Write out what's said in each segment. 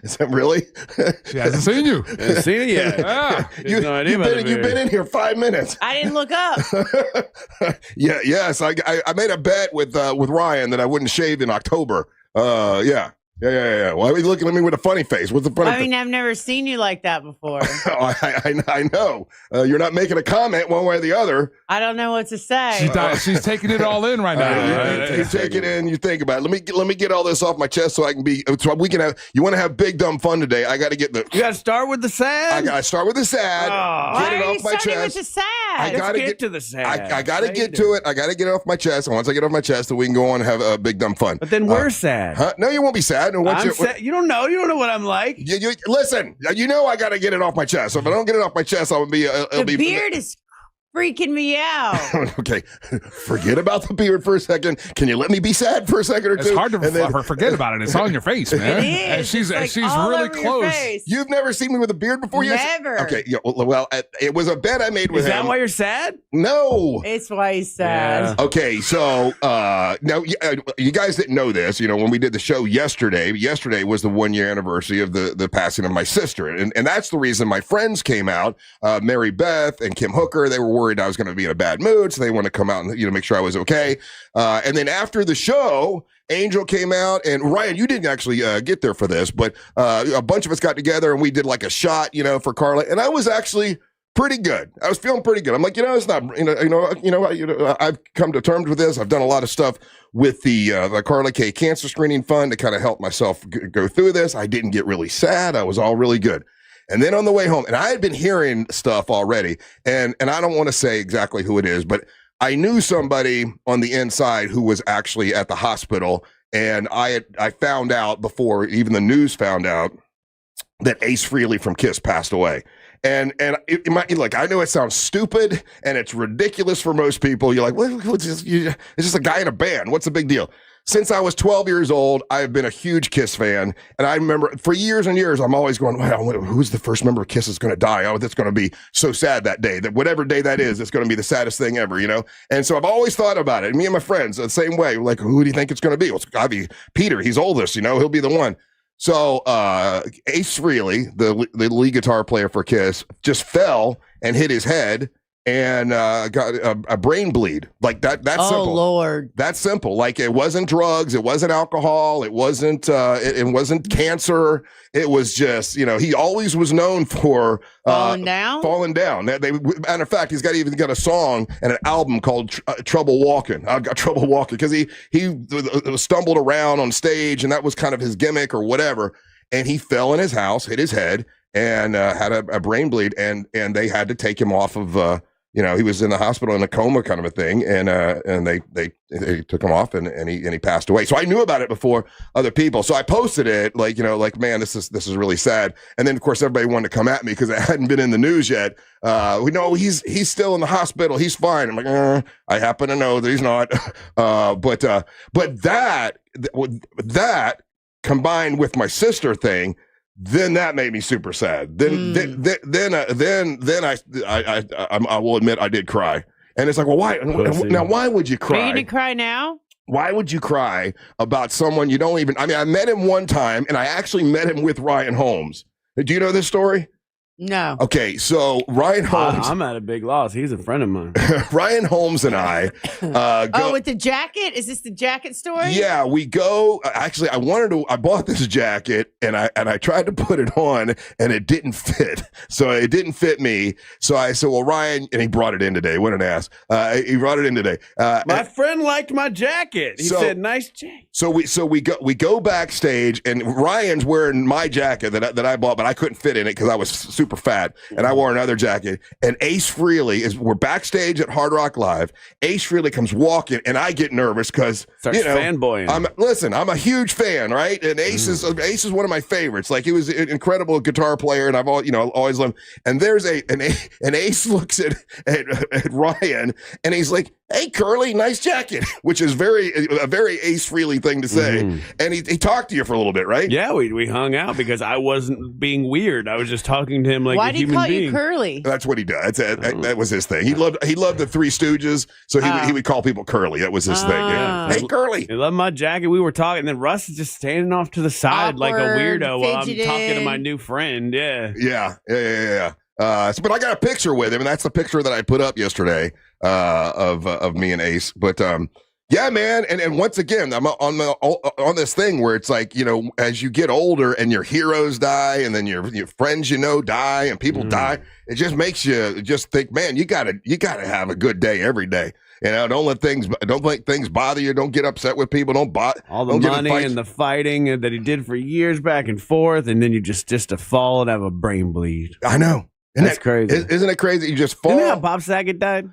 Is that really? She hasn't seen you. Hasn't seen it yet. Yeah. You've no idea about you've been in here 5 minutes. I didn't look up. Yes. I made a bet with Ryan that I wouldn't shave in October. Yeah. Why are you looking at me with a funny face? What's the funny I mean, I've never seen you like that before. I know. You're not making a comment one way or the other. I don't know what to say. She's taking it all in right now. You take it in. You think about it. Let me get all this off my chest so I can be. So we can have. You want to have big dumb fun today? I got to get the. You got to start with the sad. I got to start with the sad. Why Get it are you off my starting chest. with the sad? I got to get to the sad. I got to get to it. I got to get it off my chest. And once I get it off my chest, then we can go on and have a big dumb fun. But then we're sad. Huh? No, you won't be sad. No, I'm sad. You don't know. You don't know what I'm like. You listen. You know I got to get it off my chest. So if I don't get it off my chest, I'll be. The beard is freaking me out. Okay, forget about the beard for a second. Can you let me be sad for a second or two? It's hard to forget about it. It's on your face, man. It is. And she's It's like she's all really over your close. face. You've never seen me with a beard before? Never. Okay, yeah, well, it was a bet I made with Is him. that why you're sad? No. It's why he's sad. Yeah. Okay, so now you guys didn't know this. You know, when we did the show yesterday was the 1 year anniversary of the passing of my sister, and that's the reason my friends came out. Mary Beth and Kim Hooker, they were worried I was going to be in a bad mood, so they wanted to come out and make sure I was okay. And then after the show, Angel came out, and Ryan, you didn't actually get there for this, but a bunch of us got together and we did like a shot, for Carla, and I was actually pretty good. I was feeling pretty good. I'm like, it's not, I've come to terms with this. I've done a lot of stuff with the Carla K Cancer Screening Fund to kind of help myself go through this. I didn't get really sad. I was all really good. And then on the way home, and I had been hearing stuff already, and I don't want to say exactly who it is, but I knew somebody on the inside who was actually at the hospital, and I found out before even the news found out that Ace Frehley from Kiss passed away. And it might, like, I know it sounds stupid and it's ridiculous for most people. You're like, well, it's just a guy in a band. What's the big deal? Since I was 12 years old, I've been a huge Kiss fan. And I remember for years and years, I'm always going, wow, who's the first member of Kiss that's going to die? Oh, that's going to be so sad that day, that whatever day that is, it's going to be the saddest thing ever, And so I've always thought about it. And me and my friends, the same way, like, who do you think it's going to be? Well, it's got to be Peter. He's oldest, he'll be the one. So Ace Frehley, the lead guitar player for Kiss, just fell and hit his head and got a brain bleed. Like that's simple. Oh, Lord. That's simple. Like, it wasn't drugs, it wasn't alcohol, it wasn't it wasn't cancer. It was just, he always was known for falling down. Matter of fact, he's even got a song and an album called Trouble Walking. I've got Trouble Walking because he stumbled around on stage, and that was kind of his gimmick or whatever. And he fell in his house, hit his head, and had a brain bleed, and they had to take him off of. He was in the hospital in a coma kind of a thing, and they took him off, and he passed away. So I knew about it before other people. So I posted it like, man, this is really sad. And then of course everybody wanted to come at me because it hadn't been in the news yet. We know he's still in the hospital. He's fine. I'm like, I happen to know that he's not. But that combined with my sister thing, then that made me super sad. Then I will admit I did cry. And it's like, well, why? Now, why would you cry? Are you gonna cry now? Why would you cry about someone you don't even? I mean, I met him one time, and I actually met him with Ryan Holmes. Do you know this story? No. Okay, so Ryan Holmes. I'm at a big loss. He's a friend of mine. Ryan Holmes and I go. With the jacket? Is this the jacket story? Yeah, we go. Actually, I bought this jacket and I tried to put it on and it didn't fit. So it didn't fit me. So I said, well, Ryan, and he brought it in today. What an ass. He brought it in today. My friend liked my jacket. He said, nice jacket. So we go backstage, and Ryan's wearing my jacket that I bought, but I couldn't fit in it because I was super fat, and I wore another jacket. And Ace Frehley we're backstage at Hard Rock Live. Ace Frehley comes walking, and I get nervous because fanboying. I'm a huge fan, right? And Ace is one of my favorites. Like, he was an incredible guitar player, and I've always loved him. And there's an Ace looks at Ryan, and he's like, hey, Curly, nice jacket, which is a very Ace Frehley thing to say. And he talked to you for a little bit, right? Yeah, we hung out because I wasn't being weird. I was just talking to him like Why a did he human call being. you Curly? That's what he does. That was his thing. He loved the Three Stooges, so he would call people Curly. That was his thing. Yeah. Hey, Curly. I love my jacket. We were talking, and then Russ is just standing off to the side like a weirdo while I'm talking to my new friend. Yeah. But I got a picture with him, and that's the picture that I put up yesterday of me and Ace. But yeah, man, and once again, I'm on this thing where it's like, as you get older and your heroes die, and then your friends die, and people die, it just makes you just think, man, you gotta have a good day every day. Don't let things bother you. Don't get upset with people. All the money and the fighting that he did for years back and forth, and then you just to fall and have a brain bleed. I know. That's crazy. Isn't it crazy? You just fall. Isn't that how Bob Saget died?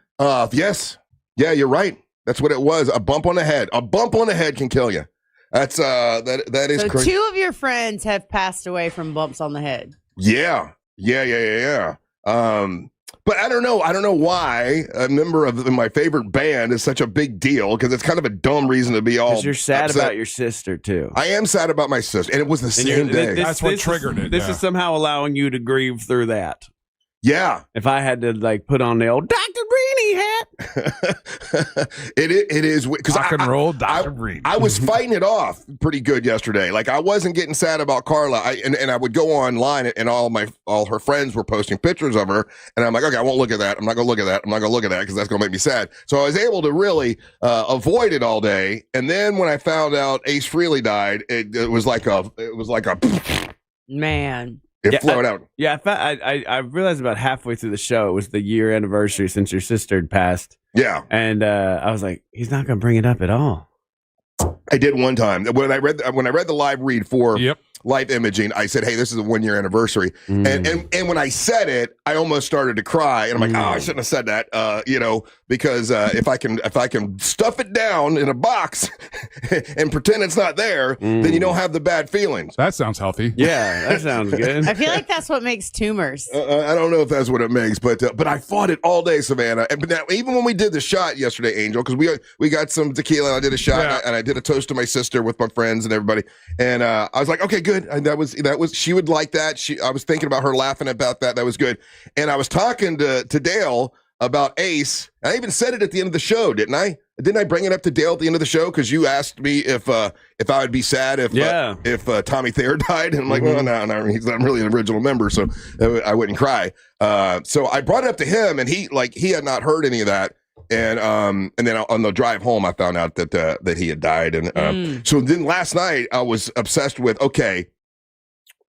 Yes. Yeah, you're right. That's what it was. A bump on the head. A bump on the head can kill you. That's that is crazy. So 2 of your friends have passed away from bumps on the head. Yeah. But I don't know why a member of my favorite band is such a big deal, because it's kind of a dumb reason to be all. Because you're sad upset. about your sister too. I am sad about my sister, and it was the same day. That's what triggered it. This is somehow allowing you to grieve through that. Yeah. If I had to put on the old Dr. Greenie hat. it is because rock and roll Dr. Greenie. I was fighting it off pretty good yesterday. Like, I wasn't getting sad about Carla. And I would go online, and all her friends were posting pictures of her, and I'm like, okay, I won't look at that. I'm not gonna look at that. I'm not gonna look at that because that's gonna make me sad. So I was able to really avoid it all day. And then when I found out Ace Frehley died, it was like a Man. It flowed out. Yeah, I realized about halfway through the show it was the year anniversary since your sister had passed. Yeah, and I was like, he's not going to bring it up at all. I did one time when I read the live read for Life Imaging. I said, "Hey, this is a 1-year anniversary," and when I said it, I almost started to cry, and I'm like, "Oh, I shouldn't have said that," because if I can stuff it down in a box and pretend it's not there, then you don't have the bad feelings. That sounds healthy. Yeah, that sounds good. I feel like that's what makes tumors. I don't know if that's what it makes, but I fought it all day, Savannah. And but now, even when we did the shot yesterday, Angel, because we got some tequila, and I did a shot, and I did a toast to my sister with my friends and everybody, and I was like, okay, good. And that was she would like that. I was thinking about her laughing about that. That was good. And I was talking to Dale about Ace. I even said it at the end of the show, didn't I? Didn't I bring it up to Dale at the end of the show? Because you asked me if I would be sad if Tommy Thayer died, and I'm like, well, no, he's not really an original member, so I wouldn't cry. So I brought it up to him, and he had not heard any of that. And then on the drive home, I found out that he had died. And so then last night I was obsessed with, okay,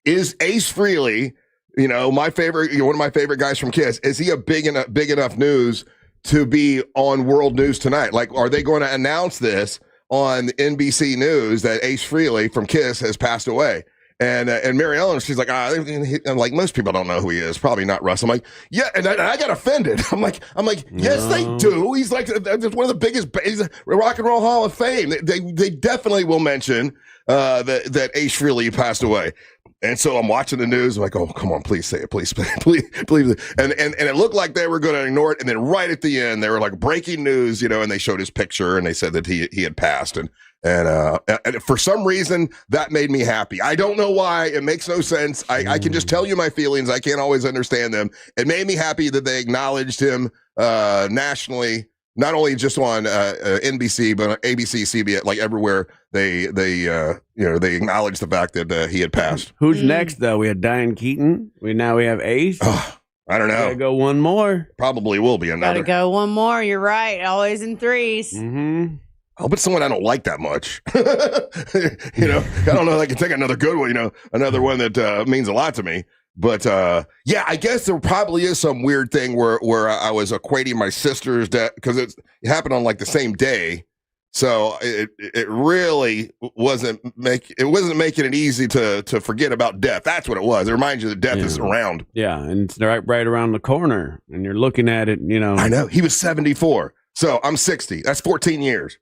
is Ace Frehley, my favorite, one of my favorite guys from Kiss, is he a big enough news to be on world news tonight? Like, are they going to announce this on NBC News that Ace Frehley from Kiss has passed away? And Mary Ellen, she's like, I'm like, most people don't know who he is. Probably not Russ. I'm like, yeah, and I got offended. I'm like, yes, they do. He's like, that's one of the biggest. He's a Rock and Roll Hall of Fame. They definitely will mention that Ace Frehley passed away. And so I'm watching the news. I'm like, oh, come on, please say it, please. And it looked like they were going to ignore it. And then right at the end, they were like, breaking news, and they showed his picture, and they said that he had passed. And for some reason, that made me happy. I don't know why. It makes no sense. I can just tell you my feelings. I can't always understand them. It made me happy that they acknowledged him nationally, not only just on NBC, but on ABC, CBS, like everywhere. They acknowledged the fact that he had passed. Who's next, though? We had Diane Keaton. We have Ace. I don't know. Gotta go one more. Probably will be another. Gotta go one more. You're right. Always in threes. Mm-hmm. I hope it's someone I don't like that much. I don't know if I can take another good one, another one that means a lot to me. But yeah, I guess there probably is some weird thing where I was equating my sister's death, because it happened on like the same day. So it really wasn't making it easy to forget about death. That's what it was. It reminds you that death is around. Yeah, and it's right around the corner, and you're looking at it. I know. He was 74, so I'm 60. That's 14 years.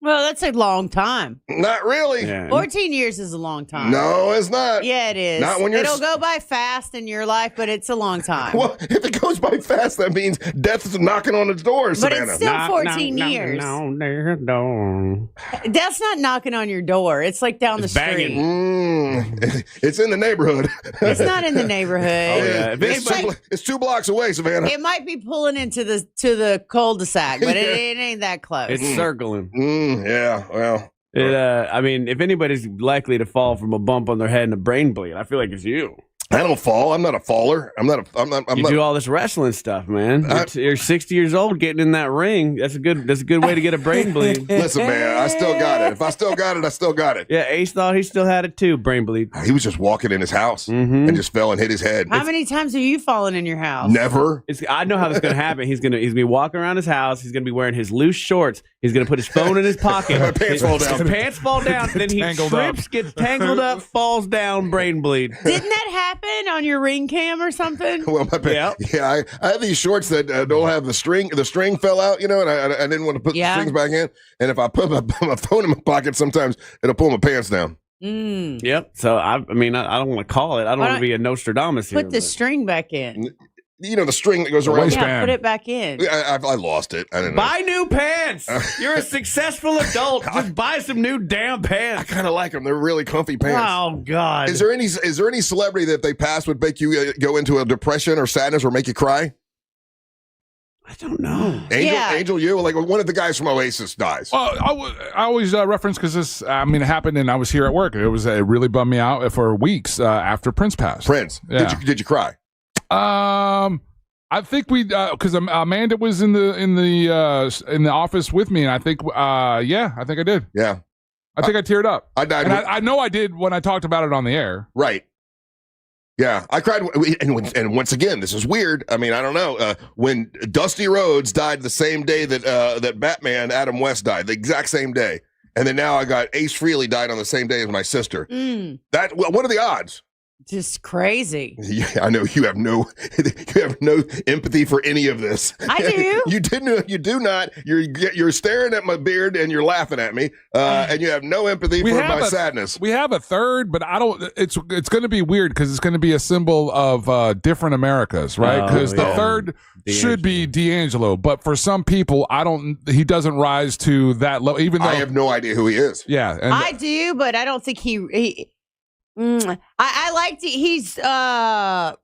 Well, that's a long time. Not really. Yeah. 14 years is a long time. No, it's not. Yeah, it is. Not when you're It'll go by fast in your life, but it's a long time. Well, if it goes by fast, that means death is knocking on the door, But Savannah. it's still 14 years. No. That's not knocking on your door. It's like down the It's banging. street. It's in the neighborhood. It's not in the neighborhood. yeah. It's 2 blocks away, Savannah. It might be pulling into the cul-de-sac, but it ain't that close. It's circling. Yeah, well. I mean, if anybody's likely to fall from a bump on their head and a brain bleed, I feel like it's you. I don't fall. I'm not a faller. I'm not. You do all this wrestling stuff, man. You're 60 years old, getting in that ring. That's a good way to get a brain bleed. Listen, man, I still got it. If I still got it, I still got it. Yeah, Ace thought he still had it too, brain bleed. He was just walking in his house and just fell and hit his head. How many times have you fallen in your house? Never. I know how this is going to happen. He's gonna be walking around his house. He's gonna be wearing his loose shorts. He's gonna put his phone in his pocket. My pants fall down. His pants fall down. Then he trips, gets tangled up, falls down, brain bleed. Didn't that happen on your ring cam or something? Well, I have these shorts that don't have the string. The string fell out, and I didn't want to put the strings back in. And if I put my phone in my pocket, sometimes it'll pull my pants down. Yep. So I don't want to call it. I don't want to be a Nostradamus here. Put the string back in. The string that goes around. Yeah, put it back in. I lost it. I didn't know. Buy new pants. You're a successful adult. Just buy some new damn pants. I kind of like them. They're really comfy pants. Oh God. Is there any celebrity that they pass would make you go into a depression or sadness or make you cry? I don't know. Angel, you like one of the guys from Oasis dies. Well, I always reference because this. It happened, and I was here at work. It really bummed me out for weeks after Prince passed. Prince, yeah. Did you cry? I think we because Amanda was in the office with me, and I think I think I did. Yeah, I think I teared up. I died. And I know I did when I talked about it on the air. Right. Yeah, I cried, and once again, this is weird. I mean, I don't know. When Dusty Rhodes died the same day that Batman Adam West died, the exact same day, and then now I got Ace Frehley died on the same day as my sister. What are the odds? Just crazy. Yeah, I know you have no empathy for any of this. I do. You do not. You're staring at my beard and you're laughing at me, and you have no empathy for my sadness. We have a third, but I don't. It's going to be weird because it's going to be a symbol of different Americas, right? Because the third should be D'Angelo, but for some people, he doesn't rise to that level. Even though I have no idea who he is. Yeah, and I do, but I don't think he I liked it. He's the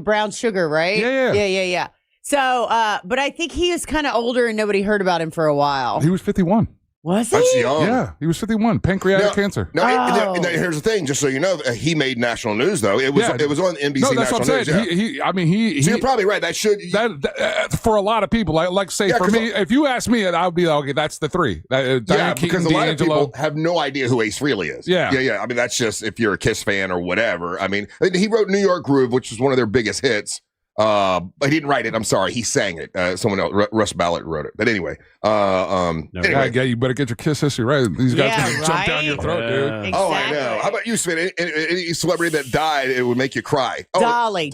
brown sugar, right? Yeah. So, but I think he was kind of older and nobody heard about him for a while. He was 51. Was he? That's young. Yeah, he was 51. Pancreatic cancer. No, here's the thing. Just so you know, he made national news though. It was on NBC. No, that's national what I'm saying. News. Yeah. So you're probably right. That should for a lot of people. Like say for me, if you ask me, I would be like, okay, that's the three. Diane Keaton, because a lot D'Angelo. of people have no idea who Ace Frehley is. Yeah. I mean, that's just if you're a Kiss fan or whatever. I mean, he wrote New York Groove, which was one of their biggest hits. But he didn't write it. I'm sorry. He sang it. Someone else, Russ Ballard, wrote it. But anyway, anyway, you better get your Kiss history right. These guys gonna jump down your throat, dude. Exactly. Oh, I know. How about you, Sven? Any celebrity that died, it would make you cry. Dolly.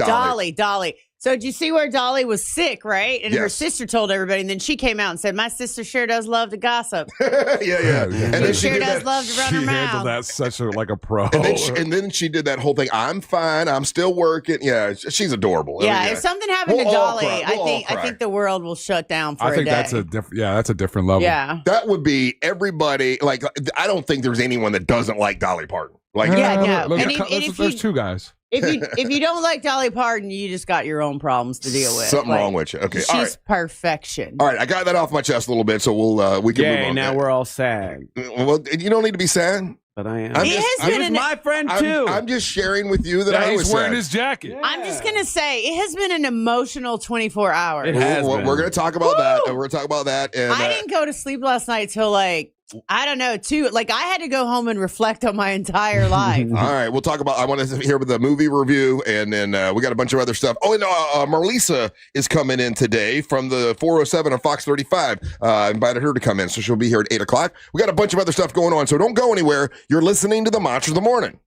So did you see where Dolly was sick, right? And her sister told everybody, and then she came out and said, "My sister sure does love to gossip." yeah. And then she sure does love to run her mouth. She handled that such a pro. And then she did that whole thing. I'm fine. I'm still working. Yeah, she's adorable. Yeah, if something happened to Dolly, I think the world will shut down for a day. I think that's a different level. Yeah, that would be everybody. Like, I don't think there's anyone that doesn't like Dolly Parton. Like, there's two guys. If you don't like Dolly Parton, you just got your own problems to deal with. Something wrong with you. Okay, she's perfection. All right, I got that off my chest a little bit, so we can move on. Now we're all sad. Well, you don't need to be sad. But I am. He has been my friend too. I'm just sharing with you that I was he's wearing sad. his jacket. Yeah. I'm just gonna say it has been an emotional 24 hours. It has We're going to talk about that. We're going to talk about that. And I didn't go to sleep last night till I don't know, too. Like, I had to go home and reflect on my entire life. All right, we'll talk about. I want to hear the movie review, and then we got a bunch of other stuff. Oh, and Marlisa is coming in today from the 407 on Fox 35. I invited her to come in, so she'll be here at 8 o'clock. We got a bunch of other stuff going on, so don't go anywhere. You're listening to the Monster of the Morning.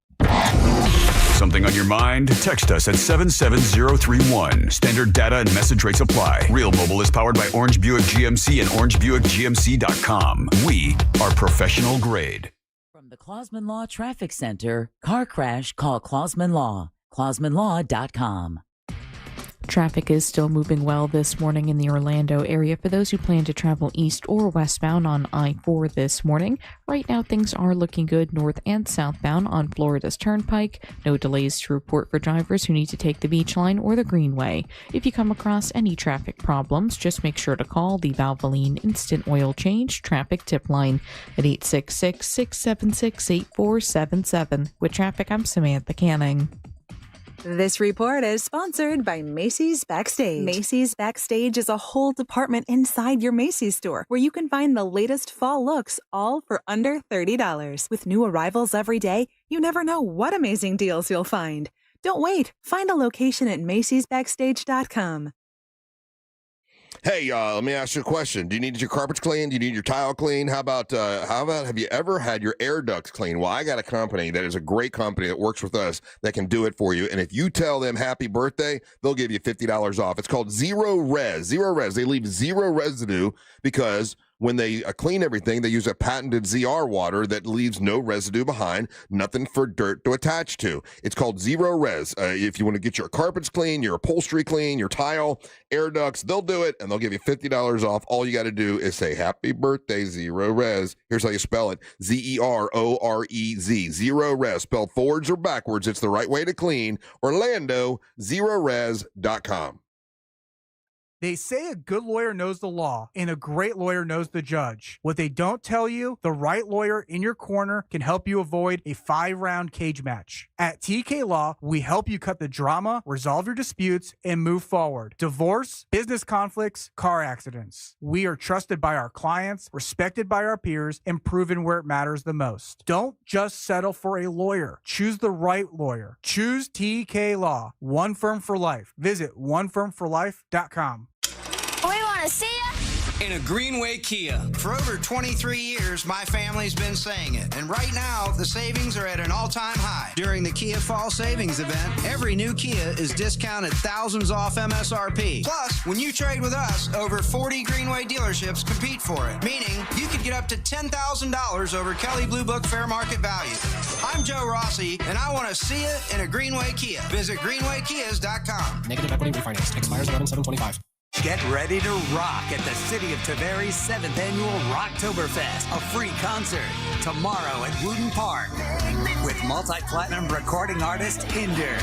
Something on your mind? Text us at 77031. Standard data and message rates apply. Real Mobile is powered by Orange Buick GMC and OrangeBuickGMC.com. We are professional grade. From the Clausman Law Traffic Center, car crash, call Clausman Law. ClausmanLaw.com. Traffic is still moving well this morning in the Orlando area for those who plan to travel east or westbound on I-4 this morning. Right now, things are looking good north and southbound on Florida's Turnpike. No delays to report for drivers who need to take the Beach Line or the Greenway. If you come across any traffic problems, just make sure to call the Valvoline Instant Oil Change Traffic Tip Line at 866-676-8477. With traffic, I'm Samantha Canning. This report is sponsored by Macy's Backstage. Macy's Backstage is a whole department inside your Macy's store where you can find the latest fall looks, all for under $30. With new arrivals every day, you never know what amazing deals you'll find. Don't wait. Find a location at Macy'sBackstage.com. Hey, let me ask you a question. Do you need your carpets cleaned? Do you need your tile cleaned? How about have you ever had your air ducts cleaned? Well, I got a company that is a great company that works with us that can do it for you. And if you tell them happy birthday, they'll give you $50 off. It's called Zero Res. Zero Res. They leave zero residue because when they clean everything, they use a patented ZR water that leaves no residue behind, nothing for dirt to attach to. It's called Zero Res. If you want to get your carpets clean, your upholstery clean, your tile, air ducts, they'll do it, and they'll give you $50 off. All you got to do is say, happy birthday, Zero Res. Here's how you spell it. Z-E-R-O-R-E-Z. Zero Res. Spelled forwards or backwards. It's the right way to clean. Orlando, ZeroRes.com. They say a good lawyer knows the law and a great lawyer knows the judge. What they don't tell you, the right lawyer in your corner can help you avoid a 5-round cage match. At TK Law, we help you cut the drama, resolve your disputes, and move forward. Divorce, business conflicts, car accidents. We are trusted by our clients, respected by our peers, and proven where it matters the most. Don't just settle for a lawyer. Choose the right lawyer. Choose TK Law. One firm for life. Visit onefirmforlife.com. We want to see ya in a Greenway Kia. For over 23 years, my family's been saying it. And right now, the savings are at an all-time high. During the Kia Fall Savings Event, every new Kia is discounted thousands off MSRP. Plus, when you trade with us, over 40 Greenway dealerships compete for it. Meaning, you could get up to $10,000 over Kelley Blue Book fair market value. I'm Joe Rossi, and I want to see it in a Greenway Kia. Visit greenwaykias.com. Negative equity refinance. Expires 11/7/25. Get ready to rock at the City of Tavares 7th Annual Rocktoberfest, a free concert tomorrow at Wooten Park with multi-platinum recording artist Hinder.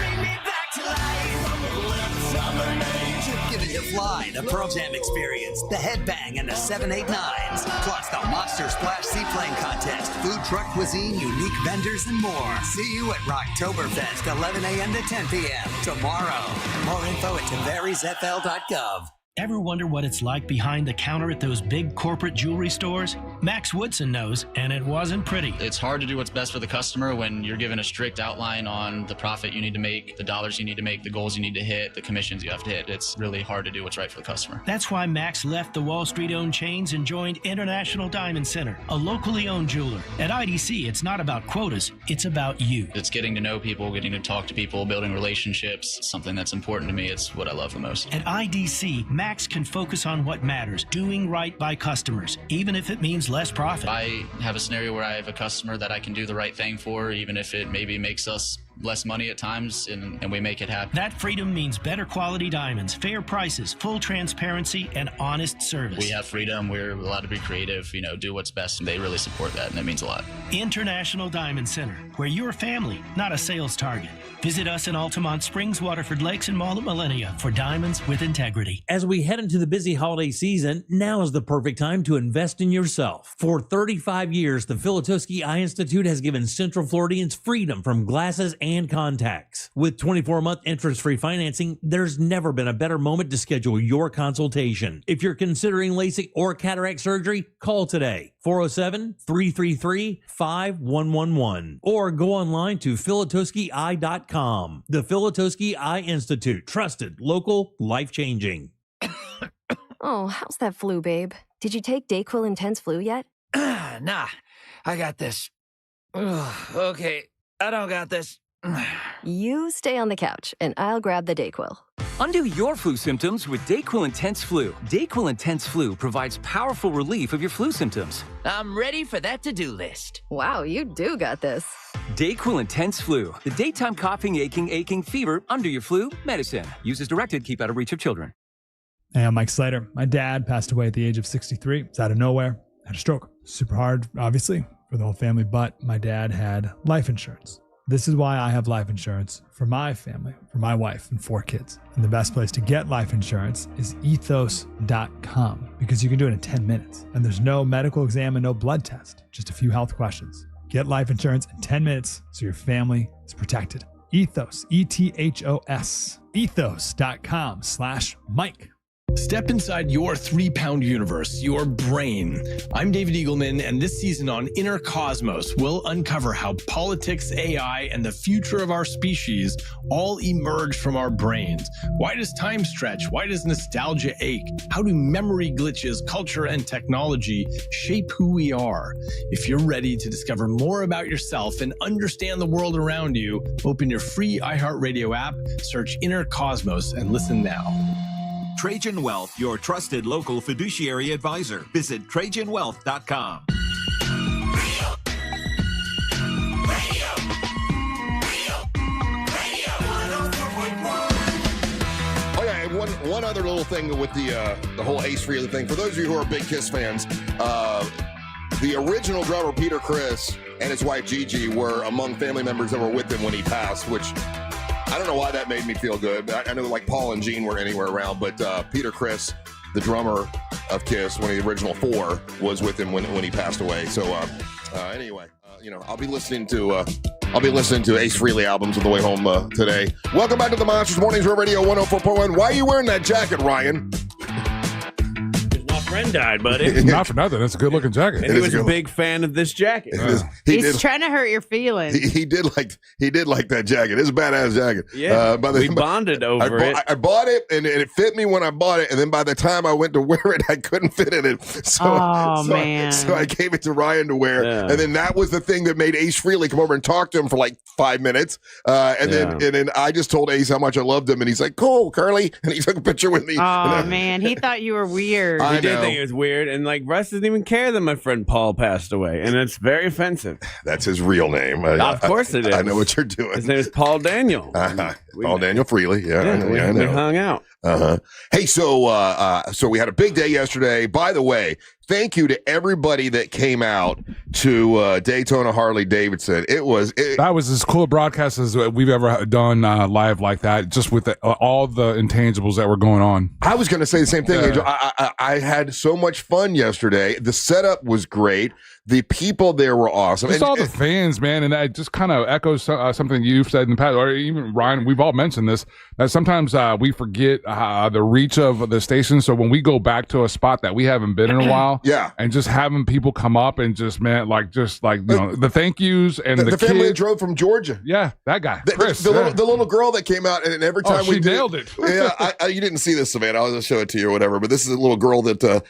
Giving you Fly, the Pearl Jam Experience, the Headbang, and the 789s, plus the Monster Splash Seaplane Contest, food truck cuisine, unique vendors, and more. See you at Rocktoberfest, 11 a.m. to 10 p.m. tomorrow. More info at TavaresFL.gov. Ever wonder what it's like behind the counter at those big corporate jewelry stores? Max Woodson knows, and it wasn't pretty. It's hard to do what's best for the customer when you're given a strict outline on the profit you need to make, the dollars you need to make, the goals you need to hit, the commissions you have to hit. It's really hard to do what's right for the customer. That's why Max left the Wall Street-owned chains and joined International Diamond Center, a locally owned jeweler. At IDC, it's not about quotas, it's about you. It's getting to know people, getting to talk to people, building relationships, something that's important to me. It's what I love the most. At IDC, Max can focus on what matters, doing right by customers, even if it means less profit. I have a scenario where I have a customer that I can do the right thing for, even if it maybe makes us less money at times, and we make it happen. That freedom means better quality diamonds, fair prices, full transparency, and honest service. We have freedom. We're allowed to be creative, do what's best. They really support that, and that means a lot. International Diamond Center, where you're a family, not a sales target. Visit us in Altamont Springs, Waterford Lakes, and Mall at Millennia for diamonds with integrity. As we head into the busy holiday season, now is the perfect time to invest in yourself. For 35 years, the Filatowski Eye Institute has given Central Floridians freedom from glasses and contacts. With 24-month interest-free financing, there's never been a better moment to schedule your consultation. If you're considering LASIK or cataract surgery, call today. 407-333-5111 or go online to filatowskieye.com. The Filatowski Eye Institute. Trusted, local, life-changing. Oh, how's that flu, babe? Did you take Dayquil Intense Flu yet? Nah, I got this. Ugh, okay, I don't got this. You stay on the couch, and I'll grab the Dayquil. Undo your flu symptoms with Dayquil Intense Flu. Dayquil Intense Flu provides powerful relief of your flu symptoms. I'm ready for that to-do list. Wow, you do got this. Dayquil Intense Flu. The daytime coughing, aching, fever, under your flu medicine. Use as directed. Keep out of reach of children. Hey, I'm Mike Slater. My dad passed away at the age of 63. It's out of nowhere. Had a stroke. Super hard, obviously, for the whole family, but my dad had life insurance. This is why I have life insurance for my family, for my wife and 4 kids. And the best place to get life insurance is ethos.com, because you can do it in 10 minutes. And there's no medical exam and no blood test, just a few health questions. Get life insurance in 10 minutes so your family is protected. Ethos, ETHOS, ethos.com/Mike. Step inside your 3-pound universe, your brain. I'm David Eagleman, and this season on Inner Cosmos, we'll uncover how politics, AI, and the future of our species all emerge from our brains. Why does time stretch? Why does nostalgia ache? How do memory glitches, culture, and technology shape who we are? If you're ready to discover more about yourself and understand the world around you, open your free iHeartRadio app, search Inner Cosmos, and listen now. Trajan Wealth, your trusted local fiduciary advisor. Visit TrajanWealth.com. Oh yeah, and one other little thing with the whole Ace Frehley thing. For those of you who are big Kiss fans, the original drummer Peter Criss and his wife Gigi were among family members that were with him when he passed, which I don't know why that made me feel good. I know like Paul and Gene weren't anywhere around, but Peter Criss, the drummer of Kiss, one of the original 4, was with him when he passed away. So anyway, I'll be listening to Ace Frehley albums on the way home today. Welcome back to the Monsters Mornings Real Radio 104.1. Why are you wearing that jacket, Ryan? Friend died, buddy. Not for nothing. That's a good-looking jacket. And he was a big fan of this jacket. He's trying to hurt your feelings. He did like that jacket. It's a badass jacket. Yeah, we bonded over it. I bought it, and it fit me when I bought it, and then by the time I went to wear it, I couldn't fit in it. So I gave it to Ryan to wear, and then that was the thing that made Ace Frehley come over and talk to him for like 5 minutes, and then I just told Ace how much I loved him, and he's like, "Cool, Curly," and he took a picture with me. Oh man, he thought you were weird. I did think it was weird, and like Russ doesn't even care that my friend Paul passed away, and it's very offensive. That's his real name. Of course it is. I know what you're doing. His name is Paul Daniel. Paul Daniel Frehley. Yeah, I know. We hung out. Hey, so we had a big day yesterday. By the way, thank you to everybody that came out to Daytona Harley Davidson. That was as cool a broadcast as we've ever done live like that, just with all the intangibles that were going on. I was going to say the same thing, Angel. I had so much fun yesterday. The setup was great. The people there were awesome. Just all the fans, man, and that just kind of echoes something you've said in the past, or even Ryan, we've all mentioned this, that sometimes we forget the reach of the station. So when we go back to a spot that we haven't been in a while, and just having people come up and just the thank yous and the family that kids. drove from Georgia. Yeah, that guy, Chris. The little girl that came out, and every time she nailed it. Yeah, you didn't see this, Savannah. I'll just show it to you or whatever. But this is a little girl that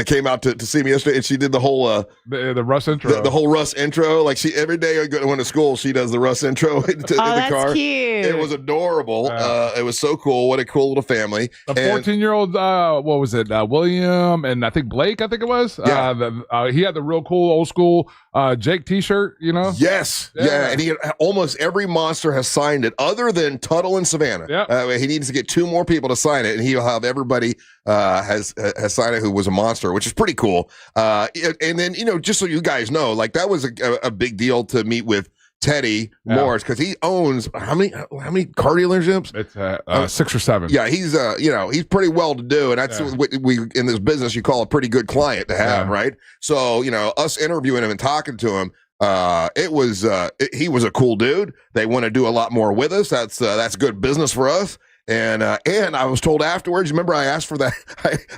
came out to see me yesterday, and she did the whole the Russ intro, the whole Russ intro. Like every day I go to school, she does the Russ intro in the car. Cute. It was adorable. It was so cool. What a cool little family. The 14-year-old, what was it? William and I think Blake. I think it was. Yeah. He had the real cool old school Jake T-shirt. Yes. Yeah. And almost every monster has signed it, other than Tuttle and Savannah. Yeah. He needs to get 2 more people to sign it, and he'll have everybody has signed it who was a monster, which is pretty cool. And then just so you guys know, like that was a big deal to meet with Teddy Morris, because he owns how many car dealerships? It's 6 or 7. Yeah, he's he's pretty well to do, and that's what we in this business you call a pretty good client to have, right? So us interviewing him and talking to him, he was a cool dude. They want to do a lot more with us. That's good business for us. And I was told afterwards, remember I asked for that.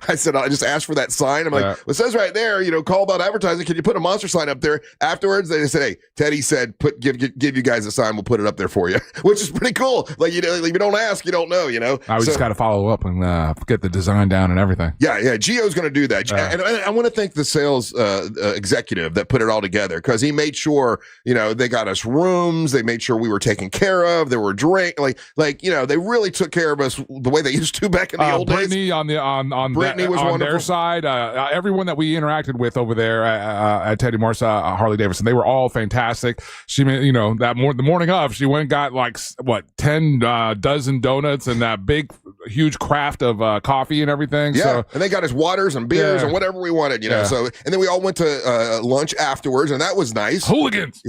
I said, I just asked for that sign. I'm like, well, it says right there, call about advertising. Can you put a monster sign up there? Afterwards, they said, hey, Teddy said, give you guys a sign. We'll put it up there for you, which is pretty cool. Like, if you don't ask, you don't know, We just got to follow up and get the design down and everything. Yeah. Gio's going to do that. And I want to thank the sales executive that put it all together, because he made sure, they got us rooms. They made sure we were taken care of. There were drink, they really took care of us the way they used to back in the old Brittany days. Brittany was on their side. Everyone that we interacted with over there at Teddy Morse, Harley Davidson, they were all fantastic. She, the morning of, she went and got 10 dozen donuts and that big, huge craft of coffee and everything. Yeah, So, and they got us waters and beers and whatever we wanted, So, and then we all went to lunch afterwards, and that was nice. Hooligans,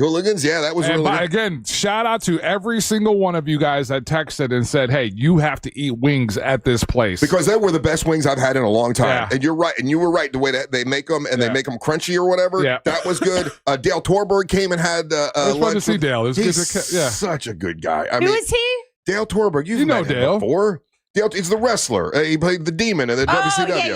yeah, that was really good. Again, shout out to every single one of you guys that texted and said, hey, you have to eat wings at this place. Because they were the best wings I've had in a long time. Yeah. And you're right. And you were right. The way that they make them, and they make them crunchy or whatever. Yeah. That was good. Dale Torberg came and had it was fun to see Dale. He's such a good guy. Who is he? Dale Torberg. You've met him Dale before. Dale, he's the wrestler. He played the Demon in the WCW.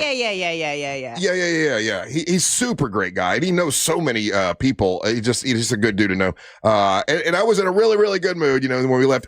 Yeah. He's super great guy, and he knows so many people. He's just a good dude to know. And I was in a really, really good mood, when we left.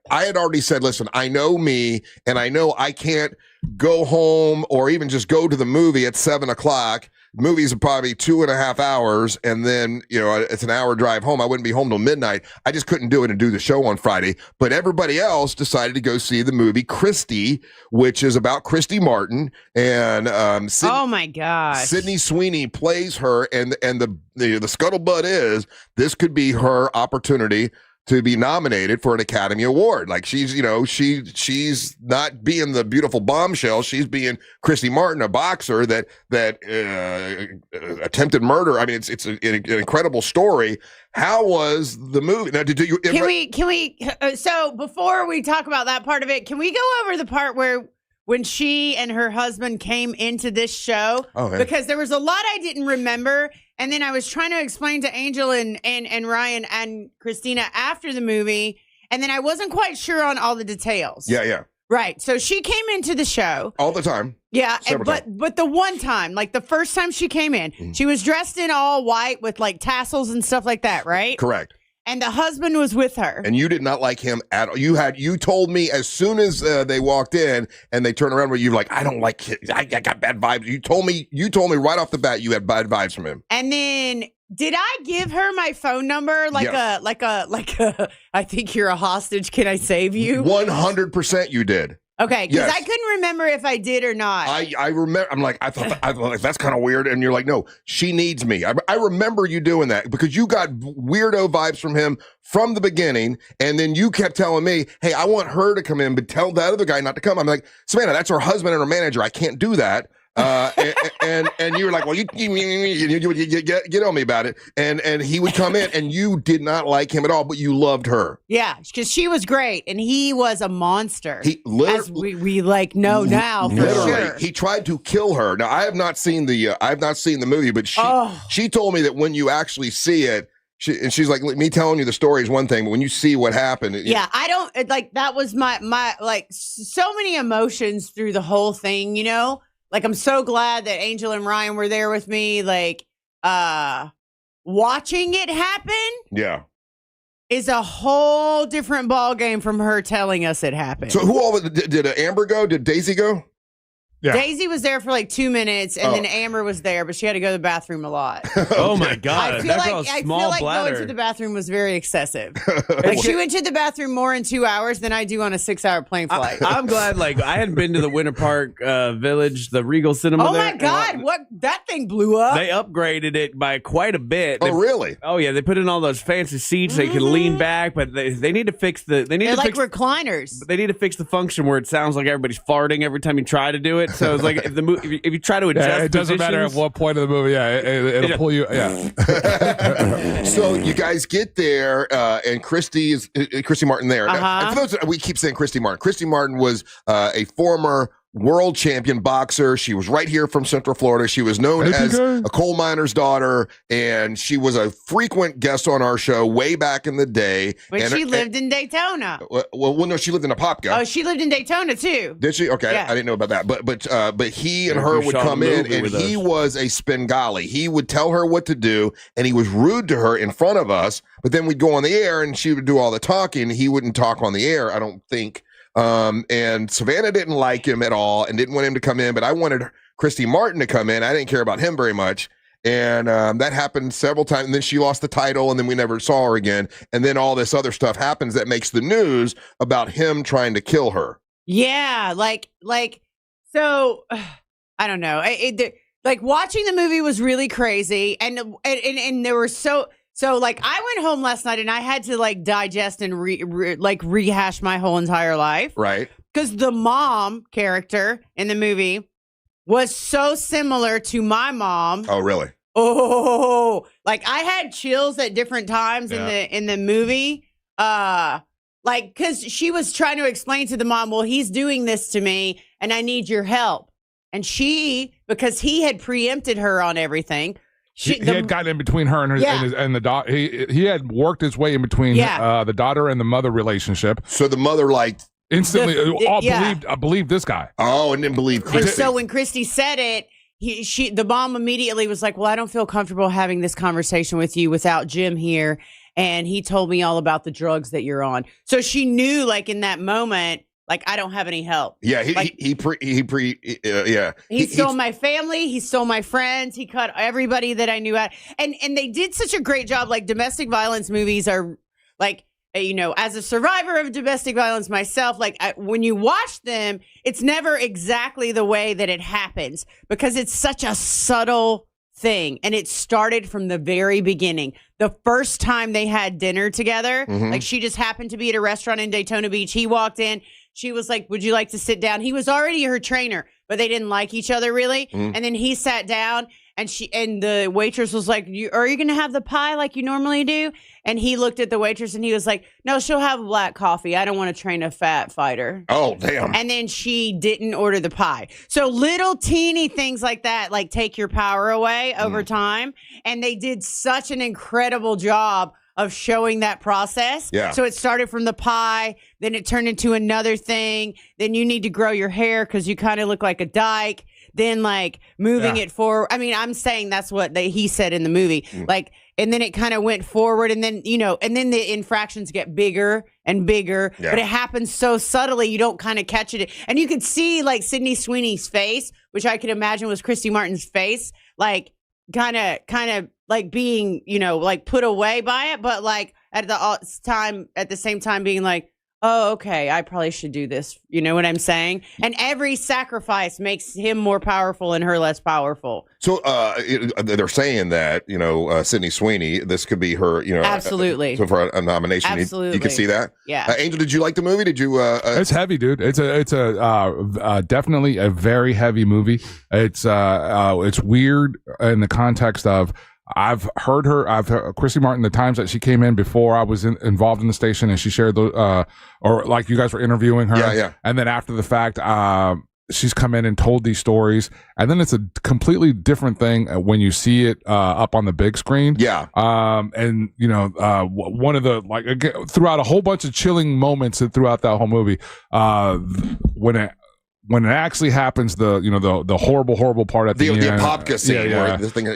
I had already said, listen, I know me, and I know I can't go home or even just go to the movie at 7:00. Movies are probably 2.5 hours, and then it's an hour drive home. I wouldn't be home till midnight. I just couldn't do it and do the show on Friday. But everybody else decided to go see the movie Christy, which is about Christy Martin, and oh my gosh, Sydney Sweeney plays her, and the scuttlebutt is this could be her opportunity to be nominated for an Academy Award. Like she's not being the beautiful bombshell. She's being Christy Martin, a boxer that attempted murder. I mean, it's an incredible story. How was the movie? Now, Can we? So before we talk about that part of it, can we go over the part when she and her husband came into this show? Because there was a lot I didn't remember. And then I was trying to explain to Angel and Ryan and Christina after the movie. And then I wasn't quite sure on all the details. Yeah. Right. So she came into the show. All the time. Yeah. But the one time, like the first time she came in, she was dressed in all white with like tassels and stuff like that, right? Correct. And the husband was with her. And you did not like him at all. You told me as soon as they walked in and they turned around, where you were like, I don't like him. I got bad vibes. You told me right off the bat you had bad vibes from him. And then did I give her my phone number? Like a I think you're a hostage. Can I save you? 100% you did. Okay, because I couldn't remember if I did or not. I remember. I'm like, I thought that's kind of weird. And you're like, no, she needs me. I remember you doing that because you got weirdo vibes from him from the beginning. And then you kept telling me, hey, I want her to come in, but tell that other guy not to come. I'm like, Savannah, that's her husband and her manager. I can't do that. And you were like, well, you get on me about it. And he would come in, and you did not like him at all, but you loved her. Yeah, because she was great, and he was a monster. He as we like know now for sure. He tried to kill her. Now I have not seen the movie, but she told me that when you actually see it. She's like, me telling you the story is one thing, but when you see what happened. I don't like that was my like so many emotions through the whole thing, Like, I'm so glad that Angel and Ryan were there with me. Like, watching it happen is a whole different ball game from her telling us it happened. So who all did Amber go? Did Daisy go? Yeah. Daisy was there for like 2 minutes, and then Amber was there, but she had to go to the bathroom a lot. Oh my God! I feel like going to the bathroom was very excessive. Like she went to the bathroom more in 2 hours than I do on a 6-hour plane flight. I'm glad. Like I hadn't been to the Winter Park Village, the Regal Cinema. Oh my God! What that thing blew up. They upgraded it by quite a bit. Really? Oh yeah, they put in all those fancy seats. They can lean back, but they need to fix the. They're like recliners. But they need to fix the function where it sounds like everybody's farting every time you try to do it. So it's like if you try to adjust, it doesn't matter at what point of the movie. Yeah, it'll pull you. Yeah. So you guys get there, and Christy Martin there. Uh-huh. And for those, we keep saying Christy Martin. Christy Martin was a former world champion boxer. She was right here from Central Florida. She was known as a coal miner's daughter, and she was a frequent guest on our show way back in the day. But she lived in Daytona. Well, no, she lived in Apopka. Oh, she lived in Daytona too. Did she? Okay, yeah. I didn't know about that. But he and her would come in, and he was a Spengali. He would tell her what to do, and he was rude to her in front of us. But then we'd go on the air, and she would do all the talking. He wouldn't talk on the air, I don't think. And Savannah didn't like him at all and didn't want him to come in, but I wanted Christy Martin to come in. I didn't care about him very much. And that happened several times. And then she lost the title, and then we never saw her again. And then all this other stuff happens that makes the news about him trying to kill her. Yeah, so I don't know. Like watching the movie was really crazy, and there were So like I went home last night and I had to like digest and rehash my whole entire life. Right. Because the mom character in the movie was so similar to my mom. Oh, really? Oh, like I had chills at different times in the movie. Like because she was trying to explain to the mom, well, he's doing this to me and I need your help. And because he had preempted her on everything. He had gotten in between her and the daughter. He had worked his way in between the daughter and the mother relationship. So the mother instantly believed this guy. Oh, and didn't believe Christy. And so when Christy said it, the mom immediately was like, well, I don't feel comfortable having this conversation with you without Jim here. And he told me all about the drugs that you're on. So she knew like in that moment, like, I don't have any help. Yeah, he stole my family. He stole my friends. He cut everybody that I knew out. And they did such a great job. Like, domestic violence movies are, like, as a survivor of domestic violence myself, like, when you watch them, it's never exactly the way that it happens because it's such a subtle thing. And it started from the very beginning. The first time they had dinner together, like, she just happened to be at a restaurant in Daytona Beach. He walked in. She was like, would you like to sit down? He was already her trainer, but they didn't like each other really. And then he sat down and the waitress was like, are you going to have the pie like you normally do? And he looked at the waitress and he was like, no, she'll have black coffee. I don't want to train a fat fighter. Oh, damn. And then she didn't order the pie. So little teeny things like that, like take your power away over time. And they did such an incredible job of showing that process. Yeah. So it started from the pie, then it turned into another thing. Then you need to grow your hair because you kind of look like a dyke. Then like moving it forward. I mean, I'm saying that's what he said in the movie. Like, and then it kind of went forward and then, and then the infractions get bigger and bigger, but it happens so subtly. You don't kind of catch it. And you could see like Sydney Sweeney's face, which I could imagine was Christy Martin's face, like kind of like being, like put away by it, but like at the same time being like, oh, okay, I probably should do this. You know what I'm saying? And every sacrifice makes him more powerful and her less powerful. So they're saying that, Sydney Sweeney, this could be her, absolutely. So for a nomination, absolutely. You can see that. Yeah. Angel, did you like the movie? Did you? It's heavy, dude. It's a definitely a very heavy movie. It's weird in the context of, I've heard Christy Martin, the times that she came in before I was involved in the station and she shared the, or like you guys were interviewing her. Yeah. And then after the fact, she's come in and told these stories. And then it's a completely different thing when you see it up on the big screen. Yeah. And, one of the, like, again, throughout a whole bunch of chilling moments throughout that whole movie, when it actually happens, the horrible part at the end. The Apopka scene. Yeah. This thing,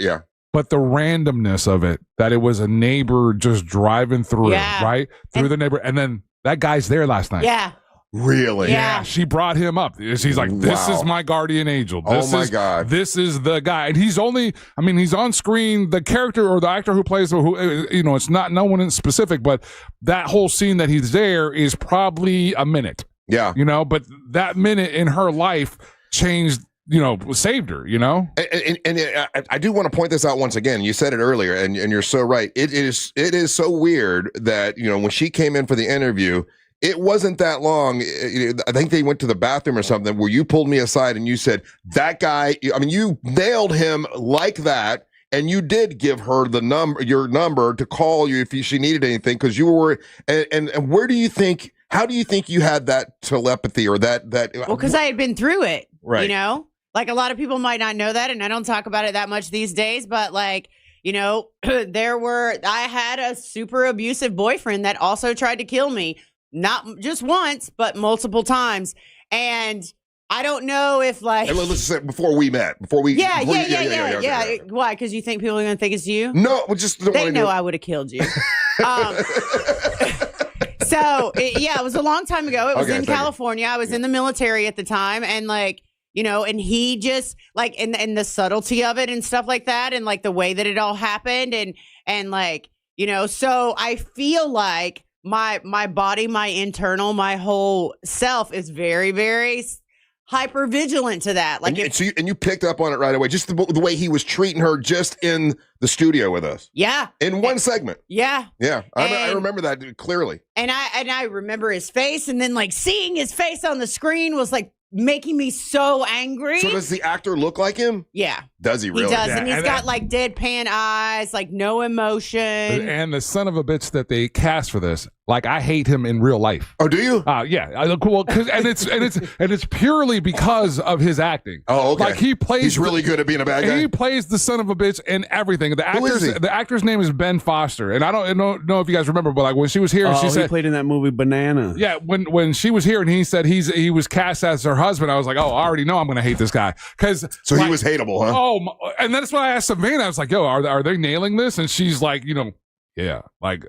But the randomness of it, that it was a neighbor just driving through, right? Through the neighbor. And then that guy's there last night. Yeah. Really? Yeah. She brought him up. She's like, this is my guardian angel. God. This is the guy. And he's on screen, the character or the actor who plays, it's not no one in specific, but that whole scene that he's there is probably a minute. Yeah. But that minute in her life changed, saved her, And I do want to point this out once again. You said it earlier, and you're so right. It is so weird that, when she came in for the interview, it wasn't that long. I think they went to the bathroom or something where you pulled me aside and you said, that guy, you nailed him like that. And you did give her your number to call you if she needed anything, because you were, and where do you think, how do you think you had that telepathy or that? Well, because I had been through it. Right. You know, like a lot of people might not know that, and I don't talk about it that much these days, but like, you know, I had a super abusive boyfriend that also tried to kill me, not just once, but multiple times. And I don't know if like. And let's say before we met, Yeah. Okay. Why? Because you think people are going to think it's you? No, we just don't they know I would have killed you. So it was a long time ago. It was in California. I was in the military at the time, and like, you know, and he just like, and the subtlety of it and stuff like that, and like the way that it all happened, and like, you know, so I feel like my body, my internal, my whole self is very, very hyper vigilant to that. Like, and you picked up on it right away, just the way he was treating her just in the studio with us. Yeah, in one segment. Yeah, I remember that clearly. And I remember his face, and then like seeing his face on the screen was like making me so angry. So does the actor look like him? Yeah. Does he really? He does, and he's got like deadpan eyes, like no emotion. And the son of a bitch that they cast for this, like I hate him in real life. Oh, do you? Yeah. Well, and it's purely because of his acting. Oh, okay. Like he's really good at being a bad guy. He plays the son of a bitch in everything. The actor's name is Ben Foster, and I don't know if you guys remember, but like when she was here, she said he played in that movie Banana. Yeah, when she was here and he said he was cast as her husband, I was like, oh, I already know I'm going to hate this guy because he was hateable, huh? Oh, and that's why I asked Savannah. I was like, yo, are they nailing this? And she's like, you know. Yeah, like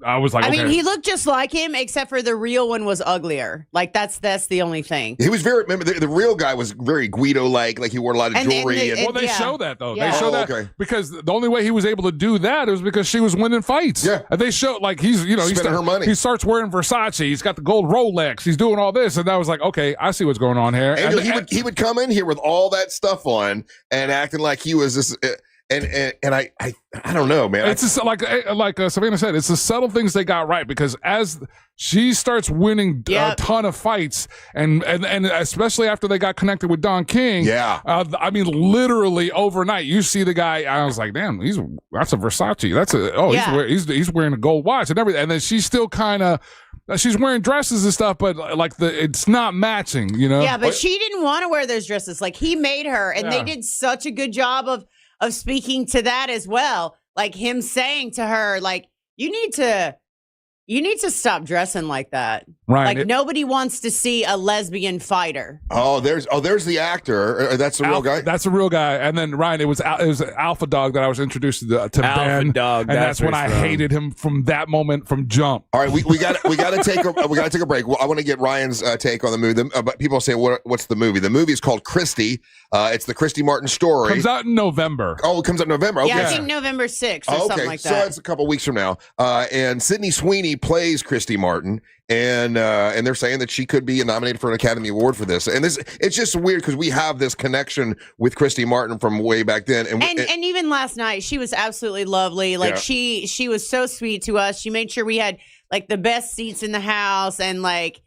I was like, I mean, he looked just like him, except for the real one was uglier. Like that's the only thing. He was very. Remember, the real guy was very Guido-like. Like he wore a lot of jewelry. Well, they show that though. Yeah. They show that because the only way he was able to do that was because she was winning fights. Yeah, and they show like he's spending her money. He starts wearing Versace. He's got the gold Rolex. He's doing all this, and I was like, okay, I see what's going on here. And he would come in here with all that stuff on and acting like he was this. And I don't know, man. It's just like Savannah said, it's the subtle things they got right because as she starts winning a ton of fights, and especially after they got connected with Don King, I mean, literally overnight, you see the guy. I was like, damn, that's a Versace. He's wearing a gold watch and everything, and then she's still kind of. She's wearing dresses and stuff, but like it's not matching, you know. Yeah, but she didn't want to wear those dresses. Like he made her, and they did such a good job of speaking to that as well. Like him saying to her, like, you need to stop dressing like that. Right. Like nobody wants to see a lesbian fighter. Oh, there's the actor. That's the real guy. That's the real guy. And then Ryan, it was Alpha Dog that I was introduced to Alpha Ben. Dog, and that's when I hated him from that moment, from jump. All right, we got to take a break. Well, I want to get Ryan's take on the movie. But people say, what's the movie? The movie is called Christy. It's the Christy Martin story. Comes out in November. Oh, it comes out in November. Okay. Yeah, I think November 6th or something like that. So it's a couple weeks from now. And Sydney Sweeney plays Christy Martin. And they're saying that she could be nominated for an Academy Award for this. And it's just weird because we have this connection with Christy Martin from way back then. And even last night, she was absolutely lovely. Like she was so sweet to us. She made sure we had like the best seats in the house, and like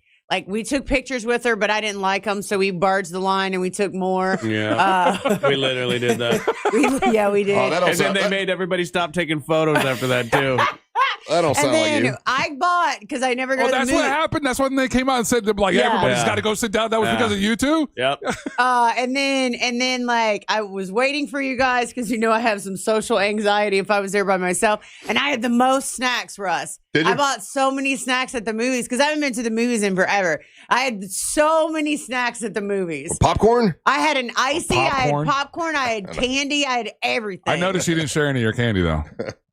we took pictures with her, but I didn't like them, so we barged the line and we took more. Yeah, we literally did that. We did. And then they made everybody stop taking photos after that too. That don't sound like you. I bought, because I never go to the movie. That's what happened. That's when they came out and said, like, everybody's got to go sit down. That was because of you two? Yep. And then like I was waiting for you guys because I have some social anxiety if I was there by myself. And I had the most snacks, Russ. Did you? I bought so many snacks at the movies because I haven't been to the movies in forever. I had so many snacks at the movies. Popcorn? I had an icy, I had popcorn, I had candy, I had everything. I noticed you didn't share any of your candy, though.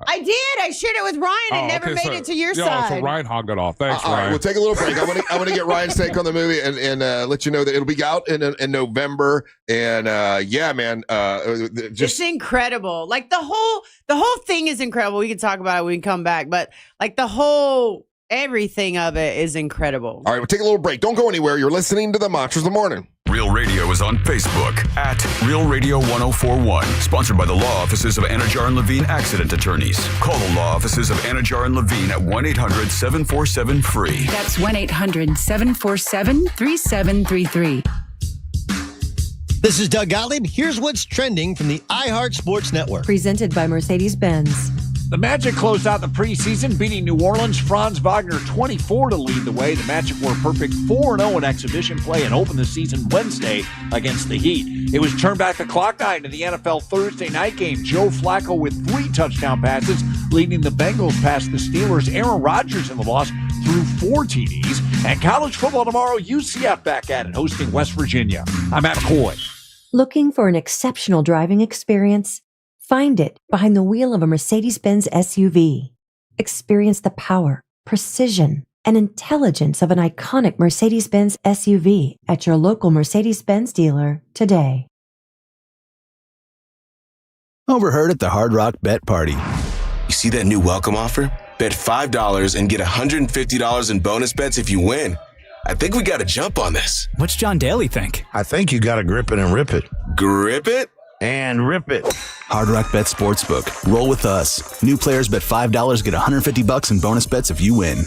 I did. I shared it with Ryan. It never made it to your side. So Ryan hogged it off. Thanks, All Ryan. right, we'll take a little break. I want to get Ryan's take on the movie and let you know that it'll be out in November. And man, it's incredible. Like the whole thing is incredible. We can talk about it when we come back, but like everything of it is incredible. All right, we'll take a little break. Don't go anywhere. You're listening to the Monsters of the Morning. Real Radio is on Facebook at Real Radio 1041. Sponsored by the law offices of Anajar and Levine Accident Attorneys. Call the law offices of Anajar and Levine at 1-800-747-FREE. That's 1-800-747-3733. This is Doug Gottlieb. Here's what's trending from the iHeart Sports Network. Presented by Mercedes-Benz. The Magic closed out the preseason, beating New Orleans. Franz Wagner 24 to lead the way. The Magic were a perfect 4-0 in exhibition play and opened the season Wednesday against the Heat. It was turn back the clock night in the NFL Thursday night game. Joe Flacco with 3 touchdown passes, leading the Bengals past the Steelers. Aaron Rodgers in the loss threw 4 TDs. And college football tomorrow, UCF back at it, hosting West Virginia. I'm Matt McCoy. Looking for an exceptional driving experience? Find it behind the wheel of a Mercedes-Benz SUV. Experience the power, precision, and intelligence of an iconic Mercedes-Benz SUV at your local Mercedes-Benz dealer today. Overheard at the Hard Rock Bet Party. You see that new welcome offer? Bet $5 and get $150 in bonus bets if you win. I think we got to jump on this. What's John Daly think? I think you got to grip it and rip it. Grip it? And rip it. Hard Rock Bet Sportsbook. Roll with us. New players bet $5, get $150 in bonus bets if you win.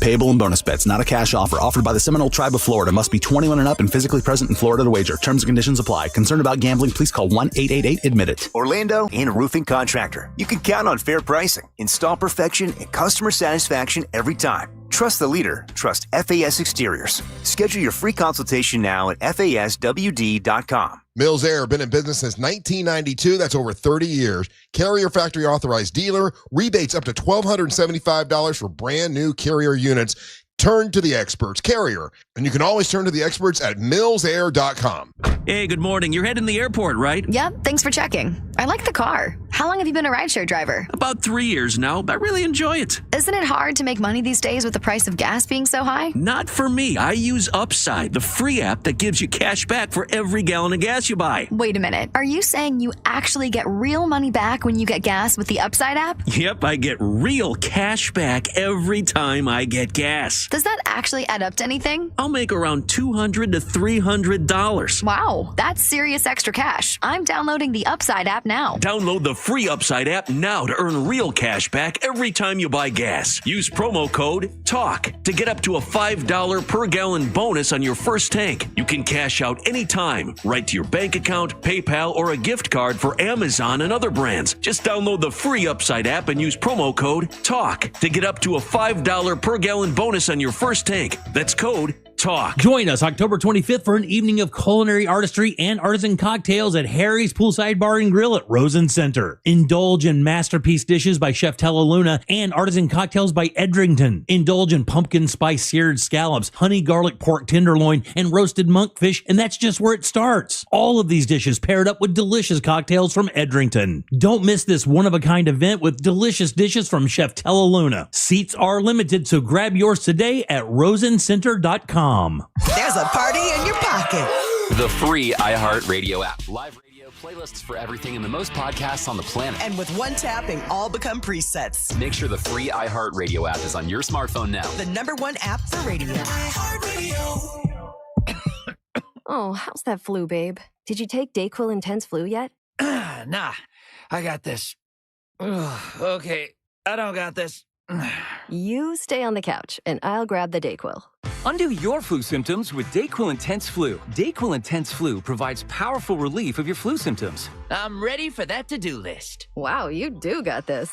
Payable in bonus bets, not a cash offer. Offered by the Seminole Tribe of Florida. Must be 21 and up and physically present in Florida to wager. Terms and conditions apply. Concerned about gambling? Please call 1-888-ADMIT-IT. Orlando and Roofing Contractor. You can count on fair pricing, install perfection, and customer satisfaction every time. Trust the leader. Trust FAS Exteriors. Schedule your free consultation now at FASWD.com. Mills Air, been in business since 1992. That's over 30 years. Carrier factory authorized dealer. Rebates up to $1,275 for brand new Carrier units. Turn to the experts. Carrier. And you can always turn to the experts at millsair.com. Hey, good morning. You're heading to the airport, right? Yep, thanks for checking. I like the car. How long have you been a rideshare driver? About 3 years now, but I really enjoy it. Isn't it hard to make money these days with the price of gas being so high? Not for me. I use Upside, the free app that gives you cash back for every gallon of gas you buy. Wait a minute. Are you saying you actually get real money back when you get gas with the Upside app? Yep, I get real cash back every time I get gas. Does that actually add up to anything? I'll make around $200 to $300. Wow, that's serious extra cash. I'm downloading the Upside app now. Download the free Upside app now to earn real cash back every time you buy gas. Use promo code TALK to get up to a $5 per gallon bonus on your first tank. You can cash out anytime, right to your bank account, PayPal, or a gift card for Amazon and other brands. Just download the free Upside app and use promo code TALK to get up to a $5 per gallon bonus on your first tank. That's code TALK. Join us October 25th for an evening of culinary artistry and artisan cocktails at Harry's Poolside Bar and Grill at Rosen Center. Indulge in masterpiece dishes by Chef Tellaluna and artisan cocktails by Edrington. Indulge in pumpkin spice seared scallops, honey garlic pork tenderloin, and roasted monkfish, and that's just where it starts. All of these dishes paired up with delicious cocktails from Edrington. Don't miss this one-of-a-kind event with delicious dishes from Chef Tellaluna. Seats are limited, so grab yours today at rosencenter.com. There's a party in your pocket. The free iHeartRadio app. Live radio playlists for everything and the most podcasts on the planet. And with one tapping, all become presets. Make sure the free iHeartRadio app is on your smartphone now. The #1 app for radio. Oh, how's that flu, babe? Did you take DayQuil Intense Flu yet? Nah, I got this. Ugh, okay, I don't got this. You stay on the couch, and I'll grab the DayQuil. Undo your flu symptoms with DayQuil Intense Flu. DayQuil Intense Flu provides powerful relief of your flu symptoms. I'm ready for that to-do list. Wow, you do got this.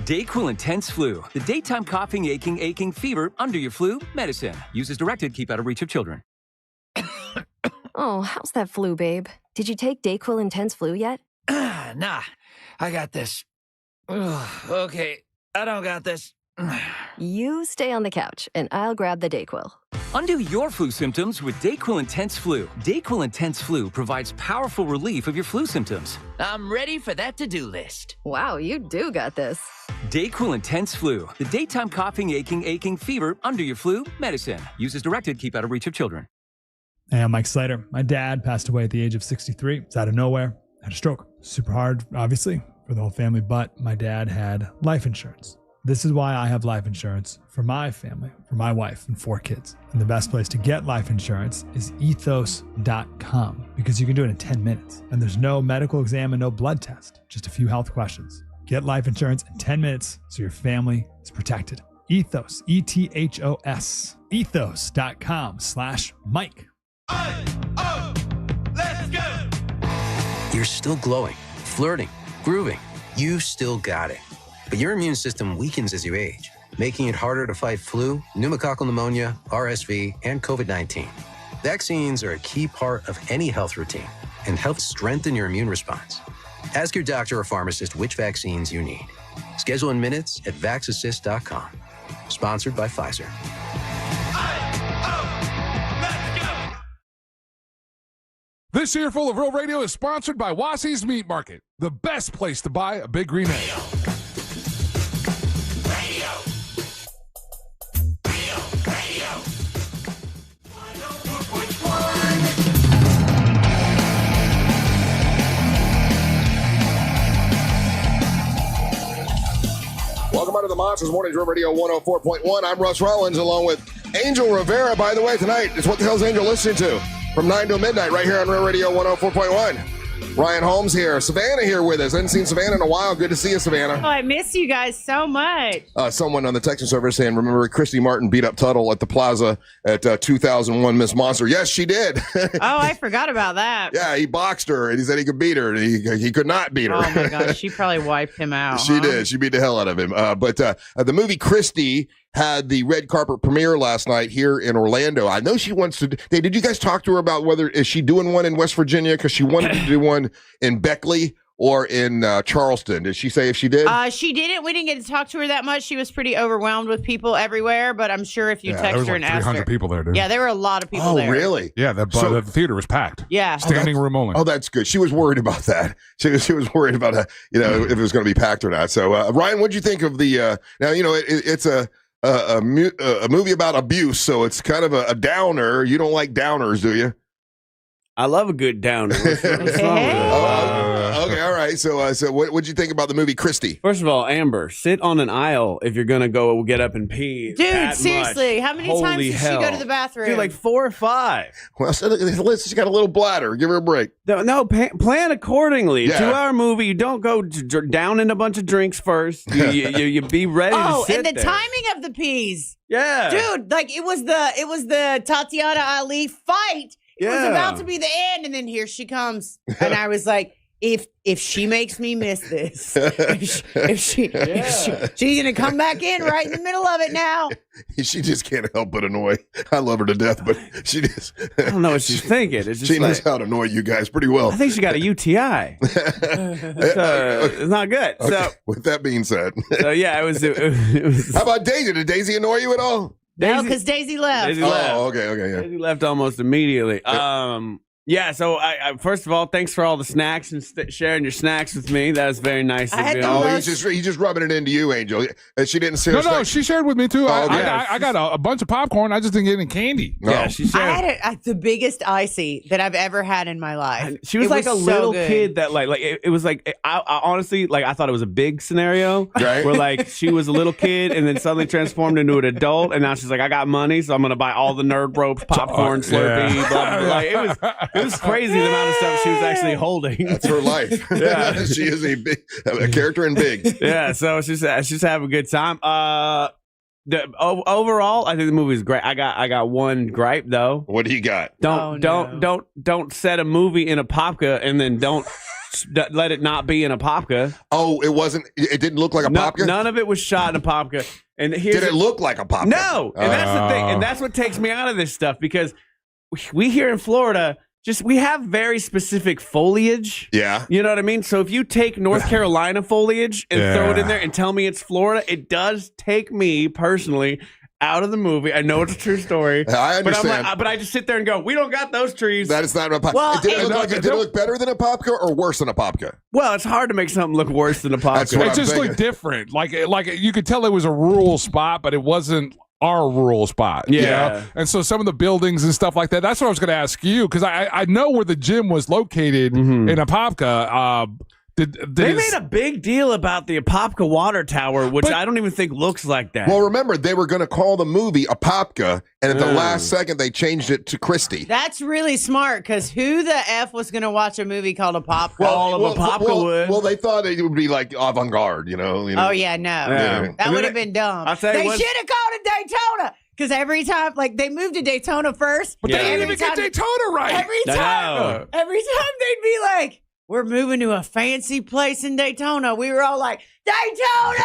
DayQuil Intense Flu. The daytime coughing, aching fever, under your flu medicine. Use as directed. Keep out of reach of children. Oh, how's that flu, babe? Did you take DayQuil Intense Flu yet? Nah, I got this. Ugh, okay, I don't got this. You stay on the couch, and I'll grab the DayQuil. Undo your flu symptoms with DayQuil Intense Flu. DayQuil Intense Flu provides powerful relief of your flu symptoms. I'm ready for that to-do list. Wow, you do got this. DayQuil Intense Flu. The daytime coughing, aching fever, under your flu medicine. Use as directed. Keep out of reach of children. Hey, I'm Mike Slater. My dad passed away at the age of 63. It's out of nowhere. Had a stroke. Super hard, obviously, for the whole family, but my dad had life insurance. This is why I have life insurance for my family, for my wife and 4 kids. And the best place to get life insurance is ethos.com, because you can do it in 10 minutes. And there's no medical exam and no blood test, just a few health questions. Get life insurance in 10 minutes so your family is protected. Ethos, ETHOS, ethos.com/Mike. Let's go! You're still glowing, flirting, grooving. You still got it. But your immune system weakens as you age, making it harder to fight flu, pneumococcal pneumonia, RSV, and COVID-19. Vaccines are a key part of any health routine and help strengthen your immune response. Ask your doctor or pharmacist which vaccines you need. Schedule in minutes at vaxassist.com. Sponsored by Pfizer. This Earful of Real Radio is sponsored by Wassy's Meat Market, the best place to buy a big green egg. Welcome out to the Monsters Morning Drill Radio 104.1. I'm Russ Rollins along with Angel Rivera. By the way, tonight, it's What the Hell's Angel listening to? From 9 to midnight right here on Real Radio 104.1. Ryan Holmes here. Savannah here with us. I haven't seen Savannah in a while. Good to see you, Savannah. Oh, I miss you guys so much. Someone on the texting server saying, remember Christy Martin beat up Tuttle at the Plaza at 2001 Miss Monster? Yes, she did. Oh, I forgot about that. Yeah, he boxed her, and he said he could beat her, and he could not beat her. Oh, my gosh. She probably wiped him out. She did. She beat the hell out of him. But the movie Christy had the red carpet premiere last night here in Orlando. I know she wants to. Did you guys talk to her about whether is she doing one in West Virginia? Because she wanted to do one in Beckley or in Charleston. Did she say if she did? She didn't. We didn't get to talk to her that much. She was pretty overwhelmed with people everywhere. But I'm sure if you text her and asked her, 300 people there, dude. Yeah, there were a lot of people there. Oh, really? Yeah, the theater was packed. Yeah, standing room only. Oh, that's good. She was worried about that. She was worried about if it was going to be packed or not. So, Ryan, what'd you think of the? Now it's a movie about abuse, so it's kind of a downer. You don't like downers, do you? I love a good downer. What's wrong with it? Okay, all right. So what'd you think about the movie Christy? First of all, Amber, sit on an aisle if you're gonna go get up and pee. Dude, seriously, how many times did she go to the bathroom? Dude, like 4 or 5. Well, she's got a little bladder. Give her a break. No, plan accordingly. Yeah. 2-hour movie. You don't go down in a bunch of drinks first. You be ready to sit and the there. timing of the pees. Yeah, dude, like it was the Tatiana Ali fight. It was about to be the end, and then here she comes, and I was like, if she makes me miss this, if she's gonna come back in right in the middle of it now. She just can't help but annoy. I love her to death, but she just I don't know what she's thinking. It's just she knows how to annoy you guys pretty well. I think she got a UTI. It's not good. Okay. So with that being said, it was. How about Daisy? Did Daisy annoy you at all? No, because Daisy left. Oh, okay, yeah. Daisy left almost immediately. So I first of all, thanks for all the snacks and sharing your snacks with me. That was very nice of you. He's just rubbing it into you, Angel. She didn't share. No, she shared with me too. Oh, okay. I got a bunch of popcorn. I just didn't get any candy. No. Yeah, she shared. I had the biggest icy that I've ever had in my life. She was like a little kid that like it was like I honestly like I thought it was a big scenario right? Where like she was a little kid and then suddenly transformed into an adult and now she's like I got money so I'm gonna buy all the Nerd Ropes, popcorn, Slurpee, blah, blah, blah. Like, it was crazy the amount of stuff she was actually holding. That's her life. Yeah. She is a character in Big. Yeah, so she's having a good time. Overall, I think the movie is great. I got one gripe though. What do you got? Don't set a movie in a popka and then don't let it not be in a popka. Oh, it didn't look like a popka? None of it was shot in a popka. And did it look like a popka? No. And that's the thing. And that's what takes me out of this stuff because we here in Florida we have very specific foliage. Yeah. You know what I mean? So if you take North Carolina foliage and throw it in there and tell me it's Florida, it does take me personally out of the movie. I know it's a true story. I understand. But I just sit there and go, we don't got those trees. That is not a popka. Well, did it look better than a popka or worse than a popka? Well, it's hard to make something look worse than a popka. It just looked different. Like you could tell it was a rural spot, but it wasn't our rural spot. Yeah. You know? And so some of the buildings and stuff like that, that's what I was going to ask you, because I know where the gym was located in Apopka. They made a big deal about the Apopka water tower, which I don't even think looks like that. Well, remember, they were going to call the movie Apopka, and at the last second, they changed it to Christy. That's really smart, because who the F was going to watch a movie called Apopka? Apopka would. Well, they thought it would be like avant-garde, you know? Oh, yeah, no. Yeah. That would have been dumb. They should have called it Daytona. Because every time, like, they moved to Daytona first. But they didn't even get Daytona right. Every time they'd be like, we're moving to a fancy place in Daytona. We were all like, Daytona!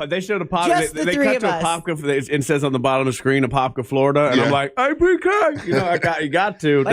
They showed a pop. Just They the three cut of to us. a Apopka. It says on the bottom of the screen, Apopka, Florida, and I'm like, APK. You know, you got to.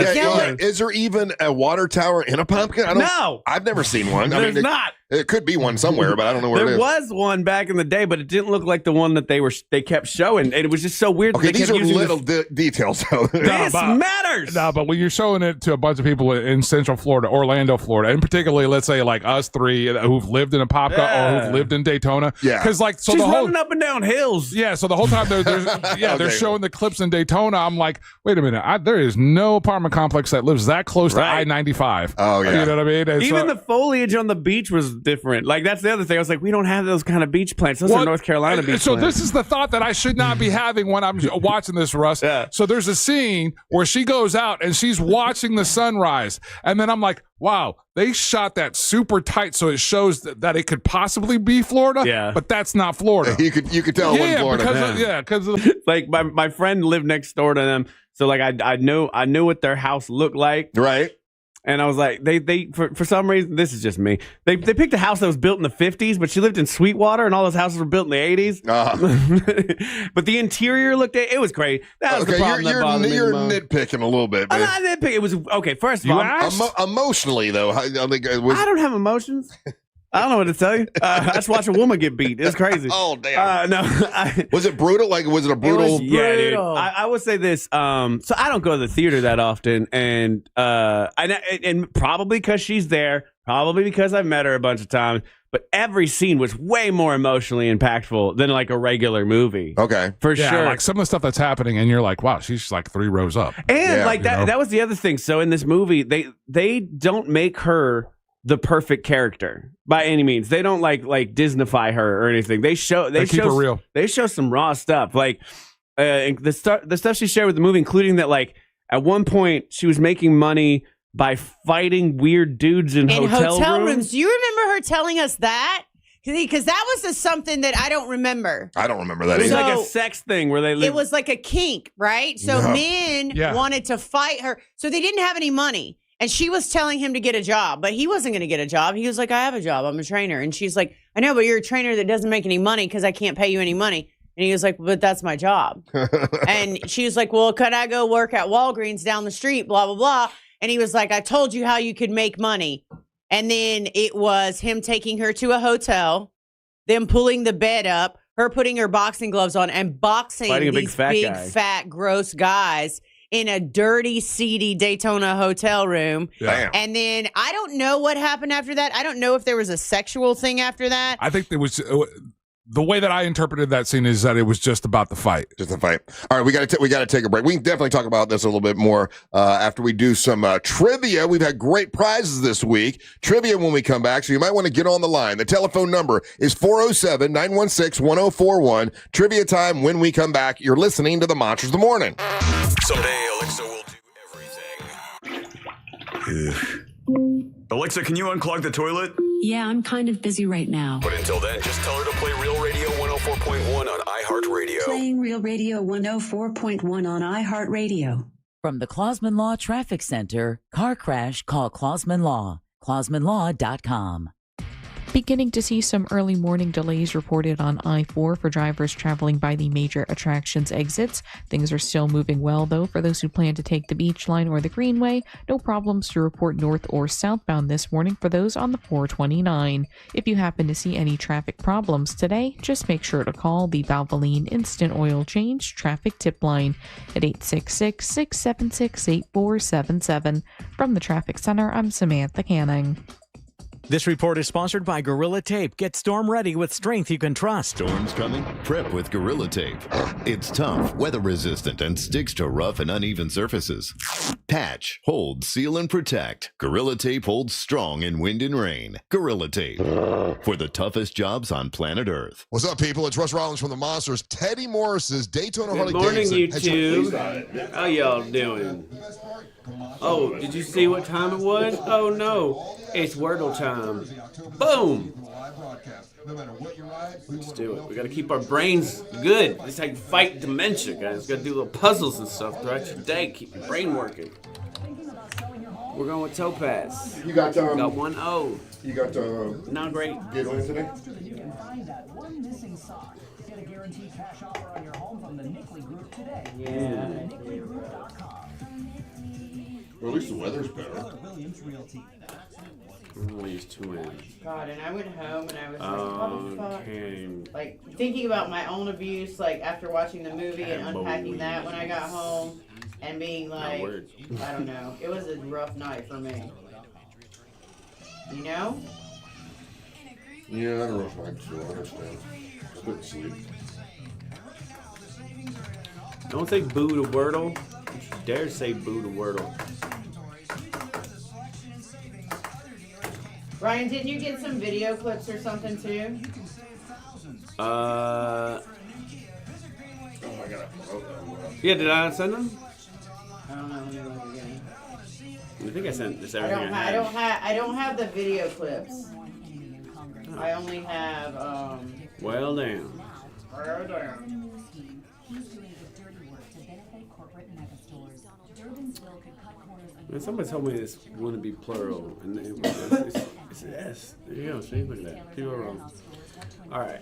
Is there even a water tower in Apopka? No, I've never seen one. There's not. It could be one somewhere, but I don't know where it There is. was one back in the day, but it didn't look like the one that they kept showing, and it was just so weird. Okay, that they these kept are using little details. Though. This matters. No, but when you're showing it to a bunch of people in Central Florida, Orlando, Florida, and particularly, let's say, like us three who've lived in Apopka or who've lived in Daytona. Yeah. Because, like, so She's the whole running up and down hills. Yeah, so the whole time they're showing the clips in Daytona. I'm like, wait a minute, there is no apartment complex that lives that close to I-95. Oh yeah, you know what I mean? And Even the foliage on the beach was different. Like that's the other thing. I was like, we don't have those kind of beach plants. Those are North Carolina beach So plants. this is the thought that I should not be having when I'm watching this, Russ. Yeah. So there's a scene where she goes out and she's watching the sunrise, and then I'm like, wow, they shot that super tight so it shows that it could possibly be Florida. Yeah. But that's not Florida. You could tell when Florida. Because like my friend lived next door to them, so like I knew what their house looked like. Right. And I was like, they for some reason, this is just me. They picked a house that was built in the 50s, but she lived in Sweetwater, and all those houses were built in the 80s. But the interior it was great. That was the problem that bothered me. You're the most. nitpicking a little bit. I'm Man. not nitpicking. It was okay. First of all, Emotionally though, I don't have emotions. I don't know what to tell you. I just watched a woman get beat. It's crazy. Oh damn! No, was it brutal? Like, was it a brutal? Yeah, dude. I would say this. So I don't go to the theater that often, and probably because she's there, probably because I've met her a bunch of times. But every scene was way more emotionally impactful than like a regular movie. Okay, for sure. Like some of the stuff that's happening, and you're like, wow, she's like 3 rows up. And like that. That was the other thing. So in this movie, they don't make her the perfect character by any means. They don't like Disneyfy her or anything. They keep her real. They show some raw stuff, like the stuff she shared with the movie, including that like at one point she was making money by fighting weird dudes in hotel rooms. Do you remember her telling us that? Because that was something that I don't remember. I don't remember that It was either. like a sex thing where they lived. It was like a kink, right? So men wanted to fight her. So they didn't have any money. And she was telling him to get a job, but he wasn't going to get a job. He was like, I have a job. I'm a trainer. And she's like, I know, but you're a trainer that doesn't make any money because I can't pay you any money. And he was like, but that's my job. And she was like, well, could I go work at Walgreens down the street, blah, blah, blah. And he was like, I told you how you could make money. And then it was him taking her to a hotel, them pulling the bed up, her putting her boxing gloves on and boxing Fighting these big, fat, gross guys in a dirty, seedy Daytona hotel room. Damn. And then I don't know what happened after that. I don't know if there was a sexual thing after that. I think there was the way that I interpreted that scene is that it was just about the fight. Just a fight. All right, we got to take a break. We can definitely talk about this a little bit more after we do some trivia. We've had great prizes this week. Trivia when we come back, so you might want to get on the line. The telephone number is 407-916-1041. Trivia time when we come back. You're listening to the Monsters of the Morning. Someday Alexa will do everything. Alexa, can you unclog the toilet? Yeah, I'm kind of busy right now. But until then, just tell her to play Real Radio 104.1 on iHeartRadio. Playing Real Radio 104.1 on iHeartRadio. From the Clausman Law Traffic Center, car crash, call Clausman Law. ClausmanLaw.com. Beginning to see some early morning delays reported on I-4 for drivers traveling by the major attractions exits. Things are still moving well, though, for those who plan to take the Beach Line or the Greenway. No problems to report north or southbound this morning for those on the 429. If you happen to see any traffic problems today, just make sure to call the Valvoline Instant Oil Change Traffic Tip Line at 866-676-8477. From the Traffic Center, I'm Samantha Canning. This report is sponsored by Gorilla Tape. Get storm ready with strength you can trust. Storms coming? Prep with Gorilla Tape. It's tough, weather resistant, and sticks to rough and uneven surfaces. Patch, hold, seal, and protect. Gorilla Tape holds strong in wind and rain. Gorilla Tape. For the toughest jobs on planet Earth. What's up, people? It's Russ Rollins from the Monsters. Teddy Morris's Daytona Harley Good morning, Davidson. YouTube. How y'all doing? Oh, did you see what time it was? Oh, no. It's Wordle time. Boom. Let's do it. We got to keep our brains good. This is how you fight dementia, guys. Got to do little puzzles and stuff throughout your day. Keep your brain working. We're going with Topaz. You got got 1-0. You got not great. Gatorade today? Yeah. Well, at least the weather's better. These two in. God, and I went home and I was like, what the fuck? Okay. Like, thinking about my own abuse, like, after watching the movie and unpacking that when I got home and being like, I don't know. It was a rough night for me. You know? Yeah, I had a rough night too, I understand. Couldn't sleep. Don't say boo to Wordle. Don't you dare say boo to Wordle. Ryan, didn't you get some video clips or something too? Yeah, did I send them? I don't know. Let me look again. I think I sent this everything I don't have the video clips. I only have Well damn. Man, somebody told me this wouldn't be plural, and it's an S. There you go. See, look at that. You go wrong. All right.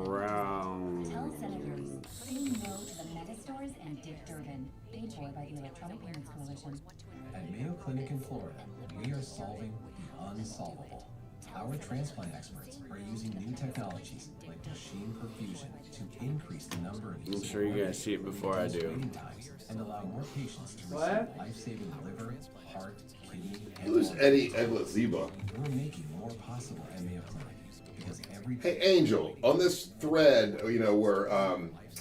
Ground. At Mayo Clinic in Florida, we are solving the unsolvable. Our transplant experts are using new technologies like machine perfusion to increase the number of I'm sure you guys see it before I do. and allow more patients to receive life-saving liver, heart, kidney, and Who's Eddie Edlet Zeba? We're making more possible at Mayo Clinic because every Hey, Angel, on this thread, you know, where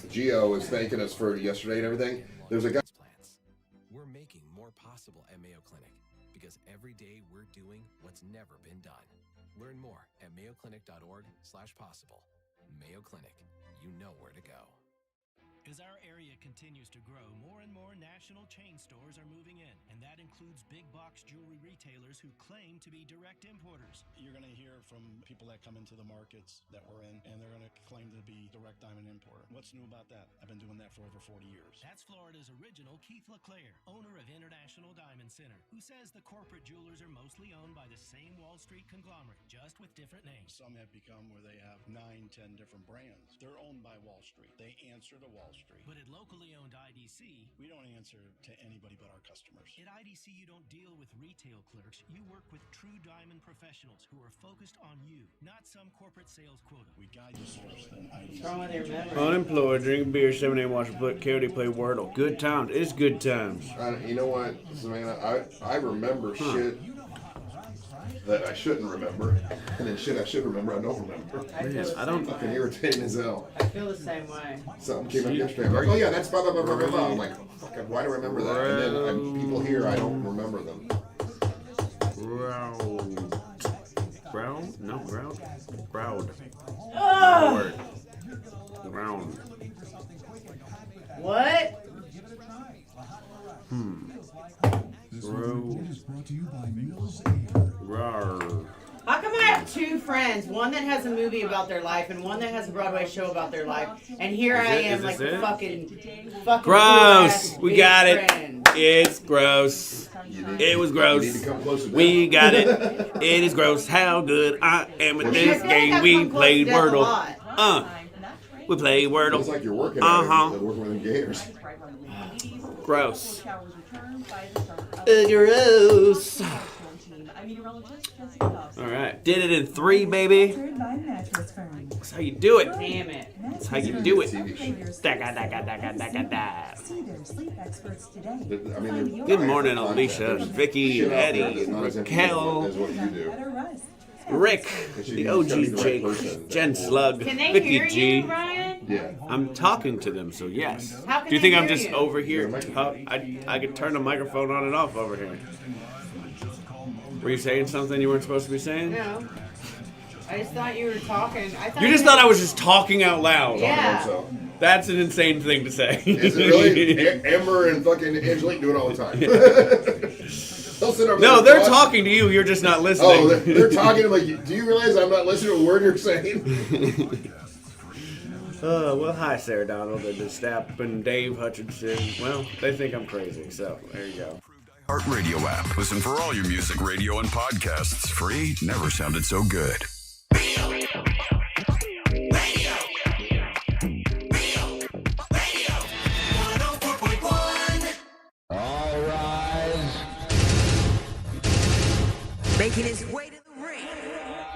Gio is thanking us for yesterday and everything, there's a guy. We're making more possible at Mayo Clinic because every day we're doing what's never been done. Learn more at mayoclinic.org/possible. Mayo Clinic, you know where to go. As our area continues to grow, more and more national chain stores are moving in, and that includes big box jewelry retailers who claim to be direct importers. You're going to hear from people that come into the markets that we're in, and they're going to claim to be direct diamond importer. What's new about that? I've been doing that for over 40 years. That's Florida's original Keith LeClaire, owner of International Diamond Center, who says the corporate jewelers are mostly owned by the same Wall Street conglomerate, just with different names. Some have become where they have 9, 10 different brands. They're owned by Wall Street. They answer to Wall Street. But at locally owned IDC, we don't answer to anybody but our customers. At IDC, you don't deal with retail clerks. You work with true diamond professionals who are focused on you, not some corporate sales quota. We guide you source than IDC. Unemployed, drink beer, 7 8 watch Coyote play Wordle. Good times. It's good times. You know what, Savannah? I remember shit that I shouldn't remember, and then shit I should remember I don't remember. I don't fucking irritating as hell. I feel the same way. Something came up yesterday. I'm like, oh yeah, that's blah blah blah blah blah. I'm like, fuck, why do I remember that? And then people here, I don't remember them. Ground? No, ground. Ground. Ground. What? How come I have two friends, one that has a movie about their life and one that has a Broadway show about their life, and here I am like a fucking gross. We got it. It's gross. It was gross. We got it. It is gross. How good I am at this game. We played Wordle. We played Wordle. It's like you're working working with them gators. Gross. Gross. All right, did it in 3, baby. That's how you do it. Damn it. That's how you do it. Good morning, Alicia, Vicky, Eddie, Raquel, Rick, the OG Jake, Jen Slug, Can they Vicky hear G. you, Ryan? Yeah. I'm talking to them, so yes. How can Do you think they I'm hear just you? over here? I could turn the microphone on and off over here. Were you saying something you weren't supposed to be saying? No. I just thought you were talking. You just thought I was just talking out loud. Yeah. That's an insane thing to say. Is it really? Amber and fucking Angelique do it all the time. No, they're talking to you. You're just not listening. Oh, they're talking. I'm like, do you realize I'm not listening to a word you're saying? Well, hi, Sarah Donald and the Stapp and Dave Hutchinson. Well, they think I'm crazy, so there you go. Heart Radio app. Listen for all your music, radio, and podcasts. Free. Never sounded so good. Making his way to the ring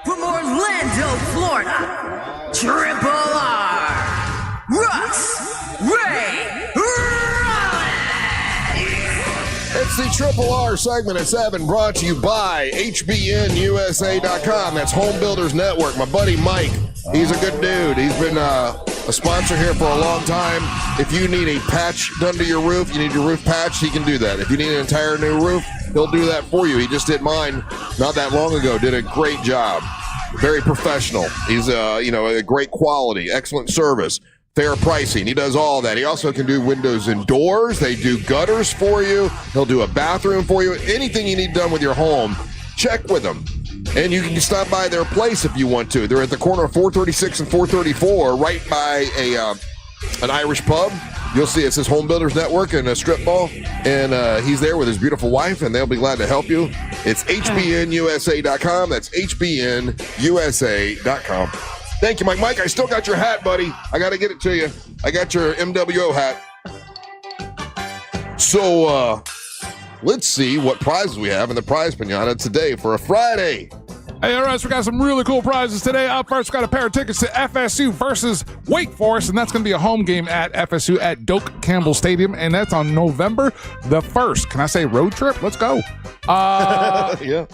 from Orlando, Florida, Triple R, Russ Ray Rollins. It's the Triple R segment at 7, brought to you by HBNUSA.com. That's Home Builders Network. My buddy Mike, he's a good dude. He's been a sponsor here for a long time. If you need a patch done to your roof, you need your roof patched, he can do that. If you need an entire new roof, he'll do that for you. He just did mine not that long ago. Did a great job. Very professional. He's a great quality, excellent service, fair pricing. He does all that. He also can do windows and doors. They do gutters for you. He'll do a bathroom for you. Anything you need done with your home, check with him. And you can stop by their place if you want to. They're at the corner of 436 and 434, right by an Irish pub. You'll see it says Home Builders Network and a strip mall, and he's there with his beautiful wife, and they'll be glad to help you. It's HBNUSA.com. That's HBNUSA.com. Thank you, Mike. Mike, I still got your hat, buddy. I got to get it to you. I got your MWO hat. So let's see what prizes we have in the prize pinata today for a Friday. Hey, all right, so we got some really cool prizes today. Up first, we got a pair of tickets to FSU versus Wake Forest, and that's going to be a home game at FSU at Doak Campbell Stadium, and that's on November the 1st. Can I say road trip? Let's go. Yeah.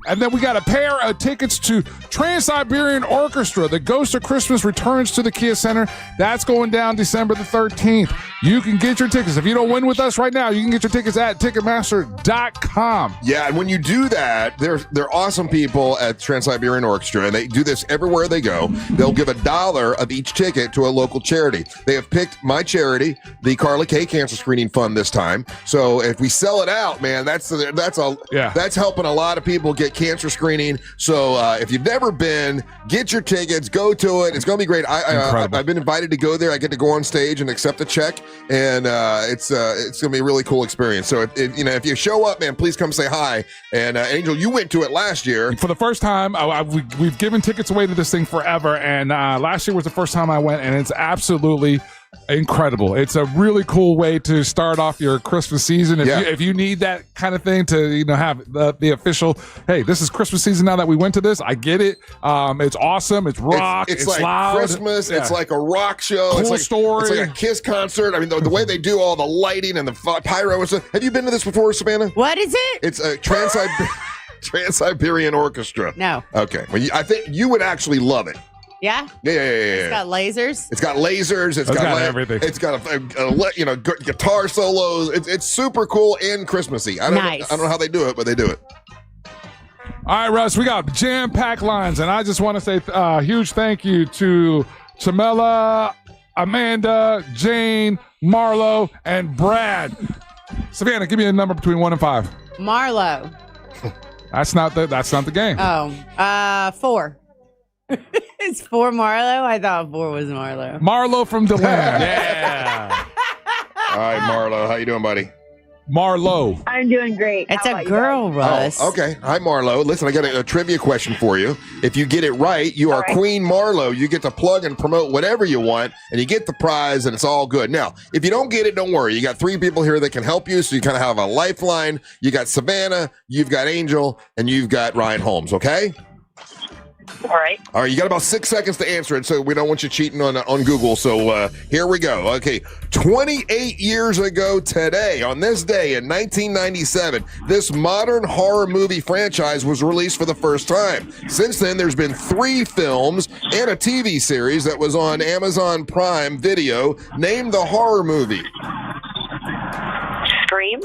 And then we got a pair of tickets to Trans-Siberian Orchestra. The Ghost of Christmas returns to the Kia Center. That's going down December the 13th. You can get your tickets. If you don't win with us right now, you can get your tickets at Ticketmaster.com. Yeah, and when you do that, they're awesome people at Trans-Siberian Orchestra, and they do this everywhere they go. They'll give $1 of each ticket to a local charity. They have picked my charity, the Carla K Cancer Screening Fund, this time. So if we sell it out, man, that's helping a lot of people get cancer screening. So if you've never been, get your tickets, go to it. It's going to be great. I've been invited to go there. I get to go on stage and accept a check, and it's going to be a really cool experience. So if you show up, man, please come say hi. And Angel, you went to it last year for the first time. We've given tickets away to this thing forever, and last year was the first time I went, and it's absolutely incredible. It's a really cool way to start off your Christmas season. If you need that kind of thing to have the official, hey, this is Christmas season now that we went to this. I get it. It's awesome. It's rock. It's like loud. Christmas. Yeah. It's like a rock show. Cool story. It's like a Kiss concert. I mean, the way they do all the lighting and the pyro and stuff. Have you been to this before, Savannah? What is it? It's a Trans-Siberian Orchestra. No. Okay. Well, I think you would actually love it. Yeah? Yeah. It's got lasers. It's got lasers. It's got everything. It's got a guitar solos. It's super cool and Christmassy. I don't know how they do it, but they do it. All right, Russ, we got jam-packed lines, and I just want to say a huge thank you to Chamela, Amanda, Jane, Marlo, and Brad. Savannah, give me a number between 1 and 5. Marlo. That's not the game. Oh, 4. It's 4 Marlo? I thought 4 was Marlo. Marlo from DeLand. Yeah. All right, Marlo. How you doing, buddy? Marlo. I'm doing great. It's a girl, Russ. Oh, okay. Hi, Marlo. Listen, I got a trivia question for you. If you get it right, you are Queen Marlo. You get to plug and promote whatever you want, and you get the prize, and it's all good. Now, if you don't get it, don't worry. You got 3 people here that can help you, so you kind of have a lifeline. You got Savannah, you've got Angel, and you've got Ryan Holmes, okay? All right. All right, you got about 6 seconds to answer it, so we don't want you cheating on Google. So here we go. Okay, 28 years ago today, on this day in 1997, this modern horror movie franchise was released for the first time. Since then, there's been 3 films and a TV series that was on Amazon Prime Video. Name the horror movie. Scream?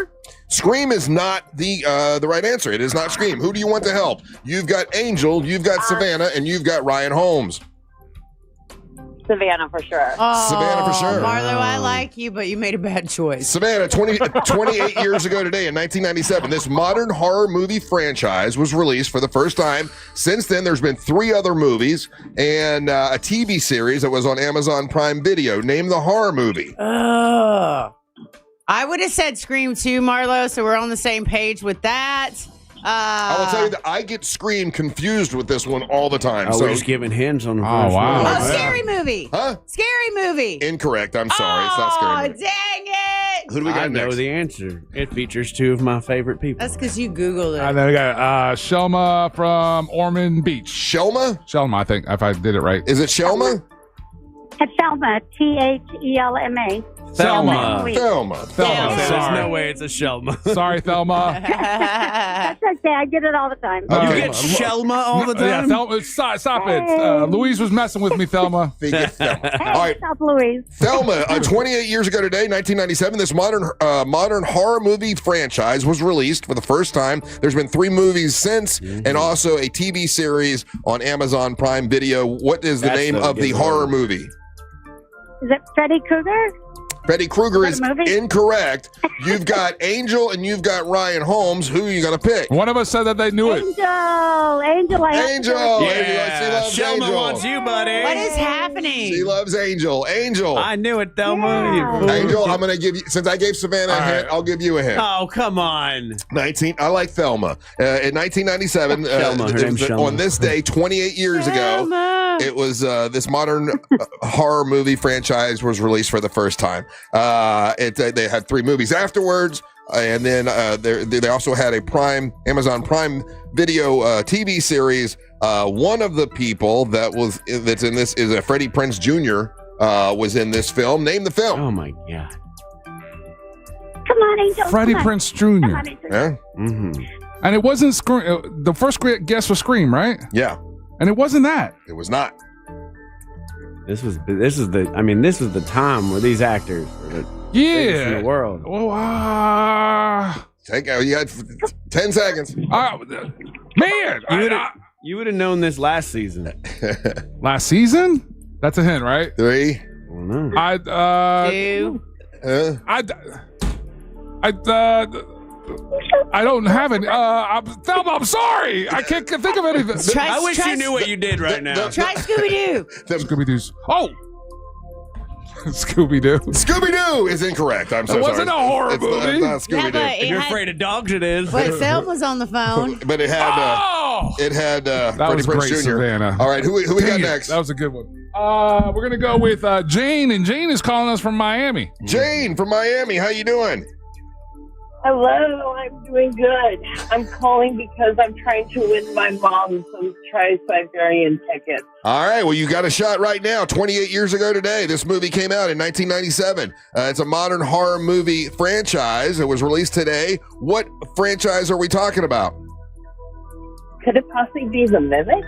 Scream is not the right answer. It is not Scream. Who do you want to help? You've got Angel, you've got Savannah, and you've got Ryan Holmes. Savannah for sure. Oh, Savannah for sure. Marlo, I like you, but you made a bad choice. Savannah, 28 years ago today in 1997, this modern horror movie franchise was released for the first time. Since then, there's been 3 other movies and a TV series that was on Amazon Prime Video. Name the horror movie. I would have said Scream 2, Marlo, so we're on the same page with that. I will tell you that I get Scream confused with this one all the time. Oh, so we're just giving hints on the Oh, first wow. one. Oh, Scary Movie. Huh? Scary Movie. Incorrect. I'm sorry. It's not Scary Oh, Movie. dang it. Who do we got I know next? the answer. It features 2 of my favorite people. That's because you Googled it. And then we got Shelma from Ormond Beach. Shelma? Shelma, I think, if I did it right. Is it Shelma? It's Thelma, Thelma. Thelma. Thelma. There's Sorry. no way it's a Shelma. Sorry, Thelma. That's okay. I get it all the time. You Okay. get Shelma all the Yeah, time? Thelma, stop it. Louise was messing with me, Thelma. They get Thelma. Hey, All right. stop, Louise. Thelma, 28 years ago today, 1997, this modern horror movie franchise was released for the first time. There's been 3 movies since, and also a TV series on Amazon Prime Video. What is the That's name so of the good. horror movie? Is it Freddy Krueger? Freddy Krueger Is is that a movie? incorrect. You've got Angel and you've got Ryan Holmes. Who are you going to pick? One of us said that they knew it. Angel. Angel. I have to Angel. go with She Yeah, loves Shelma Angel. wants you, buddy. What is happening? She loves Angel. Angel. I knew it, Thelma. Yeah. You fool. Angel, I'm going to give you, since I gave Savannah a hint, I'll give you a hint. Oh, come on. I like Thelma. In 1997, Thelma, her name's Shelma. on this day, 28 years ago, Thelma. it was this modern horror movie franchise was released for the first time. They had 3 movies afterwards, and then they also had a Amazon Prime Video TV series. One of the people that's in this is Freddie Prinze Jr. Was in this film. Name the film. Oh, my God. Come on, Angel. Freddie come on. Prinze Come Jr. on, Angel. Yeah, Mm-hmm. And it wasn't Scream. The first guess was Scream, right? yeah, And it wasn't that. it was not. This was the time where these actors were the biggest in Yeah. the world. Oh, You had 10 seconds. man. You would have known this last season. Last season? That's a hint, right? 3. I don't know. I don't have it. Thelma, I'm sorry. I can't think of anything. I wish you knew what you did right now. Try Scooby-Doo. Scooby-Doo's. Oh! Scooby-Doo. Scooby-Doo is incorrect. I'm so It sorry. wasn't a horror It's movie. not Scooby-Doo. Yeah, but If you're afraid of dogs, it is. But Thelma's on the phone. But it had that Freddie was Prinze great, Jr. Savannah. All right, who we got Dang it. next? That was a good one. We're gonna go with Jane, and Jane is calling us from Miami. Jane from Miami. How you doing? Hello, I'm doing good. I'm calling because I'm trying to win my mom some Tri-Siberian tickets. All right, well, you got a shot right now. 28 years ago today, this movie came out in 1997. It's a modern horror movie franchise. It was released today. What franchise are we talking about? Could it possibly be The Mimic?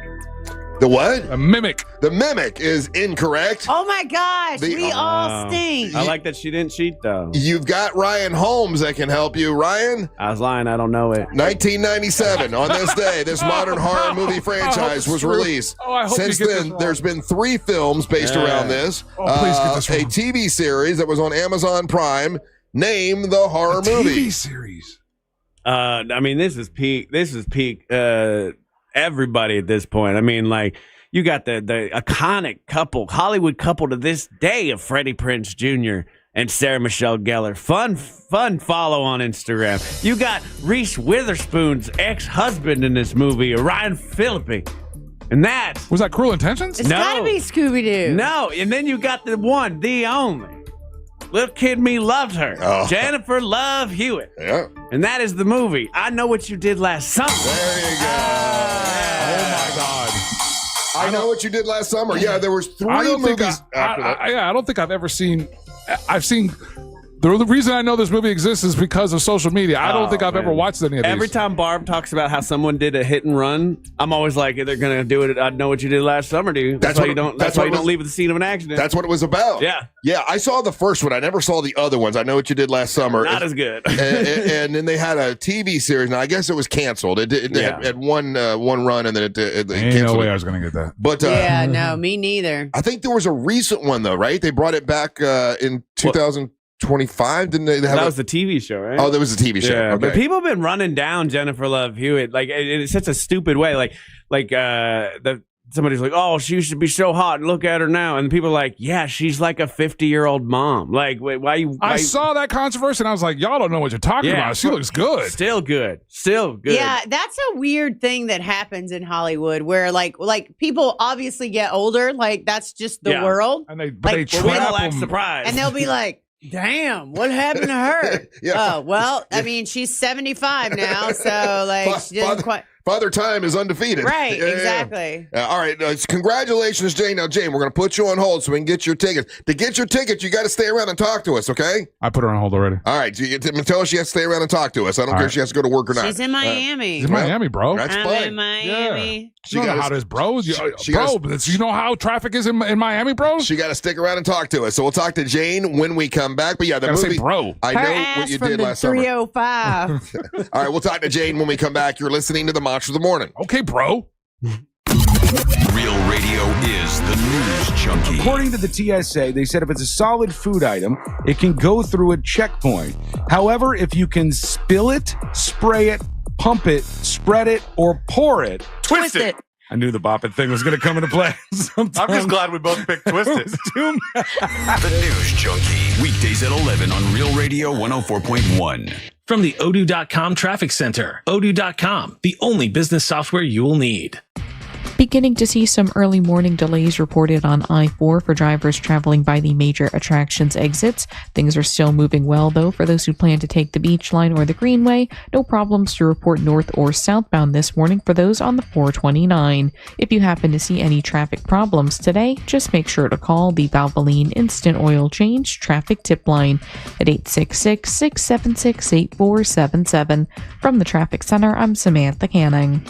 The what? A Mimic. The Mimic is incorrect. Oh my gosh, we all stink. I like that she didn't cheat, though. You've got Ryan Holmes that can help you. Ryan? I was lying. I don't know it. 1997. On this day, this modern horror movie franchise was released. I hope Since you get this then, wrong. there's been 3 films based around this. Oh, please get this A wrong. TV series that was on Amazon Prime. Name the horror movie. TV series. This is peak. This is peak. Everybody at this point. I mean, like, you got the iconic couple, Hollywood couple to this day of Freddie Prinze Jr. and Sarah Michelle Gellar. Fun follow on Instagram. You got Reese Witherspoon's ex-husband in this movie, Ryan Phillippe. And that Was that Cruel Intentions? It's gotta be Scooby-Doo. No, and then you got the one, the only. Little Kid Me Loved Her. Oh. Jennifer Love Hewitt. Yeah. And that is the movie. I Know What You Did Last Summer. There you go. Oh my God. I Know What You Did Last Summer. Yeah, there was 3 I don't think movies after that. I don't think I've ever seen. I've seen The reason I know this movie exists is because of social media. I don't think I've ever watched any of these. Every time Barb talks about how someone did a hit and run, I'm always like, they're going to do it. I know what you did last summer, dude. That's why you don't leave at the scene of an accident. That's what it was about. Yeah. Yeah, I saw the first one. I never saw the other ones. I know what you did last summer. Not as good. and then they had a TV series. Now, I guess it was canceled. It had one run, and then it canceled. Ain't no way I was going to get that. But yeah, no, me neither. I think there was a recent one, though, right? They brought it back in 2025. Didn't they? That was the TV show, right? Oh, that was a TV show. Yeah, okay. but people have been running down Jennifer Love Hewitt like in such a stupid way. Somebody's like, oh, she used to be so hot. Look at her now. And people are like, yeah, she's like a 50-year-old mom. Like, why? I saw that controversy and I was like, y'all don't know what you're talking about. She looks good. Still good. Yeah, that's a weird thing that happens in Hollywood where like people obviously get older. Like that's just the world. And they trap them. Surprise. And they'll be like, damn, what happened to her? Yeah. Oh, well, I mean, she's 75 now. So like she didn't quite. Father Time is undefeated. Right, exactly. All right, congratulations, Jane. Now, Jane, we're going to put you on hold so we can get your tickets. To get your tickets, you got to stay around and talk to us, okay? I put her on hold already. All right, tell her she has to stay around and talk to us. I don't care if she has to go to work or not. She's in Miami. She's in Miami, bro. That's I'm fine. in Miami. Yeah. You know how it is, bro. You know how traffic is in Miami, bro? She got to stick around and talk to us. So we'll talk to Jane when we come back. But yeah, the movie. Say bro. I know what you did last summer. 305. All right, we'll talk to Jane when we come back. You're listening to the Monster of the Morning. Okay, bro. Real radio is the news junkie. According to the TSA, they said if it's a solid food item, it can go through a checkpoint. However, if you can spill it, spray it, pump it, spread it, or pour it, twist it. I knew the bop it thing was going to come into play. I'm just glad we both picked Twisted. The News Junkie. Weekdays at 11 on Real Radio 104.1. From the Odoo.com Traffic Center. Odoo.com, the only business software you will need. Beginning to see some early morning delays reported on I-4 for drivers traveling by the major attractions exits. Things are still moving well, though, for those who plan to take the Beach Line or the Greenway. No problems to report north or southbound this morning for those on the 429. If you happen to see any traffic problems today, just make sure to call the Valvoline Instant Oil Change Traffic Tip Line at 866-676-8477. From the Traffic Center, I'm Samantha Canning.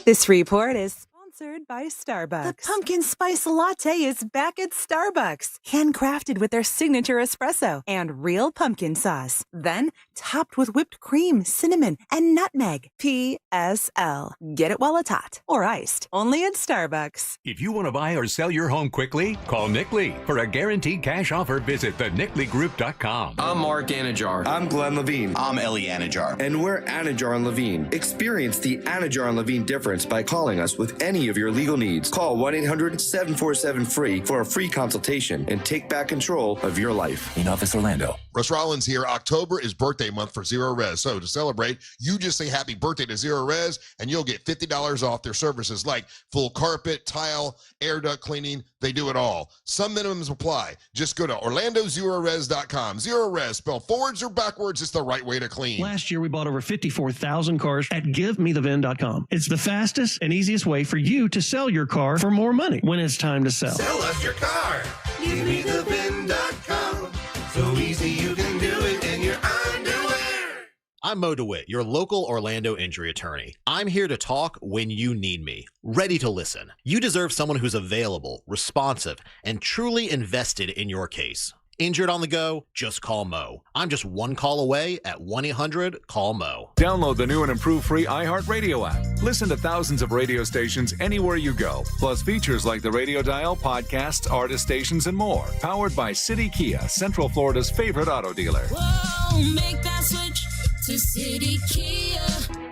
This report is sponsored by Starbucks. The pumpkin spice latte is back at Starbucks. Handcrafted with their signature espresso and real pumpkin sauce. Then topped with whipped cream, cinnamon, and nutmeg. PSL. Get it while it's hot or iced. Only at Starbucks. If you want to buy or sell your home quickly, call Nick Lee. For a guaranteed cash offer, visit thenickleegroup.com. I'm Mark Anajar. I'm Glenn Levine. I'm Ellie Anajar. And we're Anajar and Levine. Experience the Anajar and Levine difference by calling us with any of your legal needs. Call 1-800-747-FREE for a free consultation and take back control of your life. In Office Orlando. Russ Rollins here. October is birthday month for Zero Res. So to celebrate, you just say happy birthday to Zero Res and you'll get $50 off their services like full carpet, tile, air duct cleaning. They do it all. Some minimums apply. Just go to orlandozerores.com. Zero Res, spell forwards or backwards. It's the right way to clean. Last year, we bought over 54,000 cars at GiveMeTheVin.com. It's the fastest and easiest way for you to sell your car for more money when it's time to sell. Sell us your car. GiveMeTheVin.com. So easy you can do it in your underwear. I'm Mo DeWitt, your local Orlando injury attorney. I'm here to talk when you need me, ready to listen. You deserve someone who's available, responsive, and truly invested in your case. Injured on the go? Just call Mo. I'm just one call away at 1-800-CALL-MO. Download the new and improved free iHeartRadio app. Listen to thousands of radio stations anywhere you go. Plus features like the radio dial, podcasts, artist stations, and more. Powered by City Kia, Central Florida's favorite auto dealer. Whoa, make that switch to City Kia.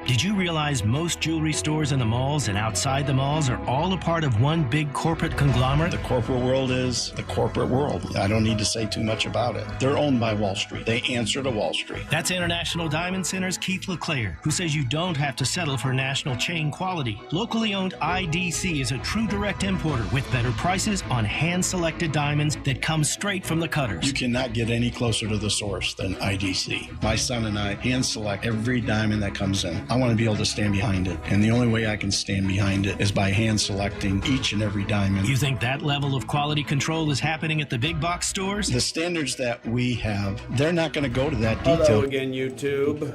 Did you realize most jewelry stores in the malls and outside the malls are all a part of one big corporate conglomerate? The corporate world is the corporate world. I don't need to say too much about it. They're owned by Wall Street. They answer to Wall Street. That's International Diamond Center's Keith LeClaire, who says you don't have to settle for national chain quality. Locally owned IDC is a true direct importer with better prices on hand-selected diamonds that come straight from the cutters. You cannot get any closer to the source than IDC. My son and I hand-select every diamond that comes in. I want to be able to stand behind it. And the only way I can stand behind it is by hand selecting each and every diamond. You think that level of quality control is happening at the big box stores? The standards that we have, they're not going to go to that detail. Hello again, YouTube.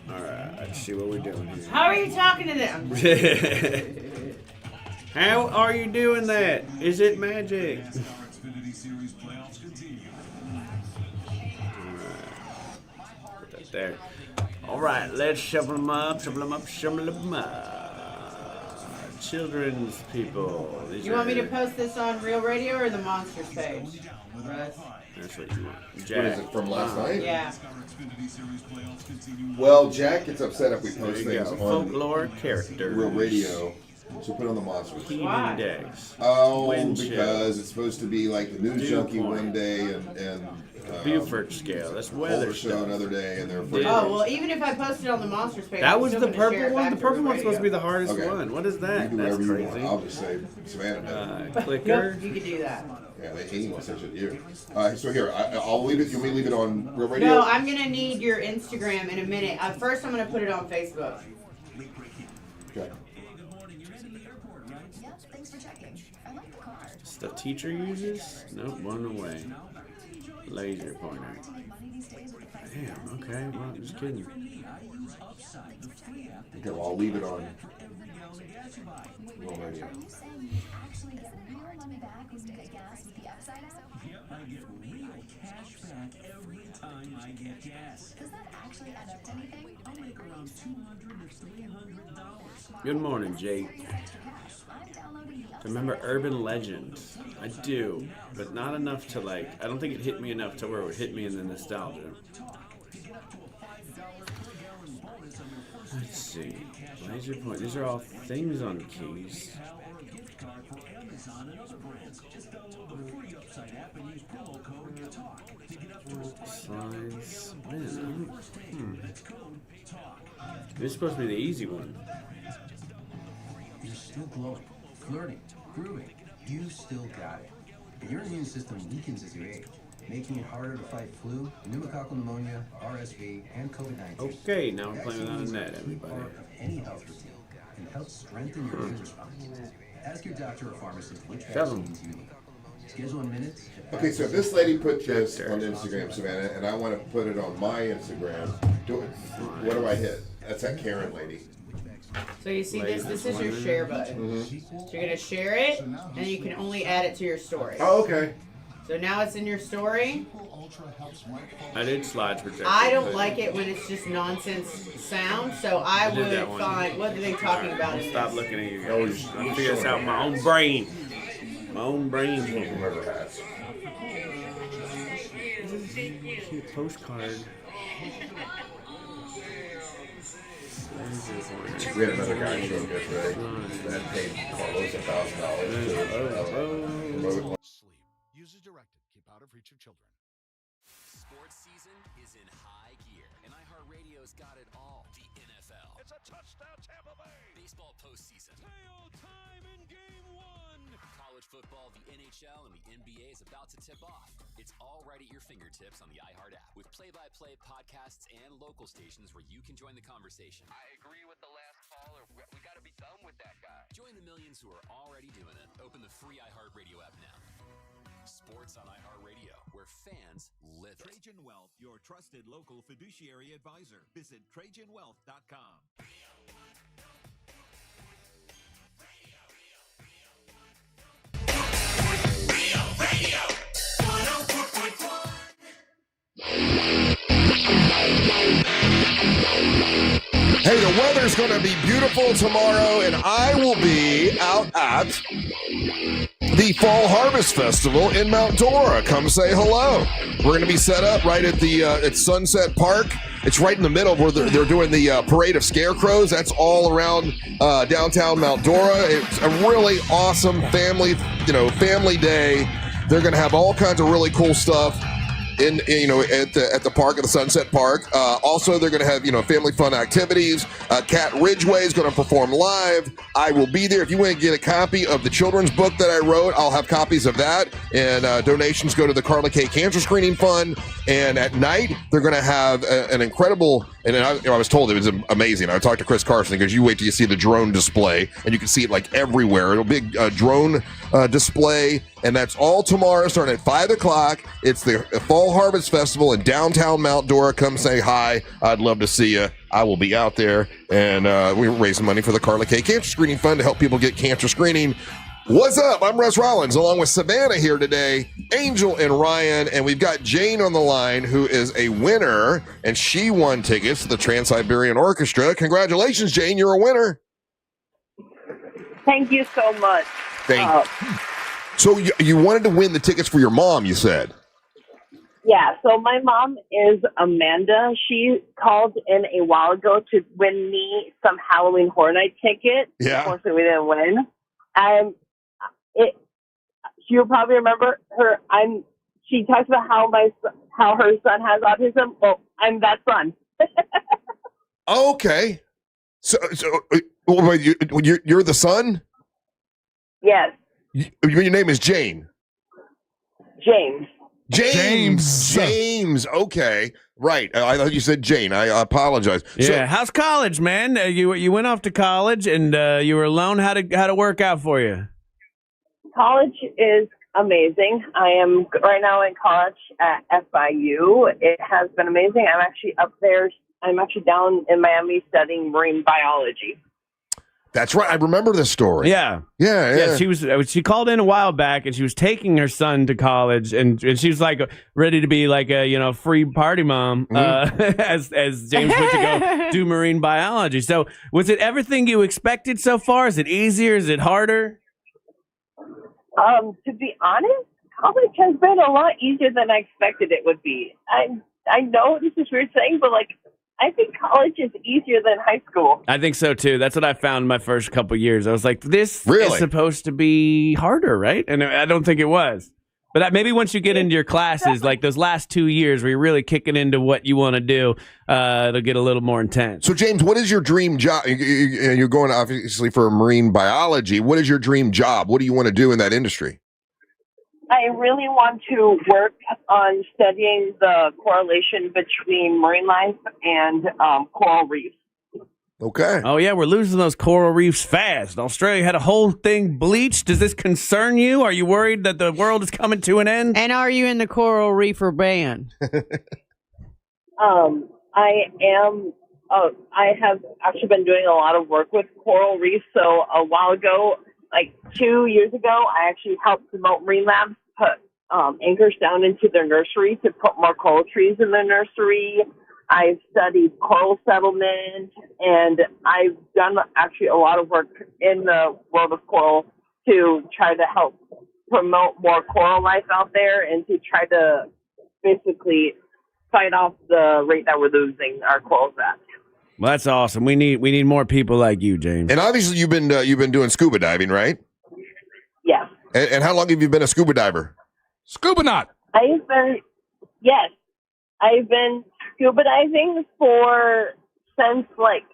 All right, let's see what we're doing here. How are you talking to them? How are you doing that? Is it magic? Put that there. All right, let's shovel them up, shovel them up, shovel them up. Children's people. You want me to post this on Real Radio or the Monsters page? Russ? That's what you want. Jack. What is it, from last night? Yeah. Well, Jack gets upset if we post things on folklore characters. Real Radio. So put it on the Monsters. Index. Oh, because it's supposed to be like the news junkie one day and Beaufort scale. That's weather show another day, and they're afraid. Oh well, even if I posted on the Monsters page, that was the purple one. The purple one's supposed to be the hardest one. What is that? That's crazy. I'll just say Savannah. Clicker. You could do that. Yeah, they ain't gonna send it to you. So here, I'll leave it. You want me to leave it on Real Radio? No, I'm gonna need your Instagram in a minute. First, I'm gonna put it on Facebook. Okay. The teacher uses? Nope, one away. Laser pointer. Damn, okay, well, I'm just kidding. Okay, well, I'll leave it on Real Radio. Good morning, Jake. Remember Urban Legends? I do, but not enough to I don't think it hit me enough to where it would hit me in the nostalgia. Let's see. Laser point. These are all things on keys. Slides. Man, This is supposed to be the easy one. You're still glowing, flirting, grooving. You still got it. But your immune system weakens as you age, making it harder to fight flu, pneumococcal pneumonia, RSV, and COVID-19. Okay, now we're playing without a net, everybody. Any health routine can help strengthen your immune response. Ask your doctor or pharmacist which Shove 'em. vaccines you need. Schedule in minutes. Okay, so if this lady put this on Instagram, Savannah, and I want to put it on my Instagram, what do I hit? That's that Karen lady. So you see this? This is your share button. So you're gonna share it, and you can only add it to your story. Oh, okay. So now it's in your story. I did slides protect. I don't like it when it's just nonsense sound, so I would find what are they talking about? Stop looking at you guys. I figure this out in my own brain. My own brain. Whoever has. Cute postcard. We had another guy show up yesterday that paid Carlos $1,000 to promote. Sleep. Use as directed. Keep out of reach of children. Sports season is in high gear, and iHeartRadio's got it all. The NFL. It's a touchdown, Tampa Bay. Baseball postseason. Tail time in game one. College football, the NHL, and the NBA is about to tip off. It's all right at your fingertips on the iHeart app with play-by-play podcasts and local stations where you can join the conversation. I agree with the last caller. We got to be done with that guy. Join the millions who are already doing it. Open the free iHeartRadio app now. Sports on iHeartRadio, where fans live it. Trajan Wealth, your trusted local fiduciary advisor. Visit TrajanWealth.com. Hey, the weather's going to be beautiful tomorrow, and I will be out at the Fall Harvest Festival in Mount Dora. Come say hello. We're going to be set up right at the at Sunset Park. It's right in the middle where they're doing the Parade of Scarecrows. That's all around downtown Mount Dora. It's a really awesome family day. They're going to have all kinds of really cool stuff. in at the park, at the Sunset Park. Also, they're going to have family fun activities. Cat Ridgway is going to perform live. I will be there. If you want to get a copy of the children's book that I wrote, I'll have copies of that. And donations go to the Carla K Cancer Screening Fund. And at night, they're going to have an incredible. And I was told it was amazing. I talked to Chris Carson because you wait till you see the drone display, and you can see it like everywhere. It'll be a drone display, and that's all tomorrow starting at 5 o'clock. It's the Fall Harvest Festival in downtown Mount Dora. Come say hi. I'd love to see you. I will be out there, and we're raising money for the Carla K Cancer Screening Fund to help people get cancer screening. What's up? I'm Russ Rollins, along with Savannah here today, Angel and Ryan, and we've got Jane on the line, who is a winner, and she won tickets to the Trans-Siberian Orchestra. Congratulations, Jane. You're a winner. Thank you so much. So you wanted to win the tickets for your mom, you said? Yeah, so my mom is Amanda. She called in a while ago to win me some Halloween Horror Night tickets. Yeah. Unfortunately, we didn't win. You'll probably remember her. She talks about how her son has autism. Well, I'm that son. Okay. So you're the son? Yes. Your name is Jane. James. Okay. Right. I thought you said Jane. I apologize. Yeah. How's college, man? You went off to college and you were alone. How'd it work out for you? College is amazing. I am right now in college at FIU. It has been amazing. I'm actually up there. I'm actually down in Miami studying marine biology. That's right. I remember this story. Yeah. She called in a while back, and she was taking her son to college, and she was like ready to be like a free party mom as James went to go do marine biology. So was it everything you expected so far? Is it easier? Is it harder? To be honest, college has been a lot easier than I expected it would be. I know this is weird saying, but I think college is easier than high school. I think so too. That's what I found in my first couple years. I was like, this is supposed to be harder, right? And I don't think it was. But maybe once you get into your classes, like those last 2 years where you're really kicking into what you want to do, it'll get a little more intense. So, James, what is your dream job? You're going obviously for marine biology. What is your dream job? What do you want to do in that industry? I really want to work on studying the correlation between marine life and coral reefs. Okay. Oh, yeah, we're losing those coral reefs fast. Australia had a whole thing bleached. Does this concern you? Are you worried that the world is coming to an end? And are you in the coral reefer band? I am. I have actually been doing a lot of work with coral reefs. So a while ago, like 2 years ago, I actually helped promote Marine Labs put anchors down into their nursery to put more coral trees in their nursery. I've studied coral settlement, and I've done actually a lot of work in the world of coral to try to help promote more coral life out there and to try to basically fight off the rate that we're losing our corals at. Well, that's awesome. We need more people like you, James. And obviously, you've been doing scuba diving, right? Yeah. And how long have you been a scuba diver? Scuba nut. I've been scuba diving since like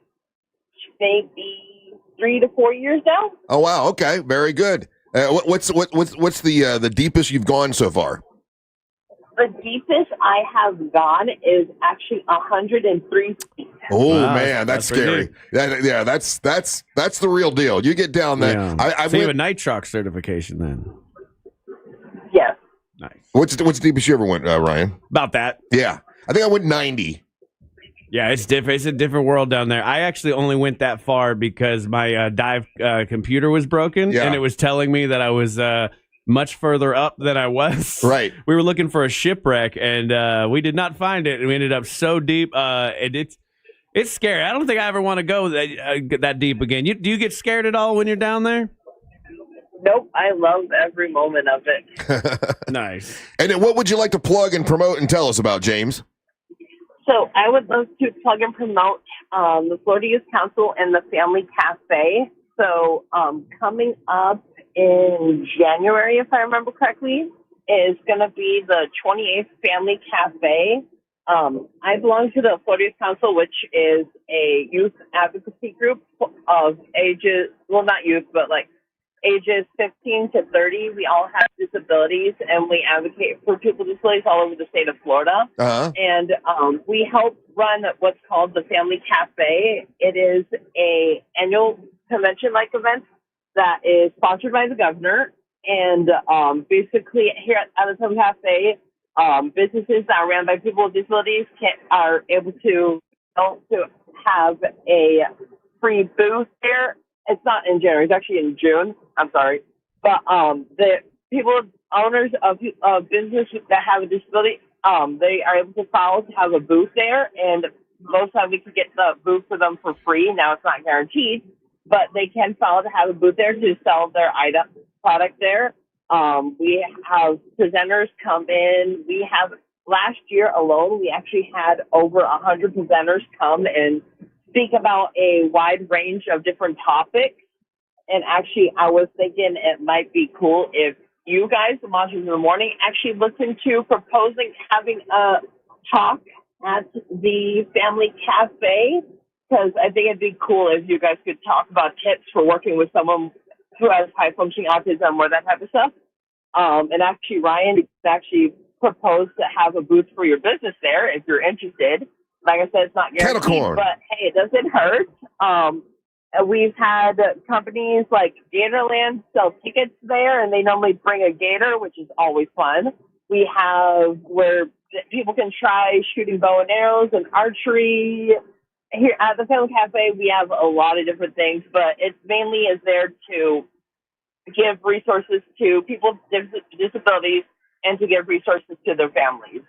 maybe 3 to 4 years now. Oh wow! Okay, very good. What's the deepest you've gone so far? The deepest I have gone is actually 103 feet. Oh wow, man, that's scary. That's the real deal. You get down there. Yeah. So you have a nitrox certification then. Yes. Nice. What's the deepest you ever went, Ryan? About that. Yeah, I think I went 90. Yeah, it's different. It's a different world down there. I actually only went that far because my dive computer was broken, and it was telling me that I was much further up than I was. Right. We were looking for a shipwreck, and we did not find it. And we ended up so deep, and it's scary. I don't think I ever want to go that deep again. Do you get scared at all when you're down there? Nope, I love every moment of it. Nice. And then what would you like to plug and promote and tell us about, James? So I would love to plug and promote the Florida Youth Council and the Family Cafe. So coming up in January, if I remember correctly, is going to be the 28th Family Cafe. I belong to the Florida Youth Council, which is a youth advocacy group of ages, well, not youth, but like ages 15 to 30. We all have disabilities, and we advocate for people with disabilities all over the state of Florida. And we help run what's called the Family Cafe. It is a annual convention-like event that is sponsored by the governor. And basically, here at the Family Cafe, businesses that are ran by people with disabilities are able to have a free booth there. It's not in January; it's actually in June. I'm sorry, but the people, owners of businesses that have a disability, they are able to file to have a booth there, and most times we can get the booth for them for free. Now it's not guaranteed, but they can file to have a booth there to sell their product there. We have presenters come in. We have last year alone, we actually had over 100 presenters come and speak about a wide range of different topics. And actually, I was thinking it might be cool if you guys, the Monsters in the Morning, actually listen to proposing having a talk at the Family Cafe, because I think it'd be cool if you guys could talk about tips for working with someone who has high-functioning autism or that type of stuff. And actually, Ryan actually proposed to have a booth for your business there if you're interested. Like I said, it's not guaranteed, but hey, it doesn't hurt. We've had companies like Gatorland sell tickets there, and they normally bring a gator, which is always fun. We have where people can try shooting bow and arrows and archery. Here at the Family Cafe, we have a lot of different things, but it mainly is there to give resources to people with disabilities and to give resources to their families.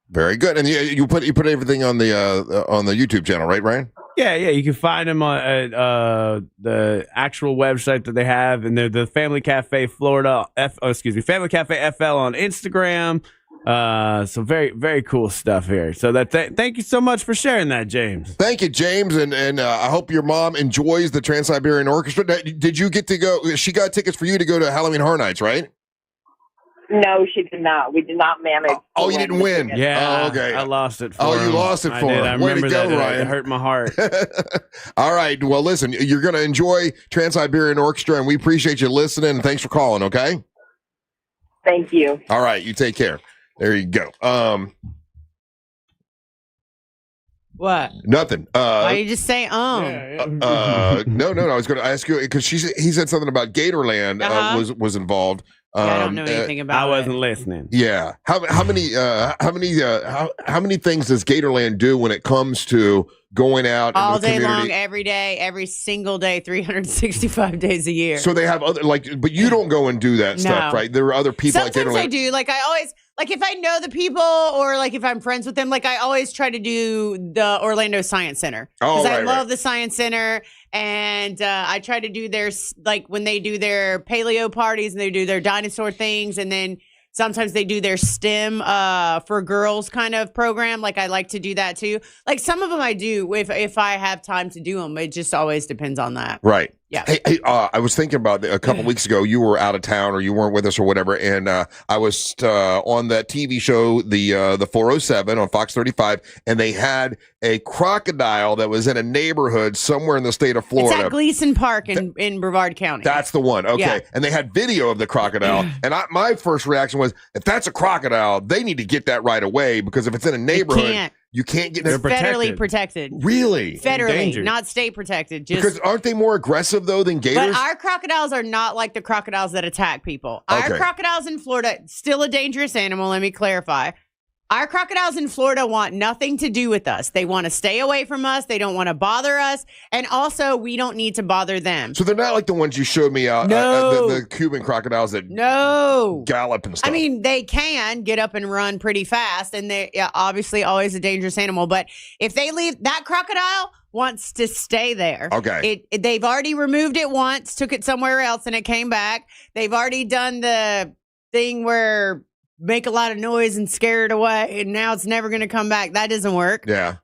Very good. And you put everything on the YouTube channel, right, Ryan? Yeah. You can find them on the actual website that they have, and they're the Family Cafe Florida. Family Cafe FL on Instagram. So very, very cool stuff here. So thank you so much for sharing that, James. Thank you, James, and I hope your mom enjoys the Trans-Siberian Orchestra. Did you get to go? She got tickets for you to go to Halloween Horror Nights, right? No, she did not. We did not manage. Oh, you didn't win. Yeah. Oh, okay. I lost it for him. you lost it for him. I Way to remember go, that. Ryan. It hurt my heart. All right. Well, listen, you're going to enjoy Trans-Siberian Orchestra, and we appreciate you listening, and thanks for calling, okay? Thank you. All right. You take care. There you go. What? Nothing. Why you just say No. I was going to ask you because he said something about Gatorland was involved. I don't know anything about it. I wasn't listening. Yeah. How many things does Gatorland do when it comes to going out all into the day community? long, every day, every single day, 365 days a year? So they have other but you don't go and do that stuff, right? There are other people. Sometimes like Gatorland. I do. Like I always, like if I know the people or like if I'm friends with them, like I always try to do the Orlando Science Center because I love the Science Center, and I try to do their like when they do their paleo parties and they do their dinosaur things, and then sometimes they do their STEM for girls kind of program. Like I like to do that too. Like some of them I do if I have time to do them. It just always depends on that. Right. Yeah. Hey, I was thinking about a couple weeks ago. You were out of town or you weren't with us or whatever, and I was on that TV show, the 407 on Fox 35, and they had a crocodile that was in a neighborhood somewhere in the state of Florida. It's at Gleason Park in Brevard County. That's the one. Okay. Yeah. And they had video of the crocodile. And my first reaction was, if that's a crocodile, they need to get that right away, because if it's in a neighborhood, you can't get it. Federally protected. Really? Federally, not state protected. Because aren't they more aggressive, though, than gators? But our crocodiles are not like the crocodiles that attack people. Our crocodiles in Florida, still a dangerous animal, let me clarify. Our crocodiles in Florida want nothing to do with us. They want to stay away from us. They don't want to bother us. And also, we don't need to bother them. So they're not like the ones you showed me out, the Cuban crocodiles that gallop and stuff. I mean, they can get up and run pretty fast, and they're obviously always a dangerous animal. But if they leave, that crocodile wants to stay there. Okay. They've already removed it once, took it somewhere else, and it came back. They've already done the thing where make a lot of noise and scare it away, and now it's never going to come back. That doesn't work. Yeah.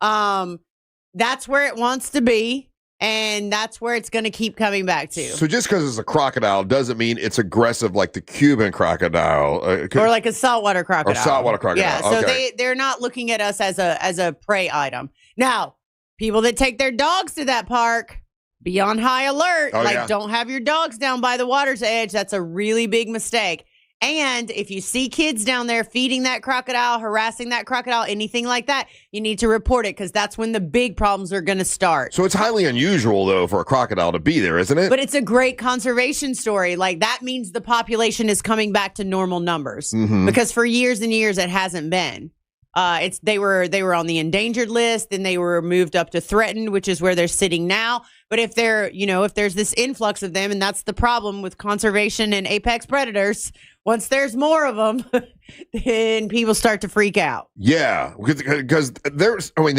That's where it wants to be, And that's where it's going to keep coming back to. So just because it's a crocodile doesn't mean it's aggressive like the Cuban crocodile. Or like a saltwater crocodile. Or saltwater crocodile. Yeah, so okay. they're not looking at us as a prey item. Now, people that take their dogs to that park, be on high alert. Don't have your dogs down by the water's edge. That's a really big mistake. And if you see kids down there feeding that crocodile, harassing that crocodile, anything like that, you need to report it because that's when the big problems are going to start. So it's highly unusual, though, for a crocodile to be there, isn't it? But it's a great conservation story. Like, that means the population is coming back to normal numbers because for years and years it hasn't been. They were on the endangered list, then they were moved up to threatened, which is where they're sitting now. But if if there's this influx of them, and that's the problem with conservation and apex predators, once there's more of them, then people start to freak out. Yeah, because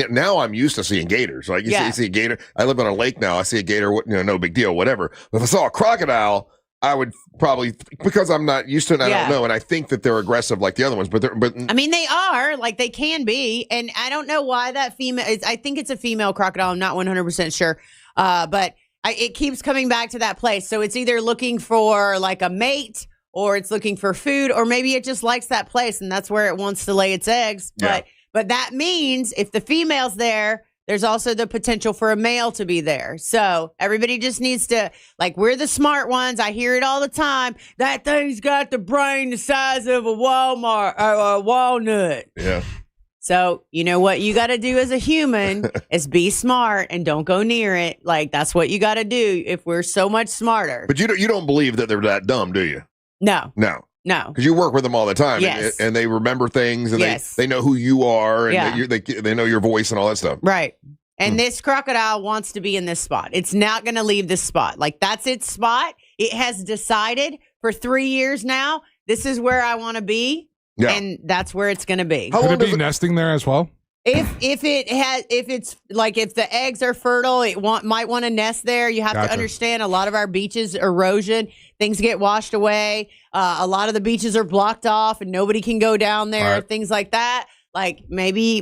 now I'm used to seeing gators. Like you see a gator. I live on a lake now. I see a gator, no big deal, whatever. But if I saw a crocodile, I would probably, because I'm not used to it, I don't know. And I think that they're aggressive like the other ones, but I mean, they are, like they can be. And I don't know why that female is. I think it's a female crocodile. I'm not 100% sure. But it keeps coming back to that place. So it's either looking for like a mate, or it's looking for food, or maybe it just likes that place and that's where it wants to lay its eggs. But that means if the female's there, there's also the potential for a male to be there. So everybody just needs to, like, we're the smart ones. I hear it all the time. That thing's got the brain the size of a walnut. Yeah. So you know what you got to do as a human is be smart and don't go near it. Like, that's what you got to do if we're so much smarter. But you don't believe that they're that dumb, do you? No. Because you work with them all the time, and they remember things, and they know who you are, and they know your voice and all that stuff. Right. And this crocodile wants to be in this spot. It's not going to leave this spot. Like, that's its spot. It has decided for 3 years now, this is where I want to be, and that's where it's going to be. Could it be nesting there as well? If the eggs are fertile, it might want to nest there. You have to understand a lot of our beaches, erosion, things get washed away. A lot of the beaches are blocked off and nobody can go down there, things like that. Like maybe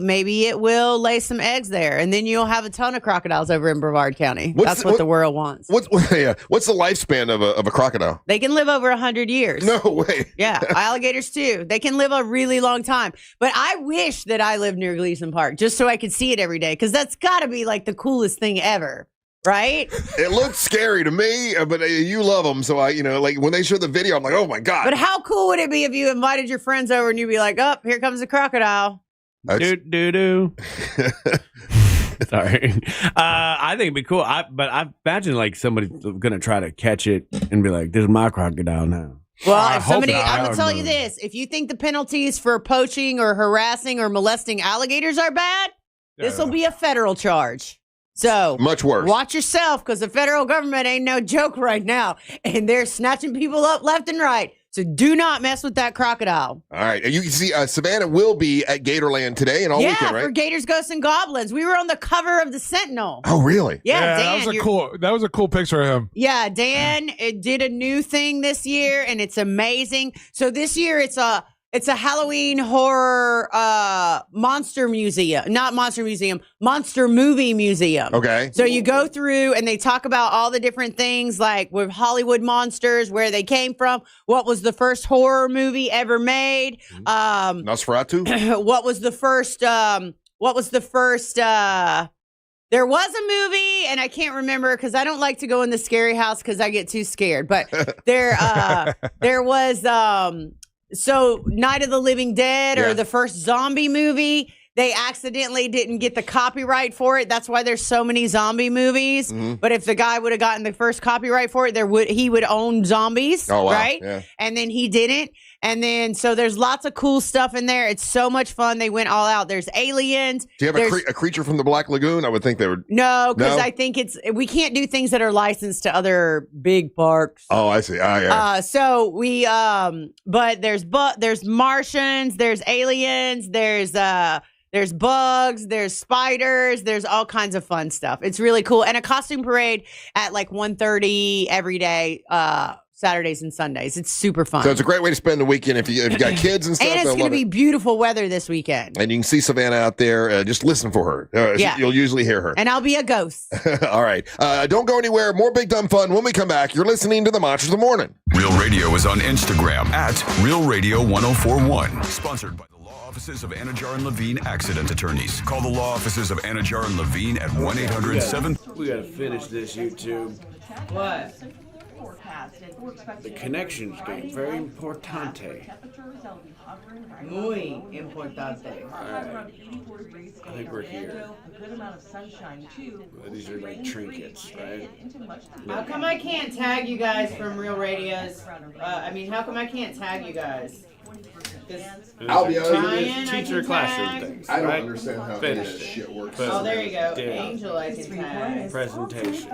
it will lay some eggs there, and then you'll have a ton of crocodiles over in Brevard County. That's what the world wants. What's the lifespan of a crocodile? They can live over 100 years. No way. Yeah, alligators too. They can live a really long time. But I wish that I lived near Gleason Park just so I could see it every day, because that's got to be like the coolest thing ever. Right? It looks scary to me, but you love them. So like when they show the video, I'm like, oh my God. But how cool would it be if you invited your friends over and you'd be like, oh, here comes a crocodile. Do. Sorry. I think it'd be cool. But I imagine like somebody's going to try to catch it and be like, this is my crocodile now. Well, I'm going to tell you this. If you think the penalties for poaching or harassing or molesting alligators are bad, this will be a federal charge. So much worse. Watch yourself, because the federal government ain't no joke right now, and they're snatching people up left and right. So do not mess with that crocodile. All right. You can see Savannah will be at Gatorland today and all weekend, right? For Gators, Ghosts, and Goblins. We were on the cover of the Sentinel. Oh, really? Yeah, Dan. That was a cool picture of him. Yeah, Dan did a new thing this year, and it's amazing. So this year it's a Halloween horror monster museum. Not monster museum, monster movie museum. Okay. So you go through and they talk about all the different things, like with Hollywood monsters, where they came from, what was the first horror movie ever made. Nosferatu? What was the first there was a movie, and I can't remember because I don't like to go in the scary house because I get too scared. But there was so Night of the Living Dead, or the first zombie movie. They accidentally didn't get the copyright for it. That's why there's so many zombie movies. Mm-hmm. But if the guy would have gotten the first copyright for it, he would own zombies, right? Yeah. And then he didn't. And then, so there's lots of cool stuff in there. It's so much fun. They went all out. There's aliens. Do you have a creature from the Black Lagoon? I would think they would. No, because I think we can't do things that are licensed to other big parks. Oh, I see. Yeah. So we, but there's Martians, there's aliens, there's bugs, there's spiders, there's all kinds of fun stuff. It's really cool. And a costume parade at like 1:30 every day. Saturdays and Sundays. It's super fun. So it's a great way to spend the weekend if you got kids and stuff. And it's going to be beautiful weather this weekend. And you can see Savannah out there. Just listen for her. You'll usually hear her. And I'll be a ghost. All right. Don't go anywhere. More Big Dumb Fun when we come back. You're listening to the Monsters of the Morning. Real Radio is on Instagram at Real Radio 1041. Sponsored by the law offices of Anajar and Levine Accident Attorneys. Call the law offices of Anajar and Levine at 1-800-7. We gotta finish this, YouTube. What? The connections game, very importante. Muy importante. Alright. I think we're here. These are like trinkets, right? How come I can't tag you guys from Real Radios? How come I can't tag you guys? I'll be honest. Teacher classroom things. I don't right? understand how Finished this shit works. Oh, there you go. Did. Angel, I can tag. Presentation.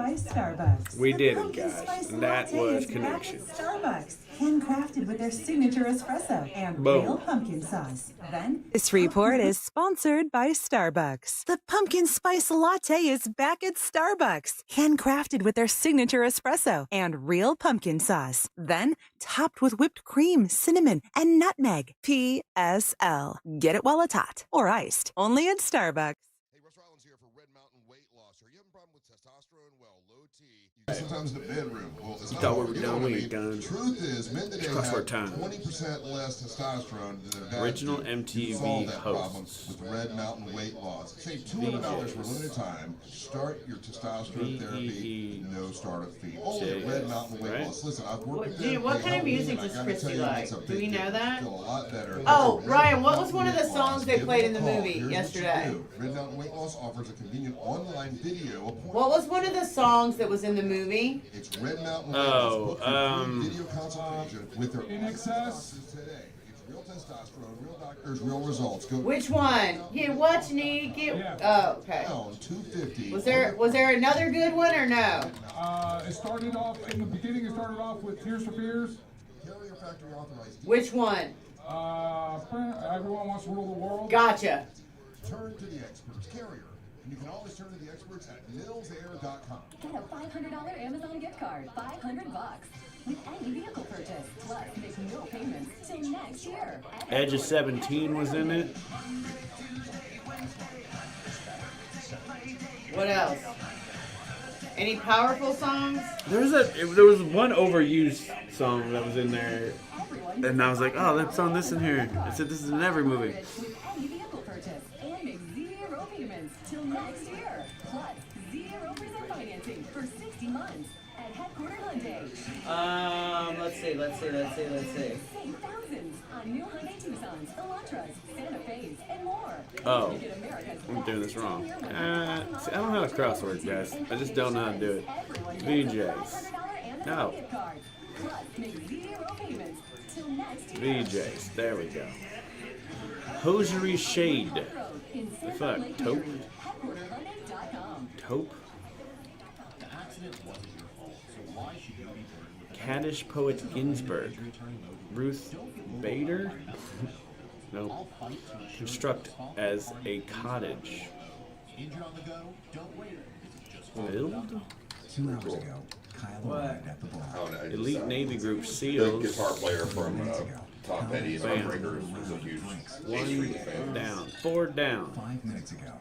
We did it, guys. And that was connections. Starbucks, handcrafted with their signature espresso and Boom. real pumpkin sauce. Then this report is sponsored by Starbucks. The pumpkin spice latte is back at Starbucks, handcrafted with their signature espresso and real pumpkin sauce. Then topped with whipped cream, cinnamon, and nutmeg. PSL. Get it while it's hot or iced. Only at Starbucks. Sometimes the bedroom. Well, it's not Thought we what were you done, want we to ain't be. done. Truth is, men today Cross our have time. 20% less testosterone than their Original dads do. MTV Solve that problem hosts. with Red Mountain Weight Loss. Save $200 for a limited time. Start your testosterone therapy. No startup fee. Only at Red Mountain Weight Loss. Listen, I've worked with them. What They kind of help me, music and I does gotta Christy tell you, like? it's a Do we big know difference. that? Feel a lot better. Oh, Red Ryan, what Mountain was one of the Weight Loss. songs they Give played them in a the call. movie Here's what you yesterday? do. Red Mountain Weight Loss offers a convenient online video appointment. What was one of the songs that was in the movie? It's Red Mountain Weight Oh, Loss. Book your free video consultation with their In excess. today. It's real testosterone, real doctors, real results. Go Which one? Get what you need. Oh, okay. down 250. Was there another good one or no? It started off in the beginning. It started off with Tears for Fears. Carrier factory authorized. Which one? Everyone wants to rule the world. Gotcha. Turn to the experts. Carrier. And you can always turn to the experts at millsair.com. Get a $500 Amazon gift card, $500 with any vehicle purchase. Plus, make no payments till next year. Edge of 17 was in it. What else? Any powerful songs? There was one overused song that was in there, and I was like, oh, that's on this in here. I said this is in every movie. Any vehicle purchase and make zero payments till next year. Plus, 0% financing for 60 months at Headquarter Hyundai. Let's see. Save thousands on new Hyundai Tucsons, Elantras, Santa Fe's, and more. Oh, I'm doing this wrong. See, I don't know how to crossword, guys. I just don't know how to do it. VJs. No. VJs. There we go. Hosiery Shade. The fuck? Taupe? Taupe? Kaddish Poet Ginsburg. Ruth Bader? No. Construct as a cottage. Build? 2 hours ago, Kyle arrived at the bar. Elite Navy Group The SEALs. guitar player from Tom Petty and Heartbreakers was a huge One down. 4 down. 5 minutes ago.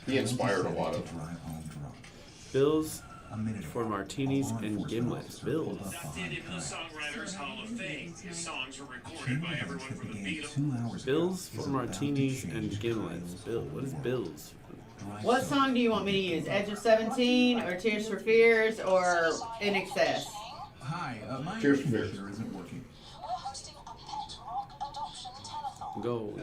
He inspired a lot of Bills for martinis and gimlets. Bills. Songwriters Hall of Fame. His songs were recorded by everyone from the Beatles. Bills for martinis and gimlets. Bill. What is Bills? What song do you want me to use? Edge of 17 or Tears for Fears or In Excess? Hi, my Tears for Fears isn't working. Go.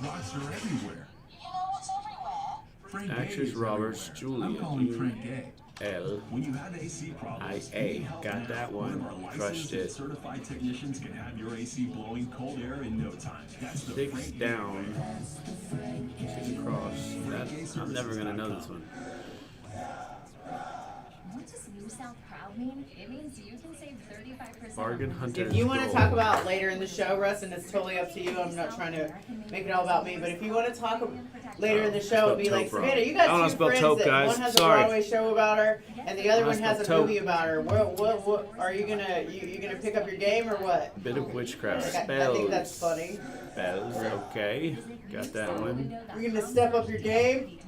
Rocks are everywhere. Frank Actress Roberts, Julia. L. When you have AC problems, I.A. Got that one. Crushed it. Certified technicians can have your AC blowing cold air in no time. That's the 6 Frank down. 6 across. I'm never gonna know this one. What does New South Proud It means you can save 35%. Bargain hunter. If you want to talk about later in the show, Russ, and it's totally up to you. I'm not trying to make it all about me, but if you want to talk later in the show, it'd be like, Savannah, you got two friends that one has a Broadway show about her, and the other one has a movie about her. What are you gonna pick up your game or what? Bit of witchcraft I spells. think that's funny. Spells. Okay, got that one. You're gonna step up your game.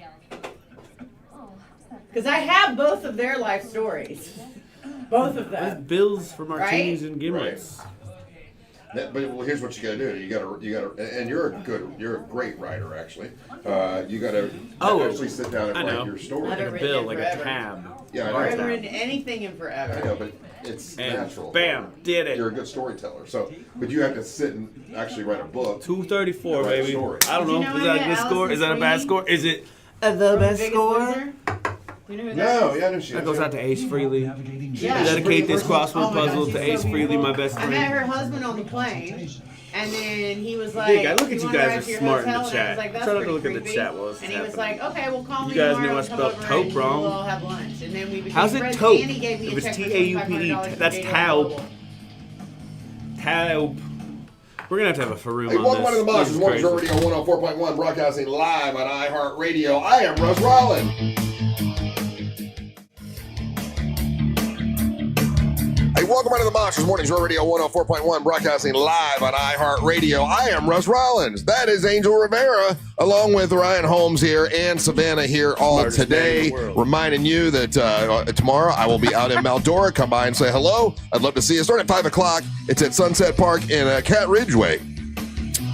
Because I have both of their life stories. Both of them. There's bills for martinis Right? and gimlets. But here's what you gotta do. You gotta, and you're a great writer actually. You gotta actually sit down and write your story. Like a bill, like a tab. Yeah, I haven't written anything in forever. I know, but it's And natural. bam, did it. You're a good storyteller. So, but you have to sit and actually write a book. 234, Write a baby. story. I don't know. Did you know Is that I a good met score? Allison Is that a bad Frehley? score? Is it The best Biggest score? Loser? You know who that No, is? yeah, I know she That is. goes out to Ace Frehley. Yeah. Dedicate this crossword Oh my puzzle God, to she's Ace so Frehley, beautiful. my best I friend. met her husband on the plane, and then he was like, Big guy, look at you wanna guys ride are to your smart in the hotel?" And I chat. was like, "That's Try not to pretty look at the creepy." chat while it's And he was happening. like, "Okay, well, call me You guys tomorrow knew I and come spelled over taupe and wrong. we'll all have lunch." And then we became How's it friends, taupe? and he gave me If a it's check for T-A-U-P-E, $2,500 that's for dating taupe. Global. Taupe. We're gonna have a Farouk Hey, on welcome this. to the Mosh. This It's is Mornings crazy. Radio 104.1, broadcasting live on iHeartRadio. I am Russ Rollins. Hey, welcome to the Monsters Mornings Radio 104.1, broadcasting live on iHeartRadio. I am Russ Rollins. That is Angel Rivera, along with Ryan Holmes here and Savannah here all Smartest man in today. the world. Reminding you that tomorrow I will be out in Maldora. Come by and say hello. I'd love to see you. Start at 5 o'clock. It's at Sunset Park in Cat Ridgeway.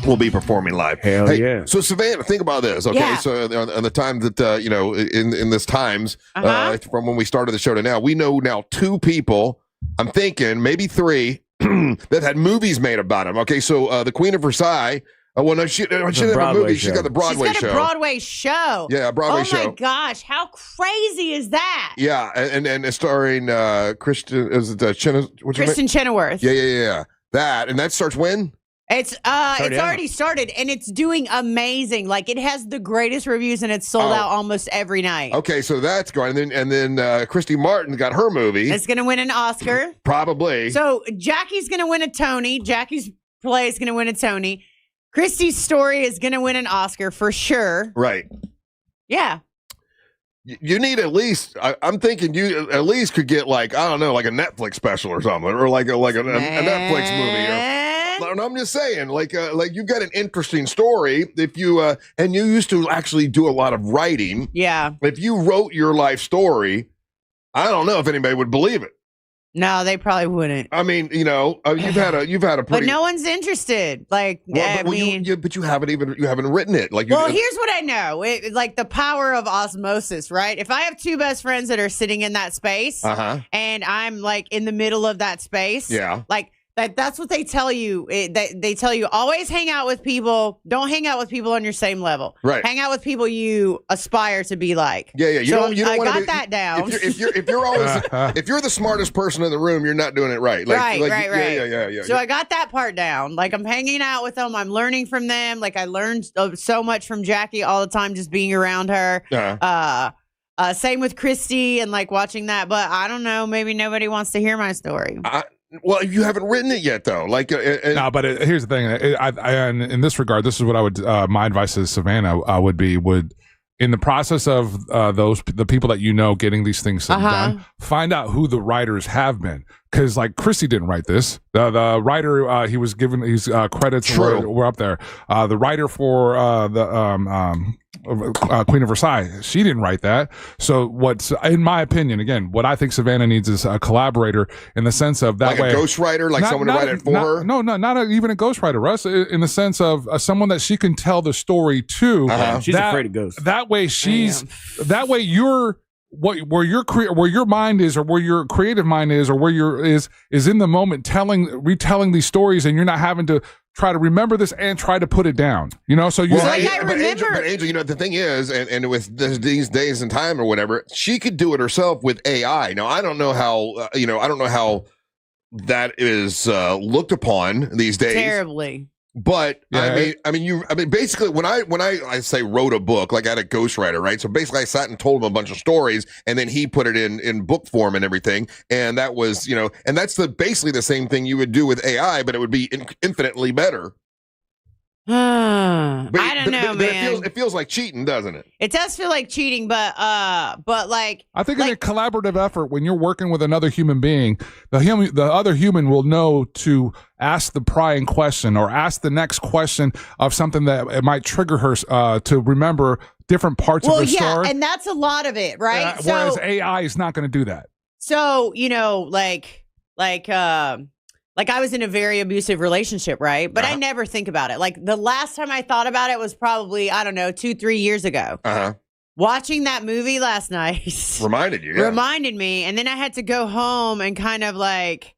We'll be performing live. Hell yeah. So Savannah, think about this. Okay, Yeah. so on the time that in this times from when we started the show to now, we know now 2 people. I'm thinking maybe 3 that had movies made about them. Okay, so the Queen of Versailles. Well, no, she didn't have a Broadway movie. She's show. got the Broadway She's got show. a Broadway show. Yeah, a Broadway show. Oh my gosh, how crazy is that? Yeah, and it's starring Kristen. Is it what's her name? Kristen Chenoweth. Yeah. That and that starts when? It's already already started and it's doing amazing. Like it has the greatest reviews and it's sold out almost every night. Okay, so that's going. And then Christy Martin got her movie. It's gonna win an Oscar. Probably. So Jackie's gonna win a Tony. Jackie's play is gonna win a Tony. Christy's story is gonna win an Oscar for sure. Right. Yeah. You need at least. I'm thinking you at least could get like I don't know, like a Netflix special or something, or like a Netflix movie. Or, I'm just saying, like you've got an interesting story. If you and you used to actually do a lot of writing. Yeah. If you wrote your life story, I don't know if anybody would believe it. No, they probably wouldn't. I mean, you've had a pretty. But no one's interested. Like, Well, but you haven't written it. Like, well, here's what I know: like the power of osmosis, right? If I have 2 best friends that are sitting in that space, and I'm like in the middle of that space, like that's what they tell you. They tell you always hang out with people. Don't hang out with people on your same level. Right. Hang out with people you aspire to be like. Yeah. You don't I wanna got that down. If you're always if you're the smartest person in the room, you're not doing it right. Like, right. Yeah. So I got that part down. Like I'm hanging out with them. I'm learning from them. Like I learned so much from Jackie all the time just being around her. Same with Christy and like watching that. But I don't know. Maybe nobody wants to hear my story. Well, you haven't written it yet, though. Like, no, but here's the thing. In this regard, this is what I would. My advice to Savannah would be: in the process of the people that you know getting these things done, find out who the writers have been. Because like Christy didn't write this. The writer he was given his credits were up there. The writer for Queen of Versailles, she didn't write that. So what's in my opinion, again, what I think Savannah needs is a collaborator in the sense of that like way, a ghostwriter, like someone to write it for her. No, not even a ghostwriter, Russ. In the sense of someone that she can tell the story to. She's afraid of ghosts. That way, that way you're. Where your mind is, or where your creative mind is, or where is in the moment, retelling these stories, and you're not having to try to remember this and try to put it down. So you. Well, but Angel, the thing is, and with these days and time or whatever, she could do it herself with AI. Now, I don't know how. I don't know how that is looked upon these days. Terribly. But I mean, basically, when I say wrote a book, like I had a ghostwriter, right? So basically, I sat and told him a bunch of stories, and then he put it in book form and everything. And that was, and that's basically the same thing you would do with AI, but it would be infinitely better. I don't know, man. It feels like cheating, doesn't it? It does feel like cheating, but like I think in a collaborative effort, when you're working with another human being, the other human will know to ask the prying question or ask the next question of something that it might trigger her to remember different parts of the story. And that's a lot of it, right? Whereas AI is not going to do that. So like I was in a very abusive relationship, right? But I never think about it. Like the last time I thought about it was probably, I don't know, 2-3 years ago. Watching that movie last night reminded you, reminded me. And then I had to go home and kind of like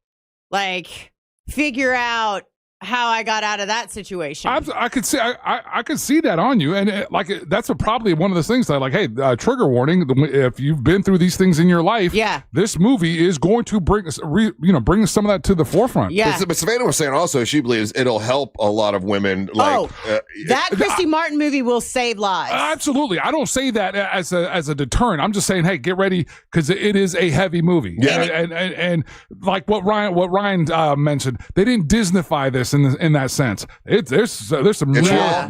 figure out how I got out of that situation. I could see I could see that on you, and that's probably one of those things that hey, trigger warning. If you've been through these things in your life, this movie is going to bring some of that to the forefront. Yeah, but Savannah was saying also she believes it'll help a lot of women. That Christy Martin movie will save lives. Absolutely, I don't say that as a deterrent. I'm just saying, hey, get ready because it is a heavy movie. Yeah, and like what Ryan mentioned, they didn't Disneyfy this. In that sense, there's some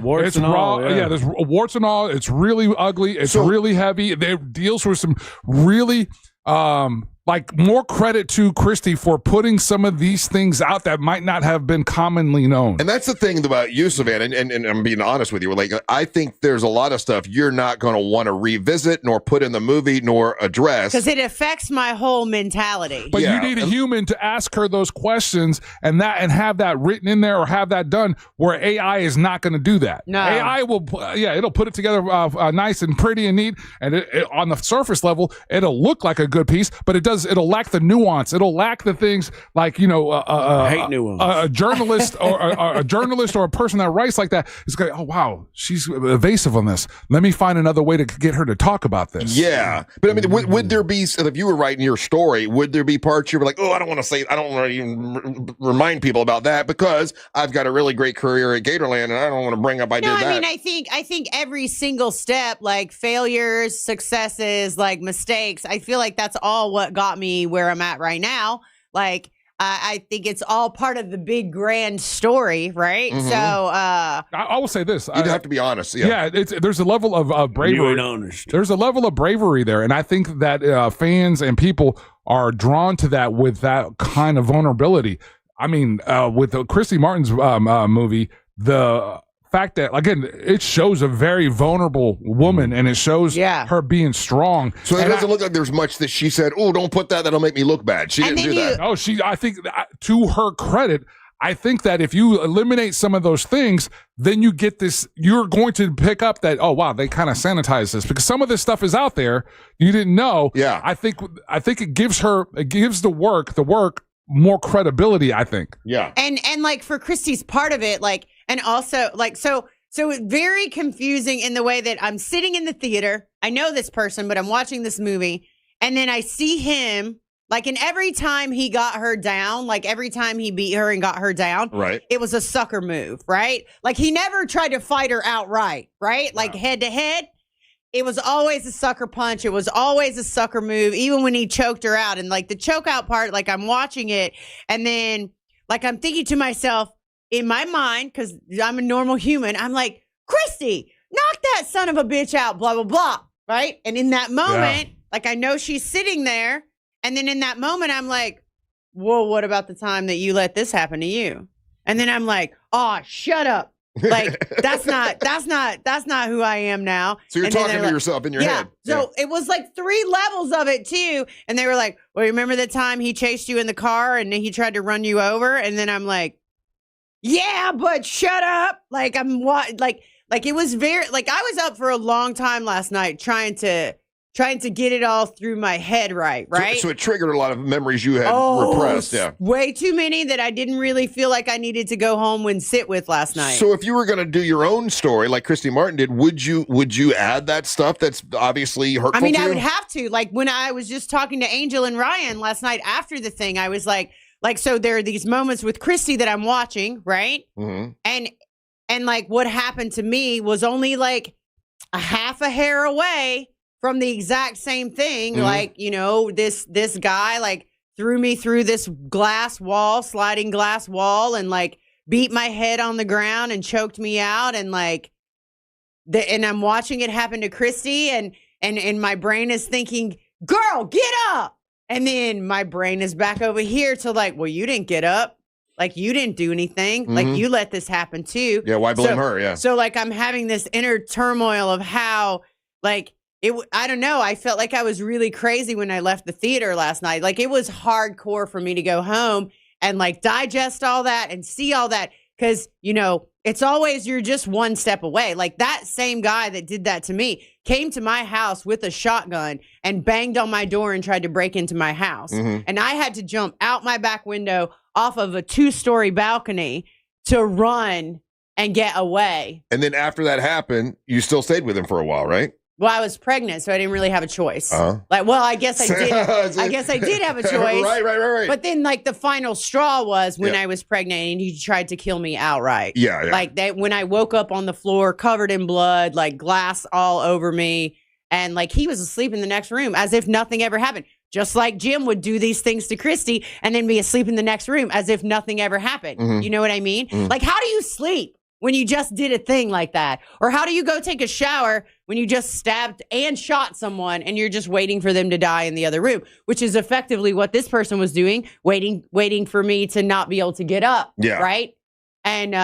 warts and all. Yeah, there's warts and all. It's really ugly. It's really heavy. It deals with some really more credit to Christy for putting some of these things out that might not have been commonly known. And that's the thing about you, Savannah, and I'm being honest with you. Like, I think there's a lot of stuff you're not going to want to revisit, nor put in the movie, nor address. Because it affects my whole mentality. But you need a human to ask her those questions and have that written in there or have that done where AI is not going to do that. No. AI will, it'll put it together nice and pretty and neat. And on the surface level, it'll look like a good piece, but it'll lack the nuance. It'll lack the things like, I hate nuance. A journalist or a journalist or a person that writes like that is going, oh, wow, she's evasive on this. Let me find another way to get her to talk about this. Yeah. But I mean, would there be, if you were writing your story, would there be parts you were like, oh, I don't want to even remind people about that because I've got a really great career at Gatorland and I don't want to bring up I did that. I mean, I think every single step, like failures, successes, like mistakes, I feel like that's all what got me where I'm at right now. Like, I think it's all part of the big grand story, right? Mm-hmm. So, I will say this: you'd have to be honest. Yeah, there's a level of bravery. You ain't honest. There's a level of bravery there, and I think that fans and people are drawn to that with that kind of vulnerability. I mean, with Christy Martin's movie, the fact that, again, it shows a very vulnerable woman and it shows her being strong. So it doesn't look like there's much that she said, oh, don't put that, that'll make me look bad. She didn't do that. No, I think to her credit, I think that if you eliminate some of those things, then you get this, you're going to pick up that, oh, wow, they kind of sanitize this because some of this stuff is out there you didn't know. Yeah. I think it gives the work more credibility, I think. Yeah. And like for Christy's part of it, like, and also like, so it's very confusing in the way that I'm sitting in the theater. I know this person, but I'm watching this movie. And then I see him, like, and every time he got her down, like every time he beat her and got her down, right, it was a sucker move, right? Like he never tried to fight her outright, right? Like head to head. It was always a sucker punch. It was always a sucker move, even when he choked her out. And like the choke out part, like I'm watching it. And then like I'm thinking to myself in my mind, because I'm a normal human, I'm like, Christy, knock that son of a bitch out, blah, blah, blah. Right. And in that moment, like I know she's sitting there. And then in that moment, I'm like, whoa, what about the time that you let this happen to you? And then I'm like, oh, shut up. Like that's not who I am now. So you're talking to yourself in your head. So it was like 3 levels of it too. And they were like, well, remember the time he chased you in the car and he tried to run you over? And then I'm like, yeah, but shut up. Like like it was very, like I was up for a long time last night trying to get it all through my head right? So it triggered a lot of memories you had repressed, way too many that I didn't really feel like I needed to go home and sit with last night. So if you were going to do your own story like Christy Martin did, would you add that stuff that's obviously hurtful I mean, to I you? would have to. Like when I was just talking to Angel and Ryan last night after the thing, I was like, so there are these moments with Christy that I'm watching, right? Mm-hmm. And And like what happened to me was only like a half a hair away from the exact same thing. Mhm. Like, you know, this guy like threw me through this sliding glass wall, and like beat my head on the ground and choked me out. And like, and I'm watching it happen to Christy, and my brain is thinking, girl, get up. And then my brain is back over here to like, well, you didn't get up. Like, you didn't do anything. Mhm. Like, you let this happen too. Yeah, why blame her? Yeah. So like, I'm having this inner turmoil of how, like, I don't know. I felt like I was really crazy when I left the theater last night. Like, it was hardcore for me to go home and like digest all that and see all that. Cause you know, it's always, you're just one step away. Like that same guy that did that to me came to my house with a shotgun and banged on my door and tried to break into my house. Mhm. And I had to jump out my back window off of a 2-story balcony to run and get away. And then after that happened, you still stayed with him for a while, right? Well, I was pregnant, so I didn't really have a choice. Uh-huh. Like, well, I guess I did. I guess I did have a choice. Right. But then, like, the final straw was when Yeah. I was pregnant, and he tried to kill me outright. Yeah. Like that, when I woke up on the floor covered in blood, like glass all over me, and like he was asleep in the next room as if nothing ever happened. Just like Jim would do these things to Christy and then be asleep in the next room as if nothing ever happened. Mhm. You know what I mean? Mhm. Like, how do you sleep when you just did a thing like that? Or how do you go take a shower when you just stabbed and shot someone and you're just waiting for them to die in the other room, which is effectively what this person was doing, waiting for me to not be able to get up. Yeah. Right. And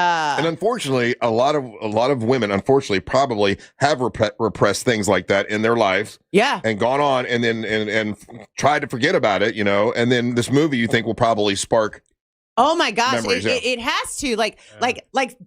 unfortunately, a lot of women, unfortunately, probably have repressed things like that in their lives. Yeah. And gone on and then and tried to forget about it, you know. And then this movie, you think, will probably spark. oh my gosh, Memories, it has to like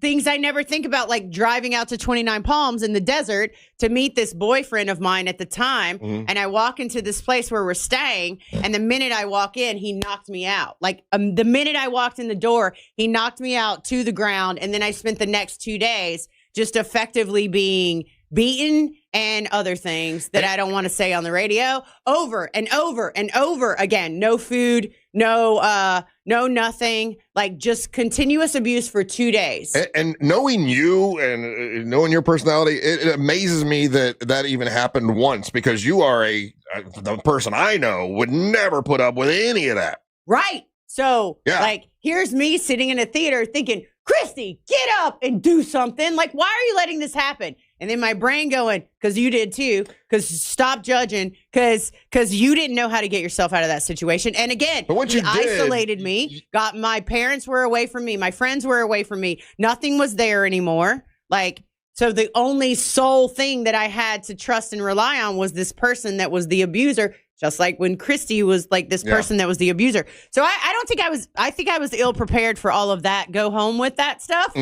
things I never think about, like driving out to 29 Palms in the desert to meet this boyfriend of mine at the time. Mhm. And I walk into this place where we're staying, and the minute I walk in, he knocked me out. Like the minute I walked in the door, he knocked me out to the ground. And then I spent the next 2 days just effectively being beaten and other things that I don't want to say on the radio, over and over and over again. No food, no nothing, like just continuous abuse for 2 days. And knowing you and knowing your personality, it amazes me that even happened once, because you are the person I know would never put up with any of that. Right. So, Yeah. like, here's me sitting in a theater thinking, Christy, get up and do something. Like, why are you letting this happen? And then my brain going, because you did too, because stop judging, because you didn't know how to get yourself out of that situation. And again, But once he you did, isolated me, my parents were away from me, my friends were away from me, nothing was there anymore. Like, so the only sole thing that I had to trust and rely on was this person that was the abuser, just like when Christy was like this person that was the abuser. So I don't think I think I was ill prepared for all of that, go home with that stuff.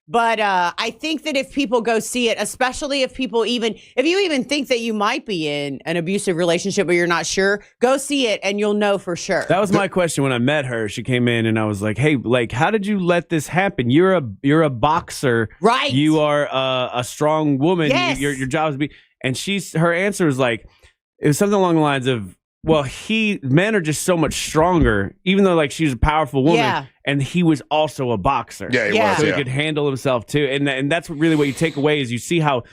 But I think that if people go see it, especially if you even think that you might be in an abusive relationship but you're not sure, go see it and you'll know for sure. That was my question when I met her. She came in and I was like, "Hey, like, how did you let this happen? You're a boxer, right? You are a strong woman. Yes. Your job is to be." And her answer was like, it was something along the lines of, well, men are just so much stronger, even though like she's a powerful woman. Yeah. And he was also a boxer. Yeah, he was. So Yeah. he could handle himself too. And that's really what you take away is you see how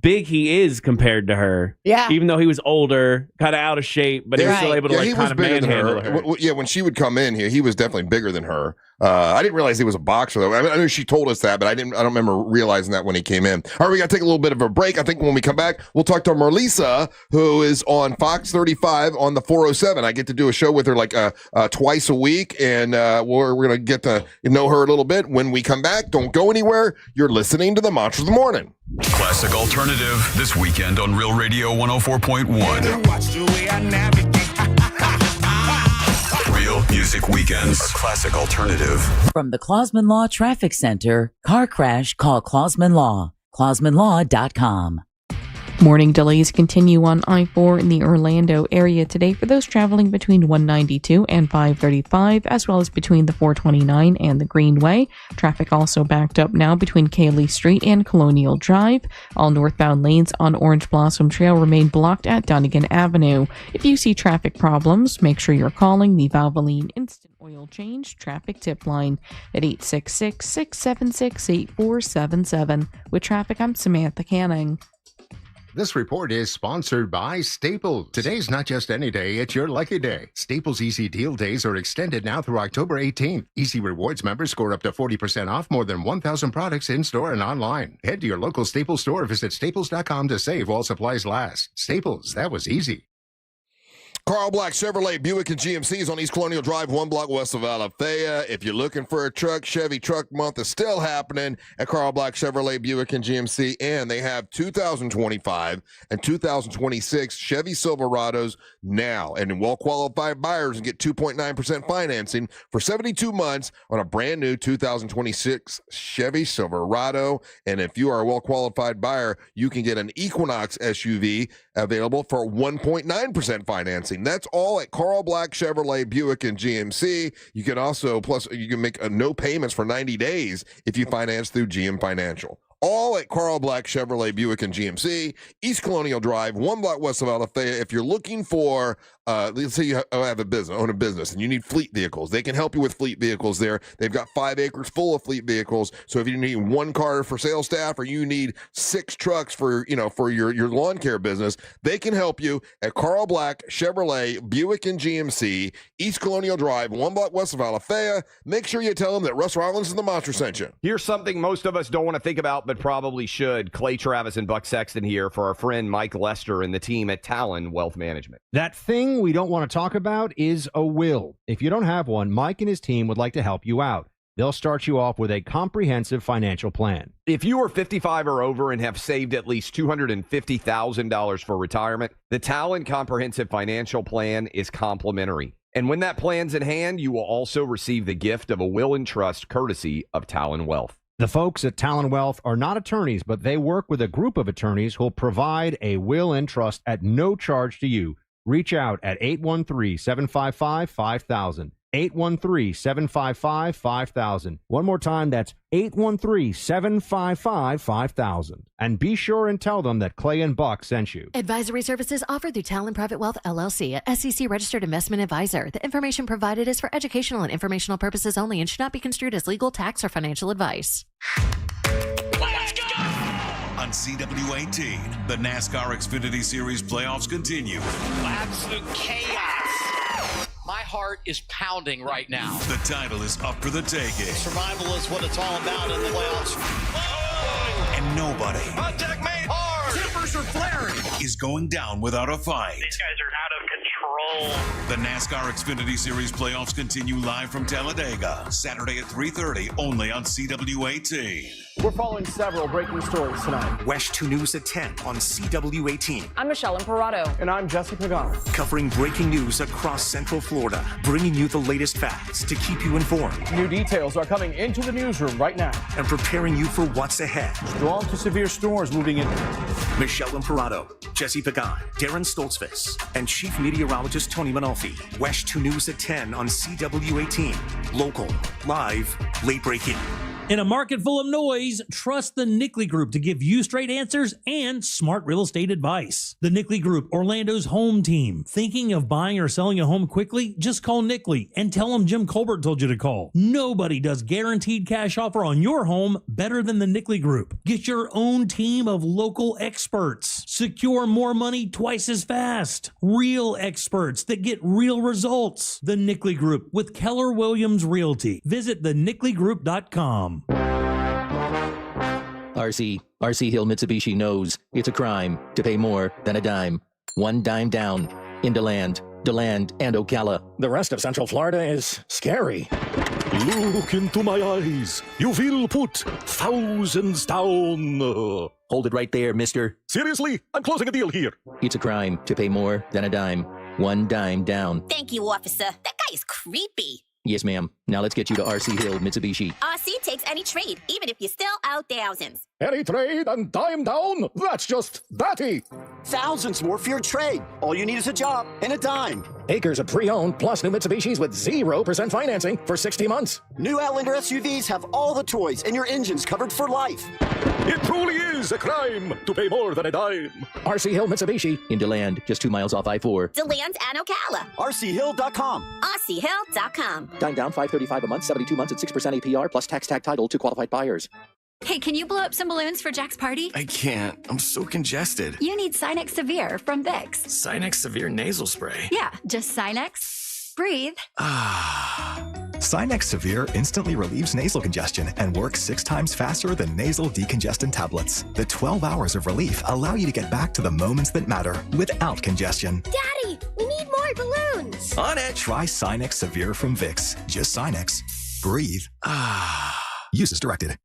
big he is compared to her. Yeah. Even though he was older, kind of out of shape, but he was still able to he was kind of bigger than manhandle her. her. Yeah, when she would come in here, he was definitely bigger than her. I didn't realize he was a boxer though. I know she told us that, but I don't remember realizing that when he came in. All right, we got to take a little bit of a break. I think when we come back, we'll talk to Marlisa, who is on Fox 35 on the 407. I get to do a show with her like twice a week, and we're going to get to know her a little bit. When we come back, don't go anywhere. You're listening to the Mantra of the Morning. Classic Alternative this weekend on Real Radio 104.1. Watch the way I navigate. Real Music Weekends. Classic Alternative. From the Clausman Law Traffic Center, car crash, call Clausman Law. ClausmanLaw.com. Morning delays continue on I-4 in the Orlando area today for those traveling between 192 and 535, as well as between the 429 and the Greenway. Traffic also backed up now between Cayley Street and Colonial Drive. All northbound lanes on Orange Blossom Trail remain blocked at Dunnigan Avenue. If you see traffic problems, make sure you're calling the Valvoline Instant Oil Oil change, traffic tip line at 866-676-8477. With traffic, I'm Samantha Canning. This report is sponsored by Staples. Today's not just any day, it's your lucky day. Staples Easy Deal Days are extended now through October 18th. Easy Rewards members score up to 40% off more than 1,000 products in-store and online. Head to your local Staples store or visit staples.com to save while supplies last. Staples, that was easy. Carl Black Chevrolet Buick and GMC is on East Colonial Drive, 1 block west of Alafaya. If you're looking for a truck, Chevy Truck Month is still happening at Carl Black Chevrolet Buick and GMC, and they have 2025 and 2026 Chevy Silverados now. And well-qualified buyers can get 2.9% financing for 72 months on a brand new 2026 Chevy Silverado. And if you are a well-qualified buyer, you can get an Equinox SUV available for 1.9% financing. That's all at Carl Black Chevrolet Buick and GMC. You can also, plus you can make no payments for 90 days if you finance through GM Financial. All at Carl Black Chevrolet Buick and GMC, East Colonial Drive, 1 block west of Alafaya. If you're looking for, let's say you own a business, and you need fleet vehicles, they can help you with fleet vehicles there. They've got 5 acres full of fleet vehicles. So if you need 1 car for sales staff, or you need 6 trucks for your lawn care business, they can help you at Carl Black Chevrolet Buick and GMC, East Colonial Drive, 1 block west of Alafaya. Make sure you tell them that Russ Rollins and the Monster sent you. Here's something most of us don't want to think about, but probably should. Clay Travis and Buck Sexton here for our friend Mike Lester and the team at Talon Wealth Management. That thing we don't want to talk about is a will. If you don't have one, Mike and his team would like to help you out. They'll start you off with a comprehensive financial plan. If you are 55 or over and have saved at least $250,000 for retirement, the Talon Comprehensive Financial Plan is complimentary. And when that plan's in hand, you will also receive the gift of a will and trust courtesy of Talon Wealth. The folks at Talon Wealth are not attorneys, but they work with a group of attorneys who'll provide a will and trust at no charge to you. Reach out at 813-755-5000. 813-755-5000. One more time, that's 813-755-5000. And be sure and tell them that Clay and Buck sent you. Advisory services offered through Talon Private Wealth, LLC, a SEC-registered investment advisor. The information provided is for educational and informational purposes only and should not be construed as legal, tax, or financial advice. Let's go! On CW18, the NASCAR Xfinity Series playoffs continue. Absolute chaos. My heart is pounding right now. The title is up for the taking. Survival is what it's all about in the playoffs. Oh! And nobody Contact made hard. Timbers are flaring. is going down without a fight. These guys are out of control. The NASCAR Xfinity Series playoffs continue live from Talladega, Saturday at 3:30, only on CW18. We're following several breaking stories tonight. West 2 News at 10 on CW18. I'm Michelle Imparato. And I'm Jesse Pagan. Covering breaking news across Central Florida, bringing you the latest facts to keep you informed. New details are coming into the newsroom right now. And preparing you for what's ahead. Strong to severe storms moving in. Michelle Imparato, Jesse Pagan, Darren Stoltzfus, and Chief Meteorologist Tony Manolfi. West 2 News at 10 on CW18. Local, live, late breaking. In a market full of noise, trust the Nickley Group to give you straight answers and smart real estate advice. The Nickley Group, Orlando's home team. Thinking of buying or selling a home quickly? Just call Nickley and tell them Jim Colbert told you to call. Nobody does guaranteed cash offer on your home better than the Nickley Group. Get your own team of local experts. Secure more money twice as fast. Real experts that get real results. The Nickley Group with Keller Williams Realty. Visit thenickley.com. RC Hill Mitsubishi knows it's a crime to pay more than a dime. One dime down in DeLand, and Ocala. The rest of Central Florida is scary. Look into my eyes. You will put thousands down. Hold it right there, mister. Seriously? I'm closing a deal here. It's a crime to pay more than a dime. One dime down. Thank you, officer. That guy is creepy. Yes, ma'am. Now let's get you to RC Hill Mitsubishi. RC takes any trade, even if you still owe thousands. Any trade and dime down? That's just batty. Thousands more for your trade. All you need is a job and a dime. Acres of pre-owned plus new Mitsubishis with 0% financing for 60 months. New Outlander SUVs have all the toys and your engine's covered for life. It truly is a crime to pay more than a dime. RC Hill Mitsubishi. In DeLand, just 2 miles off I-4. DeLand and Ocala. RCHill.com. RCHill.com. Dine down, $535 a month, 72 months at 6% APR plus tax tag title to qualified buyers. Hey, can you blow up some balloons for Jack's party? I can't. I'm so congested. You need Sinex Severe from Vicks. Sinex Severe Nasal Spray. Yeah, just Sinex. Breathe. Sinex Severe instantly relieves nasal congestion and works 6 times faster than nasal decongestant tablets. The 12 hours of relief allow you to get back to the moments that matter without congestion. Daddy, we need more balloons. On it! Try Sinex Severe from Vicks. Just Sinex. Breathe. Use as directed.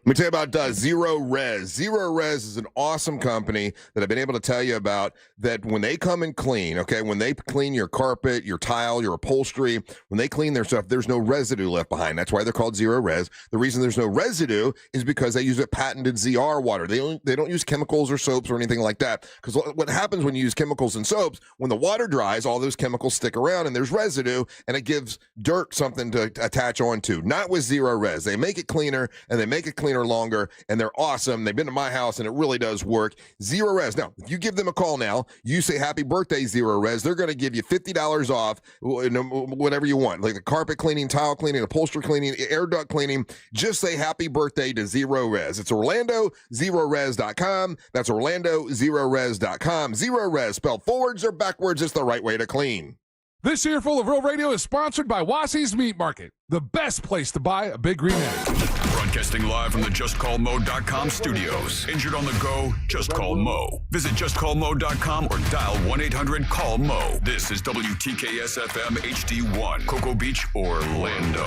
Let me tell you about Zero Res. Zero Res is an awesome company that I've been able to tell you about, that when they come and clean, okay, when they clean your carpet, your tile, your upholstery, when they clean their stuff, there's no residue left behind. That's why they're called Zero Res. The reason there's no residue is because they use a patented ZR water. They don't use chemicals or soaps or anything like that. Because what happens when you use chemicals and soaps, when the water dries, all those chemicals stick around and there's residue, and it gives dirt something to attach onto. Not with Zero Res. They make it cleaner, and they make it cleaner longer, and they're awesome. They've been to my house, and it really does work. Zero Res. Now, if you give them a call now, you say happy birthday, Zero Res, they're going to give you $50 off whatever you want, like the carpet cleaning, tile cleaning, upholstery cleaning, air duct cleaning. Just say happy birthday to Zero Res. It's OrlandoZeroRes.com. That's OrlandoZeroRes.com. Zero Res, spelled forwards or backwards, is the right way to clean. This year full of Real Radio is sponsored by Wassy's Meat Market, the best place to buy a big green egg. Broadcasting live from the JustCallMo.com studios. Injured on the go? Just call Mo. Visit JustCallMo.com or dial 1-800-CALL-MO. This is WTKS-FM HD1, Cocoa Beach, Orlando.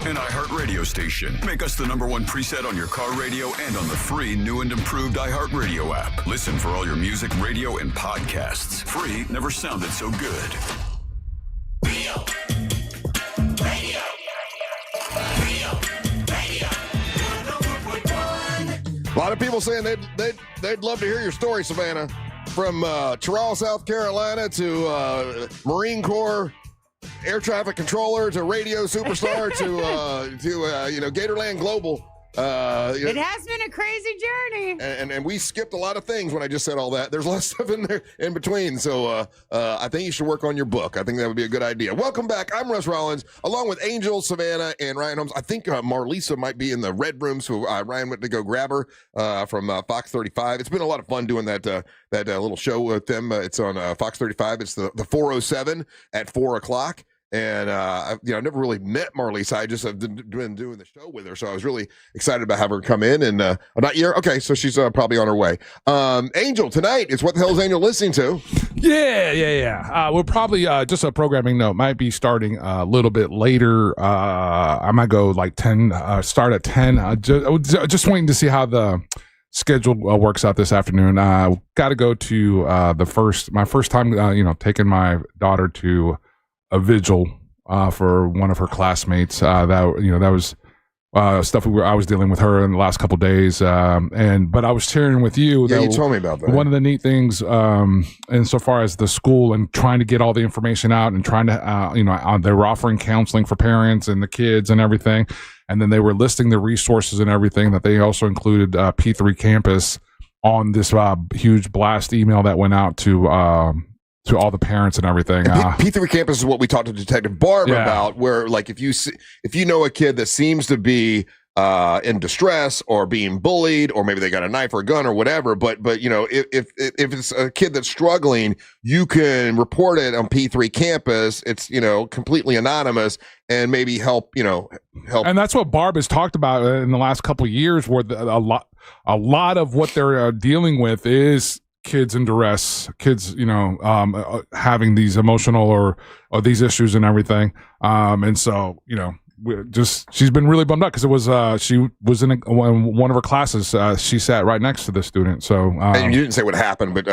An iHeartRadio station. Make us the #1 preset on your car radio and on the free new and improved iHeartRadio app. Listen for all your music, radio, and podcasts. Free never sounded so good. A lot of people saying they'd love to hear your story, Savannah. From Terrell, South Carolina to Marine Corps air traffic controller to radio superstar to Gatorland Global. It has been a crazy journey. And we skipped a lot of things when I just said all that. There's a lot of stuff in there in between. So I think you should work on your book. I think that would be a good idea. Welcome back. I'm Russ Rollins, along with Angel, Savannah, and Ryan Holmes. I think Marlisa might be in the red room, so Ryan went to go grab her from Fox 35. It's been a lot of fun doing that little show with them. It's on Fox 35. It's the 407 at 4 o'clock. And, I've never really met Marlisa. I just have been doing the show with her. So I was really excited about having her come in. And not here. Okay, so she's probably on her way. Angel, tonight is What the Hell is Angel listening to? Yeah. We'll probably, just a programming note, might be starting a little bit later. I might go like 10, start at 10. Just waiting to see how the schedule works out this afternoon. Got to go to my first time, taking my daughter to a vigil for one of her classmates. That was stuff I was dealing with her in the last couple of days. But I was sharing with you. Yeah, you told me about that. One of the neat things, insofar as the school and trying to get all the information out and trying to, they were offering counseling for parents and the kids and everything. And then they were listing the resources and everything that they also included P3 Campus on this huge blast email that went out to all the parents and everything. P3 Campus is what we talked to Detective Barb about, where like if you know a kid that seems to be in distress or being bullied, or maybe they got a knife or a gun or whatever, but if it's a kid that's struggling, you can report it on P3 Campus. It's completely anonymous and maybe help. And that's what Barb has talked about in the last couple of years, where a lot of what they're dealing with is kids in duress, kids, having these emotional or these issues and everything. And so, she's been really bummed out because it was, she was in one of her classes. She sat right next to the student. So, and you didn't say what happened, but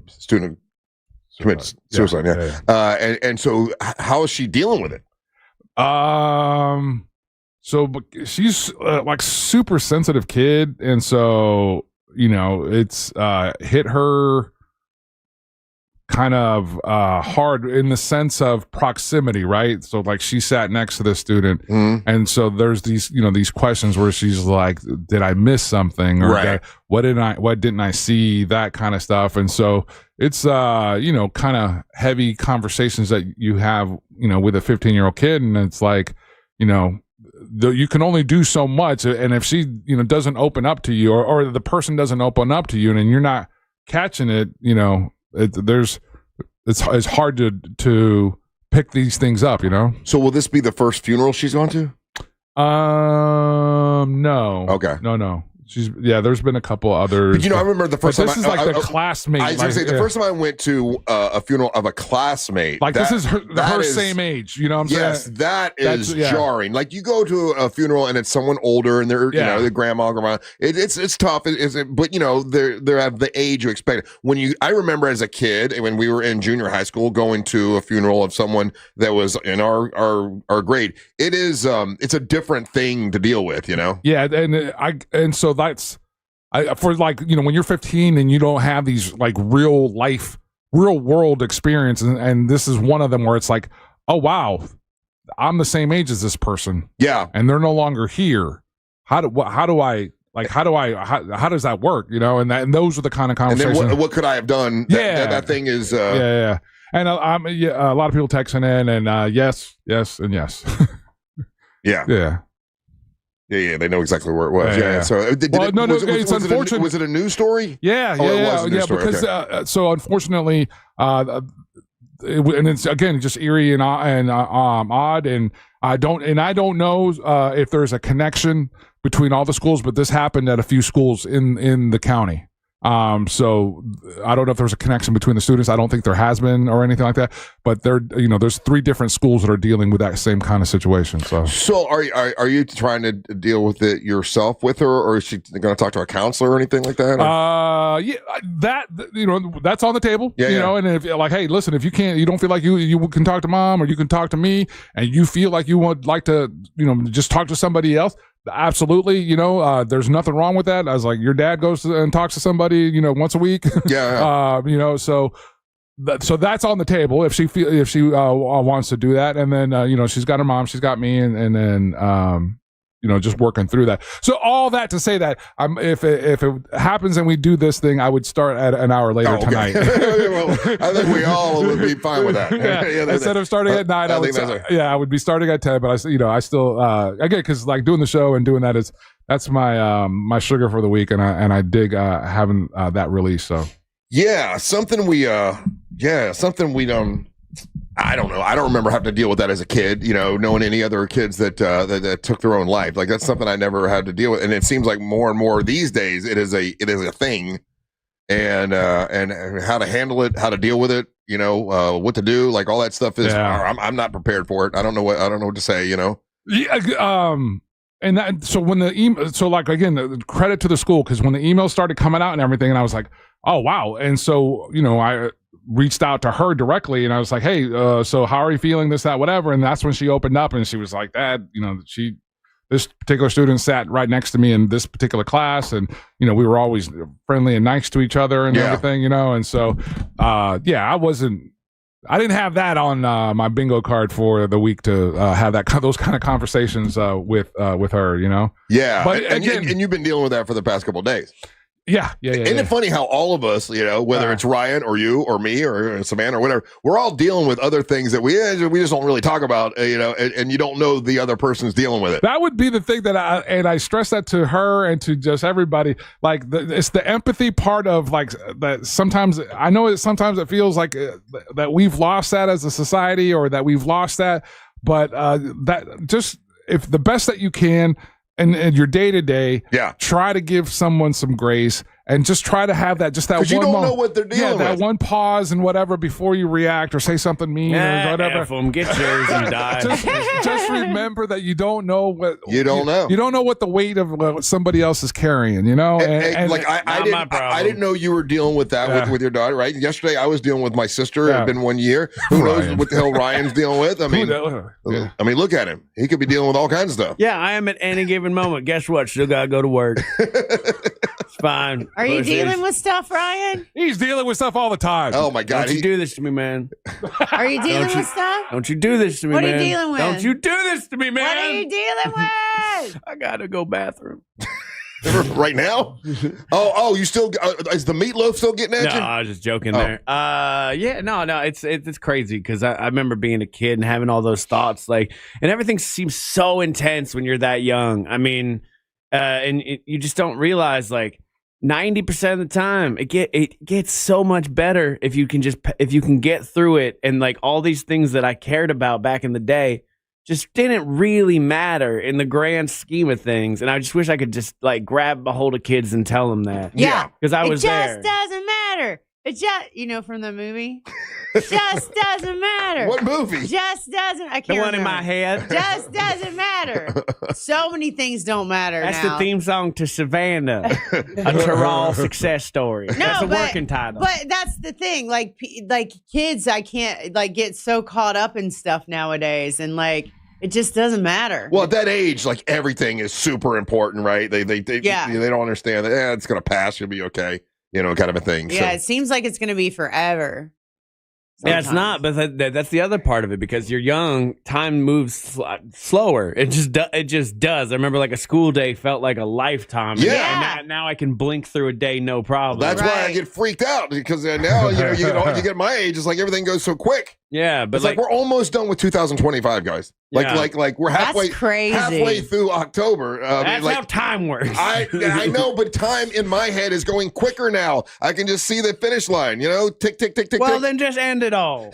student commits suicide. Yeah. And so how is she dealing with it? So she's like super sensitive kid. And so, it's hit her kind of hard in the sense of proximity, right? So like she sat next to the student, and so there's these these questions where she's like, did I miss something, or what didn't I see, that kind of stuff. And so it's kind of heavy conversations that you have with a 15-year-old kid, and it's like you can only do so much, and if she doesn't open up to you, or the person doesn't open up to you, and you're not catching it, it's hard to pick these things up, So will this be the first funeral she's gone to? No. Okay. No. There's been a couple others. But I remember the first time. This is like the classmate. I was going to say, the first time I went to a funeral of a classmate. Like this is her same age, you know what I'm saying? Yes, that is jarring. Like you go to a funeral and it's someone older and they're, the grandma. It's tough, but they have the age you expect. I remember as a kid, when we were in junior high school, going to a funeral of someone that was in our grade. It is, it's a different thing to deal with, Yeah, and so that's for like when you're 15 and you don't have these like real world experience, and this is one of them where it's like, oh wow, I'm the same age as this person, and they're no longer here. How does that work, and those are the kind of conversations. And then what could I have done? That thing is and a lot of people texting in, and yes and yes. Yeah, they know exactly where it was. Yeah. So, it's unfortunate. Was it a news story? Yeah, it was a news story. Because so unfortunately, and it's again just eerie and odd, and I don't know if there's a connection between all the schools, but this happened at a few schools in the county. So I don't know if there's a connection between the students. I don't think there has been or anything like that, but there's 3 different schools that are dealing with that same kind of situation. So are you trying to deal with it yourself with her, or is she going to talk to a counselor or anything like that? That's on the table, and if like, hey, listen, if you don't feel like you can talk to mom, or you can talk to me, and you feel like you would like to, just talk to somebody else, absolutely, there's nothing wrong with that. I was like, your dad goes and talks to somebody, once a week. So that's on the table if she wants to do that. And then she's got her mom, she's got me, and then just working through that. So all that to say that if it happens and we do this thing, I would start at an hour later tonight. Well, I think we all would be fine with that. Instead of starting at 9, I would be starting at 10. But I still again, because like doing the show and doing that's my my sugar for the week, and I dig having that release. So something we I don't know. I don't remember having to deal with that as a kid, knowing any other kids that took their own life. Like that's something I never had to deal with. And it seems like more and more these days it is a thing, and how to handle it, how to deal with it, what to do, like all that stuff is, I'm not prepared for it. I don't know what to say, and that, so when the email, so like, again, credit to the school, because when the emails started coming out and everything, and I was like, oh wow. And so, I reached out to her directly, and I was like, hey, so how are you feeling, this, that, whatever. And that's when she opened up, and she was like, Dad, this particular student sat right next to me in this particular class, and we were always friendly and nice to each other and everything, and so I didn't have that on my bingo card for the week to have those kind of conversations with her, but again, and you've been dealing with that for the past couple of days. Yeah. Isn't it funny how all of us, whether it's Ryan or you or me or Savannah or whatever, we're all dealing with other things that we just don't really talk about, and you don't know the other person's dealing with it. That would be the thing that I stress that to her and to just everybody. Like it's the empathy part of like that. Sometimes I know sometimes it feels like that we've lost that as a society, or that we've lost that. But that just, if the best that you can. And your day to day, try to give someone some grace, and just try to have that one because you don't know what they're dealing with. That one pause and whatever before you react or say something mean or whatever. F them, get yours and die. just remember that you don't know what you don't know. You don't know what the weight of what somebody else is carrying. I didn't know you were dealing with that with your daughter. Right? Yesterday, I was dealing with my sister. It's been 1 year. Who knows what the hell Ryan's dealing with? I mean, look at him. He could be dealing with all kinds of stuff. Yeah, I am at any given moment. Guess what? Still gotta go to work. fine. Are you dealing with stuff, Ryan? He's dealing with stuff all the time. Oh my God! Don't you do this to me, man? Are you dealing with stuff? Don't you do this to me, What man? are you dealing with? Don't you do this to me, man? What are you dealing with? I gotta go bathroom. Right now? Oh, you still? Is the meatloaf still getting at you? No, I was just joking there. Yeah, no, it's crazy because I remember being a kid and having all those thoughts, and everything seems so intense when you're that young. I mean, you just don't realize 90% of the time it gets so much better if you can get through it, and all these things that I cared about back in the day just didn't really matter in the grand scheme of things. And I just wish I could just grab a hold of kids and tell them that. Yeah. Because I was there. It just doesn't matter. It just, from the movie? Just doesn't matter. What movie? Just doesn't. I can't The one remember. in my head. Just doesn't matter. So many things don't matter That's now. the theme song to Savannah, a Terrell success story. That's the working title. But that's the thing. Kids, I can't get so caught up in stuff nowadays, and it just doesn't matter. Well, at that age, everything is super important, right? They don't understand that. It's gonna pass. You'll be okay. Kind of a thing. Yeah, So. it seems like it's gonna be forever. Yeah, it's not, but that's the other part of it, because you're young, time moves slower. It just does. I remember a school day felt like a lifetime. Yeah. And now I can blink through a day, no problem. That's why I get freaked out, because now you get my age, it's everything goes so quick. Yeah, but it's we're almost done with 2025, guys. We're That's crazy. halfway through October. That's how time works. I know, but time in my head is going quicker now. I can just see the finish line. Tick, tick, tick, tick. Well, tick. then just end it all.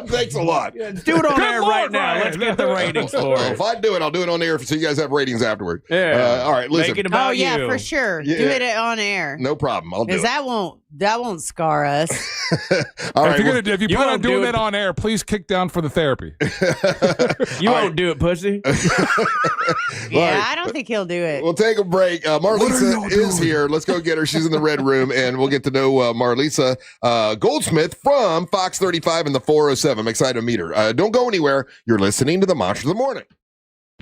Thanks a lot. Yeah, do it on air right now. Let's get the ratings for it. If I do it, I'll do it on air so you guys have ratings afterward. Yeah. All right, listen. Make it about yeah, you. for sure. Yeah. Do it on air. No problem. I'll do it. Because that won't scar us. All right, if you plan on doing it that on air, please kick down for the therapy. You won't do it, pussy. Yeah, I don't think he'll do it. We'll take a break. Marlisa is here. Let's go get her. She's in the red room, and we'll get to know Marlisa Goldsmith from Fox 35 and the 407. I'm excited to meet her. Don't go anywhere. You're listening to the Monster of the Morning.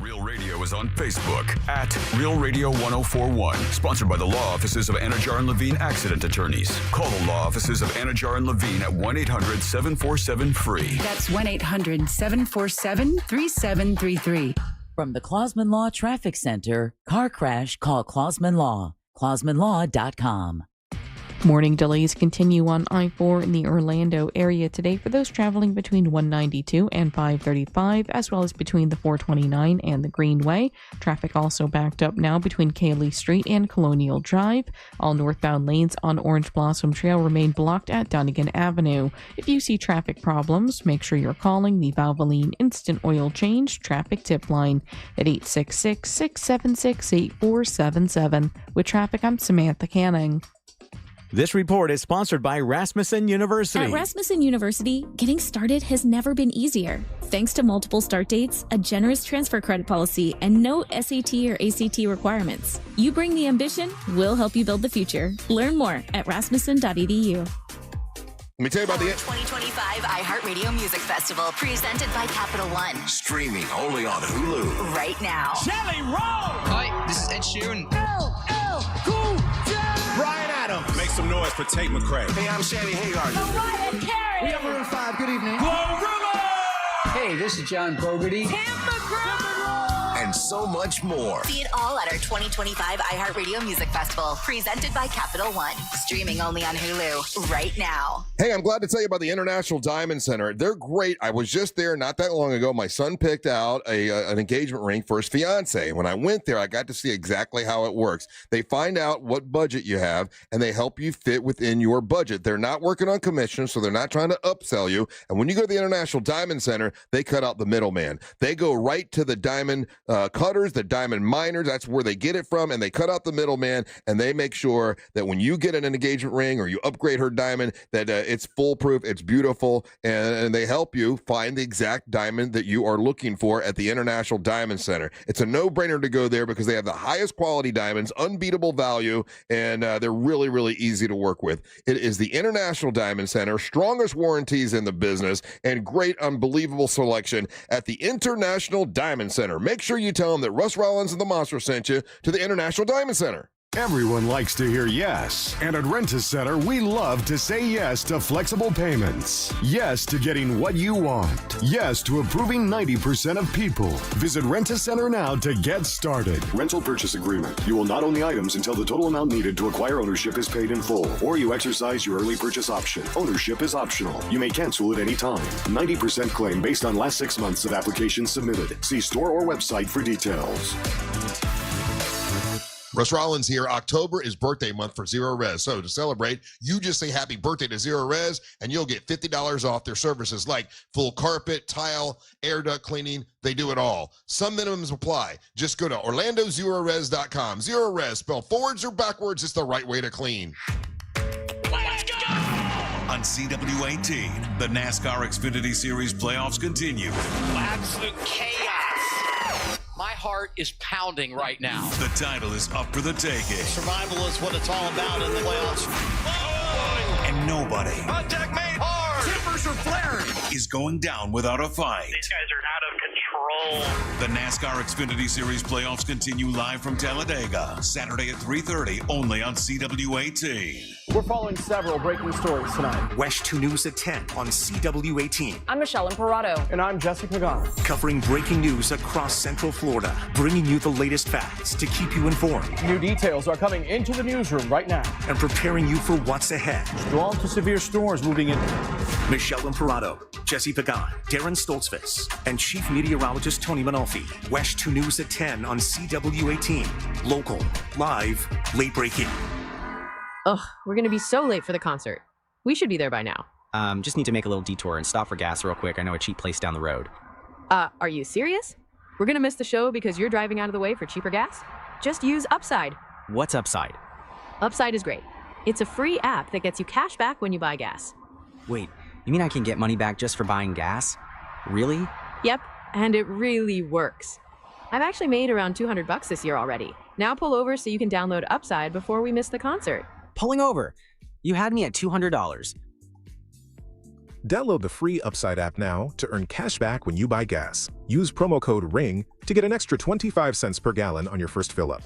Real Radio is on Facebook at Real Radio 1041. Sponsored by the law offices of Anajar and Levine Accident Attorneys. Call the law offices of Anajar and Levine at 1-800-747-FREE. That's 1-800-747-3733. From the Clausman Law Traffic Center, car crash, call Clausman Law. ClausmanLaw.com. Morning delays continue on I-4 in the Orlando area today for those traveling between 192 and 535, as well as between the 429 and the Greenway. Traffic also backed up now between Cayley Street and Colonial Drive. All northbound lanes on Orange Blossom Trail remain blocked at Dunnigan Avenue. If you see traffic problems, make sure you're calling the Valvoline Instant Oil Change Traffic Tip Line at 866-676-8477. With traffic, I'm Samantha Canning. This report is sponsored by Rasmussen University. At Rasmussen University, getting started has never been easier. Thanks to multiple start dates, a generous transfer credit policy, and no SAT or ACT requirements. You bring the ambition, we'll help you build the future. Learn more at rasmussen.edu. Let me tell you about the 2025 iHeartRadio Music Festival, presented by Capital One. Streaming only on Hulu. Right now. Shelly Roll! Hi, this is Ed Sheeran. Cool Brian Adams. Make some noise for Tate McRae. Hey, I'm Shanny Hagar. Mariah Carey! We have Maroon 5. Good evening. Hey, this is John Fogerty. And so much more. See it all at our 2025 iHeartRadio Music Festival, presented by Capital One. Streaming only on Hulu right now. Hey, I'm glad to tell you about the International Diamond Center. They're great. I was just there not that long ago. My son picked out an engagement ring for his fiance. When I went there, I got to see exactly how it works. They find out what budget you have, and they help you fit within your budget. They're not working on commission, so they're not trying to upsell you. And when you go to the International Diamond Center, they cut out the middleman. They go right to the diamond cutters, the diamond miners. That's where they get it from, and they cut out the middleman, and they make sure that when you get an engagement ring or you upgrade her diamond, that it's foolproof, it's beautiful, and they help you find the exact diamond that you are looking for at the International Diamond Center. It's a no-brainer to go there because they have the highest quality diamonds, unbeatable value, and they're really, really easy to work with. It is the International Diamond Center, strongest warranties in the business, and great, unbelievable selection at the International Diamond Center. Make sure you tell them that Russ Rollins and the Monster sent you to the International Diamond Center. Everyone likes to hear yes. And at Rent-A-Center, we love to say yes to flexible payments. Yes to getting what you want. Yes to approving 90% of people. Visit Rent-A-Center now to get started. Rental purchase agreement. You will not own the items until the total amount needed to acquire ownership is paid in full, or you exercise your early purchase option. Ownership is optional. You may cancel at any time. 90% claim based on last 6 months of applications submitted. See store or website for details. Russ Rollins here. October is birthday month for Zero Res. So to celebrate, you just say happy birthday to Zero Res, and you'll get $50 off their services like full carpet, tile, air duct cleaning. They do it all. Some minimums apply. Just go to OrlandoZeroRes.com. Zero Res, spelled forwards or backwards, it's the right way to clean. Let's go! On CW18, the NASCAR Xfinity Series playoffs continue. Absolute chaos. My heart is pounding right now. The title is up for the taking. Survival is what it's all about in the playoffs. Oh! And nobody Contact made hard. Timbers are flaring. Is going down without a fight. These guys are out of control. The NASCAR Xfinity Series playoffs continue live from Talladega, Saturday at 3:30, only on CW18. We're following several breaking stories tonight. West 2 News at 10 on CW18. I'm Michelle Imparato. And I'm Jesse Pagano. Covering breaking news across Central Florida, bringing you the latest facts to keep you informed. New details are coming into the newsroom right now. And preparing you for what's ahead. Strong to severe storms moving in. Michelle Imparato, Jesse Pagan, Darren Stoltzfus, and Chief Meteorologist Tony Manolfi. West 2 News at 10 on CW18. Local, live, late breaking. Ugh, we're gonna be so late for the concert. We should be there by now. Just need to make a little detour and stop for gas real quick. I know a cheap place down the road. Are you serious? We're gonna miss the show because you're driving out of the way for cheaper gas? Just use Upside. What's Upside? Upside is great. It's a free app that gets you cash back when you buy gas. Wait, you mean I can get money back just for buying gas? Really? Yep, and it really works. I've actually made around $200 this year already. Now pull over so you can download Upside before we miss the concert. Pulling over. You had me at $200. Download the free Upside app now to earn cash back when you buy gas. Use promo code RING to get an extra 25 cents per gallon on your first fill-up.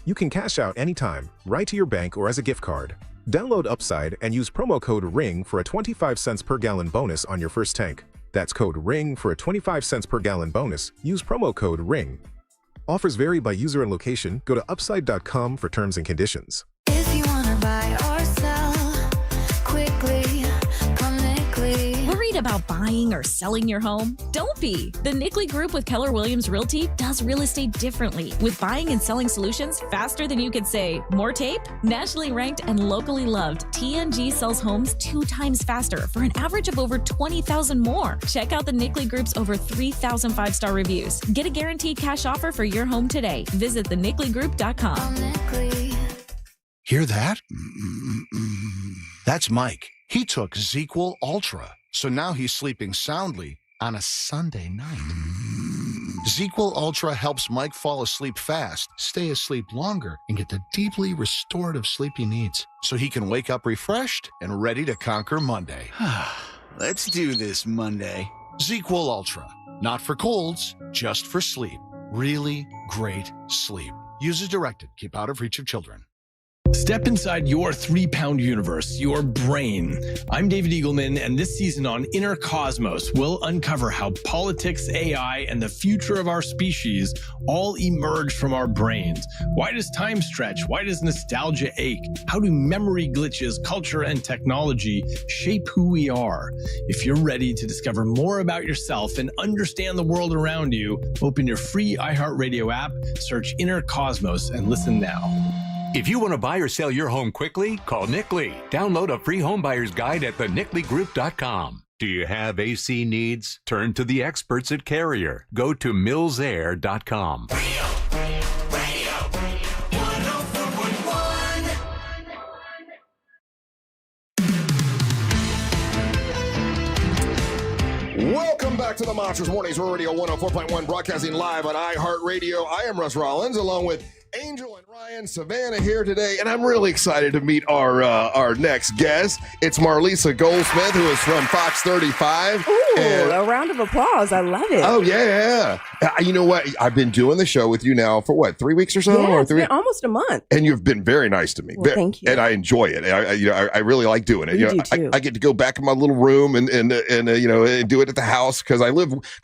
You can cash out anytime, right to your bank or as a gift card. Download Upside and use promo code RING for a 25 cents per gallon bonus on your first tank. That's code RING for a 25 cents per gallon bonus. Use promo code RING. Offers vary by user and location. Go to upside.com for terms and conditions. If you want to buy or sell quickly, come Nickley. Worried about buying or selling your home? Don't be. The Nickley Group with Keller Williams Realty does real estate differently, with buying and selling solutions faster than you could say. More tape? Nationally ranked and locally loved, TNG sells homes 2 times faster for an average of over 20,000 more. Check out the Nickley Group's over 3,000 5-star reviews. Get a guaranteed cash offer for your home today. Visit thenickleyGroup.com. Hear that? That's Mike. He took ZQL Ultra, so now he's sleeping soundly on a Sunday night. ZQL Ultra helps Mike fall asleep fast, stay asleep longer, and get the deeply restorative sleep he needs, so he can wake up refreshed and ready to conquer Monday. Let's do this Monday. ZQL Ultra. Not for colds, just for sleep. Really great sleep. Use as directed. Keep out of reach of children. Step inside your 3-pound universe, your brain. I'm David Eagleman, and this season on Inner Cosmos, we'll uncover how politics, AI, and the future of our species all emerge from our brains. Why does time stretch? Why does nostalgia ache? How do memory glitches, culture, and technology shape who we are? If you're ready to discover more about yourself and understand the world around you, open your free iHeartRadio app, search Inner Cosmos, and listen now. If you want to buy or sell your home quickly, call Nickley. Download a free home buyer's guide at thenickleyGroup.com. Do you have AC needs? Turn to the experts at Carrier. Go to millsair.com. Welcome back to the Monsters Mornings Radio 104.1, broadcasting live on iHeartRadio. I am Russ Rollins, along with Angel and Ryan, Savannah here today, and I'm really excited to meet our next guest. It's Marlisa Goldsmith, who is from Fox 35. Ooh, a round of applause. I love it. Oh, yeah. You know what? I've been doing the show with you now for what, 3 weeks or so? Yeah, or it's been almost a month. And you've been very nice to me. Well, thank you. And I enjoy it. I really like doing it. We do too. I get to go back in my little room and do it at the house because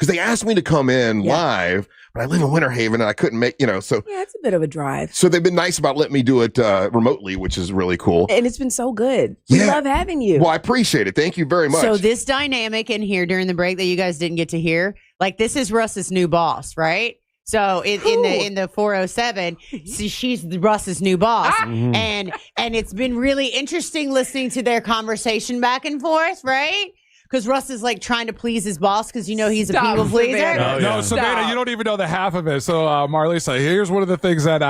they asked me to come in live, but I live in Winter Haven and I couldn't make, so. Yeah, it's a bit of a drive. So they've been nice about letting me do it remotely, which is really cool. And it's been so good. We love having you. Well, I appreciate it. Thank you very much. So this dynamic in here during the break that you guys didn't get to hear, like this is Russ's new boss, right? So in the 407, so she's Russ's new boss, and it's been really interesting listening to their conversation back and forth, right? Because Russ is like trying to please his boss because he's a people pleaser. No, Savannah, you don't even know the half of it. So, Marlisa, here's one of the things that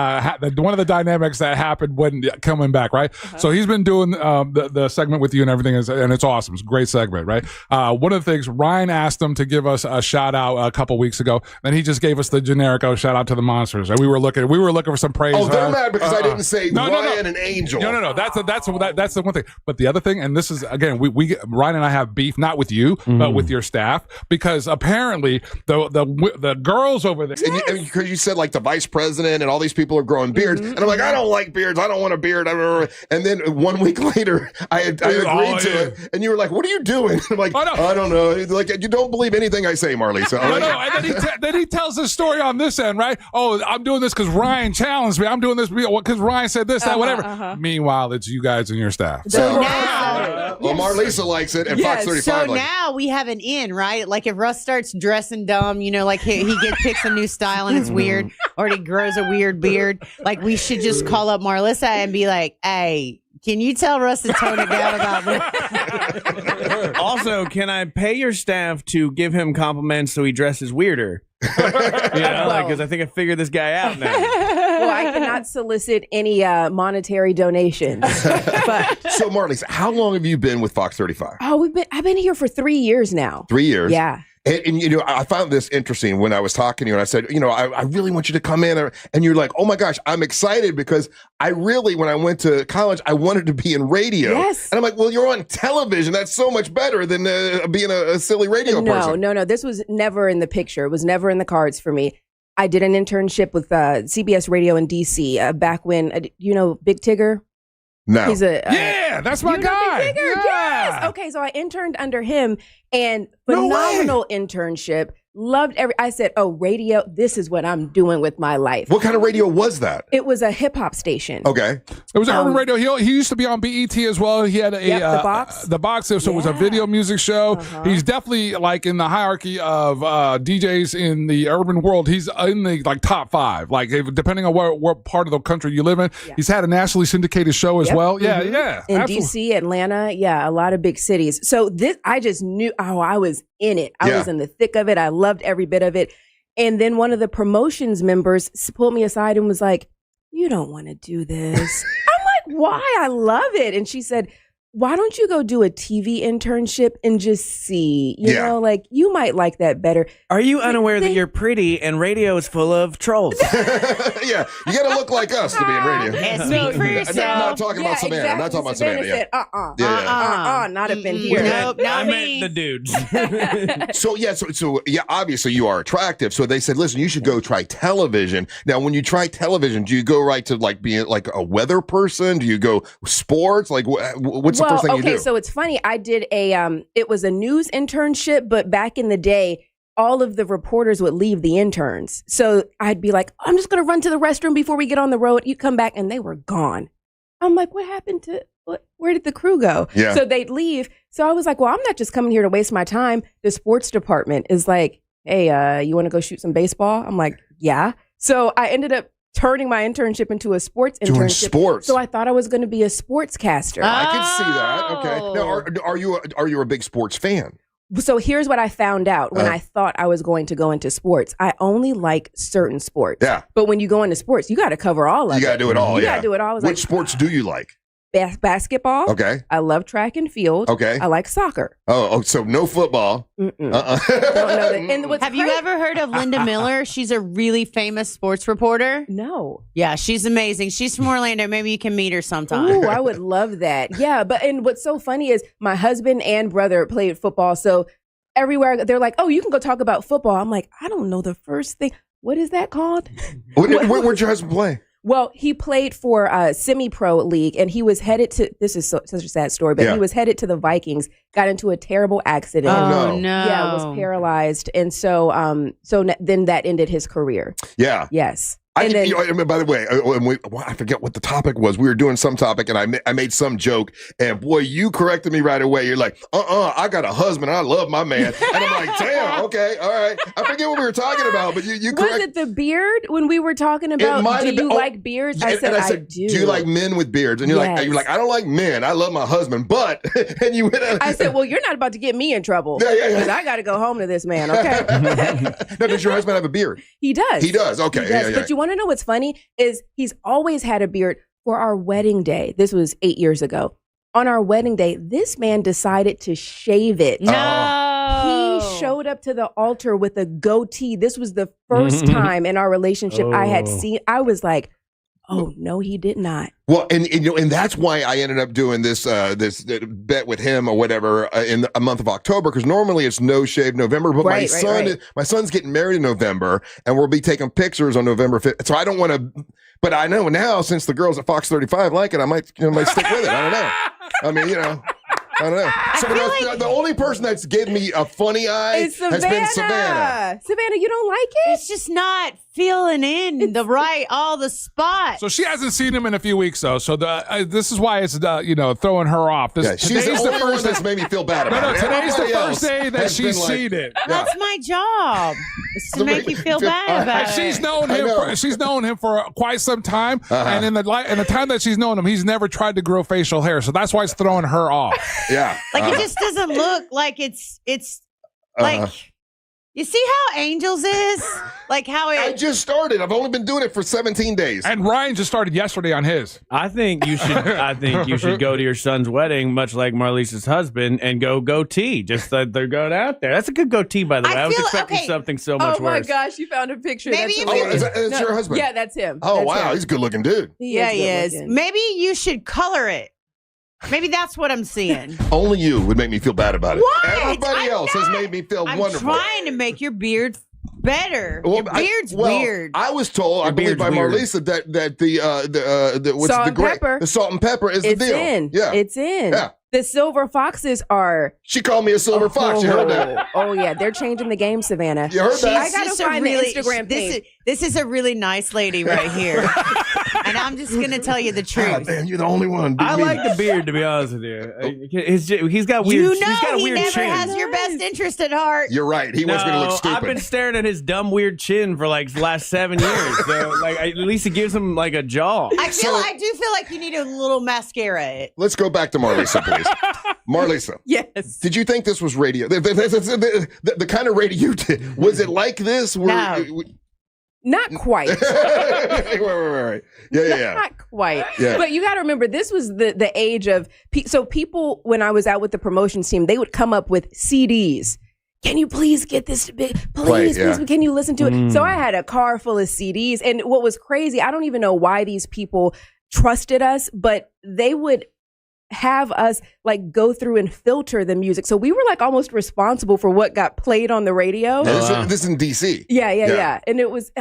one of the dynamics that happened when coming back, right? So he's been doing the segment with you and everything, and it's awesome. It's a great segment, right? One of the things Ryan asked him to give us a shout out a couple weeks ago, and he just gave us the generic shout out to the monsters, and we were looking for some praise. Oh, they're mad because I didn't say Ryan and Angel. No. That's the one thing. But the other thing, and this is again, we Ryan and I have beef, not with you, but with your staff, because apparently the girls over there, because you said like the vice president and all these people are growing beards, and I'm like, I don't like beards, I don't want a beard. And then 1 week later, I agreed to it, and you were like, "What are you doing?" I'm like, I don't know. Like, you don't believe anything I say, Marlisa. And then he tells the story on this end, right? Oh, I'm doing this because Ryan challenged me. I'm doing this because Ryan said this, that, whatever. Meanwhile, it's you guys and your staff. So now, Marlisa likes it, and Fox 35 so likes it. now we have an in, right? Like if Russ starts dressing dumb, like he picks a new style and it's weird, or he grows a weird beard, like we should just call up Marlisa and be like, "Hey, can you tell Russ to tone it down about this?" Also, can I pay your staff to give him compliments so he dresses weirder? Because I think I figured this guy out now. Well, I cannot solicit any monetary donations. But So, Marlisa, how long have you been with Fox 35? Oh, I've been here for 3 years now. 3 years? Yeah. And I found this interesting when I was talking to you and I said, I really want you to come in. And you're like, oh my gosh, I'm excited because when I went to college, I wanted to be in radio. Yes. And I'm like, well, you're on television. That's so much better than being a silly radio person. No. This was never in the picture. It was never in the cards for me. I did an internship with CBS Radio in DC back when, Big Tigger? No. He's that's my guy. Big Tigger? Yeah. Yes. Okay, so I interned under him and phenomenal internship. Loved I said, oh, radio, this is what I'm doing with my life. What kind of radio was that? It was a hip hop station. Okay. It was urban radio. He used to be on BET as well. He had The Box. The Box. So it was a video music show. He's definitely like in the hierarchy of DJs in the urban world. He's in the top 5. Like depending on what part of the country you live in. He's had a nationally syndicated show as well. Yeah, yeah. In absolutely. DC, Atlanta, a lot of big cities. So I just knew, I was in it. I was in the thick of it. I loved every bit of it. And then one of the promotions members pulled me aside and was like, "You don't want to do this." I'm like, "Why? I love it." And she said, "Why don't you go do a TV internship and just see, you know, like you might like that better." Are you unaware that you're pretty and radio is full of trolls? Yeah, you got to look like us to be in radio. And speak for yourself. I'm not talking about Savannah. I'm not talking about Savannah. Said, not up in here. Nope, not I me. meant the dudes. So obviously you are attractive. So they said, listen, you should go try television. Now, when you try television, do you go right to like being like a weather person? Do you go sports? Like what's the first thing you do? So it's funny. I did it was a news internship, but back in the day, all of the reporters would leave the interns. So I'd be like, I'm just going to run to the restroom before we get on the road. You come back and they were gone. I'm like, what happened to, where did the crew go? Yeah. So they'd leave. So I was like, well, I'm not just coming here to waste my time. The sports department is like, hey, you want to go shoot some baseball? I'm like, yeah. So I ended up turning my internship into a sports internship. Doing sports. So I thought I was going to be a sportscaster. I can see that. Okay. Now, are you a big sports fan? So here's what I found out when I thought I was going to go into sports. I only like certain sports. Yeah. But when you go into sports, you got to cover all of it. You got to do it all. You got to do it all. Which sports do you like? basketball. Okay. I love track and field. Okay. I like soccer. Oh, so no football. Don't know that. And what's Have you ever heard of Linda Miller? She's a really famous sports reporter. No. Yeah, she's amazing. She's from Orlando. Maybe you can meet her sometime. Ooh, I would love that. Yeah, and what's so funny is my husband and brother played football, so everywhere they're like, "Oh, you can go talk about football." I'm like, I don't know the first thing. What is that called? Where'd your husband play? Well, he played for a semi-pro league, and he was headed to. This is such a sad story, but Yeah. he was headed to the Vikings. Got into a terrible accident. Oh, no. Yeah, was paralyzed, and so then that ended his career. Yeah. Yes. I And then- mean, by the way, I forget what the topic was. We were doing some topic, and I made some joke, and boy, you corrected me right away. You're like, I got a husband. I love my man. And I'm like, damn, okay, all right. I forget what we were talking about, but you was correct. it the beard when we were talking about? might Do have you been- like beards? I said, I do. Do you like men with beards? And you're Yes. like, I don't like men. I love my husband, but and you went. I said, well, you're not about to get me in trouble. Yeah. Because I got to go home to this man, okay? No, does your husband have a beard? He does. He does. Okay. He does. Yeah. But you want to know what's funny is he's always had a beard. For our wedding day, this was 8 years ago. On our wedding day, this man decided to shave it. No. He showed up to the altar with a goatee. This was the first time in our relationship I had seen. I was like, oh, no, he did not. Well, and that's why I ended up doing this bet with him or whatever in the month of October, because normally it's no shave November, but Right. my son's getting married in November, and we'll be taking pictures on November 5th. So I don't want to, but I know now since the girls at Fox 35 like it, I might stick with it. I don't know. I mean, I don't know. So the only person that's given me a funny eye It's has been Savannah. Savannah, you don't like it? It's just not filling in all the spots. So she hasn't seen him in a few weeks, though. So this is why it's throwing her off. Yeah, she's the only one that's made me feel bad about it. Today's the Everybody else first day that has she's been like- seen it. That's my job. Is to make you feel bad about it. She's known him. She's known him for quite some time, and in the time that she's known him, he's never tried to grow facial hair. So that's why it's throwing her off. Yeah, Like it just doesn't look like it's like you see how Angels is? Like how it I just started. I've only been doing it for 17 days. And Ryan just started yesterday on his. I think you should go to your son's wedding, much like Marlisa's husband, and go goatee. Just that they're going out there. That's a good goatee, by the way. I was expecting something so much Oh my worse. gosh, you found a picture. Maybe That's you hilarious. that's your husband? Yeah, that's him. Oh, That's wow. him. He's a good looking dude. He he is. good-looking. Maybe you should color it. Maybe that's what I'm seeing. Only you would make me feel bad about it. What? Everybody else has made me feel I'm wonderful. trying to make your beard better. Well, Your beard's well, weird. I was told, I believe by weird. Marlisa, that the what's Salt the and great pepper. the salt and pepper is It's the deal. in. Yeah, It's in. Yeah. The silver foxes are. She called me a silver fox. You heard that? Oh yeah, they're changing the game, Savannah. You heard that? I gotta just a find really- the Instagram page. This is a really nice lady right here. And I'm just going to tell you the God, truth. man, you're the only one. I like the beard, to be honest with you. He's got weird. You he's got know a he weird never chin. has your best interest at heart. You're right. He was going to look stupid. I've been staring at his dumb weird chin for like the last 7 years. So like at least it gives him like a jaw. I do feel like you need a little mascara. Let's go back to Marlisa, please. Marlisa. Yes. Did you think this was radio? The kind of radio you did. Was it like this? No. Not quite. Right. Yeah. Not quite. Yeah. But you got to remember, this was the age of so people. When I was out with the promotions team, they would come up with CDs. Can you please get this? Please, can you listen to it? So I had a car full of CDs, and what was crazy, I don't even know why these people trusted us, but they would have us like go through and filter the music. So we were like almost responsible for what got played on the radio. This is in DC. Yeah. And it was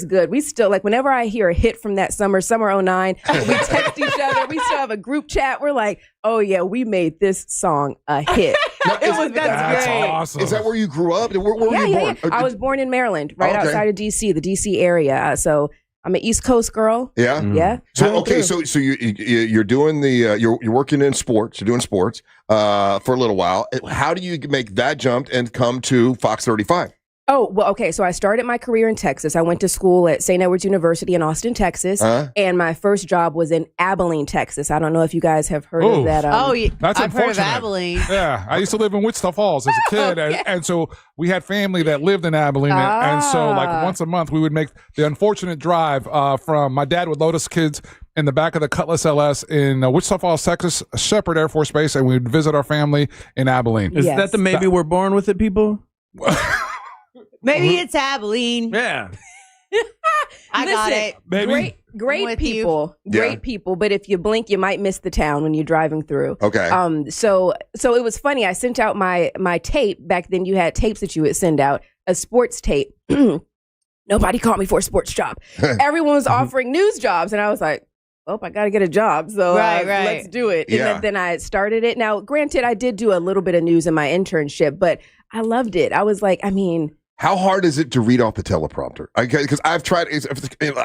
good. We still, like, whenever I hear a hit from that summer 09, we text each other. We still have a group chat. We're like, oh yeah, we made this song a hit. That's great. Awesome. Is that where you grew up? Where were you born? I was born in Maryland, right Okay. outside of DC, the DC area. So I'm an East Coast girl. Yeah. Yeah. So so you're doing you're working in sports. You're doing sports for a little while. How do you make that jump and come to Fox 35? Oh, well, okay. So I started my career in Texas. I went to school at St. Edward's University in Austin, Texas. And my first job was in Abilene, Texas. I don't know if you guys have heard of that. That's I've heard of unfortunate. Abilene. Yeah, I used to live in Wichita Falls as a kid, and so we had family that lived in Abilene, and so like once a month we would make the unfortunate drive from. My dad would load us kids in the back of the Cutlass LS in Wichita Falls, Texas, Shepherd Air Force Base, and we'd visit our family in Abilene. Is that the maybe we're born with it, people? Maybe it's Abilene. Yeah. I got it. Maybe. Great people. Great people. But if you blink, you might miss the town when you're driving through. Okay. So it was funny. I sent out my tape. Back then you had tapes that you would send out, a sports tape. Nobody called me for a sports job. Everyone was offering news jobs. And I was like, oh, I got to get a job. So let's do it. And then I started it. Now, granted, I did do a little bit of news in my internship, but I loved it. I was like, how hard is it to read off the teleprompter? Because I've tried.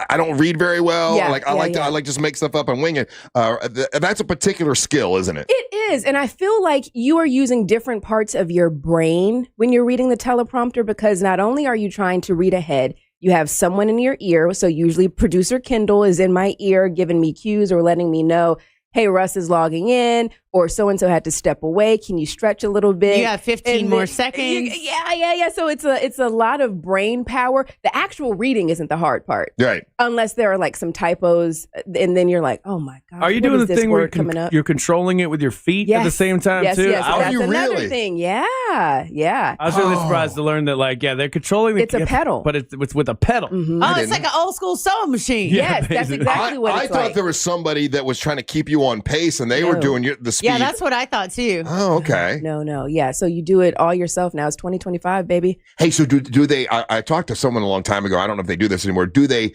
I don't read very well. I like to just make stuff up and wing it. That's a particular skill, isn't it? It is, and I feel like you are using different parts of your brain when you're reading the teleprompter, because not only are you trying to read ahead, you have someone in your ear. So usually producer Kendall is in my ear giving me cues or letting me know, hey, Russ is logging in, or so-and-so had to step away. Can you stretch a little bit? You have 15 more seconds. Yeah. So it's a lot of brain power. The actual reading isn't the hard part. Right. Unless there are like some typos, and then you're like, oh my gosh. Are you doing the thing where you're controlling it with your feet at the same time too? Yes, Are that's you another really? thing. Yeah. I was really surprised to learn that, they're controlling It's a pedal. but it's with a pedal. Mm-hmm. Oh, it's like an old school sewing machine. Yes, that's exactly what I it's thought like. there was somebody that was trying to keep you on pace, and they were doing the speed. Yeah, that's what I thought too. Oh, okay. No. Yeah. So you do it all yourself now. It's 2025, baby. Hey, so do they? I talked to someone a long time ago. I don't know if they do this anymore. Do they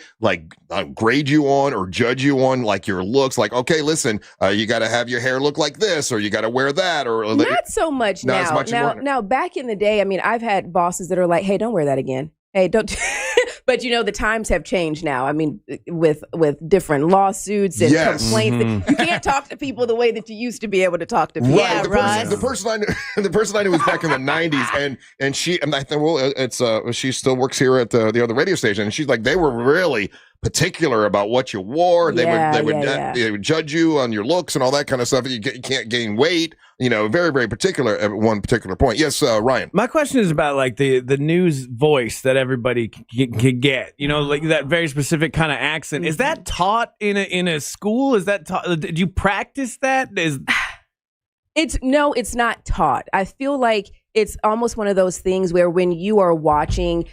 grade you on or judge you on your looks? Like, okay, listen, you got to have your hair look like this, or you got to wear that, or not so much not now. as much Now, back in the day, I've had bosses that are like, hey, don't wear that again. Hey, don't. But the times have changed now. With different lawsuits and complaints, you can't talk to people the way that you used to be able to talk to people. Right. The person I knew was back in the '90s, and she, and I think, she still works here at the other radio station, and she's like, they were really particular about what you wore. They would judge you on your looks and all that kind of stuff. You can't gain weight. Very, very particular at one particular point. Yes, Ryan. My question is about the news voice that everybody can get. That very specific kind of accent. Is that taught in a school? Is that taught? Did you practice that? It's not taught. I feel like it's almost one of those things where when you are watching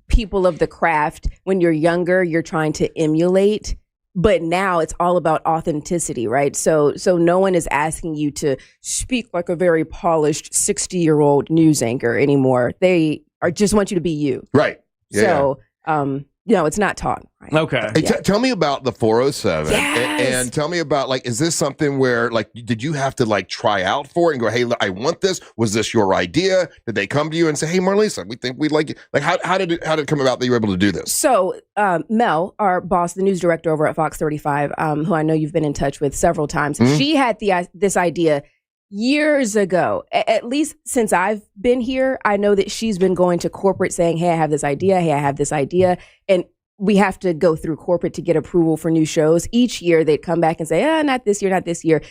people of the craft, when you're younger, you're trying to emulate. But now it's all about authenticity, right? So no one is asking you to speak like a very polished 60-year-old news anchor anymore. They just want you to be you. Right. Yeah. So, no, it's not taught. Right? Okay. Hey, tell me about the 407 Yes. and tell me about is this something where did you have to try out for it and go, hey, I want this? Was this your idea? Did they come to you and say, hey, Marlisa, we think we'd like it? How did it come about that you were able to do this? So Mel, our boss, the news director over at Fox 35, who I know you've been in touch with several times, she had this idea years ago. At least since I've been here, I know that she's been going to corporate saying, hey, I have this idea. Hey, I have this idea. And we have to go through corporate to get approval for new shows. Each year they'd come back and say, not this year, not this year.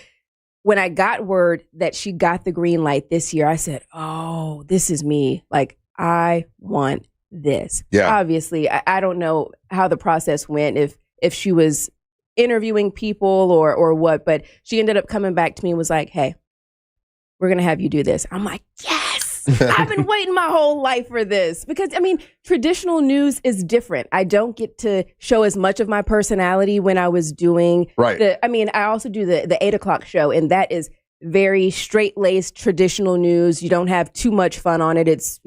When I got word that she got the green light this year, I said, oh, this is me. I want this. Yeah. Obviously, I don't know how the process went, if she was interviewing people or what, but she ended up coming back to me and was like, hey, we're going to have you do this. I'm like, yes, I've been waiting my whole life for this because, traditional news is different. I don't get to show as much of my personality when I was doing I also do the 8 o'clock show, and that is very straight-laced traditional news. You don't have too much fun on it. It's,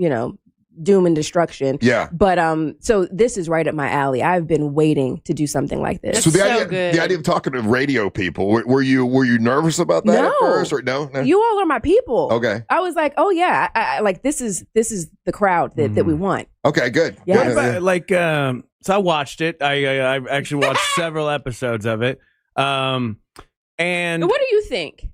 doom and destruction. Yeah. But so this is right up my alley. I've been waiting to do something like this. So the idea of talking to radio people, were you nervous about that at first, or no? You all are my people. Okay. I was like, oh yeah, I like this is the crowd that we want. Okay, good. Yes. What about, so I watched it. I actually watched several episodes of it. And what do you think?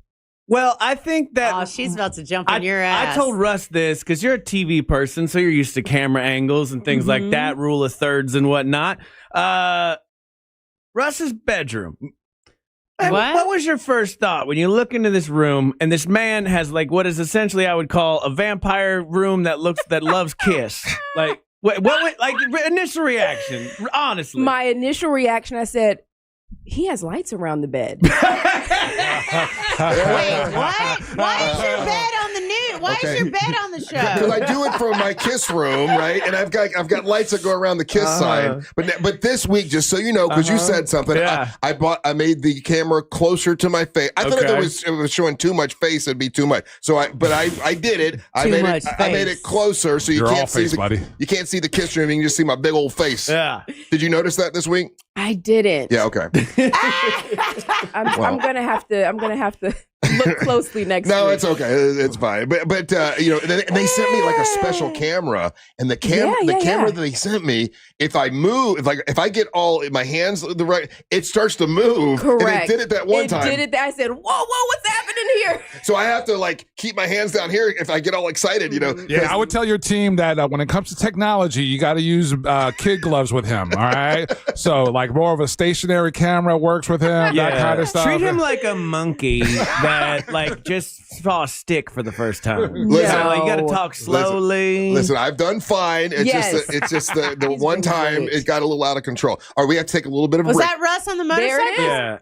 Well, I think that... Oh, she's about to jump on your ass. I told Russ this because you're a TV person, so you're used to camera angles and things like that, rule of thirds and whatnot. Russ's bedroom. What was your first thought when you look into this room and this man has what is essentially I would call a vampire room that loves Kiss? What initial reaction? Honestly. My initial reaction, I said, He has lights around the bed. Wait, what? Why is your bed on the news? Why is your bed on the show? Because I do it from my kiss room, right? And I've got lights that go around the kiss sign. But this week, just so you know, because you said something, I made the camera closer to my face. I thought if it was showing too much face, it'd be too much. So I did it. I made it closer so you can't see you can't see the kiss room. You can just see my big old face. Yeah. Did you notice that this week? I didn't. Yeah. Okay. I'm gonna have to look closely next week. No, it's okay. It's fine. But they sent me like a special camera, and the camera that they sent me, if I move, if I get all my hands the right, it starts to move. Correct. And it did it that one time. I said, whoa, what's happening here? So I have to like keep my hands down here if I get all excited, Yeah, I would tell your team that when it comes to technology, you got to use kid gloves with him. All right. So like more of a stationary camera works with him. That kind of stuff. Treat him like a monkey that like just saw a stick for the first time. Listen, you got to talk slowly. Listen, I've done fine. It's just the one time it got a little out of control. All right, we have to take a little bit of a break. Was that Russ on the motorcycle? There it is. Yeah.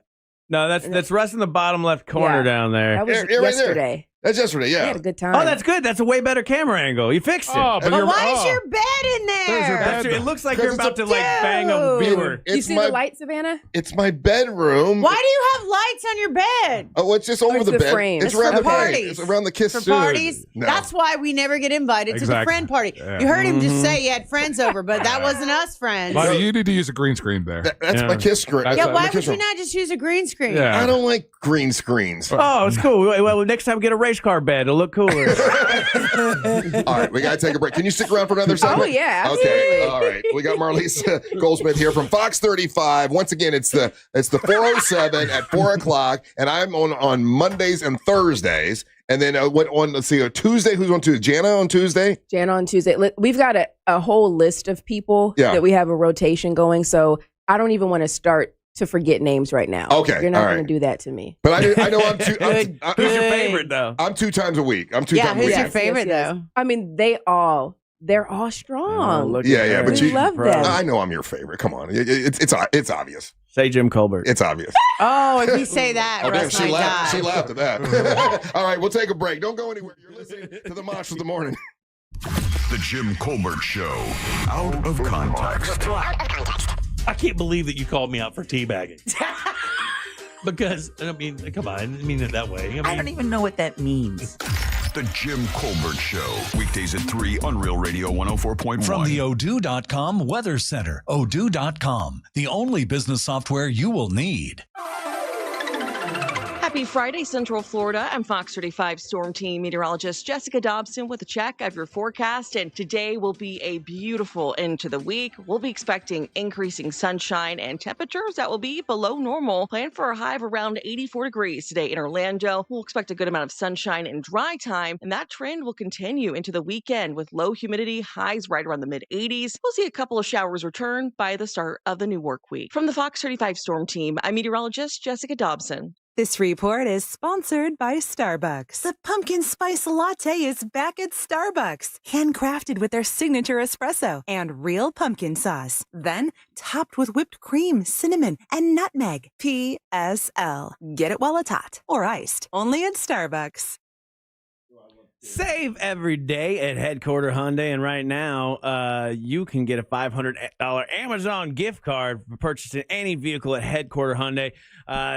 No, that's Russ in the bottom left corner down there. That was Right there. yesterday. That's yesterday, yeah. We had a good time. Oh, that's good. That's a way better camera angle. You fixed it. But why is your bed in there? It looks like you're about to like bang a viewer. You see the light, Savannah? It's my bedroom. Why do you have lights on your bed? Oh, it's just over the bed. frame. It's around the parties. frame. It's around the kiss. For parties? No. That's why we never get invited to the friend party. Yeah. You heard him just say he had friends over, but that wasn't us friends. Buddy, you need to use a green screen there. That's my kiss screen. Why would you not just use a green screen? Yeah. I don't like green screens. Oh, it's cool. Well, next time get a race car bed. It'll look cooler. All right, we got to take a break. Can you stick around for another segment? Oh, yeah, absolutely. Okay, all right. We got Marlise Goldsmith here from Fox 35. Once again, it's the 407 at 4 o'clock, and I'm on Mondays and Thursdays. And then let's see, Tuesday, who's on Tuesday? Jana on Tuesday? Jana on Tuesday. We've got a whole list of people that we have a rotation going, so I don't even want to start to forget names right now. Okay, you're not all going right. to do that to me. But I know I'm two. Who's your favorite though? I'm 2 times a week. I'm 2 times a who's week. your favorite though? I mean, they're all strong. Yeah, but we love them. I know I'm your favorite. Come on, it's obvious. Say Jim Colbert. It's obvious. Oh, if you say that, Russ she might laughed. die. She laughed at that. All right, we'll take a break. Don't go anywhere. You're listening to the Mosh of the Morning. The Jim Colbert Show. Out of context. I can't believe that you called me out for teabagging. Because, I mean, come on, I didn't mean it that way. I don't even know what that means. The Jim Colbert Show. Weekdays at 3 on Real Radio 104.1. From the Odoo.com Weather Center. Odoo.com, the only business software you will need. Happy Friday, Central Florida. I'm Fox 35 Storm Team meteorologist Jessica Dobson with a check of your forecast. And today will be a beautiful end to the week. We'll be expecting increasing sunshine and temperatures that will be below normal. Plan for a high of around 84 degrees today in Orlando. We'll expect a good amount of sunshine and dry time. And that trend will continue into the weekend with low humidity, highs right around the mid-80s. We'll see a couple of showers return by the start of the new work week. From the Fox 35 Storm Team, I'm meteorologist Jessica Dobson. This report is sponsored by Starbucks. The pumpkin spice latte is back at Starbucks. Handcrafted with their signature espresso and real pumpkin sauce. Then topped with whipped cream, cinnamon, and nutmeg. PSL. Get it while it's hot or iced. Only at Starbucks. Save every day at Headquarter Hyundai, and right now, you can get a $500 Amazon gift card for purchasing any vehicle at Headquarter Hyundai.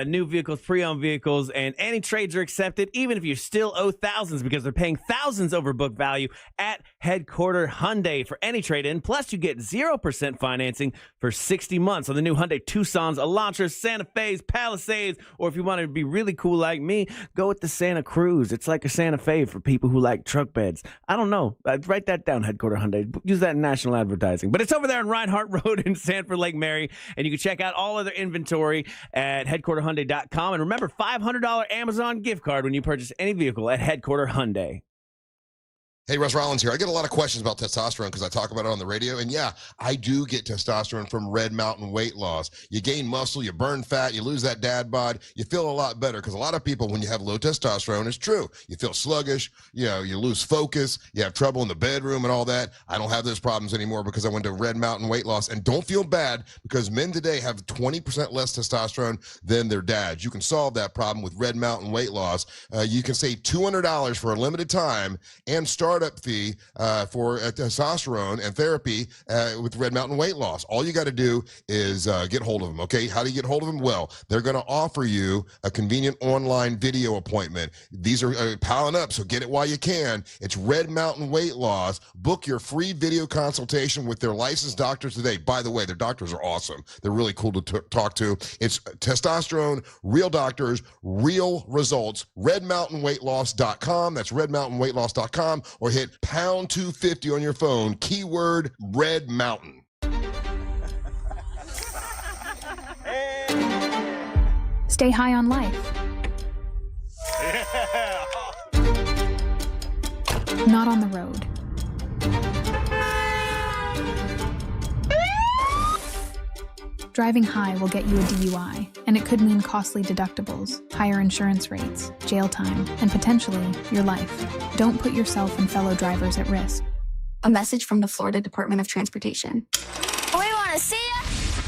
New vehicles, pre-owned vehicles, and any trades are accepted, even if you still owe thousands, because they're paying thousands over book value at Headquarter Hyundai for any trade-in. Plus, you get 0% financing for 60 months on the new Hyundai Tucsons, Elantras, Santa Fe's, Palisades, or if you want to be really cool like me, go with the Santa Cruz. It's like a Santa Fe for people who like truck beds. I don't know. Write that down, Headquarter Hyundai. Use that in national advertising. But it's over there on Reinhardt Road in Sanford Lake Mary, and you can check out all other inventory at headquarterhyundai.com. And remember, $500 Amazon gift card when you purchase any vehicle at Headquarter Hyundai. Hey, Russ Rollins here. I get a lot of questions about testosterone because I talk about it on the radio. And yeah, I do get testosterone from Red Mountain Weight Loss. You gain muscle, you burn fat, you lose that dad bod, you feel a lot better. Because a lot of people, when you have low testosterone, it's true. You feel sluggish, you lose focus, you have trouble in the bedroom and all that. I don't have those problems anymore because I went to Red Mountain Weight Loss. And don't feel bad because men today have 20% less testosterone than their dads. You can solve that problem with Red Mountain Weight Loss. You can save $200 for a limited time and startup fee for testosterone and therapy with Red Mountain Weight Loss. All you got to do is get hold of them, okay? How do you get hold of them? Well, they're going to offer you a convenient online video appointment. These are piling up, so get it while you can. It's Red Mountain Weight Loss. Book your free video consultation with their licensed doctors today. By the way, their doctors are awesome. They're really cool to talk to. It's testosterone, real doctors, real results. RedMountainWeightLoss.com. That's RedMountainWeightLoss.com, or hit pound 250 on your phone, keyword Red Mountain. Stay high on life. Not on the road. Driving high will get you a DUI, and it could mean costly deductibles, higher insurance rates, jail time, and potentially your life. Don't put yourself and fellow drivers at risk. A message from the Florida Department of Transportation. We want to see ya.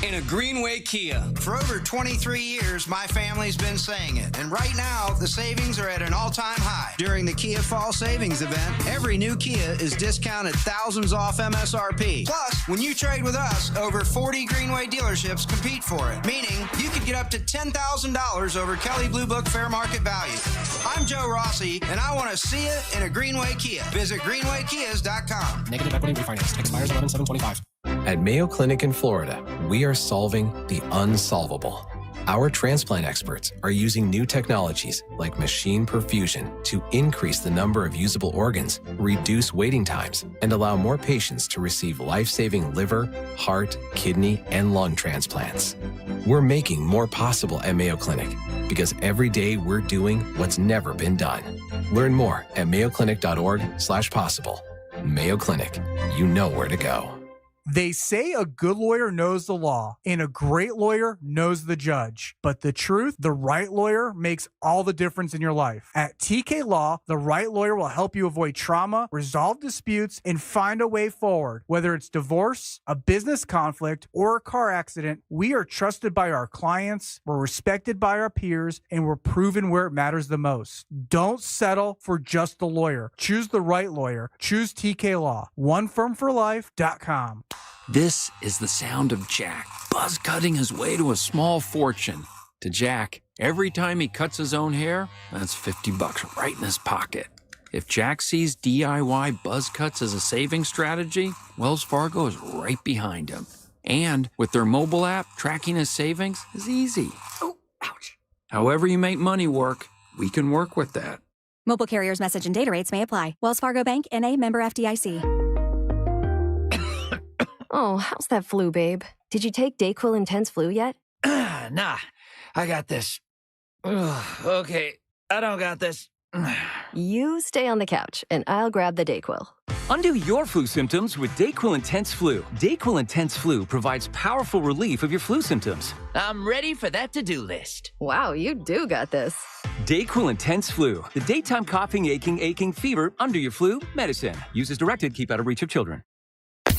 In a Greenway Kia. For over 23 years, my family's been saying it. And right now, the savings are at an all-time high. During the Kia Fall Savings event, every new Kia is discounted thousands off MSRP. Plus, when you trade with us, over 40 Greenway dealerships compete for it. Meaning, you could get up to $10,000 over Kelley Blue Book fair market value. I'm Joe Rossi, and I want to see it in a Greenway Kia. Visit greenwaykias.com. Negative equity refinance. Expires 11/7/25. At Mayo Clinic in Florida, we are solving the unsolvable. Our transplant experts are using new technologies like machine perfusion to increase the number of usable organs, reduce waiting times, and allow more patients to receive life-saving liver, heart, kidney, and lung transplants. We're making more possible at Mayo Clinic because every day we're doing what's never been done. Learn more at mayoclinic.org/possible. Mayo Clinic, you know where to go. They say a good lawyer knows the law and a great lawyer knows the judge. But the truth, the right lawyer makes all the difference in your life. At TK Law, the right lawyer will help you avoid trauma, resolve disputes, and find a way forward. Whether it's divorce, a business conflict, or a car accident, we are trusted by our clients, we're respected by our peers, and we're proven where it matters the most. Don't settle for just the lawyer. Choose the right lawyer. Choose TK Law. OneFirmForLife.com. This is the sound of Jack, buzz cutting his way to a small fortune. To Jack, every time he cuts his own hair, that's $50 right in his pocket. If Jack sees DIY buzz cuts as a saving strategy, Wells Fargo is right behind him. And with their mobile app, tracking his savings is easy. Oh, ouch. However you make money work, we can work with that. Mobile carriers' message and data rates may apply. Wells Fargo Bank, N.A., member FDIC. Oh, how's that flu, babe? Did you take Dayquil Intense Flu yet? Nah, I got this. Ugh, okay, I don't got this. You stay on the couch, and I'll grab the Dayquil. Undo your flu symptoms with Dayquil Intense Flu. Dayquil Intense Flu provides powerful relief of your flu symptoms. I'm ready for that to-do list. Wow, you do got this. Dayquil Intense Flu, the daytime coughing, aching, fever, under your flu medicine. Use as directed, keep out of reach of children.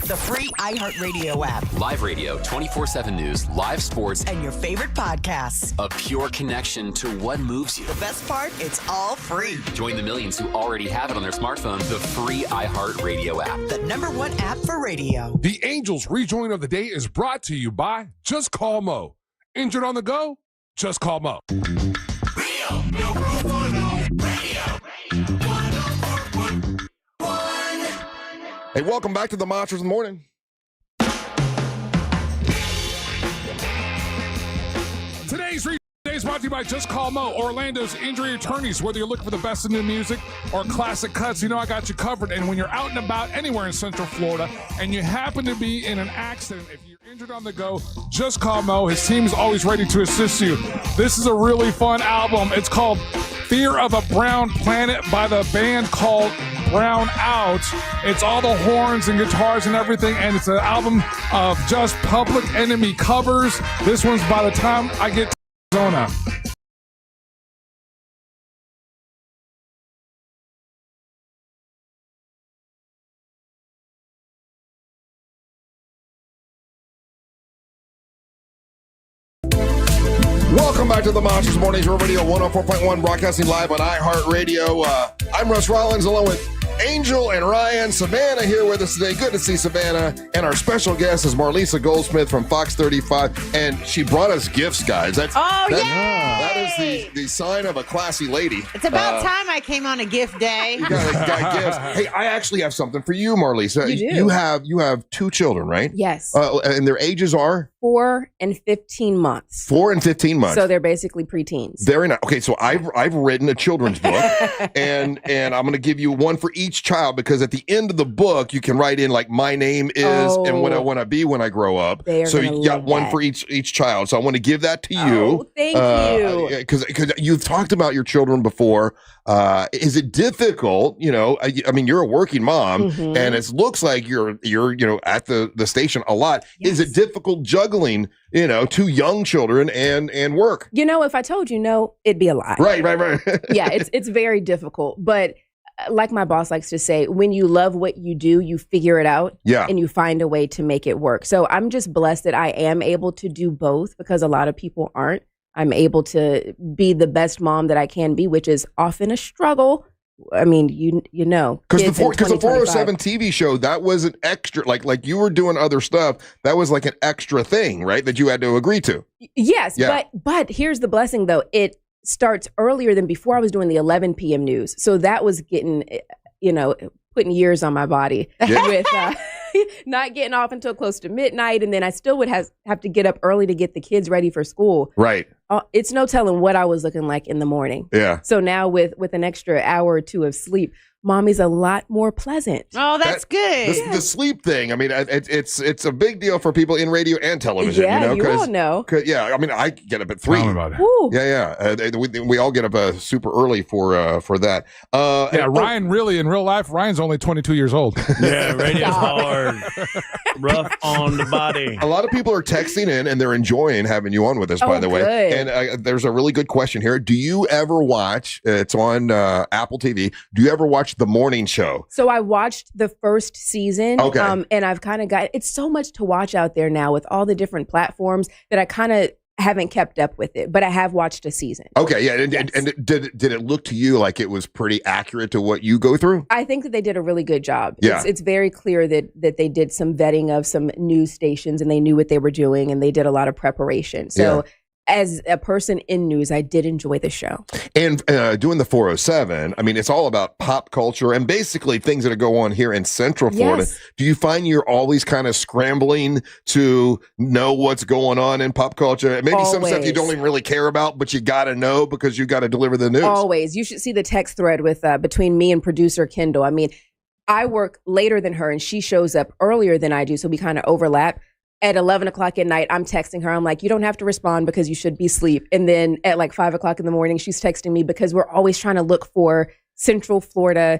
The free iHeartRadio app. Live radio, 24/7 news, live sports, and your favorite podcasts. A pure connection to what moves you. The best part, it's all free. Join the millions who already have it on their smartphone. The free iHeartRadio app. The #1 app for radio. The Angels rejoin of the day is brought to you by Just Call Mo. Injured on the go? Just call Mo. Real, no radio. Hey, welcome back to the Monsters in the Morning. Today's is brought to you by Just Call Mo, Orlando's injury attorneys. Whether you're looking for the best in new music or classic cuts, you know I got you covered. And when you're out and about anywhere in Central Florida and you happen to be in an accident, if you're injured on the go, just call Mo. His team is always ready to assist you. This is a really fun album. It's called Fear of a Brown Planet by the band called Brown Out. It's all the horns and guitars and everything, and it's an album of just Public Enemy covers. This one's By the Time I Get to Arizona. Welcome back to the Monsters Mornings Radio 104.1, broadcasting live on iHeartRadio. I'm Russ Rollins, along with Angel and Ryan. Savannah here with us today. Good to see Savannah. And our special guest is Marlisa Goldsmith from Fox 35. And she brought us gifts, guys. That is the sign of a classy lady. It's about time I came on a gift day. You got gifts. Hey, I actually have something for you, Marlisa. You do. You have 2 children, right? Yes. And their ages are? 4 and 15 months. 4 and 15 months. So they're basically preteens. Very nice. Okay, so I've written a children's book, and I'm going to give you one for each child, because at the end of the book you can write in like my name is and what I want to be when I grow up. So you got one for each child. So I want to give that to you. Oh, thank you. Because you've talked about your children before. Is it difficult? You know, I mean, you're a working mom, and it looks like you're at the station a lot. Yes. Is it difficult juggling 2 young children and work? If I told you no, it'd be a lie. Right. Yeah, it's very difficult. But like my boss likes to say, when you love what you do, you figure it out and you find a way to make it work. So I'm just blessed that I am able to do both, because a lot of people aren't. I'm able to be the best mom that I can be, which is often a struggle. I mean, you know, because the 407 TV show, that was an extra, like you were doing other stuff. That was like an extra thing, right? That you had to agree to. Yes. Yeah. But here's the blessing though. It starts earlier than before. I was doing the 11 p.m. news. So that was getting, putting years on my body with not getting off until close to midnight. And then I still would have to get up early to get the kids ready for school. Right. It's no telling what I was looking like in the morning. Yeah. So now with an extra hour or 2 of sleep, mommy's a lot more pleasant. Oh, that's good. The sleep thing. I mean, it's a big deal for people in radio and television. Yeah, you all know. Yeah, I mean, I get up at 3. Tell me about it. Woo. Yeah. We all get up super early for that. Ryan really in real life, Ryan's only 22 years old. Yeah, radio's hard, rough on the body. A lot of people are texting in and they're enjoying having you on with us. By the way, good. And there's a really good question here. Do you ever watch? It's on Apple TV. Do you ever watch The Morning Show? So I watched the first season. Okay. And I've kind of it's so much to watch out there now with all the different platforms that I kind of haven't kept up with it, but I have watched a season. Okay, yeah. And did it look to you like it was pretty accurate to what you go through? I think that they did a really good job. Yeah. It's very clear that they did some vetting of some news stations and they knew what they were doing and they did a lot of preparation. So as a person in news, I did enjoy the show. And doing the 407, I mean, it's all about pop culture and basically things that go on here in Central Florida. Yes. Do you find you're always kind of scrambling to know what's going on in pop culture? Maybe some stuff you don't even really care about, but you got to know because you got to deliver the news. Always. You should see the text thread with between me and producer Kendall. I mean, I work later than her and she shows up earlier than I do, so we kind of overlap. At 11 o'clock at night, I'm texting her. I'm like, you don't have to respond because you should be asleep. And then at like 5 o'clock in the morning, she's texting me because we're always trying to look for Central Florida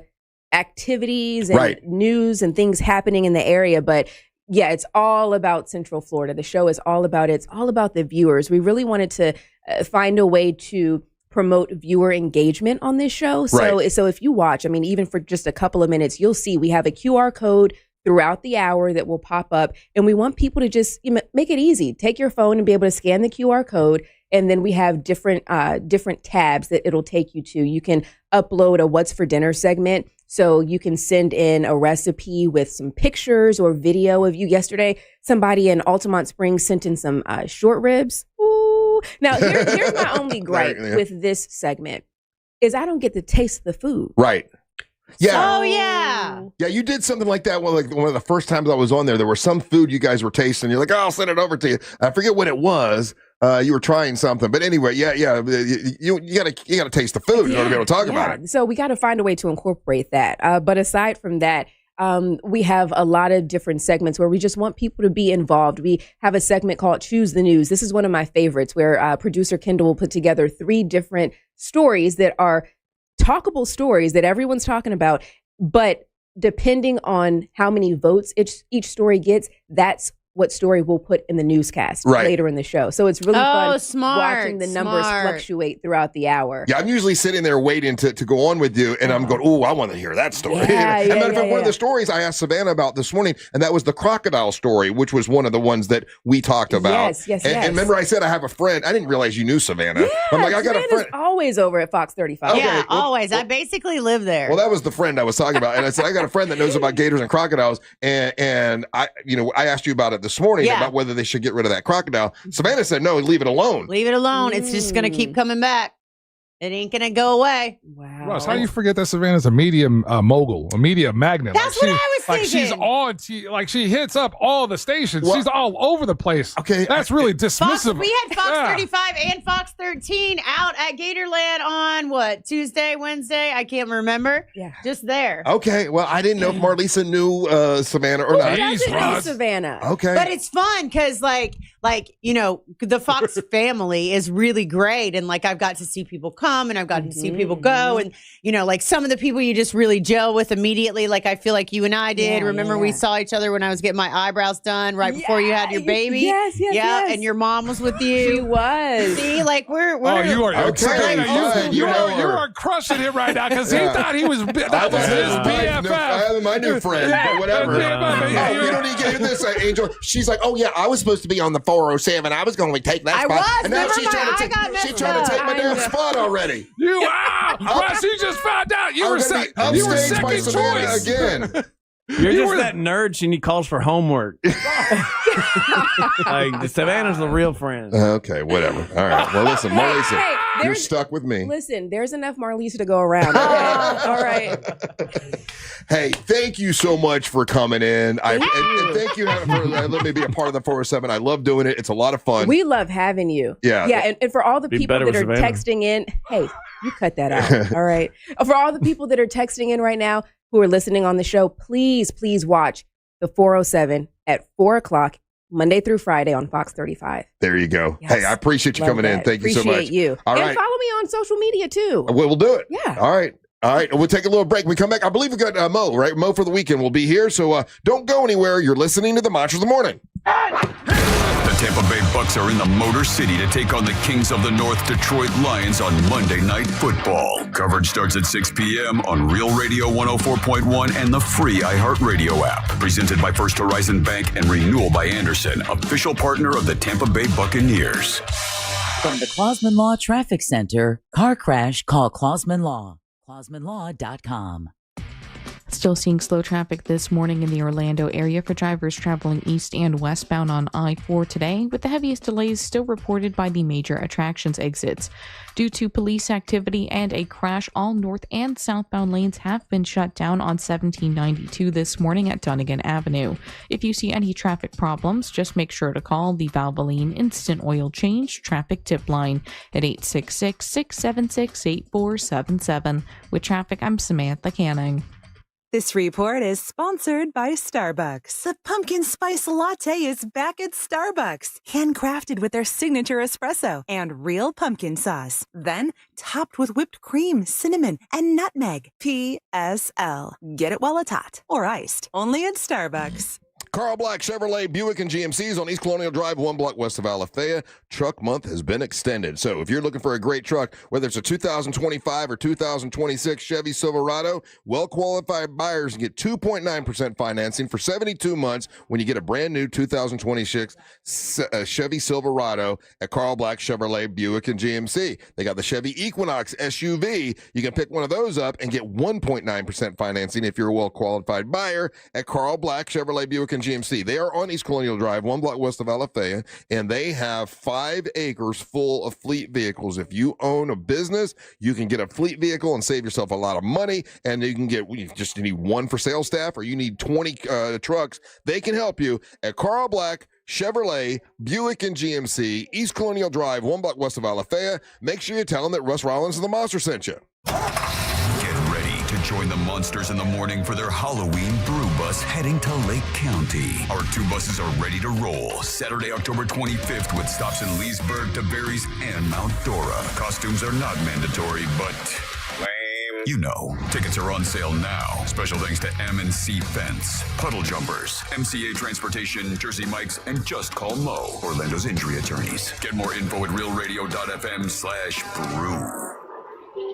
activities and news and things happening in the area. But yeah, it's all about Central Florida. The show is all about it's all about the viewers. We really wanted to find a way to promote viewer engagement on this show. So if you watch, I mean, even for just a couple of minutes, you'll see we have a QR code throughout the hour that will pop up. And we want people to just make it easy. Take your phone and be able to scan the QR code. And then we have different tabs that it'll take you to. You can upload a What's for Dinner segment. So you can send in a recipe with some pictures or video of you. Yesterday, somebody in Altamont Springs sent in some short ribs. Ooh. Now, here's my only gripe with this segment is I don't get to taste the food. Right. Yeah. Oh, yeah. Yeah, you did something like that one of the first times I was on there. There was some food you guys were tasting. You're like, oh, I'll send it over to you. I forget what it was. You were trying something. But anyway, you gotta taste the food in order to be able to talk about it. So we got to find a way to incorporate that. But aside from that, we have a lot of different segments where we just want people to be involved. We have a segment called Choose the News. This is one of my favorites where producer Kendall will put together 3 different stories that are talkable stories that everyone's talking about. But depending on how many votes each story gets, that's what story we'll put in the newscast later in the show. So it's really fun watching the numbers fluctuate throughout the hour. Yeah, I'm usually sitting there waiting to go on with you, and I'm going, oh, I want to hear that story. One of the stories I asked Savannah about this morning, and that was the crocodile story, which was one of the ones that we talked about. Yes. And remember I said I have a friend. I didn't realize you knew Savannah. Yeah, I'm like, I got a friend. Always over at Fox 35. Okay, Yeah, always. I basically live there. Well, that was the friend I was talking about. And I said, I got a friend that knows about gators and crocodiles. And I asked you about it this morning about whether they should get rid of that crocodile. Savannah said, no, leave it alone. Leave it alone. It's just going to keep coming back. It ain't going to go away. Wow. Russ, how do you forget that Savannah's a media mogul, a media magnet? That's what I was thinking. She's on, she hits up all the stations. Well, she's all over the place. Okay. That's really dismissive. We had Fox 35 and Fox 13 out at Gatorland on Tuesday, Wednesday? I can't remember. Yeah. Just there. Okay. Well, I didn't know if Marlisa knew Savannah or not. Jeez, Savannah. Okay. But it's fun because the Fox family is really great. And I've got to see people come and I've gotten to see people go. And, some of the people you just really gel with immediately. I feel like you and I did. Remember we saw each other when I was getting my eyebrows done right before you had your baby? Yes. And your mom was with you. She was. See, we're oh, you are okay. You are crushing him right now because he thought he was that was his BFF. I am my new friend, but whatever. You don't need to get this, Angel. She's like, oh yeah, I was supposed to be on the 407. I was going to take that spot. And now she's trying to take my damn spot already. Russ, you just found out you were second choice again. You're just that nerd and he calls for homework. Savannah's the real friend. Okay, whatever. All right. Well, listen, Marlisa, you're stuck with me. Listen, there's enough Marlisa to go around. Okay? All right. Hey, thank you so much for coming in. And thank you for letting me be a part of the 407. I love doing it. It's a lot of fun. We love having you. Yeah. And for all the people that are texting in, hey, you cut that out. All right. For all the people that are texting in right now who are listening on the show, please watch the 407 at 4:00 Monday through Friday on Fox 35. There you go. Yes. Hey, I appreciate you coming in. Thank you so much. Appreciate you. All right. And follow me on social media too. We'll do it. Yeah. All right. We'll take a little break. We come back. I believe we got Mo, right? Mo for the weekend will be here. So don't go anywhere. You're listening to the Monsters of the Morning. The Tampa Bay Bucks are in the Motor City to take on the Kings of the North Detroit Lions on Monday Night Football. Coverage starts at 6 p.m. on Real Radio 104.1 and the free iHeartRadio app. Presented by First Horizon Bank and Renewal by Anderson, official partner of the Tampa Bay Buccaneers. From the Clausman Law Traffic Center, car crash, call Clausman Law. ClausmanLaw.com. Still seeing slow traffic this morning in the Orlando area for drivers traveling east and westbound on I-4 today, with the heaviest delays still reported by the major attractions exits. Due to police activity and a crash, all north and southbound lanes have been shut down on 1792 this morning at Dunnigan Avenue. If you see any traffic problems, just make sure to call the Valvoline Instant Oil Change Traffic Tip Line at 866-676-8477. With traffic, I'm Samantha Canning. This report is sponsored by Starbucks. The pumpkin spice latte is back at Starbucks. Handcrafted with their signature espresso and real pumpkin sauce. Then topped with whipped cream, cinnamon, and nutmeg. PSL. Get it while it's hot or iced. Only at Starbucks. Carl Black Chevrolet Buick and GMC's on East Colonial Drive, 1 block west of Alafaya. Truck month has been extended. So if you're looking for a great truck, whether it's a 2025 or 2026 Chevy Silverado, well-qualified buyers get 2.9% financing for 72 months when you get a brand new 2026 Chevy Silverado at Carl Black Chevrolet Buick and GMC. They got the Chevy Equinox SUV. You can pick one of those up and get 1.9% financing if you're a well-qualified buyer at Carl Black Chevrolet Buick and GMC. They are on East Colonial Drive, 1 block west of Alafaya, and they have 5 acres full of fleet vehicles. If you own a business, you can get a fleet vehicle and save yourself a lot of money, and you can get, you just need one for sales staff, or you need 20 trucks. They can help you at Carl Black Chevrolet, Buick, and GMC, East Colonial Drive, 1 block west of Alafaya. Make sure you tell them that Russ Rollins of the Monster sent you. Join the Monsters in the morning for their Halloween Brew Bus heading to Lake County. Our 2 buses are ready to roll Saturday, October 25th with stops in Leesburg, Tavares, and Mount Dora. Costumes are not mandatory, but lame You know, tickets are on sale now. Special thanks to M&C Fence, Puddle Jumpers, MCA Transportation, Jersey Mike's, and Just Call Mo, Orlando's injury attorneys. Get more info at realradio.fm/brew.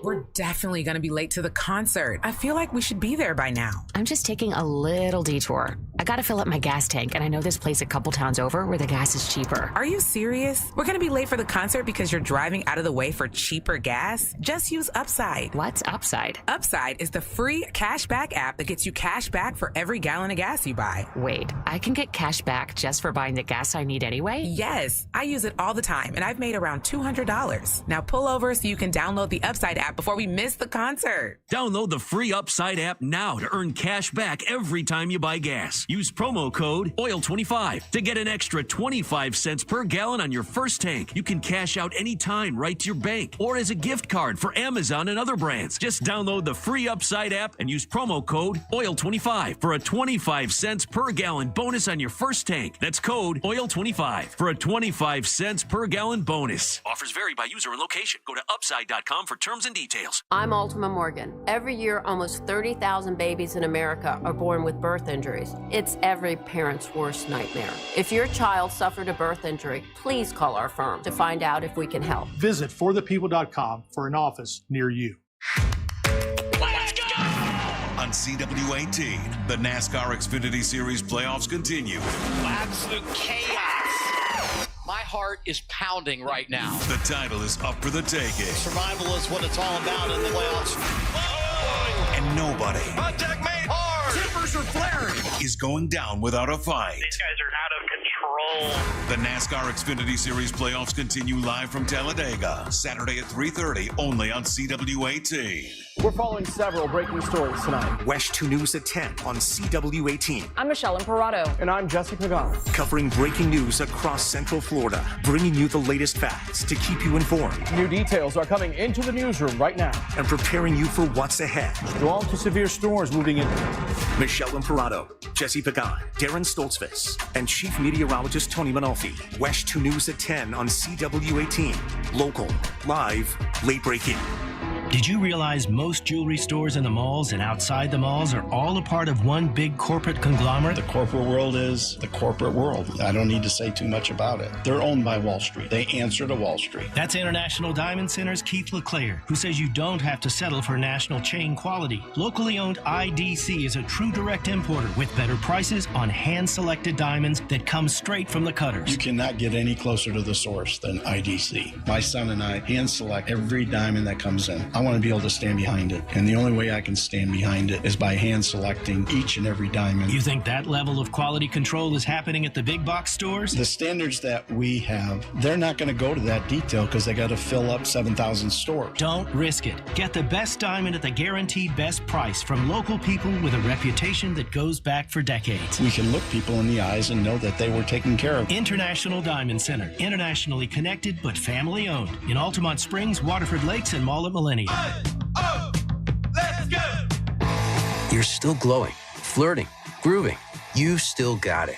We're definitely going to be late to the concert. I feel like we should be there by now. I'm just taking a little detour. I got to fill up my gas tank, and I know this place a couple towns over where the gas is cheaper. Are you serious? We're going to be late for the concert because you're driving out of the way for cheaper gas? Just use Upside. What's Upside? Upside is the free cashback app that gets you cash back for every gallon of gas you buy. Wait, I can get cash back just for buying the gas I need anyway? Yes, I use it all the time, and I've made around $200. Now pull over so you can download the Upside app before we miss the concert. Download the free Upside app now to earn cash back every time you buy gas. Use promo code OIL25 to get an extra 25 cents per gallon on your first tank. You can cash out anytime right to your bank or as a gift card for Amazon and other brands. Just download the free Upside app and use promo code OIL25 for a 25 cents per gallon bonus on your first tank. That's code OIL25 for a 25 cents per gallon bonus. Offers vary by user and location. Go to upside.com for terms and details. I'm Altima Morgan. Every year, almost 30,000 babies in America are born with birth injuries. It's every parent's worst nightmare. If your child suffered a birth injury, please call our firm to find out if we can help. Visit forthepeople.com for an office near you. On CW18, the NASCAR Xfinity Series playoffs continue. Absolute chaos. My heart is pounding right now. The title is up for the taking. Survival is what it's all about in the playoffs. And nobody Contact made hard. Tippers are flaring. Is going down without a fight. These guys are out of control. The NASCAR Xfinity Series playoffs continue live from Talladega, Saturday at 3:30, only on CW18. We're following several breaking stories tonight. WESH 2 News at 10 on CW18. I'm Michelle Imparato. And I'm Jesse Pagan. Covering breaking news across Central Florida, bringing you the latest facts to keep you informed. New details are coming into the newsroom right now. And preparing you for what's ahead. Strong to severe storms moving in. Michelle Imparato, Jesse Pagan, Darren Stoltzfus, and Chief Meteorologist Tony Manolfi. WESH 2 News at 10 on CW18. Local, live, late breaking. Did you realize most jewelry stores in the malls and outside the malls are all a part of one big corporate conglomerate? The corporate world is the corporate world. I don't need to say too much about it. They're owned by Wall Street. They answer to Wall Street. That's International Diamond Center's Keith LeClaire, who says you don't have to settle for national chain quality. Locally owned IDC is a true direct importer with better prices on hand-selected diamonds that come straight from the cutters. You cannot get any closer to the source than IDC. My son and I hand-select every diamond that comes in. I want to be able to stand behind it. And the only way I can stand behind it is by hand-selecting each and every diamond. You think that level of quality control is happening at the big box stores? The standards that we have, they're not going to go to that detail because they got to fill up 7,000 stores. Don't risk it. Get the best diamond at the guaranteed best price from local people with a reputation that goes back for decades. We can look people in the eyes and know that they were taken care of. International Diamond Center. Internationally connected but family owned. In Altamont Springs, Waterford Lakes, and Mall at Millennium. Let's go! You're still glowing, flirting, grooving. You've still got it.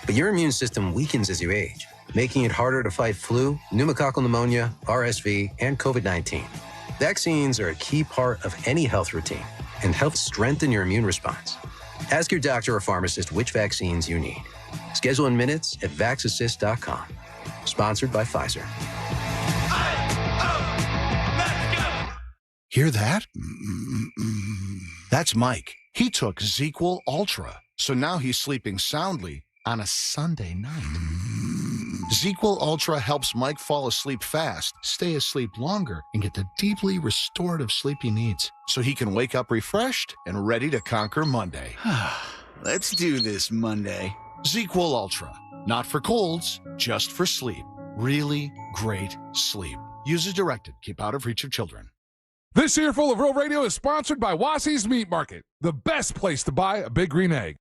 But your immune system weakens as you age, making it harder to fight flu, pneumococcal pneumonia, RSV, and COVID-19. Vaccines are a key part of any health routine and help strengthen your immune response. Ask your doctor or pharmacist which vaccines you need. Schedule in minutes at vaxassist.com. Sponsored by Pfizer. Hear that? That's Mike. He took ZQL Ultra, so now he's sleeping soundly on a Sunday night. ZQL Ultra helps Mike fall asleep fast, stay asleep longer, and get the deeply restorative sleep he needs, so he can wake up refreshed and ready to conquer Monday. Let's do this Monday. ZQL Ultra. Not for colds, just for sleep. Really great sleep. Use as directed. Keep out of reach of children. This Earful of Real Radio is sponsored by Wassey's Meat Market, the best place to buy a big green egg.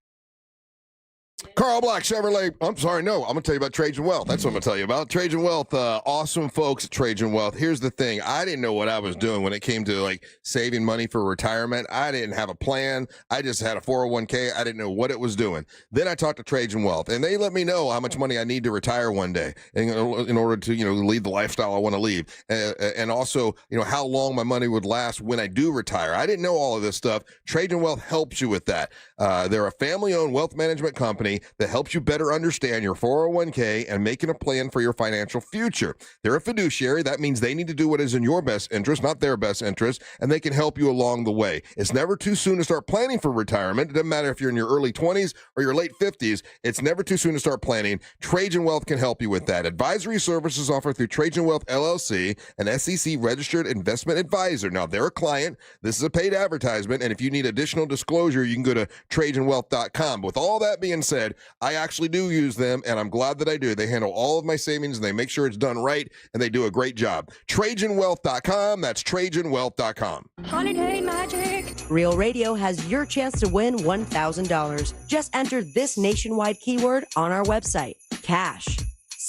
Carl Black Chevrolet. I'm sorry, no. I'm going to tell you about Trajan Wealth. That's what I'm going to tell you about. Trajan Wealth, awesome folks at Trajan Wealth. Here's the thing. I didn't know what I was doing when it came to like saving money for retirement. I didn't have a plan. I just had a 401k. I didn't know what it was doing. Then I talked to Trajan Wealth, and they let me know how much money I need to retire one day in order to, lead the lifestyle I want to lead. And also, how long my money would last when I do retire. I didn't know all of this stuff. Trajan Wealth helps you with that. They're a family-owned wealth management company that helps you better understand your 401k and making a plan for your financial future. They're a fiduciary. That means they need to do what is in your best interest, not their best interest, and they can help you along the way. It's never too soon to start planning for retirement. It doesn't matter if you're in your early 20s or your late 50s. It's never too soon to start planning. Trajan Wealth can help you with that. Advisory services offered through Trajan Wealth LLC, an SEC-registered investment advisor. Now, they're a client. This is a paid advertisement, and if you need additional disclosure, you can go to TrajanWealth.com. With all that being said, I actually do use them, and I'm glad that I do. They handle all of my savings, and they make sure it's done right, and they do a great job. TrajanWealth.com. That's TrajanWealth.com. Holiday magic. Real Radio has your chance to win $1,000. Just enter this nationwide keyword on our website, cash.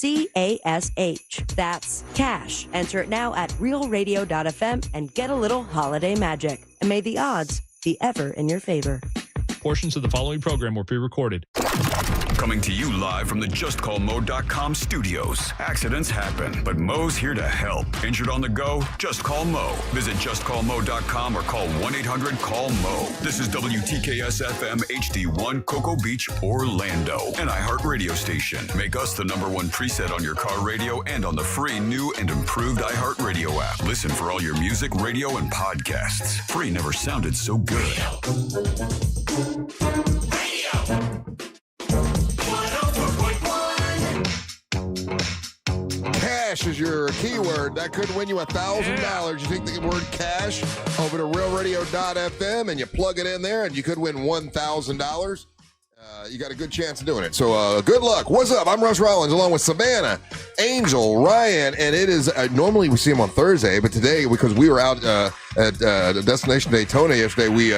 CASH. That's cash. Enter it now at realradio.fm and get a little holiday magic. And may the odds be ever in your favor. Portions of the following program were pre-recorded. Coming to you live from the JustCallMo.com studios. Accidents happen, but Mo's here to help. Injured on the go? Just call Mo. Visit JustCallMo.com or call 1-800-CALL-MO. This is WTKS-FM HD1 Cocoa Beach, Orlando, an iHeart radio station. Make us the #1 preset on your car radio and on the free new and improved iHeart radio app. Listen for all your music, radio, and podcasts. Free never sounded so good. Cash is your keyword. That could win you $1,000. You take the word cash over to realradio.fm and you plug it in there and you could win $1,000. You got a good chance of doing it. So good luck. What's up? I'm Russ Rollins along with Savannah, Angel, Ryan, and it is normally we see him on Thursday, but today because we were out at Destination Daytona yesterday, we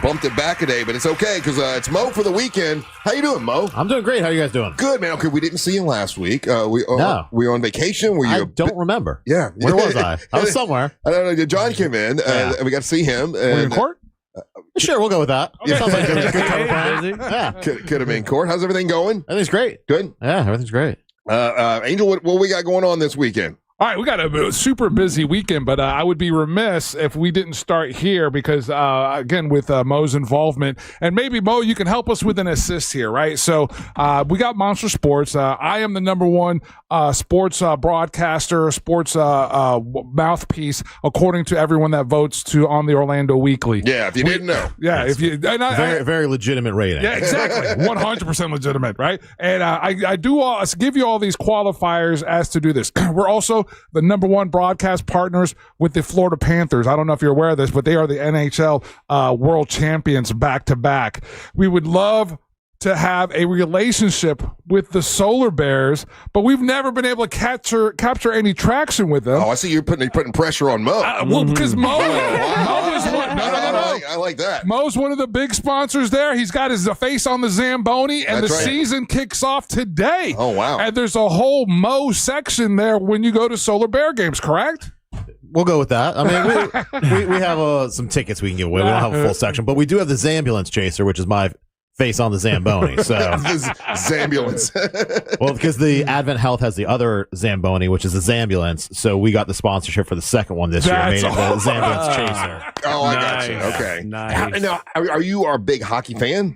bumped it back a day, but it's okay because it's Mo for the weekend. How you doing, Mo? I'm doing great. How are you guys doing? Good, man. Okay, we didn't see you last week. We were on vacation. Were you? I don't remember. Yeah. Where was I? I was somewhere. I don't know. John came in, and we got to see him. Were you in court? Sure, we'll go with that. Okay. Sounds like good yeah. Could have been in court. How's everything going? Everything's great. Good? Yeah, everything's great. Angel, what we got going on this weekend? All right, we got a super busy weekend, but I would be remiss if we didn't start here because, again, with Mo's involvement, and maybe, Mo, you can help us with an assist here, right? So we got Monster Sports. I am the #1 sports broadcaster, sports mouthpiece, according to everyone that votes on the Orlando Weekly. Yeah, if you didn't know. Yeah, if you very legitimate rating. Yeah, exactly, 100% legitimate, right? And I give you all these qualifiers as to do this. We're also the #1 broadcast partners with the Florida Panthers. I don't know if you're aware of this, but they are the NHL world champions back-to-back. We would love to have a relationship with the Solar Bears, but we've never been able to capture any traction with them. Oh, I see you're putting pressure on Mo. Well, because Mo is one. No. I like that. Mo's one of the big sponsors there. He's got his face on the Zamboni, and That's the right. season kicks off today. Oh, wow. And there's a whole Mo section there when you go to Solar Bear games, correct? We'll go with that. I mean, we have some tickets we can give away. We don't have a full section, but we do have the Zambulance Chaser, which is my face on the Zamboni. So Zambulance. Well, because the Advent Health has the other Zamboni, which is the Zambulance. So we got the sponsorship for the second one this year. Made it the Zambulance Chaser. Oh, I got you. Okay. Nice. Now, are you our big hockey fan?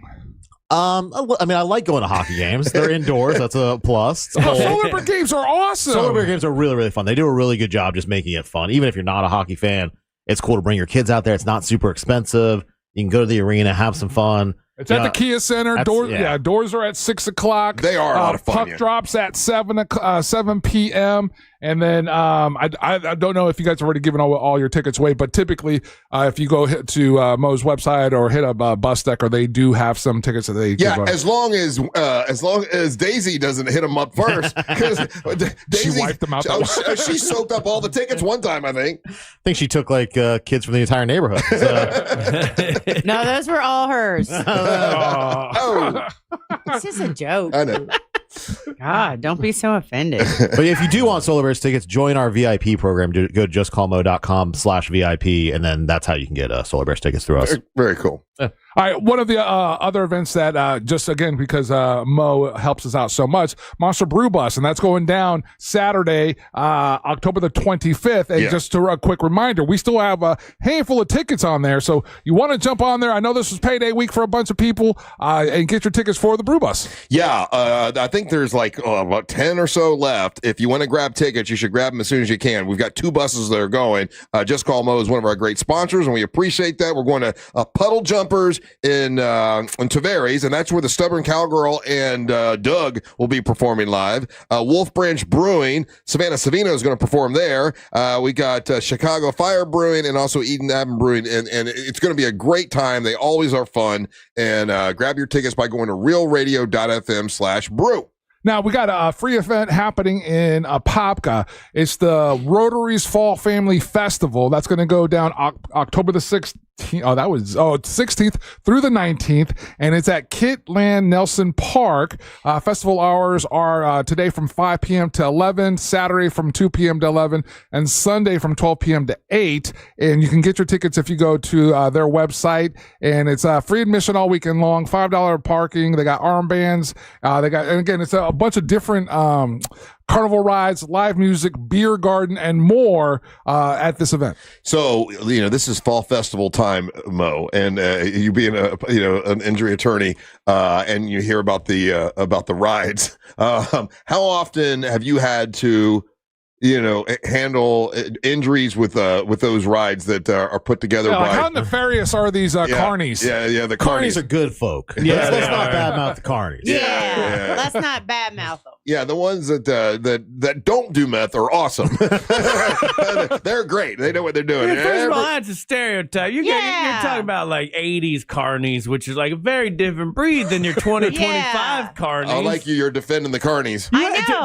I mean, I like going to hockey games. They're indoors. That's a plus. Solar Bear games are awesome. Solar Bear games are really, really fun. They do a really good job just making it fun. Even if you're not a hockey fan, it's cool to bring your kids out there. It's not super expensive. You can go to the arena, have some fun. It's at the Kia Center. Doors are at 6 o'clock. They are a lot of fun. Puck drops at 7 p.m. And then I don't know if you guys have already given all your tickets away, but typically if you go to Mo's website or hit up Bus Decker, they do have some tickets that they give away. as long as Daisy doesn't hit them up first, because She wiped them out. She soaked up all the tickets one time, I think. I think she took like kids from the entire neighborhood. No, those were all hers. Oh. It's just a joke. I know. God, don't be so offended. But if you do want Solar Bears tickets, join our VIP program. Go to justcallmo.com/VIP, and then that's how you can get Solar Bears tickets through us. Very cool. All right, one of the other events that just again because Mo helps us out so much, Monster Brew Bus, and that's going down Saturday, October the 25th. And just a quick reminder, we still have a handful of tickets on there, so you want to jump on there. I know this was payday week for a bunch of people, and get your tickets for the Brew Bus. Yeah, I think there's like about 10 or so left. If you want to grab tickets, you should grab them as soon as you can. We've got 2 buses that are going. Just Call Mo is one of our great sponsors, and we appreciate that. We're going to Puddle Jumpers in Tavares, and that's where the Stubborn Cowgirl and Doug will be performing live. Wolf Branch Brewing, Savannah Savino is going to perform there. We got Chicago Fire Brewing and also Eden Avenue Brewing, and it's going to be a great time. They always are fun. And grab your tickets by going to realradio.fm/brew. Now, we got a free event happening in Apopka. It's the Rotary's Fall Family Festival. That's going to go down October the 16th. 16th through the 19th, and it's at Kitland Nelson Park. Festival hours are today from 5 p.m. to 11, Saturday from 2 p.m. to 11, and Sunday from 12 p.m. to 8. And you can get your tickets if you go to their website, and it's free admission all weekend long, $5 parking. They got armbands. And again, it's a bunch of different carnival rides, live music, beer garden, and more at this event. So, this is fall festival time, Mo, and you being an injury attorney, and you hear about the rides. How often have you had to, handle injuries with those rides that are put together by? How nefarious are these carnies? Yeah, the carnies are good folk. Yeah, let's not badmouth the carnies. Yeah, let's not badmouth them. Yeah, the ones that don't do meth are awesome. They're great. They know what they're doing. First of all, that's a stereotype. You're talking about like 80s carnies, which is like a very different breed than your 2025 carnies. I like you're defending the carnies.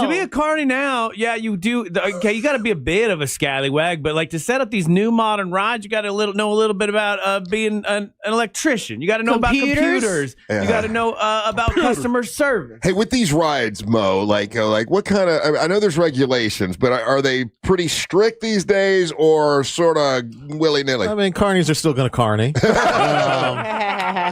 To be a carny now, you do. Okay, you got to be a bit of a scallywag, but like to set up these new modern rides, you got to know a little bit about being an electrician. You got to know about computers. Yeah. You got to know about customer service. Hey, with these rides, Mo, like what kind of? I know there's regulations, but are they pretty strict these days, or sort of willy nilly? I mean, carnies are still going to carny. I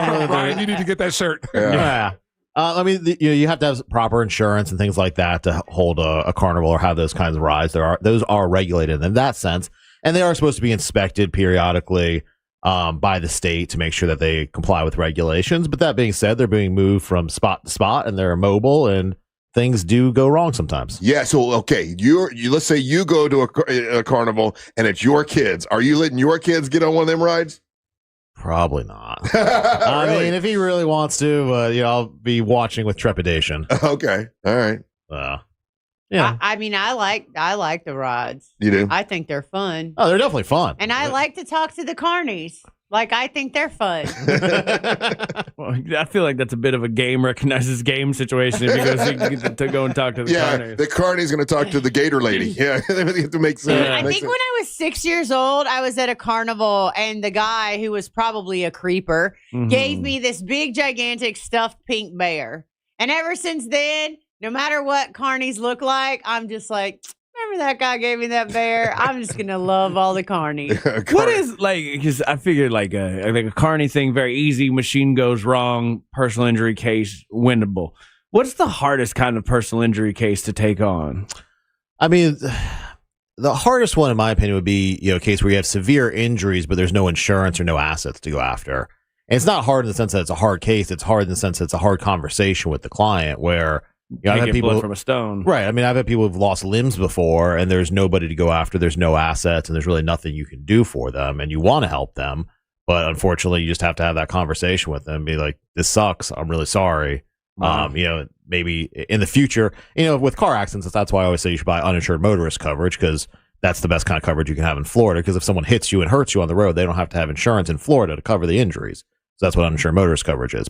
don't know. Brian, you need to get that shirt. Yeah. I mean, you have to have proper insurance and things like that to hold a carnival or have those kinds of rides. Those are regulated in that sense, and they are supposed to be inspected periodically by the state to make sure that they comply with regulations. But that being said, they're being moved from spot to spot, and they're mobile, and things do go wrong sometimes. Yeah. So okay, let's say you go to a carnival and it's your kids. Are you letting your kids get on one of them rides? Probably not. I mean, if he really wants to, I'll be watching with trepidation. Okay. All right. Yeah. I mean, I like the rides. You do? I think they're fun. Oh, they're definitely fun. And I like to talk to the carnies. Like, I think they're fun. Well, I feel like that's a bit of a game recognizes game situation if he goes to go and talk to the carnies. The carnie's going to talk to the gator lady. Yeah, they have to make sense. I think when I was 6 years old, I was at a carnival, and the guy who was probably a creeper gave me this big, gigantic stuffed pink bear. And ever since then, no matter what carnies look like, I'm just like, remember that guy gave me that bear? I'm just going to love all the carnies. What is, because I figured like a carny thing, very easy, machine goes wrong, personal injury case, winnable. What's the hardest kind of personal injury case to take on? I mean, the hardest one, in my opinion, would be a case where you have severe injuries, but there's no insurance or no assets to go after. And it's not hard in the sense that it's a hard case. It's hard in the sense that it's a hard conversation with the client where I've had people from a stone. Right. I mean, I've had people who've lost limbs before, and there's nobody to go after. There's no assets, and there's really nothing you can do for them. And you want to help them, but unfortunately, you just have to have that conversation with them. Be like, "This sucks. I'm really sorry. Maybe in the future, with car accidents, that's why I always say you should buy uninsured motorist coverage, because that's the best kind of coverage you can have in Florida. Because if someone hits you and hurts you on the road, they don't have to have insurance in Florida to cover the injuries. So that's what uninsured motorist coverage is.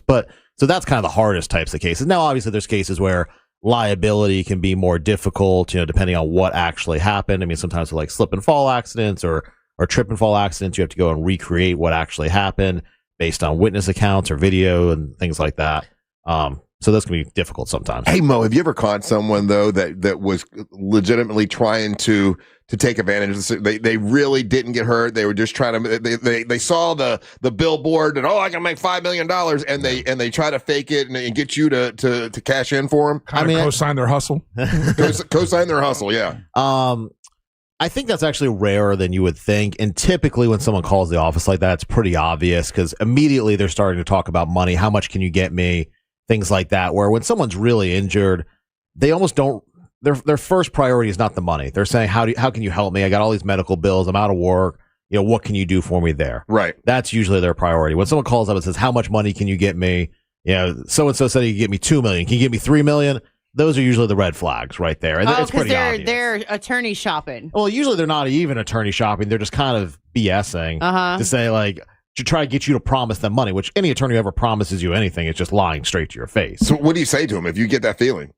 So that's kind of the hardest types of cases. Now, obviously, there's cases where liability can be more difficult, depending on what actually happened. I mean, sometimes with like slip and fall accidents or trip and fall accidents, you have to go and recreate what actually happened based on witness accounts or video and things like that. So those can be difficult sometimes. Hey, Mo, have you ever caught someone, though, that was legitimately trying to take advantage of this? They really didn't get hurt. They were just trying to, they saw the billboard and, I can make $5 million. And they try to fake it and get you to cash in for them. Co-sign their hustle. Co-sign their hustle, yeah. I think that's actually rarer than you would think. And typically when someone calls the office like that, it's pretty obvious, because immediately they're starting to talk about money. How much can you get me? Things like that, where when someone's really injured, they almost don't, their first priority is not the money. They're saying, how can you help me? I got all these medical bills. I'm out of work. What can you do for me there? Right. That's usually their priority. When someone calls up and says, how much money can you get me? So-and-so said he could get me $2 million. Can you get me $3 million? Those are usually the red flags right there. And it's pretty obvious. They're attorney shopping. Well, usually they're not even attorney shopping. They're just kind of BSing to say, like, to try to get you to promise them money, which any attorney who ever promises you anything is just lying straight to your face. So what do you say to them if you get that feeling?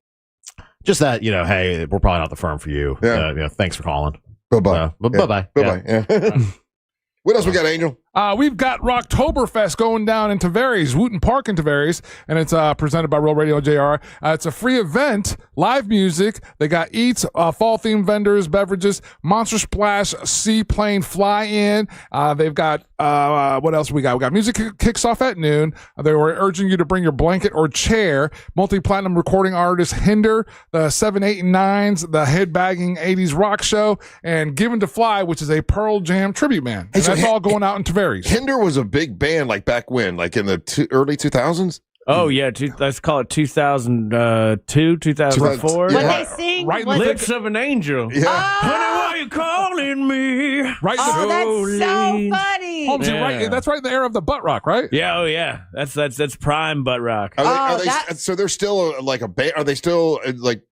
Just that, hey, we're probably not the firm for you. Yeah. Thanks for calling. Bye-bye. Bye-bye. Bye-bye. Yeah. What else we got, Angel? We've got Rocktoberfest going down in Tavares, Wooten Park in Tavares, and it's presented by Real Radio JR. It's a free event, live music. They got eats, fall-themed vendors, beverages, Monster Splash, Seaplane Fly-In. They've got, what else we got? We got music kicks off at noon. They were urging you to bring your blanket or chair. Multi-platinum recording artist Hinder, the 7, 8, and 9s, the headbagging 80s rock show, and Given to Fly, which is a Pearl Jam tribute band. And that's all going out in Tavares. Hinder was a big band, like back when, like in the early 2000s. Oh yeah, let's call it 2002, 2004. What they sing? Lips of an Angel. Yeah. Honey, why you calling me? Right. That's so funny. Holmes, right, that's right in the era of the butt rock, right? Yeah. Oh yeah. That's prime butt rock. So they're still like a band? Are they still like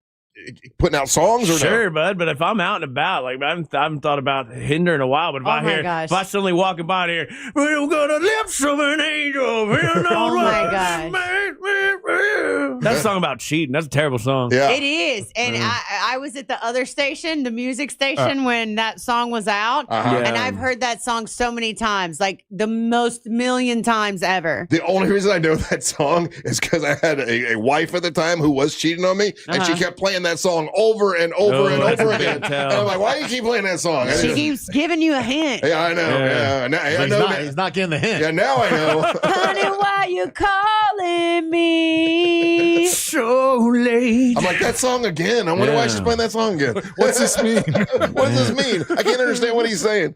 putting out songs or sure, no? bud, but if I'm out and about, like I haven't thought about Hinder in a while, but if if I suddenly walking by here, we've got the lips of an angel. Oh my gosh. That's a song about cheating. That's a terrible song. Yeah. It is. And I was at the other station, the music station, when that song was out. And I've heard that song so many times, like the most million times ever. The only reason I know that song is because I had a wife at the time who was cheating on me, and she kept playing that song over and over and over again. And I'm like, why do you keep playing that song? She keeps giving you a hint. Yeah, I know. Yeah. Now, I know he's not getting the hint. Yeah, now I know. Honey, why you calling me so late? I'm like, that song again. I wonder why she's playing that song again. What's this mean? What does this mean? I can't understand what he's saying.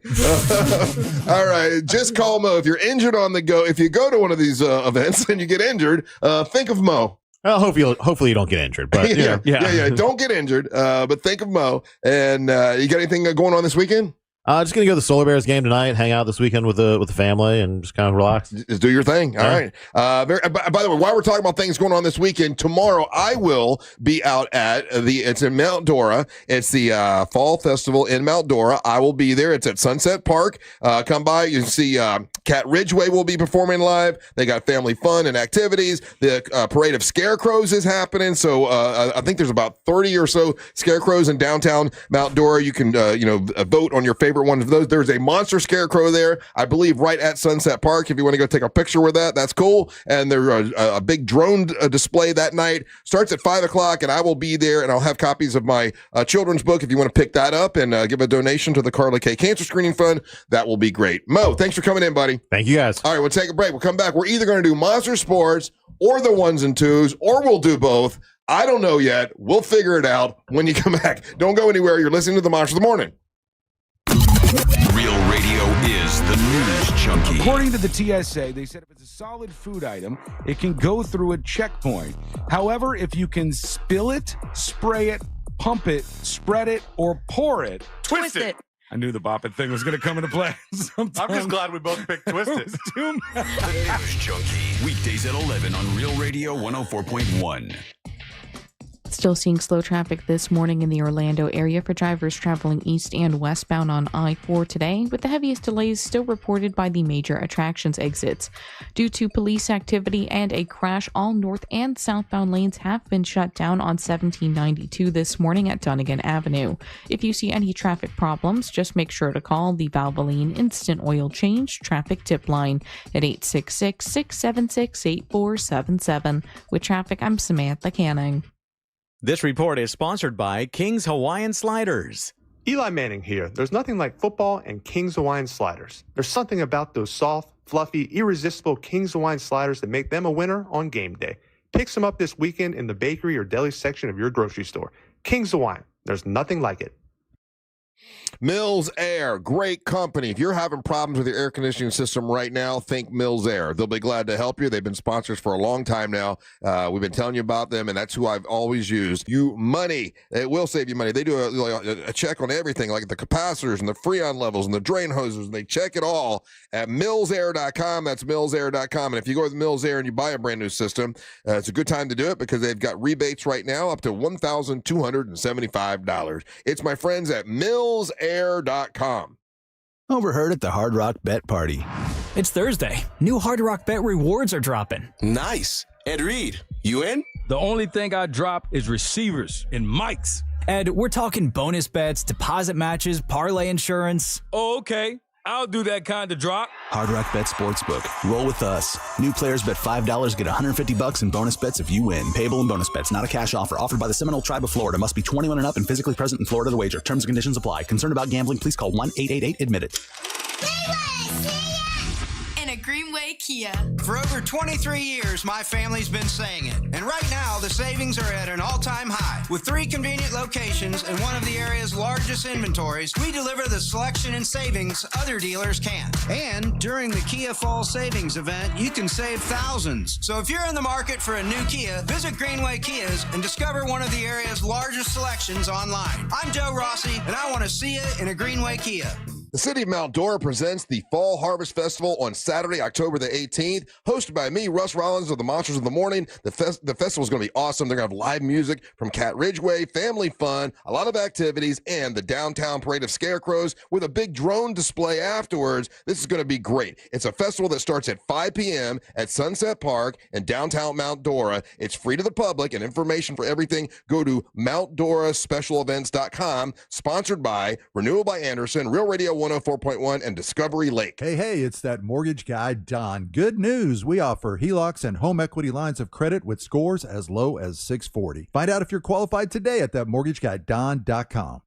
All right, just call Mo if you're injured on the go. If you go to one of these events and you get injured, think of Mo. Well, hopefully you don't get injured, but yeah. Don't get injured, but think of Mo. And you got anything going on this weekend? Just gonna go to the Solar Bears game tonight. Hang out this weekend with the family and just kind of relax. Just do your thing. All right. By the way, while we're talking about things going on this weekend, tomorrow I will be out at it's in Mount Dora. It's the Fall Festival in Mount Dora. I will be there. It's at Sunset Park. Come by. You can see Cat Ridgway will be performing live. They got family fun and activities. The Parade of Scarecrows is happening. So I think there's about 30 or so scarecrows in downtown Mount Dora. You can vote on your favorite one of those. There's a monster scarecrow there, I believe, right at Sunset Park. If you want to go take a picture with that's cool. And there's a big drone display that night. Starts at 5:00, and I will be there, and I'll have copies of my children's book if you want to pick that up and give a donation to the Carla K Cancer Screening Fund. That will be great. Mo, thanks for coming in, buddy. Thank you, guys. All right, we'll take a break. We'll come back. We're either going to do Monster Sports or the ones and twos, or we'll do both. I don't know yet. We'll figure it out when you come back. Don't go anywhere. You're listening to the Monster of the Morning. Real Radio is the news junkie. According to the TSA, they said if it's a solid food item, it can go through a checkpoint. However, if you can spill it, spray it, pump it, spread it, or pour it, twist it, I knew the bop it thing was going to come into play. I'm just glad we both picked Twisted. The News Junkie. Weekdays at 11 on Real Radio 104.1. Still seeing slow traffic this morning in the Orlando area for drivers traveling east and westbound on I-4 today, with the heaviest delays still reported by the major attractions exits. Due to police activity and a crash, all north and southbound lanes have been shut down on 1792 this morning at Dunnigan Avenue. If you see any traffic problems, just make sure to call the Valvoline Instant Oil Change Traffic Tip Line at 866-676-8477. With traffic, I'm Samantha Canning. This report is sponsored by King's Hawaiian Sliders. Eli Manning here. There's nothing like football and King's Hawaiian Sliders. There's something about those soft, fluffy, irresistible King's Hawaiian Sliders that make them a winner on game day. Pick some up this weekend in the bakery or deli section of your grocery store. King's Hawaiian. There's nothing like it. Mills Air, great company. If you're having problems with your air conditioning system right now, think Mills Air. They'll be glad to help you. They've been sponsors for a long time now. We've been telling you about them, and that's who I've always used. It will save you money. They do a check on everything, like the capacitors and the freon levels and the drain hoses, and they check it all at millsair.com. That's millsair.com. And if you go with Mills Air and you buy a brand new system, it's a good time to do it because they've got rebates right now up to $1,275. It's my friends at millsair.com. Overheard at the Hard Rock Bet Party. It's Thursday. New Hard Rock Bet rewards are dropping. Nice. Ed Reed, you in? The only thing I drop is receivers and mics. Ed, we're talking bonus bets, deposit matches, parlay insurance. Oh, okay. I'll do that kind of drop. Hard Rock Bet Sportsbook. Roll with us. New players bet $5, get $150 in bonus bets if you win. Payable in bonus bets, not a cash offer. Offered by the Seminole Tribe of Florida. Must be 21 and up and physically present in Florida to wager. Terms and conditions apply. Concerned about gambling? Please call 1-888-ADMIT-IT. In a Greenway Kia. For over 23 years, my family's been saying it. And right now, the savings are at an all-time high. With 3 convenient locations and one of the area's largest inventories, we deliver the selection and savings other dealers can't. And during the Kia Fall Savings event, you can save thousands. So if you're in the market for a new Kia, visit Greenway Kias and discover one of the area's largest selections online. I'm Joe Rossi, and I want to see you in a Greenway Kia. The City of Mount Dora presents the Fall Harvest Festival on Saturday, October the 18th, hosted by me, Russ Rollins of the Monsters of the Morning. The festival is going to be awesome. They're going to have live music from Cat Ridgeway, family fun, a lot of activities, and the downtown parade of scarecrows with a big drone display afterwards. This is going to be great. It's a festival that starts at 5 p.m. at Sunset Park in downtown Mount Dora. It's free to the public, and information for everything, go to MountDoraSpecialEvents.com, sponsored by Renewal by Anderson, Real Radio 104.1, and Discovery Lake. Hey, it's that mortgage guy, Don. Good news. We offer HELOCs and home equity lines of credit with scores as low as 640. Find out if you're qualified today at thatmortgageguyDon.com.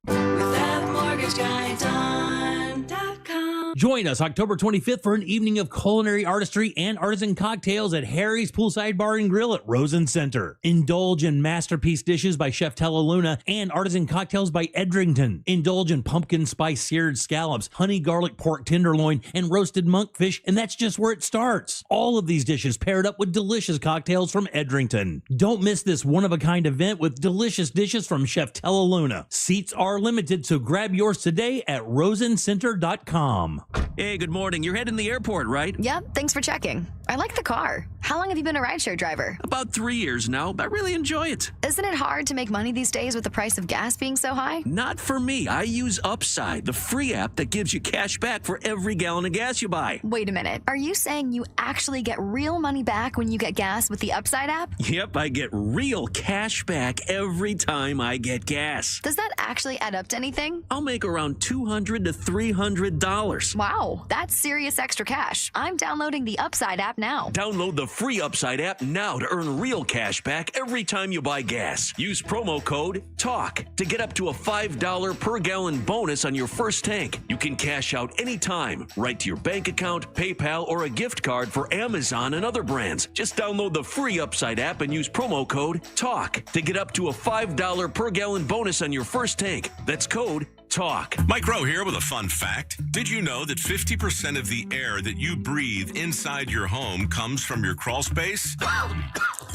Join us October 25th for an evening of culinary artistry and artisan cocktails at Harry's Poolside Bar and Grill at Rosen Center. Indulge in masterpiece dishes by Chef Tellaluna and artisan cocktails by Edrington. Indulge in pumpkin spice seared scallops, honey garlic pork tenderloin, and roasted monkfish, and that's just where it starts. All of these dishes paired up with delicious cocktails from Edrington. Don't miss this one-of-a-kind event with delicious dishes from Chef Tellaluna. Seats are limited, so grab yours today at rosencenter.com. Hey, good morning. You're heading to the airport, right? Yep, thanks for checking. I like the car. How long have you been a rideshare driver? About 3 years now. I really enjoy it. Isn't it hard to make money these days with the price of gas being so high? Not for me. I use Upside, the free app that gives you cash back for every gallon of gas you buy. Wait a minute. Are you saying you actually get real money back when you get gas with the Upside app? Yep, I get real cash back every time I get gas. Does that actually add up to anything? I'll make around $200 to $300. Wow, that's serious extra cash. I'm downloading the Upside app now. Download the free Upside app now to earn real cash back every time you buy gas. Use promo code TALK to get up to a $5 per gallon bonus on your first tank. You can cash out anytime, right to your bank account, PayPal, or a gift card for Amazon and other brands. Just download the free Upside app and use promo code TALK to get up to a $5 per gallon bonus on your first tank. That's code TALK. Mike Rowe here with a fun fact. Did you know that 50% of the air that you breathe inside your home comes from your crawl space?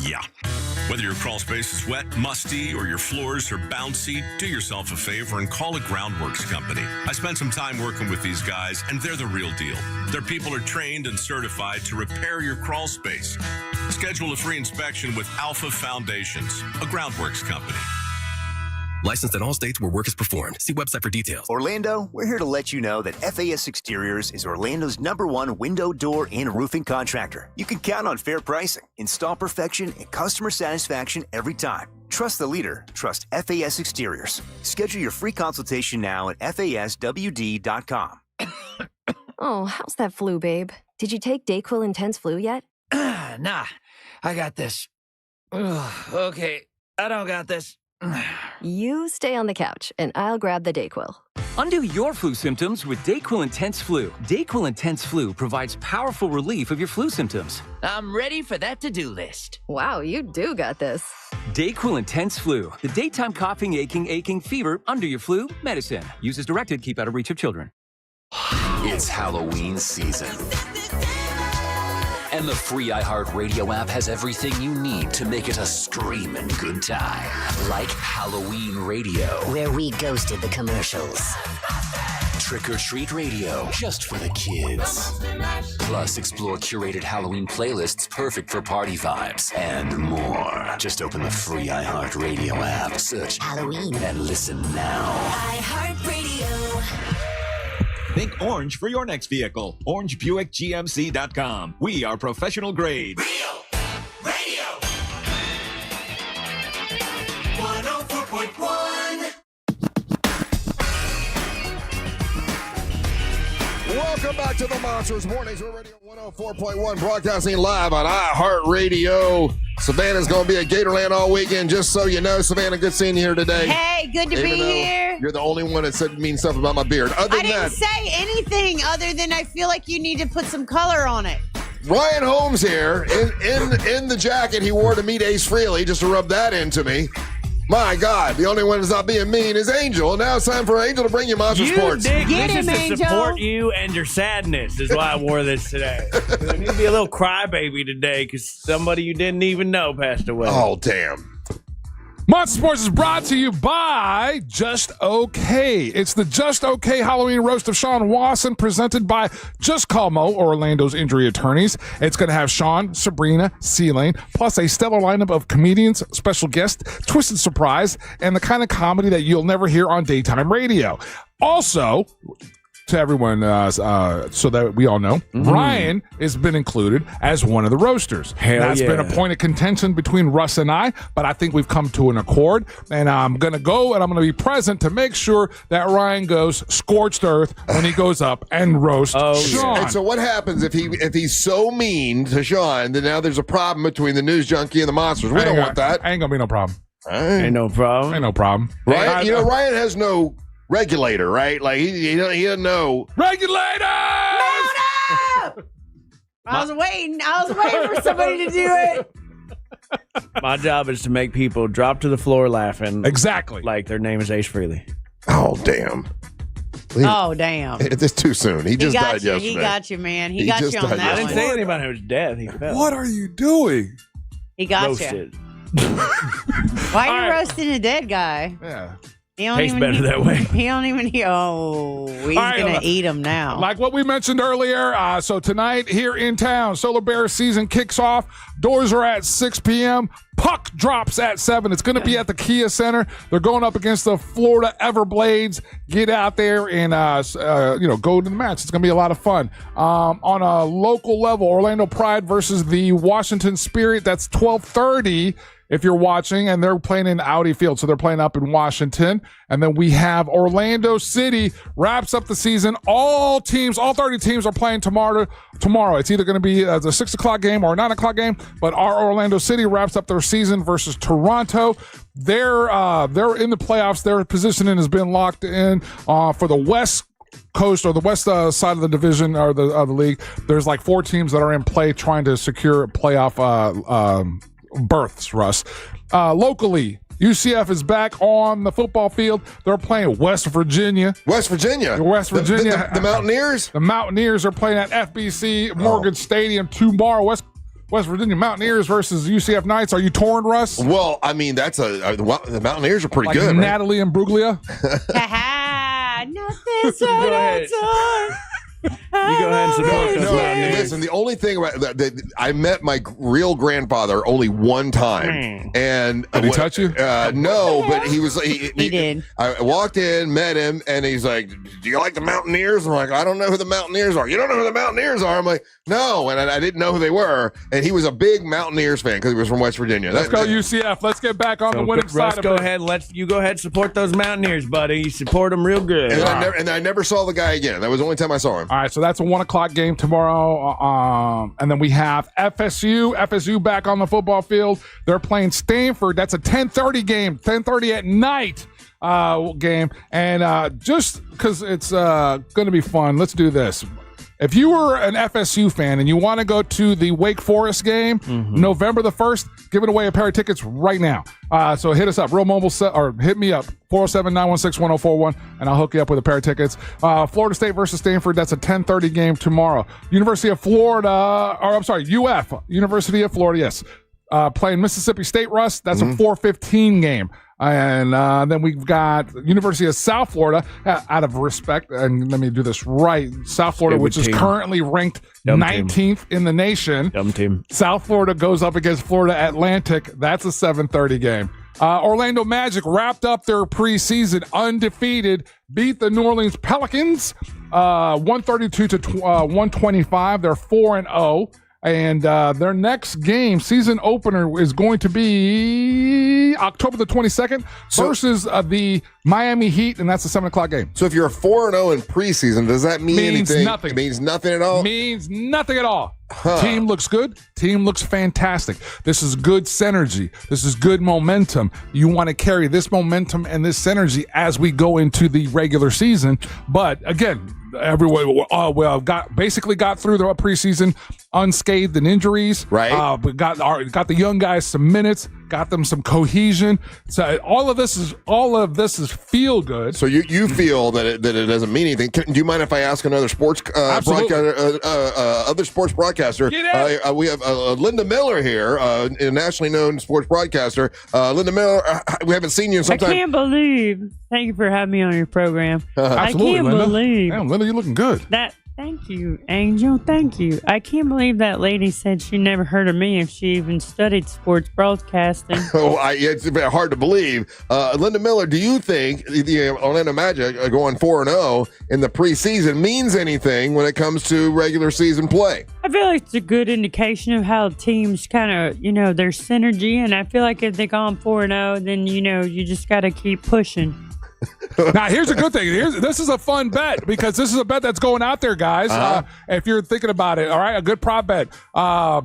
Yeah. Whether your crawl space is wet, musty, or your floors are bouncy, do yourself a favor and call a Groundworks company. I spent some time working with these guys, and they're the real deal. Their people are trained and certified to repair your crawl space. Schedule a free inspection with Alpha Foundations, a Groundworks company. Licensed in all states where work is performed. See website for details. Orlando, we're here to let you know that FAS Exteriors is Orlando's #1 window, door, and roofing contractor. You can count on fair pricing, install perfection, and customer satisfaction every time. Trust the leader. Trust FAS Exteriors. Schedule your free consultation now at FASWD.com. Oh, how's that flu, babe? Did you take DayQuil Intense Flu yet? Nah, I got this. Ugh, okay, I don't got this. You stay on the couch, and I'll grab the DayQuil. Undo your flu symptoms with DayQuil Intense Flu. DayQuil Intense Flu provides powerful relief of your flu symptoms. I'm ready for that to-do list. Wow, you do got this. DayQuil Intense Flu. The daytime coughing, aching, fever, under your flu medicine. Use as directed. Keep out of reach of children. It's Halloween season. And the free iHeartRadio app has everything you need to make it a screaming good time. Like Halloween Radio, where we ghosted the commercials. Trick or Treat Radio, just for the kids. Plus, explore curated Halloween playlists perfect for party vibes and more. Just open the free iHeartRadio app, search Halloween, and listen now. iHeartRadio. Think orange for your next vehicle. OrangeBuickGMC.com. We are professional grade. Real Radio 104.1. Welcome back to the Monsters Mornings. We're Radio 104.1, broadcasting live on iHeartRadio. Savannah's going to be at Gatorland all weekend, just so you know. Savannah, good seeing you here today. Hey, good to be here. You're the only one that said mean stuff about my beard. I didn't say anything other than I feel like you need to put some color on it. Ryan Holmes here, in the jacket he wore to meet Ace Frehley, just to rub that into me. My God, the only one that's not being mean is Angel. Now it's time for Angel to bring you Monster Sports. Dick, this is to support you and your sadness is why I wore this today. I need to be a little crybaby today because somebody you didn't even know passed away. Oh, damn. Monster Sports is brought to you by Just Okay. It's the Just Okay Halloween roast of Sean Wasson presented by Just Call Mo, Orlando's injury attorneys. It's going to have Sean, Sabrina, C-Lane, plus a stellar lineup of comedians, special guests, twisted surprise, and the kind of comedy that you'll never hear on daytime radio. Also, to everyone, so that we all know, Ryan has been included as one of the roasters. That's been a point of contention between Russ and I, but I think we've come to an accord, and I'm going to go and I'm going to be present to make sure that Ryan goes scorched earth when he goes up and roasts Sean. And so what happens if he's so mean to Sean that now there's a problem between the news junkie and the Monsters? We don't want that. Ain't going to be no problem. Ain't no problem. Ain't no problem. Ryan, Ryan has no regulator, right? Like he doesn't know. Regulator! I was waiting for somebody to do it. My job is to make people drop to the floor laughing. Exactly. Like their name is Ace Frehley. Oh, damn. Oh, damn. It's too soon. He just died yesterday. He got you, man. He got you on that one. I didn't say anything about his death. He fell. What are you doing? He got Roasted. you. Why are you roasting a dead guy? Yeah. Tastes better that way. He don't even hear. Oh, he's going to eat him now. Like what we mentioned earlier, so tonight here in town, Solar Bear season kicks off. Doors are at 6 p.m. Puck drops at 7. It's going to be at the Kia Center. They're going up against the Florida Everblades. Get out there and, go to the match. It's going to be a lot of fun. On a local level, Orlando Pride versus the Washington Spirit. That's 12:30. If you're watching, and they're playing in Audi Field, so they're playing up in Washington. And then we have Orlando City wraps up the season. All 30 teams are playing tomorrow. It's either going to be a 6 o'clock game or a 9 o'clock game, but our Orlando City wraps up their season versus Toronto. They're in the playoffs. Their positioning has been locked in for the West Coast or the west side of the division or the league. There's like 4 teams that are in play trying to secure playoff berths, Russ. Locally, UCF is back on the football field. They're playing West Virginia. The Mountaineers? The Mountaineers are playing at FBC Morgan Stadium tomorrow. West Virginia Mountaineers versus UCF Knights. Are you torn, Russ? Well, I mean, that's the Mountaineers are pretty Like good. Natalie and Bruglia. Nothing so that's You go ahead and support those Mountaineers. Listen, the only thing about that, I met my real grandfather only one time, and did he touch you? No, but he was. He did. I walked in, met him, and he's like, "Do you like the Mountaineers?" I'm like, "I don't know who the Mountaineers are." You don't know who the Mountaineers are? I'm like, "No," and I didn't know who they were. And he was a big Mountaineers fan because he was from West Virginia. Let's go UCF. Let's get back on the winning side. Go ahead. You go ahead. Support those Mountaineers, buddy. You support them real good. And I never saw the guy again. That was the only time I saw him. All right, so that's a 1 o'clock game tomorrow. And then we have FSU back on the football field. They're playing Stanford. That's a 10:30 game, 10:30 at night game. And just because it's going to be fun, let's do this. If you were an FSU fan and you want to go to the Wake Forest game, November the 1st, giving away a pair of tickets right now. So hit us up, Real Mobile, or hit me up, 407-916-1041, and I'll hook you up with a pair of tickets. Florida State versus Stanford, that's a 10:30 game tomorrow. University of Florida, UF, University of Florida, yes. Playing Mississippi State, Russ, that's a 4:15 game. And then we've got University of South Florida, out of respect, and let me do this right, South Florida, which is currently ranked 19th in the nation. Dumb team. South Florida goes up against Florida Atlantic. That's a 7:30 game. Orlando Magic wrapped up their preseason undefeated, beat the New Orleans Pelicans 132 to 125. They're 4-0. And their next game, season opener, is going to be October the 22nd versus the Miami Heat, and that's a 7 o'clock game. So if you're a 4-0 in preseason, does that mean anything? Nothing. It means nothing at all? Means nothing at all. Team looks good. Team looks fantastic. This is good synergy. This is good momentum. You want to carry this momentum and this synergy as we go into the regular season. But again, everyone basically got through the preseason unscathed in injuries. Right. We got the young guys some minutes, got them some cohesion. So all of this is feel good. So you feel that it doesn't mean anything. Do you mind if I ask another sports broadcaster, other sports broadcaster? We have Linda Miller here, a nationally known sports broadcaster. Linda Miller, we haven't seen you in some time. I can't believe. Thank you for having me on your program. Absolutely, I can't Linda. believe. Damn, Linda, you're looking good. Thank you, Angel. Thank you. I can't believe that lady said she never heard of me if she even studied sports broadcasting. It's hard to believe. Linda Miller, do you think the Orlando Magic going 4-0 in the preseason means anything when it comes to regular season play? I feel like it's a good indication of how teams kind of, their synergy. And I feel like if they're gone 4-0, then, you just got to keep pushing. Now, here's a good thing. This is a fun bet because this is a bet that's going out there, guys. If you're thinking about it, all right, a good prop bet. I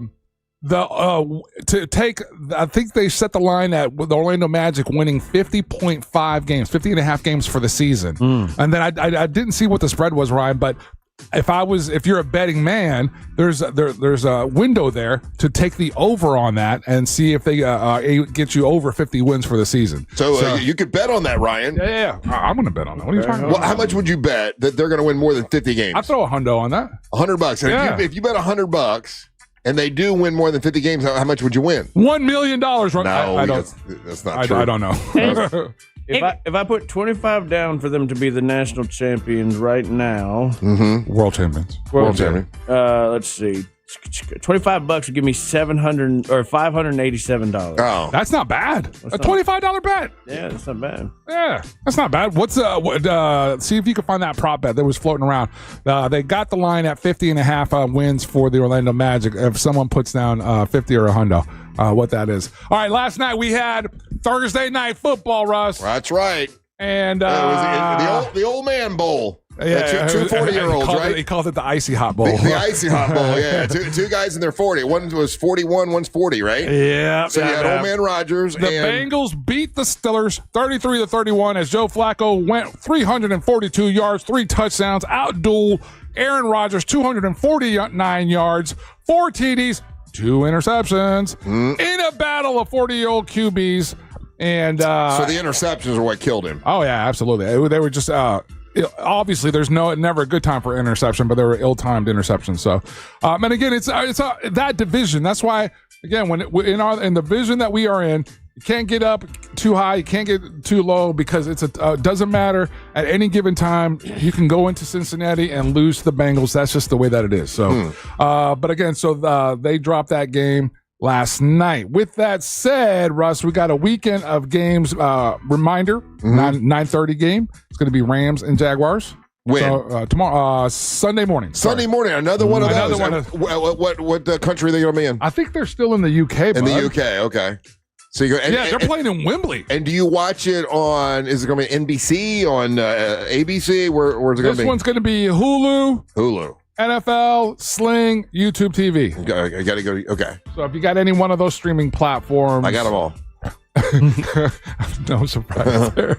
think they set the line at the Orlando Magic winning 50.5 games, 50.5 games for the season. And then I didn't see what the spread was, Ryan, but if you're a betting man, there's a window there to take the over on that and see if they get you over 50 wins for the season. So you could bet on that, Ryan. Yeah. I'm going to bet on that. What are you talking about? Well, how much would you bet that they're going to win more than 50 games? I'd throw $100 on that. $100. And if you bet $100 and they do win more than 50 games, how much would you win? $1 million. No, that's not true. I don't know. If I put 25 down for them to be the national champions right now, world champions. Let's see, $25 would give me $700 or $587. Oh, that's not bad. A $25 bet. Yeah, that's not bad. Yeah, that's not bad. See if you can find that prop bet that was floating around. They got the line at 50.5 wins for the Orlando Magic. If someone puts down 50 or $100. What that is. All right, last night we had Thursday night football, Russ. That's right. And it was the old man bowl. Yeah, two 40-year-olds, right? He called it the Icy Hot Bowl. The Icy Hot Bowl, yeah. Two guys in their 40. One was 41, one's 40, right? Yeah. So you had old man Rodgers. The Bengals beat the Steelers 33-31 as Joe Flacco went 342 yards, 3 touchdowns, outdueled Aaron Rodgers 249 yards, 4 TDs, 2 interceptions in a battle of 40-year-old QBs. And so the interceptions are what killed him. Oh, yeah, absolutely. They were just obviously there's never a good time for interception, but there were ill-timed interceptions. So, and again, it's that division. That's why, again, in the division that we are in, you can't get up too high, you can't get too low, because doesn't matter at any given time. You can go into Cincinnati and lose to the Bengals. That's just the way that it is. So, but again, they dropped that game last night. With that said, Russ, we got a weekend of games. Reminder, 9:30 game. It's going to be Rams and Jaguars. When? So, tomorrow, Sunday morning. Sunday morning, another one of those. What country are they going to be in? I think they're still in the UK. In the UK, okay. So you go, they're playing in Wembley. And do you watch it on? Is it going to be NBC, on ABC? Where's it going to be? This one's going to be Hulu. Hulu. NFL, Sling, YouTube TV. I got to go. Okay. So if you got any one of those streaming platforms, I got them all. No surprise there.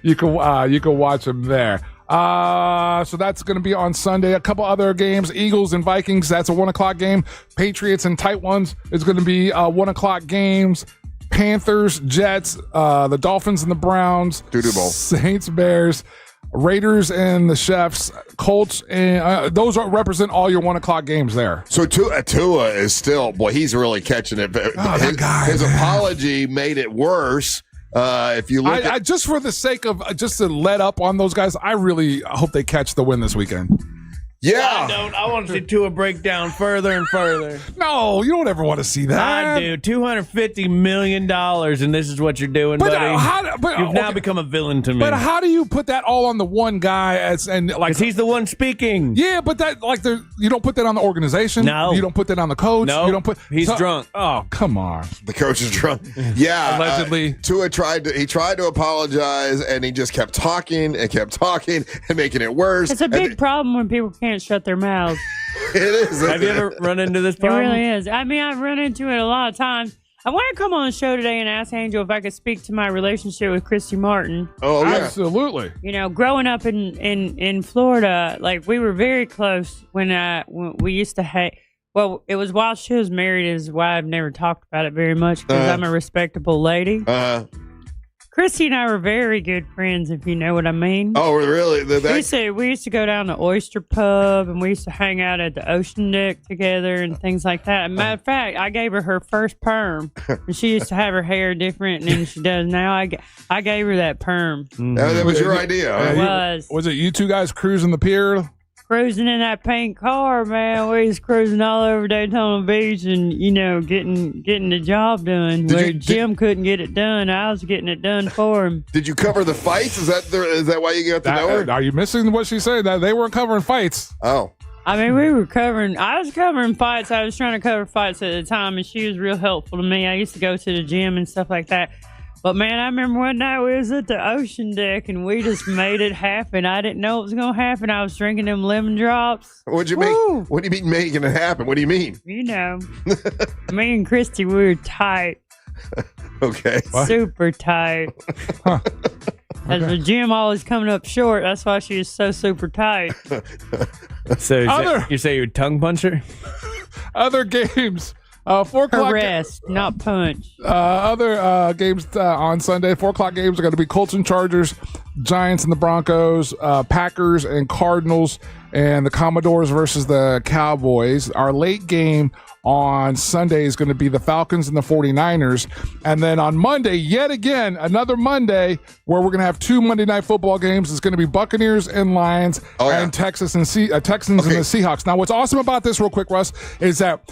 You can watch them there. So that's going to be on Sunday. A couple other games: Eagles and Vikings. That's a 1:00 game. Patriots and Tight Ones is going to be 1:00 games. Panthers, Jets, the Dolphins and the Browns, Bowl. Saints, Bears, Raiders and the Chiefs, Colts, and those represent all your 1:00 games there. So Tua is still, boy, he's really catching it. His apology made it worse. If you look just for the sake of just to let up on those guys, I really hope they catch the win this weekend. Yeah. I want to see Tua break down further and further. No, you don't ever want to see that. I do. $250 million, and this is what you're doing, buddy. You've now become a villain to me. But how do you put that all on the one guy? Because he's the one speaking. Yeah, but you don't put that on the organization. No. You don't put that on the coach. No. You don't put. He's drunk. Oh, come on. The coach is drunk. Yeah. Allegedly. Tua tried to apologize, and he just kept talking and making it worse. It's a big problem when people can't shut their mouths. It is. Have you ever run into this problem? It really is. I mean, I've run into it a lot of times. I want to come on the show today and ask Angel if I could speak to my relationship with Christy Martin. Oh, yeah. Absolutely. You know, growing up in Florida, like we were very close when we used to well, it was while she was married, is why I've never talked about it very much, because I'm a respectable lady. Christy and I were very good friends, if you know what I mean. Oh, really? We used to go down to Oyster Pub, and we used to hang out at the Ocean Deck together and things like that. Matter of fact, I gave her first perm, and she used to have her hair different than she does now. I gave her that perm. That was your idea. It was. Was it you two guys cruising the pier? Cruising in that pink car, man. We was cruising all over Daytona Beach and, getting the job done. Jim couldn't get it done. I was getting it done for him. Did you cover the fights? Is that why you got to know her? Are you missing what she said? That they weren't covering fights. Oh. I mean, I was covering fights. I was trying to cover fights at the time, and she was real helpful to me. I used to go to the gym and stuff like that. But, man, I remember one night we was at the Ocean Deck, and we just made it happen. I didn't know it was going to happen. I was drinking them lemon drops. What do you mean making it happen? What do you mean? You know, me and Christy, we were tight. Okay. Super tight. As the gym always coming up short, that's why she was so super tight. So you say you're a tongue puncher? Other games. 4 o'clock. Arrest, not punch. Other games on Sunday. 4 o'clock games are going to be Colts and Chargers, Giants and the Broncos, Packers and Cardinals, and the Commodores versus the Cowboys. Our late game on Sunday is going to be the Falcons and the 49ers. And then on Monday, yet again, another Monday where we're going to have 2 Monday Night Football games. It's going to be Buccaneers and Lions and Texans and the Seahawks. Now, what's awesome about this, real quick, Russ, is that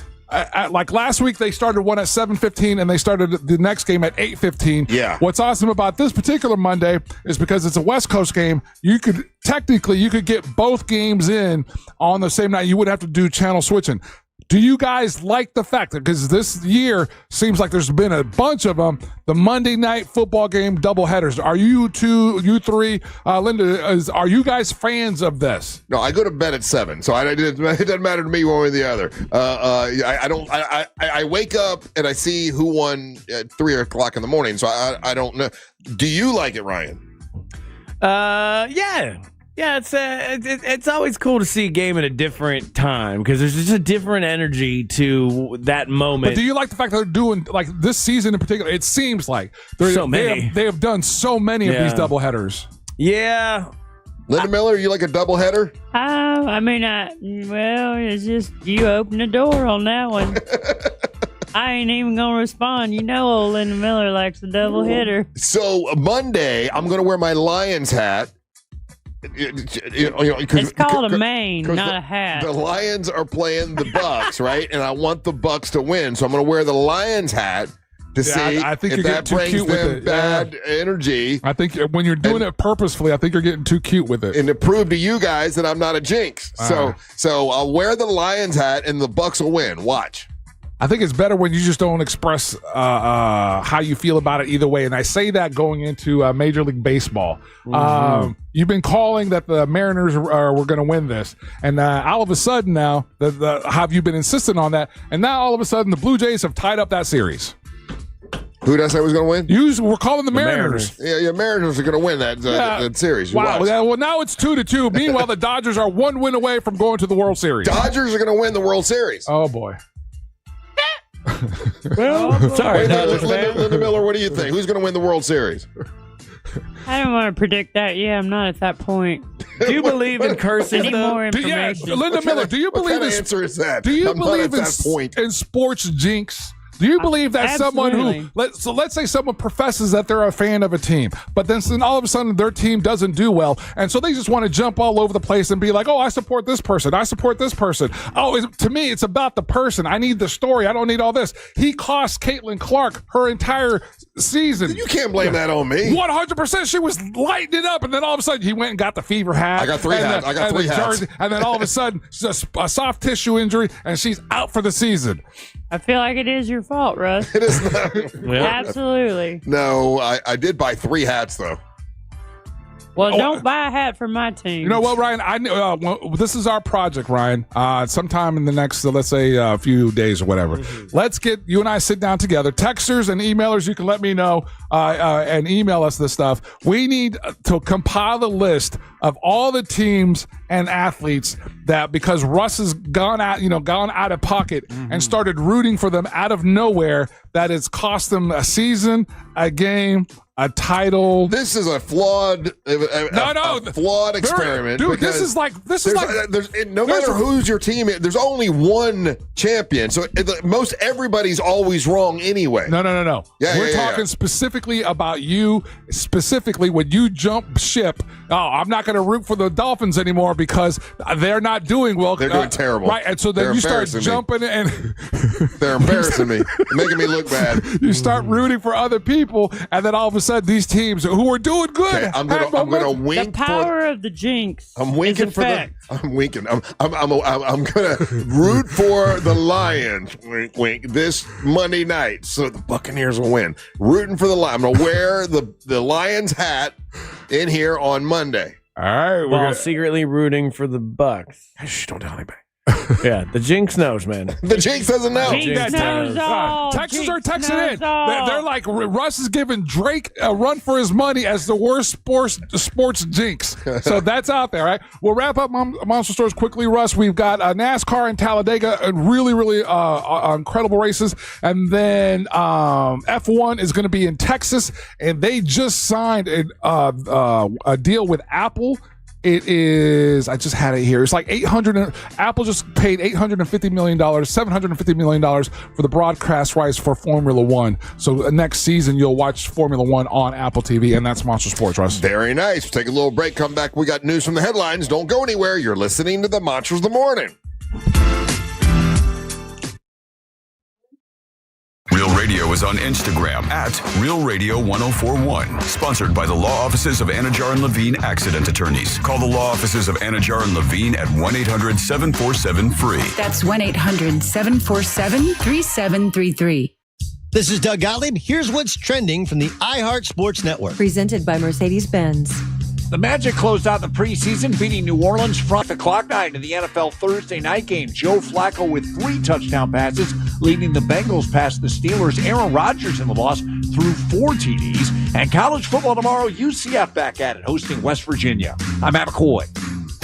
like last week, they started one at 7:15 and they started the next game at 8:15. Yeah. What's awesome about this particular Monday is because it's a West Coast game, you could get both games in on the same night. You wouldn't have to do channel switching. Do you guys like the fact that, because this year seems like there's been a bunch of them, the Monday Night Football game doubleheaders? Are you three, Linda, are you guys fans of this? No, I go to bed at 7, so it doesn't matter to me one way or the other. I wake up and I see who won at 3 o'clock in the morning, so I don't know. Do you like it, Ryan? Yeah. Yeah, it's always cool to see a game at a different time because there's just a different energy to that moment. But do you like the fact that they're doing, like this season in particular, it seems like so many. They have done so many of these doubleheaders. Yeah. Linda Miller, you like a doubleheader? Well, it's just you open the door on that one. I ain't even gonna respond. You know, old Linda Miller likes a double hitter. So Monday, I'm gonna wear my Lions hat. It's called a mane, not a hat. The Lions are playing the Bucks, right? And I want the Bucks to win, so I'm gonna wear the Lions hat to see I think if you're that getting too brings cute with them it. bad energy. I think when you're doing it purposefully, I think you're getting too cute with it. And to prove to you guys that I'm not a jinx. So I'll wear the Lions hat and the Bucks will win. Watch. I think it's better when you just don't express how you feel about it either way. And I say that going into Major League Baseball. You've been calling that the Mariners were going to win this. And all of a sudden now, have you been insistent on that? And now all of a sudden the Blue Jays have tied up that series. Who did I say was going to win? You were calling the Mariners. Yeah, Mariners are going to win that series. Wow. Well, now it's 2-2. Meanwhile, the Dodgers are 1 win away from going to the World Series. Dodgers are going to win the World Series. Oh, boy. Well, sorry, Linda Miller, what do you think? Who's going to win the World Series? I don't want to predict that. Yeah, I'm not at that point. Do you believe in curses? I need more information. Linda Miller, do you believe what kind of answer is that? Do you I'm believe not at that point. in sports jinx? Do you believe that someone who let's say someone professes that they're a fan of a team, but then all of a sudden their team doesn't do well, and so they just want to jump all over the place and be like, "Oh, I support this person. I support this person." Oh, to me, it's about the person. I need the story. I don't need all this. He cost Caitlin Clark her entire season. You can't blame that on me. 100%. She was lighting it up, and then all of a sudden he went and got the fever hat. I got three hats. I got three hats. And then all of a sudden, just a soft tissue injury, and she's out for the season. I feel like it is your fault, Russ. It is not. Absolutely. No, I did buy 3 hats, though. Well, don't buy a hat for my team. You know what, Ryan? This is our project, Ryan. Sometime in the next, let's say, a few days or whatever. Let's get you and I sit down together. Texters and emailers, you can let me know and email us this stuff. We need to compile a list of all the teams and athletes that, because Russ has gone out of pocket and started rooting for them out of nowhere, that it's cost them a season, a game, a title. This is a flawed, flawed experiment. Dude, this is like no matter who's your team, there's only one champion. So most everybody's always wrong anyway. No. Yeah, We're talking specifically about you. Specifically, when you jump ship. Oh, I'm not going to root for the Dolphins anymore because they're not doing well. They're doing terrible. Right, and so then you start jumping and they're embarrassing me, making me look bad. You start rooting for other people, and then all of a sudden, these teams who are doing good. Okay, I'm gonna wink. The power of the jinx. I'm winking for the. I'm winking. I'm gonna root for the Lions. Wink, wink. This Monday night, so the Buccaneers will win. Rooting for the Lions. I'm gonna wear the Lions hat in here on Monday. All right. While secretly rooting for the Bucks. Shh, don't tell anybody. Yeah, the jinx knows, man. The jinx doesn't know. Jinx knows all. Texans are Jinx texting in. knows They're like, Russ is giving Drake a run for his money as the worst sports jinx. So that's out there, right? We'll wrap up Monster Stores quickly, Russ. We've got NASCAR in Talladega, really, really incredible races. And then F1 is going to be in Texas, and they just signed a deal with Apple. It is, I just had it here. It's like Apple just paid $850 million, $750 million for the broadcast rights for Formula One. So next season, you'll watch Formula One on Apple TV, and that's Monster Sports, Russ. Very nice. We'll take a little break, come back. We got news from the headlines. Don't go anywhere. You're listening to the Monsters of the Morning. Real Radio is on Instagram at Real Radio 1041. Sponsored by the law offices of Anajar and Levine Accident Attorneys. Call the law offices of Anajar and Levine at 1-800-747-FREE. That's 1-800-747-3733. This is Doug Gottlieb. Here's what's trending from the iHeart Sports Network. Presented by Mercedes-Benz. The Magic closed out the preseason, beating New Orleans front the clock 9 in the NFL Thursday night game. Joe Flacco with 3 touchdown passes, leading the Bengals past the Steelers. Aaron Rodgers in the loss threw 4 TDs. And college football tomorrow, UCF back at it, hosting West Virginia. I'm Matt McCoy.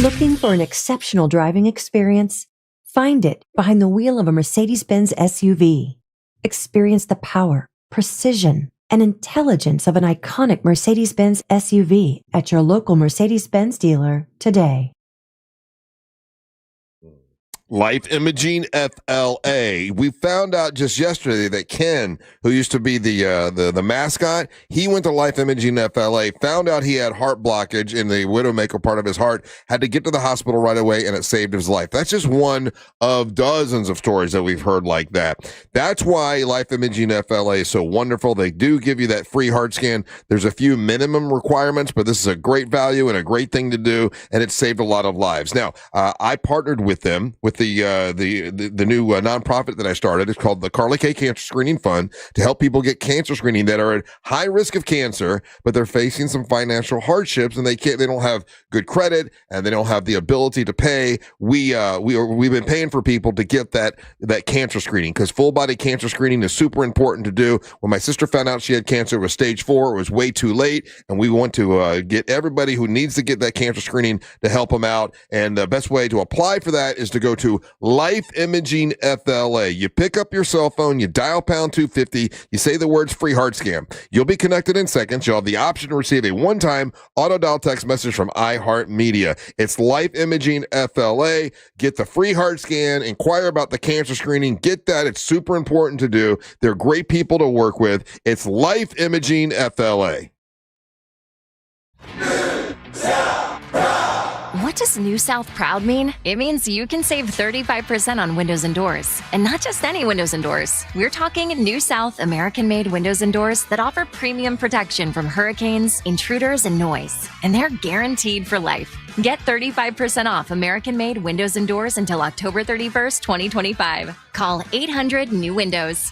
Looking for an exceptional driving experience? Find it behind the wheel of a Mercedes-Benz SUV. Experience the power, precision, and intelligence of an iconic Mercedes-Benz SUV at your local Mercedes-Benz dealer today. Life Imaging FLA. We found out just yesterday that Ken, who used to be the mascot, he went to Life Imaging FLA, found out he had heart blockage in the widowmaker part of his heart, had to get to the hospital right away, and it saved his life. That's just one of dozens of stories that we've heard like that. That's why Life Imaging FLA is so wonderful. They do give you that free heart scan. There's a few minimum requirements, but this is a great value and a great thing to do, and it saved a lot of lives. Now, I partnered with them with the new nonprofit that I started. It's called the Carly K Cancer Screening Fund, to help people get cancer screening that are at high risk of cancer, but they're facing some financial hardships and they don't have good credit and they don't have the ability to pay. We've been paying for people to get that cancer screening, because full body cancer screening is super important to do. When my sister found out she had cancer, it was stage 4. It was way too late, and we want to get everybody who needs to get that cancer screening to help them out. And the best way to apply for that is to go to Life Imaging FLA. You pick up your cell phone, you dial pound 250, you say the words free heart scan. You'll be connected in seconds. You'll have the option to receive a one-time auto dial text message from iHeartMedia. It's Life Imaging FLA. Get the free heart scan, inquire about the cancer screening, get that. It's super important to do. They're great people to work with. It's Life Imaging FLA. What does New South Proud mean? It means you can save 35% on windows and doors. And not just any windows and doors. We're talking New South American-made windows and doors that offer premium protection from hurricanes, intruders, and noise. And they're guaranteed for life. Get 35% off American-made windows and doors until October 31st, 2025. Call 800-NEW-WINDOWS.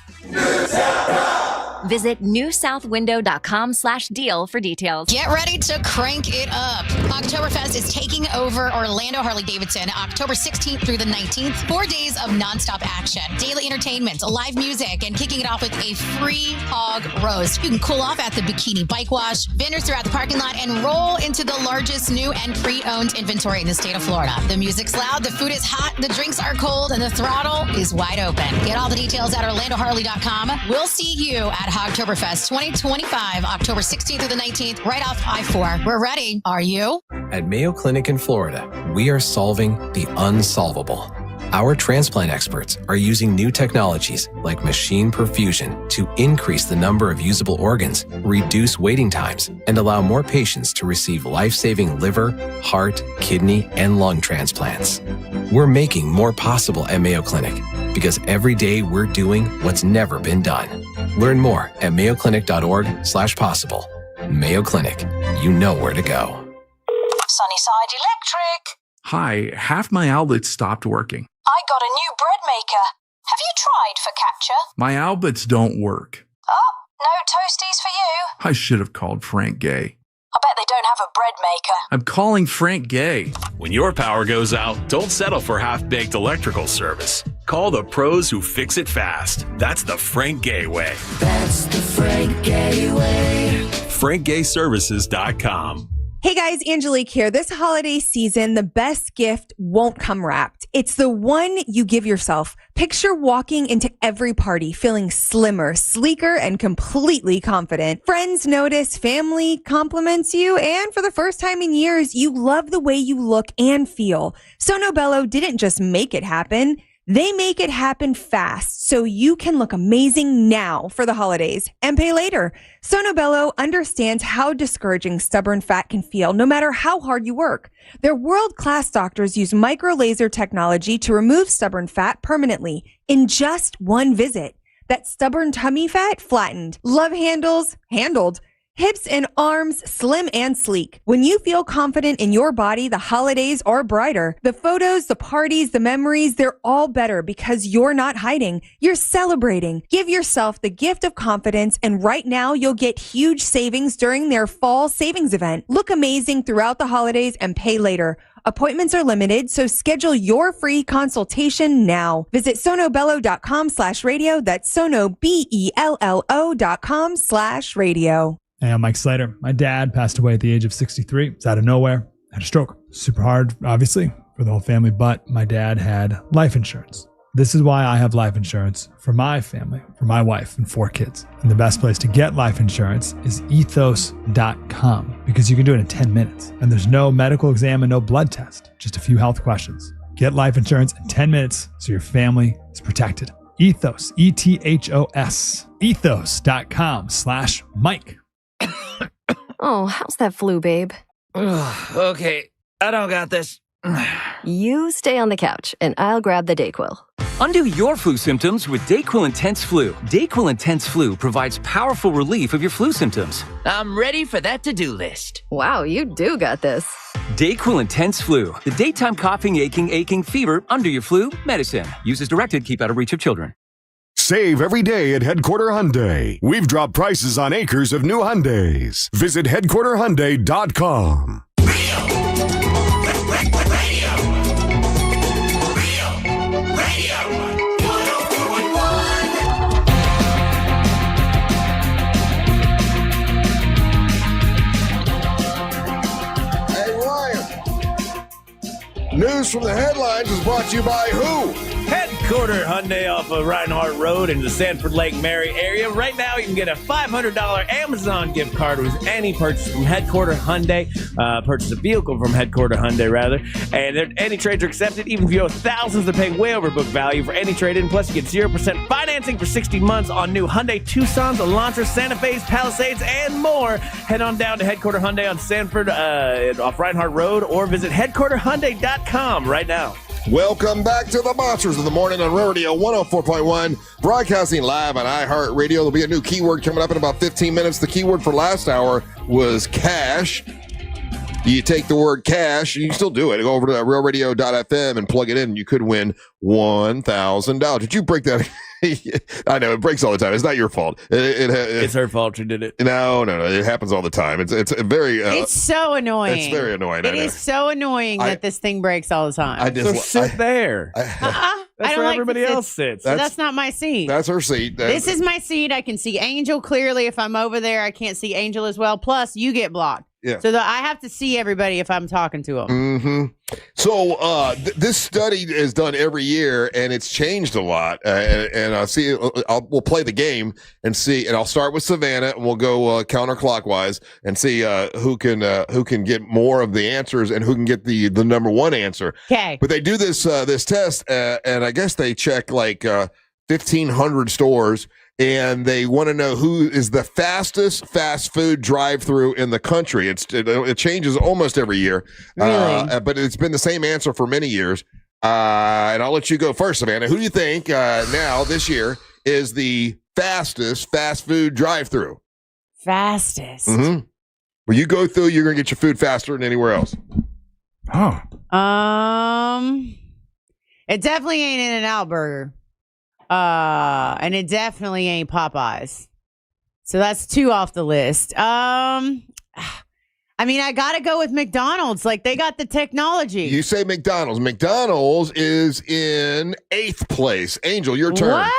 Visit newsouthwindow.com/deal for details. Get ready to crank it up. Oktoberfest is taking over Orlando Harley-Davidson October 16th through the 19th. 4 days of nonstop action, daily entertainment, live music, and kicking it off with a free hog roast. You can cool off at the Bikini Bike Wash, vendors throughout the parking lot, and roll into the largest new and pre-owned inventory in the state of Florida. The music's loud, the food is hot, the drinks are cold, and the throttle is wide open. Get all the details at OrlandoHarley.com. We'll see you at Oktoberfest 2025, October 16th through the 19th, right off I-4. We're ready. Are you? At Mayo Clinic in Florida, we are solving the unsolvable. Our transplant experts are using new technologies like machine perfusion to increase the number of usable organs, reduce waiting times, and allow more patients to receive life-saving liver, heart, kidney, and lung transplants. We're making more possible at Mayo Clinic because every day we're doing what's never been done. Learn more at mayoclinic.org/possible. Mayo Clinic, you know where to go. Sunnyside Electric. Hi, half my outlets stopped working. I got a new bread maker. Have you tried focaccia? My outlets don't work. Oh, no toasties for you. I should have called Frank Gay. I bet they don't have a bread maker. I'm calling Frank Gay. When your power goes out, don't settle for half-baked electrical service. Call the pros who fix it fast. That's the Frank Gay way. That's the Frank Gay way. FrankGayServices.com. Hey guys, Angelique here. This holiday season, the best gift won't come wrapped. It's the one you give yourself. Picture walking into every party feeling slimmer, sleeker, and completely confident. Friends notice, family compliments you, and for the first time in years, you love the way you look and feel. Sono Bello didn't just make it happen. They make it happen fast so you can look amazing now for the holidays and pay later. Sono Bello understands how discouraging stubborn fat can feel no matter how hard you work. Their world-class doctors use micro-laser technology to remove stubborn fat permanently in just one visit. That stubborn tummy fat flattened. Love handles handled. Hips and arms slim and sleek. When you feel confident in your body, the holidays are brighter. The photos, the parties, the memories, they're all better because you're not hiding. You're celebrating. Give yourself the gift of confidence, and right now you'll get huge savings during their fall savings event. Look amazing throughout the holidays and pay later. Appointments are limited, so schedule your free consultation now. Visit sonobello.com/radio. That's sonobello.com/radio. Hey, I'm Mike Slater. My dad passed away at the age of 63. It's out of nowhere. Had a stroke. Super hard, obviously, for the whole family, but my dad had life insurance. This is why I have life insurance for my family, for my wife and 4 kids. And the best place to get life insurance is ethos.com because you can do it in 10 minutes. And there's no medical exam and no blood test, just a few health questions. Get life insurance in 10 minutes so your family is protected. Ethos, ETHOS, ethos.com/Mike. Oh, how's that flu, babe? Okay, I don't got this. You stay on the couch, and I'll grab the Dayquil. Undo your flu symptoms with Dayquil Intense Flu. Dayquil Intense Flu provides powerful relief of your flu symptoms. I'm ready for that to-do list. Wow, you do got this. Dayquil Intense Flu. The daytime coughing, aching, fever, under your flu, medicine. Use as directed, keep out of reach of children. Save every day at Headquarter Hyundai. We've dropped prices on acres of new Hyundais. Visit headquarterhyundai.com. News from the headlines is brought to you by who? Headquarter Hyundai off of Reinhardt Road in the Sanford Lake Mary area. Right now, you can get a $500 Amazon gift card with any purchase from Headquarter Hyundai. Purchase a vehicle from Headquarter Hyundai, rather. And any trades are accepted, even if you owe thousands. They're paying way over book value for any trade-in. Plus, you get 0% financing for 60 months on new Hyundai Tucsons, Elantras, Santa Fe's, Palisades, and more. Head on down to Headquarter Hyundai on Sanford off Reinhardt Road or visit headquarterhyundai.com right now. Welcome back to the Monsters of the Morning on Real Radio 104.1, broadcasting live on iHeartRadio. There'll be a new keyword coming up in about 15 minutes. The keyword for last hour was cash. You take the word cash, and you can still do it. Go over to realradio.fm and plug it in. You could win $1,000. Did you break that? I know it breaks all the time. It's not your fault. It's her fault. She did it. No. It happens all the time. It's very. It's so annoying. It's very annoying. It is so annoying that this thing breaks all the time. So sit there. That's That's where everybody else sits. That's not my seat. That's her seat. This is my seat. I can see Angel clearly. If I'm over there, I can't see Angel as well. Plus, you get blocked. Yeah. So I have to see everybody if I'm talking to them. Mm-hmm. So this study is done every year, and it's changed a lot. And I'll see. We'll play the game and see. And I'll start with Savannah, and we'll go counterclockwise and see who can get more of the answers and who can get the number one answer. Okay. But they do this test, and I guess they check like 1,500 stores. And they want to know who is the fastest fast food drive-through in the country. It changes almost every year, really? But it's been the same answer for many years. And I'll let you go first, Savannah. Who do you think now this year is the fastest fast food drive-through? Fastest. Mm-hmm. When you go through, you're gonna get your food faster than anywhere else. Oh. It definitely ain't In-N-Out Burger. And it definitely ain't Popeyes. So that's 2 off the list. I mean, I gotta go with McDonald's. Like, they got the technology. You say McDonald's. McDonald's is in 8th place. Angel, your turn. What?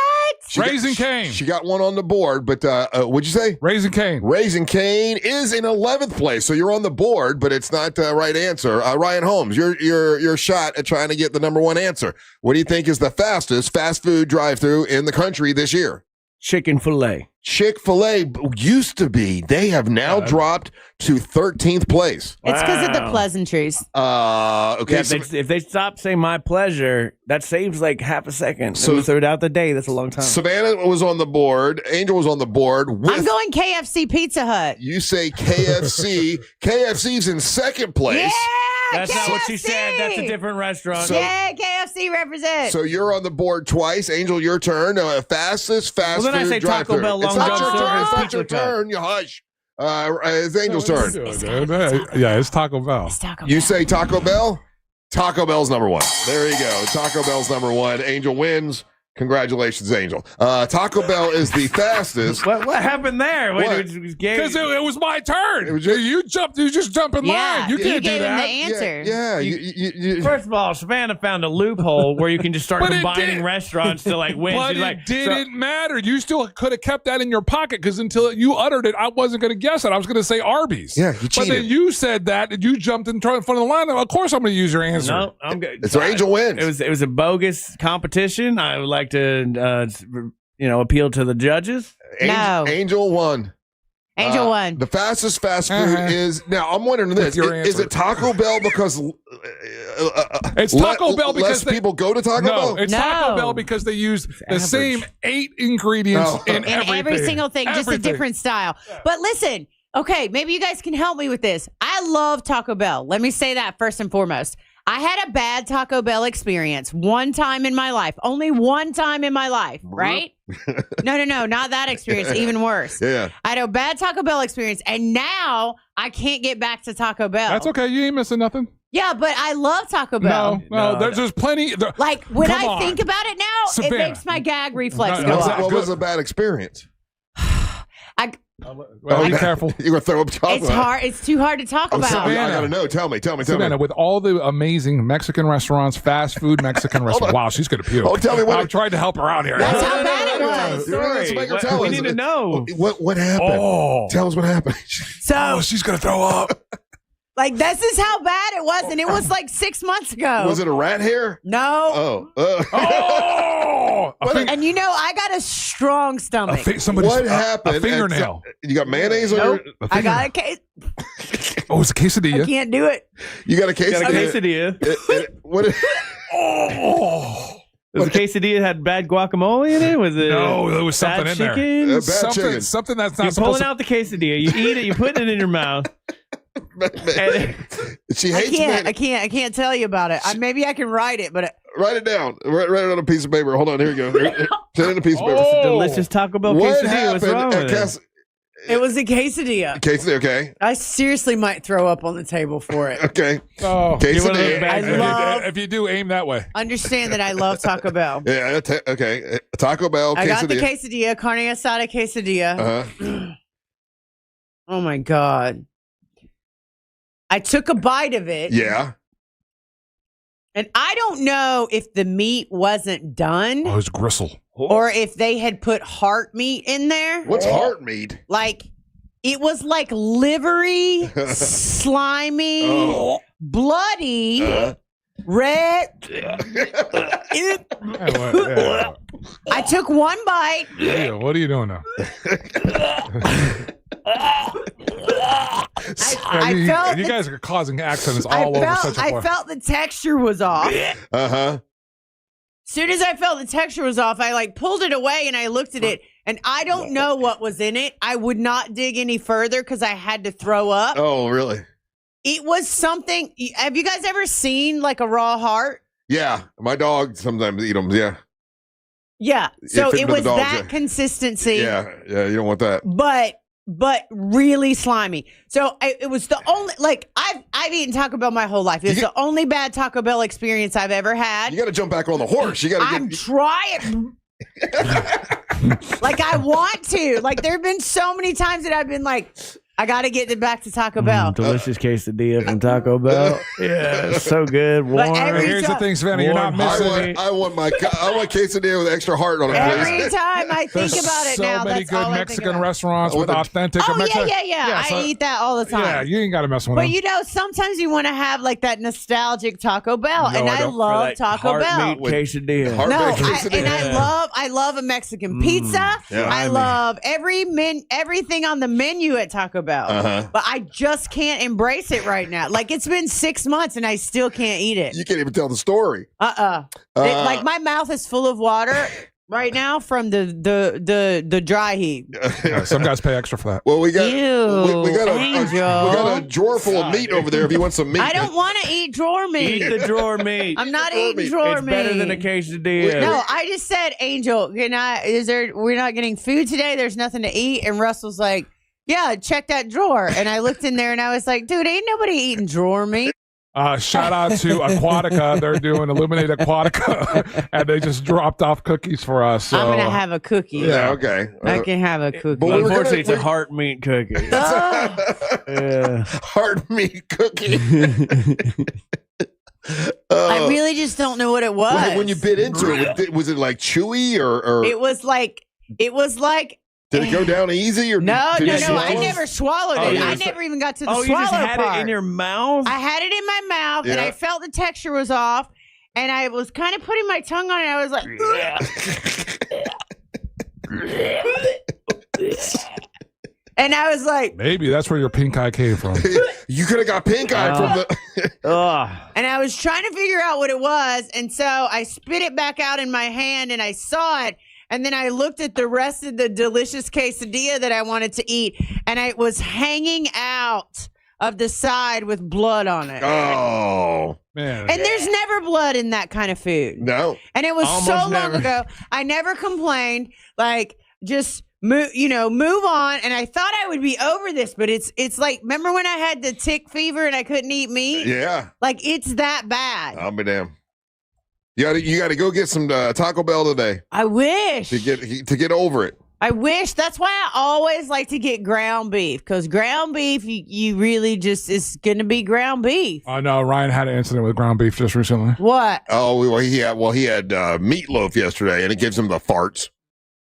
Raising Cane. She got one on the board, but what'd you say? Raising Cane. Raising Cane is in 11th place, so you're on the board, but it's not the right answer. Ryan Holmes, your shot at trying to get the number one answer. What do you think is the fastest fast food drive-through in the country this year? Chick-fil-A. Chick-fil-A used to be. They have now dropped to 13th place. It's because of the pleasantries. Okay. Yeah, if they stop saying my pleasure, that saves like half a second. So throughout the day, that's a long time. Savannah was on the board. Angel was on the board. I'm going KFC Pizza Hut. You say KFC. KFC's in 2nd place. Yeah! That's KFC. not what she said. That's a different restaurant. Yeah, KFC represent. So you're on the board twice. Angel, your turn. Fastest fast Well, then I food say Taco drive-thru. Bell, It's Long not your John turn. It's Silver's not your Pizza Hut. turn. You hush. It's Angel's turn. Yeah, it's Taco Bell. You say Taco Bell? Taco Bell's number one. There you go. Taco Bell's number one. Angel wins. Congratulations, Angel. Taco Bell is the fastest. What happened there? Because it was my turn. You just jump in line. You can't do that. The answer. Yeah. You, First of all, Savannah found a loophole where you can just start combining restaurants to like win. But it didn't matter. You still could have kept that in your pocket because until you uttered it, I wasn't going to guess it. I was going to say Arby's. Yeah, you cheated. But then you said that and you jumped in front of the line. Of course, I'm going to use your answer. No, I'm good. So Angel wins. It was a bogus competition. I would like to appeal to the judges. Angel won. Angel won. The fastest fast food is now. I'm wondering this: is it Taco Bell because it's Taco Bell because less people go to Taco Bell? It's Taco Bell because they use the same 8 ingredients in every single thing, just a different style. But listen, okay, maybe you guys can help me with this. I love Taco Bell. Let me say that first and foremost. I had a bad Taco Bell experience one time in my life. Only one time in my life, right? No, not that experience. Even worse. Yeah. I had a bad Taco Bell experience, and now I can't get back to Taco Bell. That's okay. You ain't missing nothing. Yeah, but I love Taco Bell. No, there's plenty. Like, when I think about it now, Savannah. It makes my gag reflex go off. What was a bad experience? Well, be careful. You're going to throw up chocolate. It's hard. It's too hard to talk about. Savannah, I got to know. Tell me. Savannah, with all the amazing Mexican restaurants, fast food Mexican restaurants. Wow, she's going to puke. Oh, tell me what. I'm trying to help her out here. That's how bad it was. We need to know. What happened? Tell us what happened. So she's going to throw up. Like, this is how bad it was, and it was like 6 months ago. Was it a rat hair? No. Oh. And I got a strong stomach. What happened? A fingernail. You got mayonnaise on your... I got a case. Oh, it's a quesadilla. I can't do it. You got a quesadilla? Was the quesadilla had bad guacamole in it? Was it? No, there was something in chicken? there. Bad chicken. Something that's not You're supposed pulling out the quesadilla. You eat it. You put it in your mouth. She hates I can't tell you about it. Maybe I can write it, but write it down. Write it on a piece of paper. Hold on, here you go. Send it on a piece of paper. It's a delicious Taco Bell quesadilla. What's wrong with it? It was a quesadilla. Quesadilla, okay. I seriously might throw up on the table for it. Okay. Oh, quesadilla. If you do, aim that way. Understand that I love Taco Bell. Yeah. Okay. Taco Bell. I quesadilla. got the quesadilla, carne asada quesadilla. Oh my God. I took a bite of it. Yeah. And I don't know if the meat wasn't done. Oh, it was gristle. Or if they had put heart meat in there. What's heart meat? Like, it was like livery, slimy, bloody, red. I took one bite. Yeah, what are you doing now? I felt you guys are causing accidents all over such a I felt the texture was off. Uh-huh. Soon as I felt the texture was off, I pulled it away and I looked at it, and I don't know what was in it. I would not dig any further because I had to throw up. Oh, really? It was something. Have you guys ever seen like a raw heart? Yeah, my dog sometimes eat them. Yeah. Yeah. So fit it into was the dogs, that consistency. Yeah. You don't want that. But really slimy. So it was the only, I've eaten Taco Bell my whole life. It's the only bad Taco Bell experience I've ever had. You got to jump back on the horse. You got to I'm trying. I want to. There have been so many times that I've been like, I got to get it back to Taco Bell. Delicious quesadilla from Taco Bell. Yeah, it's so good. Warm. Here's the thing, Savannah, you're not missing it. I want quesadilla with extra heart on it, please. Every time I think about it now, so many that's all good I Mexican think about. restaurants with authentic. Yeah. I eat that all the time. Yeah, you ain't got to mess with them. But sometimes you want to have that nostalgic Taco Bell, and I love Taco Bell. Quesadilla. I love a Mexican pizza. I love everything on the menu at Taco Bell. But I just can't embrace it right now. It's been 6 months and I still can't eat it. You can't even tell the story. My mouth is full of water right now from the dry heat. Yeah, some guys pay extra for that. Well, we got Ew, we got a drawer full of meat over there. If you want some meat, I don't want to eat drawer meat. Eat the drawer meat. I'm not eating drawer meat. It's better than a quesadilla. No, I just said, Angel, we're not getting food today. There's nothing to eat. And Russell's like, yeah, check that drawer. And I looked in there and I was like, dude, ain't nobody eating drawer meat. Shout out to Aquatica. They're doing Illuminate Aquatica, and they just dropped off cookies for us. So. I'm going to have a cookie. Yeah, okay. I can have a cookie. But unfortunately, it's a heart meat cookie. Heart meat cookie. I really just don't know what it was. When you bit into it, was it like chewy or? It was like. Did it go down easy or? No. swallow? I never swallowed it. I never even got to the swallow you just had part. it in your mouth? I had it in my mouth, and I felt the texture was off, and I was kind of putting my tongue on it. I was like, and I was like, maybe that's where your pink eye came from. You could have got pink eye from the. And I was trying to figure out what it was, and so I spit it back out in my hand, and I saw it. And then I looked at the rest of the delicious quesadilla that I wanted to eat, and it was hanging out of the side with blood on it. Oh, man. And there's never blood in that kind of food. No. And it was Almost so long never. ago. I never complained. Like, just move on. And I thought I would be over this, but it's like, remember when I had the tick fever and I couldn't eat meat? Yeah. Like, it's that bad. I'll be damned. You got to go get some Taco Bell today. I wish to get over it. I wish. That's why I always like to get ground beef, because ground beef, you really just is going to be ground beef. I know Ryan had an incident with ground beef just recently. What? Oh, well, he had meatloaf yesterday, and it gives him the farts.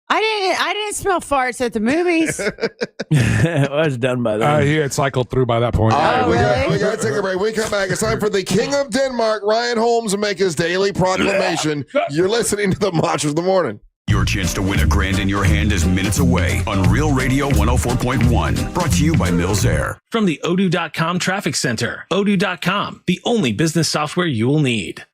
I didn't smell farts at the movies. It was done by then. He had cycled through by that point. All right, we got to take a break. When we come back, it's time for the King of Denmark, Ryan Holmes, to make his daily proclamation. You're listening to the Monsters of the Morning. Your chance to win $1,000 in your hand is minutes away on Real Radio 104.1. Brought to you by Mills Air. From the Odoo.com Traffic Center. Odoo.com, the only business software you will need.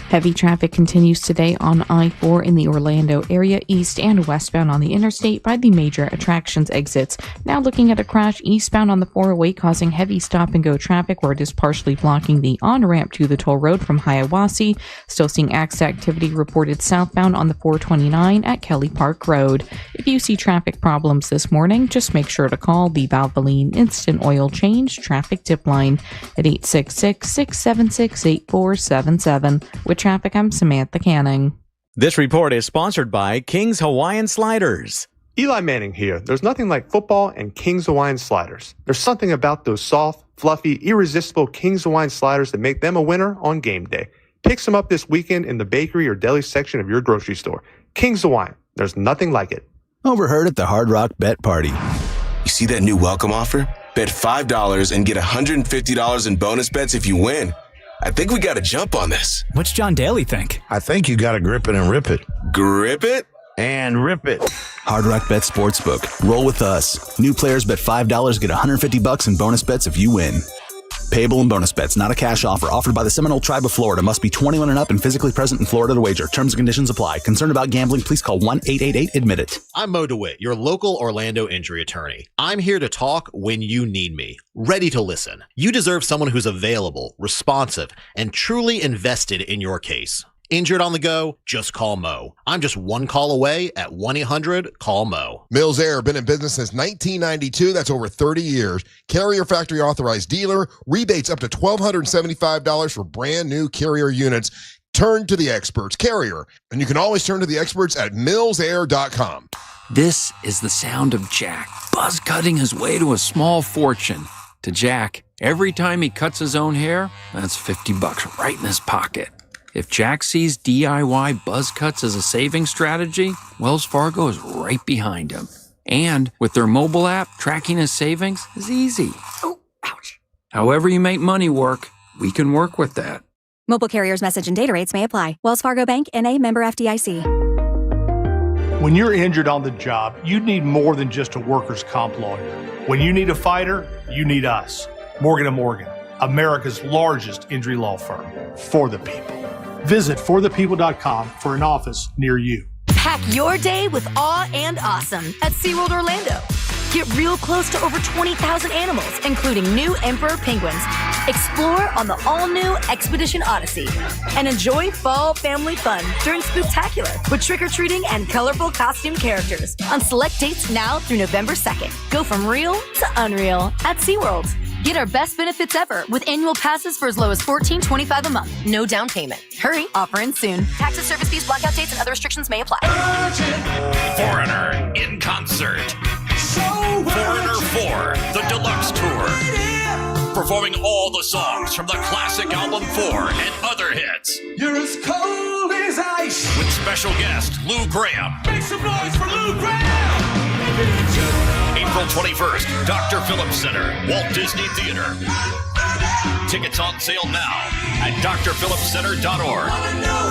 Heavy traffic continues today on I-4 in the Orlando area, east and westbound on the interstate by the major attractions exits. Now looking at a crash eastbound on the 408 causing heavy stop-and-go traffic where it is partially blocking the on-ramp to the toll road from Hiawassee. Still seeing activity reported southbound on the 429 at Kelly Park Road. If you see traffic problems this morning, just make sure to call the Valvoline Instant Oil Change Traffic Tip Line at 866-676-8477. With traffic, I'm Samantha Canning. This report is sponsored by King's Hawaiian Sliders. Eli Manning here. There's nothing like football and King's Hawaiian Sliders. There's something about those soft, fluffy, irresistible King's Hawaiian Sliders that make them a winner on game day. Pick some up this weekend in the bakery or deli section of your grocery store. King's Hawaiian. There's nothing like it. Overheard at the Hard Rock Bet Party. You see that new welcome offer? Bet $5 and get $150 in bonus bets if you win. I think we got to jump on this. What's John Daly think? I think you got to grip it and rip it. Grip it? And rip it. Hard Rock Bet Sportsbook. Roll with us. New players bet $5, get $150 in bonus bets if you win. Payable in bonus bets, not a cash offer. Offered by the Seminole Tribe of Florida. Must be 21 and up and physically present in Florida to wager. Terms and conditions apply. Concerned about gambling? Please call 1-888-ADMIT-IT. I'm Mo DeWitt, your local Orlando injury attorney. I'm here to talk when you need me. Ready to listen. You deserve someone who's available, responsive, and truly invested in your case. Injured on the go? Just call Mo. I'm just one call away at 1-800-CALL-MO. Mills Air, been in business since 1992. That's over 30 years. Carrier factory authorized dealer. Rebates up to $1,275 for brand new Carrier units. Turn to the experts. Carrier. And you can always turn to the experts at millsair.com. This is the sound of Jack, buzz cutting his way to a small fortune. To Jack, every time he cuts his own hair, that's $50 right in his pocket. If Jack sees DIY buzz cuts as a saving strategy, Wells Fargo is right behind him. And with their mobile app, tracking his savings is easy. Oh, ouch. However you make money work, we can work with that. Mobile carriers' message and data rates may apply. Wells Fargo Bank, N.A., member FDIC. When you're injured on the job, you need more than just a workers' comp lawyer. When you need a fighter, you need us. Morgan & Morgan, America's largest injury law firm. For the people. Visit forthepeople.com for an office near you. Pack your day with awe and awesome at SeaWorld Orlando. Get real close to over 20,000 animals, including new emperor penguins. Explore on the all-new Expedition Odyssey. And enjoy fall family fun during Spooktacular with trick-or-treating and colorful costume characters on select dates now through November 2nd. Go from real to unreal at SeaWorld. Get our best benefits ever with annual passes for as low as $14.25 a month. No down payment. Hurry, offer ends soon. Taxes, service fees, blackout dates, and other restrictions may apply. Foreigner in concert. Foreigner 4, the deluxe tour. Performing all the songs from the classic album 4 and other hits. You're as cold as ice. With special guest Lou Graham. Make some noise for Lou Graham. April 21st, Dr. Phillips Center, Walt Disney Theater. Tickets on sale now at drphillipscenter.org.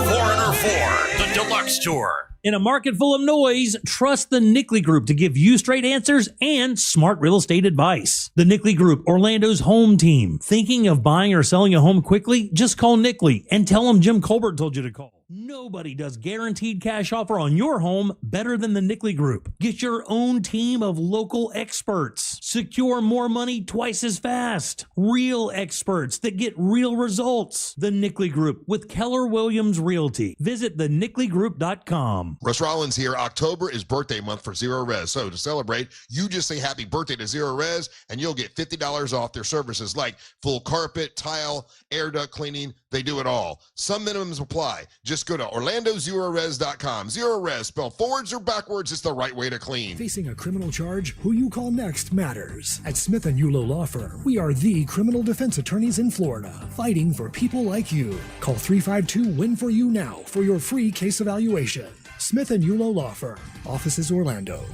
Foreigner 4, the deluxe tour. In a market full of noise, trust the Nickley Group to give you straight answers and smart real estate advice. The Nickley Group, Orlando's home team. Thinking of buying or selling a home quickly? Just call Nickley and tell them Jim Colbert told you to call. Nobody does guaranteed cash offer on your home better than the Nickley Group. Get your own team of local experts. Secure more money twice as fast. Real experts that get real results. The Nickley Group with Keller Williams Realty. Visit thenickley.com. Russ Rollins here. October is birthday month for Zero Res. So to celebrate, you just say happy birthday to Zero Res and you'll get $50 off their services like full carpet, tile, air duct cleaning. They do it all. Some minimums apply. Just go to OrlandoZeroRes.com. Zero Res, spelled forwards or backwards, is the right way to clean. Facing a criminal charge? Who you call next matters. At Smith & Yulo Law Firm, we are the criminal defense attorneys in Florida, fighting for people like you. Call 352-WIN-FOR-YOU now for your free case evaluation. Smith & Yulo Law Firm, offices Orlando.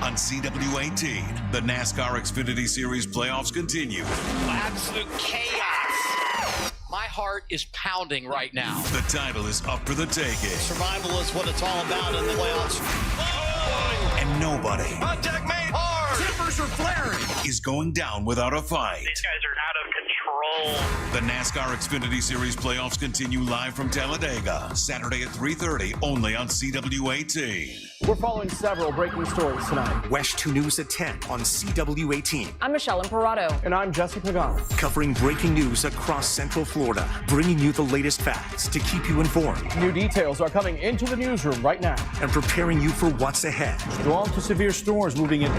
On CW18, the NASCAR Xfinity Series playoffs continue. Absolute chaos. My heart is pounding right now. The title is up for the taking. Survival is what it's all about in the playoffs. Oh! And nobody Contact made hard. Timbers are flaring. Is going down without a fight. These guys are out of control. The NASCAR Xfinity Series playoffs continue live from Talladega, Saturday at 3:30, only on CW18. We're following several breaking stories tonight. Wesh 2 News at 10 on CW18. I'm Michelle Imparato. And I'm Jesse Pagan. Covering breaking news across Central Florida, bringing you the latest facts to keep you informed. New details are coming into the newsroom right now. And preparing you for what's ahead. Strong to severe storms moving in.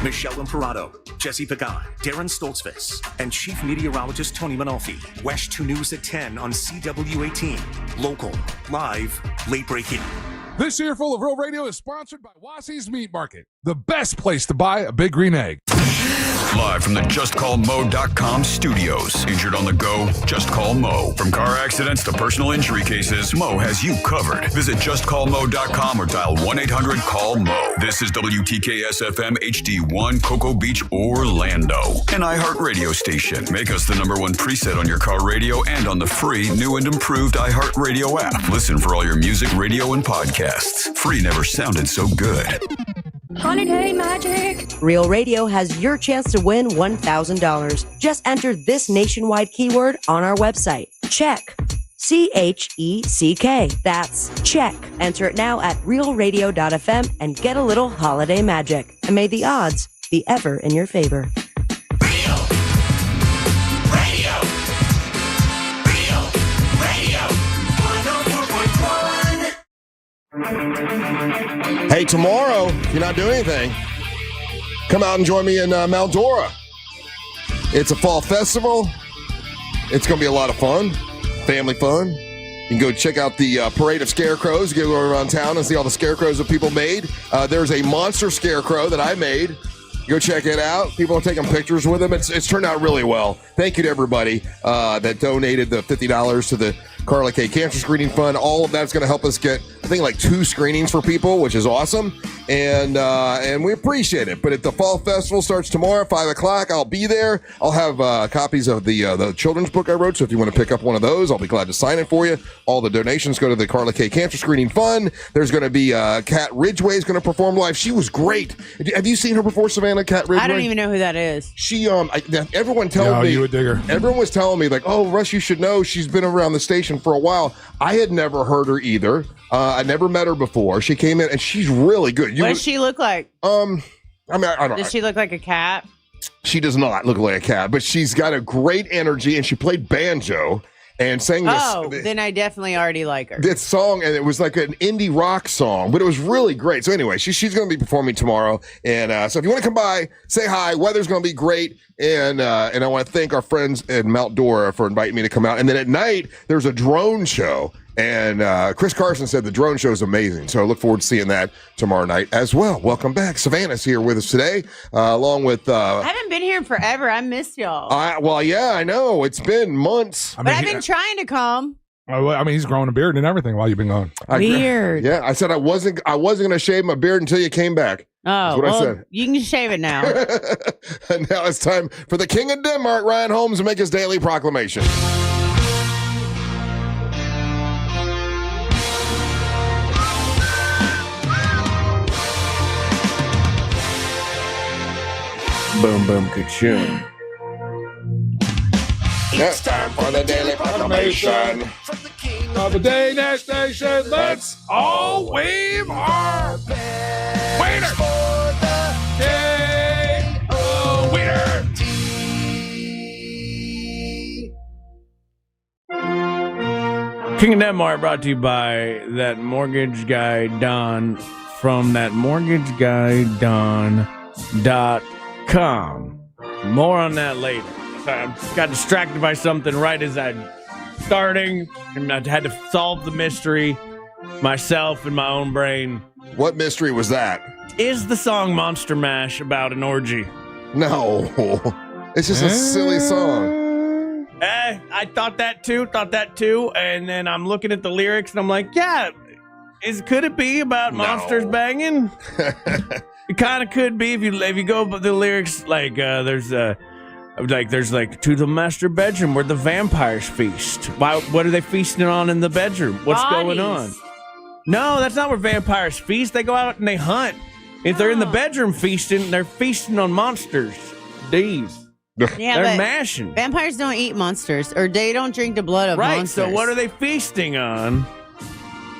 Michelle Imparato, Jesse Pagan, Darren Stoltzfus, and Chief Meteorologist Tony Manolfi. Wesh 2 News at 10 on CW18. Local, live, late breaking. This Earful of Real Radio is sponsored by Wassey's Meat Market, the best place to buy a big green egg. Live from the JustCallMo.com studios. Injured on the go? Just call Mo. From car accidents to personal injury cases, Mo has you covered. Visit JustCallMo.com or dial 1-800-CALL-MO. This is WTKS-FM HD1, Cocoa Beach, Orlando. An iHeart radio station. Make us the #1 preset on your car radio and on the free, new and improved iHeart Radio app. Listen for all your music, radio, and podcasts. Free never sounded so good. Holiday magic. Real Radio has your chance to win $1,000. Just enter this nationwide keyword on our website. Check. CHECK. That's check. Enter it now at realradio.fm and get a little holiday magic. And may the odds be ever in your favor. Hey, tomorrow, if you're not doing anything, come out and join me in Mount Dora. It's a fall festival. It's going to be a lot of fun, family fun. You can go check out the Parade of Scarecrows. You can go around town and see all the scarecrows that people made. There's a monster scarecrow that I made. Go check it out. People are taking pictures with them. It's turned out really well. Thank you to everybody that donated the $50 to the Carla K Cancer Screening Fund. All of that's going to help us get, I think, like 2 screenings for people, which is awesome. And we appreciate it. But if the fall festival starts tomorrow at 5 o'clock, I'll be there. I'll have copies of the children's book I wrote. So if you want to pick up one of those, I'll be glad to sign it for you. All the donations go to the Carla K Cancer Screening Fund. There's going to be Kat Ridgway is going to perform live. She was great. Have you seen her before, Savannah? Kat Ridgway? I don't even know who that is. She everyone told me, you would dig her. Everyone was telling me like, oh, Russ, you should know. She's been around the station for a while. I had never heard her either. I never met her before. She came in and she's really good. What does she look like? I mean, I don't know. Does she look like a cat? She does not look like a cat, but she's got a great energy and she played banjo. and sang this. Oh, then I definitely already like her. This song, and it was like an indie rock song, but it was really great. So anyway, she's going to be performing tomorrow, and so if you want to come by, say hi. Weather's going to be great, and I want to thank our friends at Mount Dora for inviting me to come out. And then at night, there's a drone show. And Chris Carson said the drone show is amazing. So I look forward to seeing that tomorrow night as well. Welcome back. Savannah's here with us today, along with... I haven't been here in forever. I missed y'all. Well, yeah, I know. It's been months. But I've been trying to come. I mean, he's growing a beard and everything while you've been gone. Weird. Yeah, I said I wasn't going to shave my beard until you came back. Oh, That's what well, I said. You can shave it now. And now it's time for the King of Denmark, Ryan Holmes, to make his daily proclamation. Boom, boom, ka-choom. It's time for the daily proclamation. Of the Danish nation, let's all wave our waiter for the king. Oh, waiter. King of Denmark brought to you by that mortgage guy, Don, from thatmortgagiguydon.com. More on that later. I got distracted by something right as I starting, and I had to solve the mystery myself in my own brain. What mystery was that? Is the song Monster Mash about an orgy? No. It's just a silly song. I thought that too, and then I'm looking at the lyrics, and I'm like, yeah, could it be about monsters banging? It kind of could be if you go by the lyrics, like there's to the master bedroom where the vampires feast. What are they feasting on in the bedroom? What's going on? No, that's not where vampires feast. They go out and they hunt. If they're in the bedroom feasting, they're feasting on monsters. These. Yeah, they're but mashing. Vampires don't eat monsters, or they don't drink the blood of monsters. So what are they feasting on?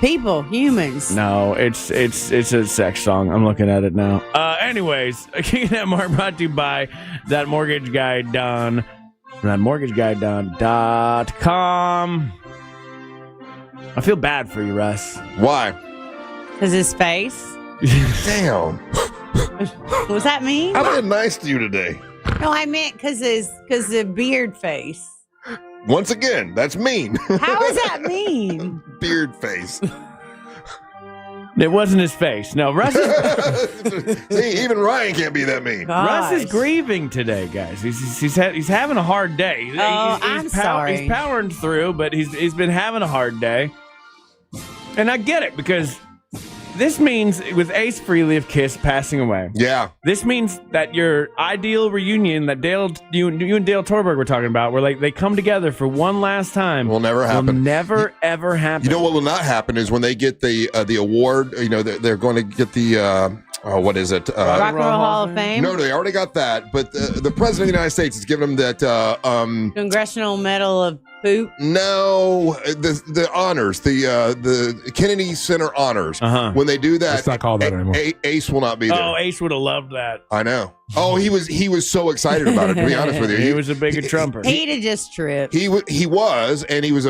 People, humans. No, it's a sex song. I'm looking at it now. Anyways, King of Denmark brought to you by that mortgage guy Don. Thatmortgagiguydon.com. I feel bad for you, Russ. Why? Because his face. Damn. Was that mean? I've been nice to you today. No, I meant because the beard face. Once again, that's mean. How is that mean? Beard face. It wasn't his face. No, Russ is... See, even Ryan can't be that mean. Russ is grieving today, guys. He's having a hard day. I'm sorry. He's powering through, but he's been having a hard day. And I get it, because this means with Ace Frehley of Kiss passing away. Yeah. This means that your ideal reunion that you and Dale Torberg were talking about, where like they come together for one last time, will never happen. Will never ever happen. You know what will not happen is when they get the award. You know, they're going to get the what is it? Rock and Roll Hall of Fame. No, they already got that. But the president of the United States has given them that Congressional Medal of Poop. No, the honors, the Kennedy Center honors. When they do that, it's not called that anymore. Ace will not be there. Oh, Ace would have loved that. I know. Oh, he was so excited about it. To be honest with you, he was a bigger trumper. He'd have just tripped. He was, and he was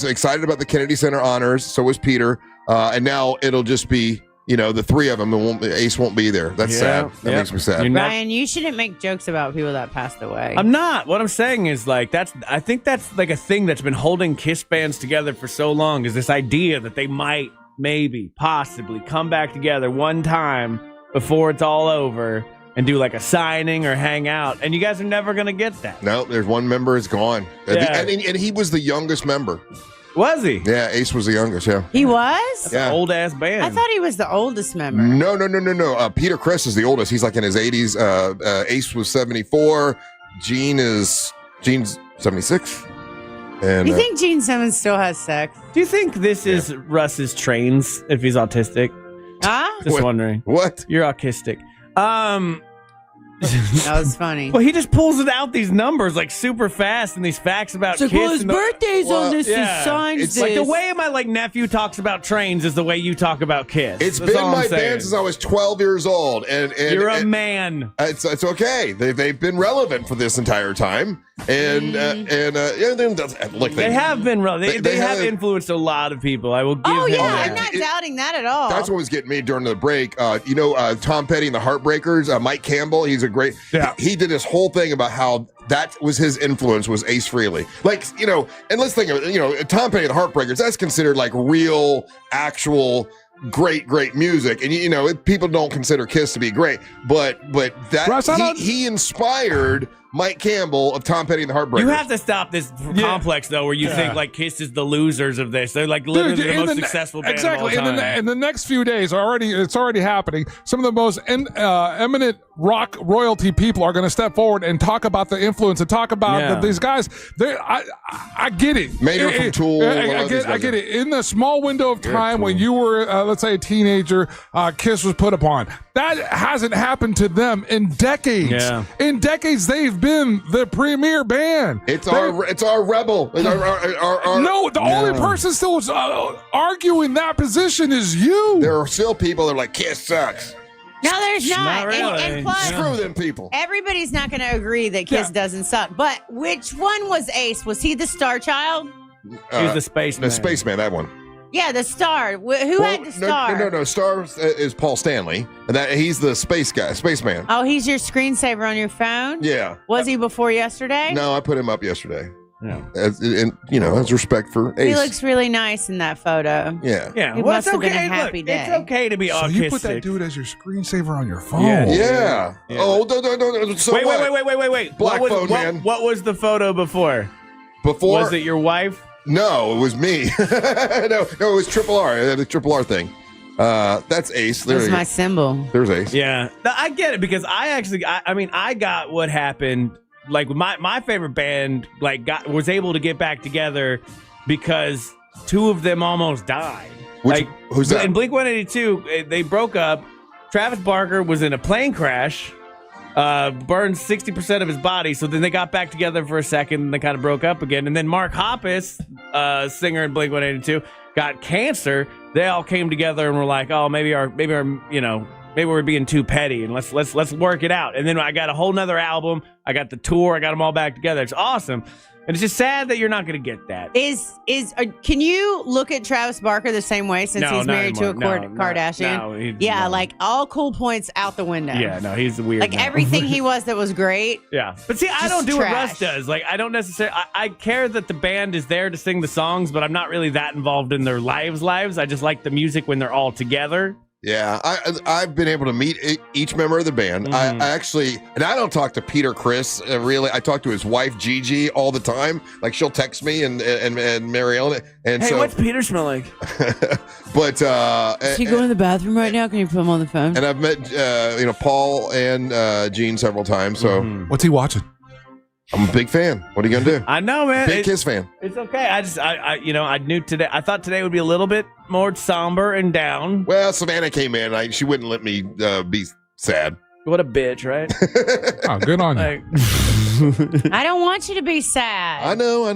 excited about the Kennedy Center honors. So was Peter, and now it'll just be, you know, the three of them. Ace won't be there. That's sad. That makes me sad. Ryan, you shouldn't make jokes about people that passed away. I'm not. What I'm saying is, like, I think that's like a thing that's been holding Kiss bands together for so long, is this idea that they might, maybe, possibly come back together one time before it's all over and do like a signing or hang out. And you guys are never going to get that. No, there's one member is gone. Yeah. And he was the youngest member. Was he? Yeah, Ace was the youngest, yeah. He was? That's an old-ass band. I thought he was the oldest member. No. Peter Criss is the oldest. He's like in his 80s. Ace was 74. Gene's 76. And you think Gene Simmons still has sex? Do you think this is Russ's trains, if he's autistic? Huh? Just wondering. What? You're autistic. That was funny. Well, he just pulls it out these numbers like super fast and these facts about It's like, Kiss. well, his and birthday's on this, his signs It's like the this. way my nephew talks about trains is the way you talk about Kiss. It's That's been all my I'm saying. band since I was 12 years old, and You're a man. It's okay. They've been relevant for this entire time, and look, They have been relevant. They have influenced a lot of people. I will give Oh him yeah, that. I'm not doubting that at all. That's what was getting me during the break. Tom Petty and the Heartbreakers, Mike Campbell, he's a great. Yeah. He did this whole thing about how that was his influence was Ace Frehley. Like, and let's think of it, Tom Petty and the Heartbreakers, that's considered like real, actual great music. And, people don't consider Kiss to be great, but that Russ, he inspired Mike Campbell of Tom Petty and the Heartbreakers. You have to stop this complex though, where you think like Kiss is the losers of this. They're like literally the most successful band exactly. of all time. In the next few days, it's already happening. Some of the most eminent rock royalty people are going to step forward and talk about the influence and talk about these guys. I get it. Maynard from Tool. I get it. In the small window of time when you were, let's say, a teenager, Kiss was put upon. That hasn't happened to them in decades. Yeah. In decades, they've been the premier band. It's our rebel. No, the only person still arguing that position is you. There are still people that are like, Kiss sucks. No, there's not. Not really. And plus, Screw them people. everybody's not going to agree that Kiss doesn't suck. But which one was Ace? Was he the Star Child? He was the spaceman. The spaceman, that one. Yeah, the Star. Who had the Star? No. Star is Paul Stanley, and he's the spaceman. Oh, he's your screensaver on your phone? Yeah. Was he before yesterday? No, I put him up yesterday. Yeah. As respect for Ace. He looks really nice in that photo. Yeah. Yeah. It Well, must it's have been okay. a happy Look, day. It's okay to be So autistic. you put that dude as your screensaver on your phone. Yeah. Oh, no. So wait, what? wait. Black what was, phone, what, man. What was the photo before? Before? Was it your wife? No, it was me. no, it was Triple R. The Triple R thing. That's Ace. That's my symbol. There's Ace. Yeah. No, I get it because I got what happened. Like my favorite band was able to get back together because two of them almost died. Who's that? In Blink-182, they broke up. Travis Barker was in a plane crash, burned 60% of his body. So then they got back together for a second and they kind of broke up again. And then Mark Hoppus, singer in Blink-182, got cancer. They all came together and were like, oh, maybe we're being too petty and let's work it out. And then I got a whole nother album. I got the tour. I got them all back together. It's awesome. And it's just sad that you're not going to get that. Can you look at Travis Barker the same way since No, he's not married to a anymore. Kardashian? No, like all cool points out the window. Yeah, no, he's weird. Like now. everything he was that was great. Yeah. But see, I Just don't do what trash. Russ does. Like, I don't necessarily, I care that the band is there to sing the songs, but I'm not really that involved in their lives. I just like the music when they're all together. Yeah, I've been able to meet each member of the band. I actually, and I don't talk to Peter Criss really. I talk to his wife Gigi all the time. Like she'll text me and Mary Ellen. And Hey, so, what's Peter smell like? but Is he going to the bathroom right now? Can you put him on the phone? and I've met Paul and Gene several times. So What's he watching? I'm a big fan. What are you gonna do? I know, man. Big Kiss fan. It's okay. I knew today. I thought today would be a little bit more somber and down. Well, Savannah came in. She wouldn't let me be sad. What a bitch, right? Oh, good on you. I don't want you to be sad. I know.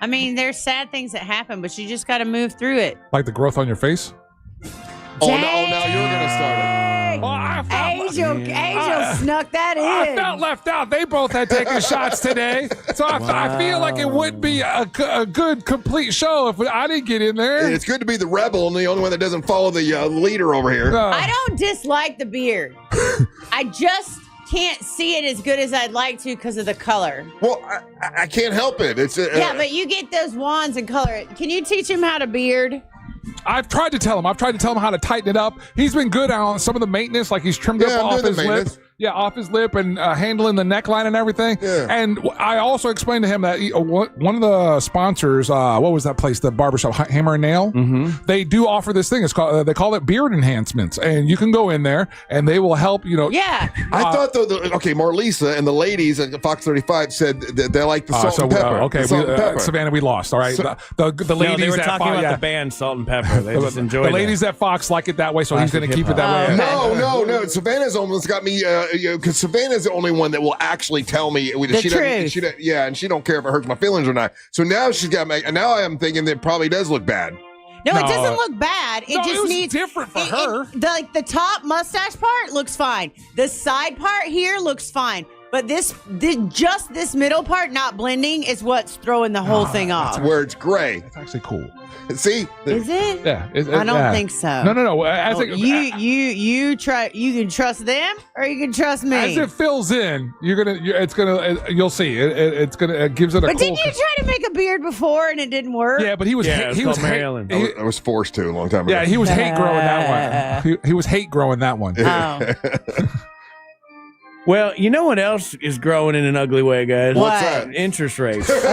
I mean, there's sad things that happen, but you just got to move through it. Like the growth on your face? Oh, no, now you're gonna start it. Angel snuck that in. I felt left out. They both had taken shots today. So I feel like it would be a good, complete show if I didn't get in there. It's good to be the rebel and the only one that doesn't follow the leader over here. I don't dislike the beard. I just can't see it as good as I'd like to because of the color. Well, I can't help it. It's yeah, but you get those wands and color it. Can you teach him how to beard? I've tried to tell him how to tighten it up. He's been good on some of the maintenance, like he's trimmed up off his lip. Yeah, off his lip and handling the neckline and everything. Yeah. And I also explained to him that one of the sponsors, what was that place, the barbershop, Hammer and Nail? Mm-hmm. They do offer this thing. It's called they call it beard enhancements, and you can go in there and they will help. Yeah. I thought though, Marlisa and the ladies at Fox 35 said that they like the salt and pepper. Okay, salt and pepper. Savannah, we lost. All right, So- the ladies they were at talking Fox, about the band Salt and Pepper. They just enjoy the ladies at Fox like it that way, so he's going to keep it that way. No. Savannah's almost got me because Savannah's the only one that will actually tell me The truth. and she don't care if it hurts my feelings or not. So now she's got me, and now I'm thinking that it probably does look bad. No, it doesn't look bad. It just was needs different for her. The top mustache part looks fine. The side part here looks fine. But this middle part not blending is what's throwing the whole thing off. That's where it's gray. It's actually cool. See? Is it? Yeah. I don't think so. No. You try. You can trust them, or you can trust me. As it fills in, you'll see. It gives it a. But cool didn't you try to make a beard before and it didn't work? Yeah, but he was Maryland. I was forced to a long time ago. Yeah, he was hate growing that one. He was hate growing that one. Oh. Well, you know what else is growing in an ugly way, guys? What's that? Interest rates. And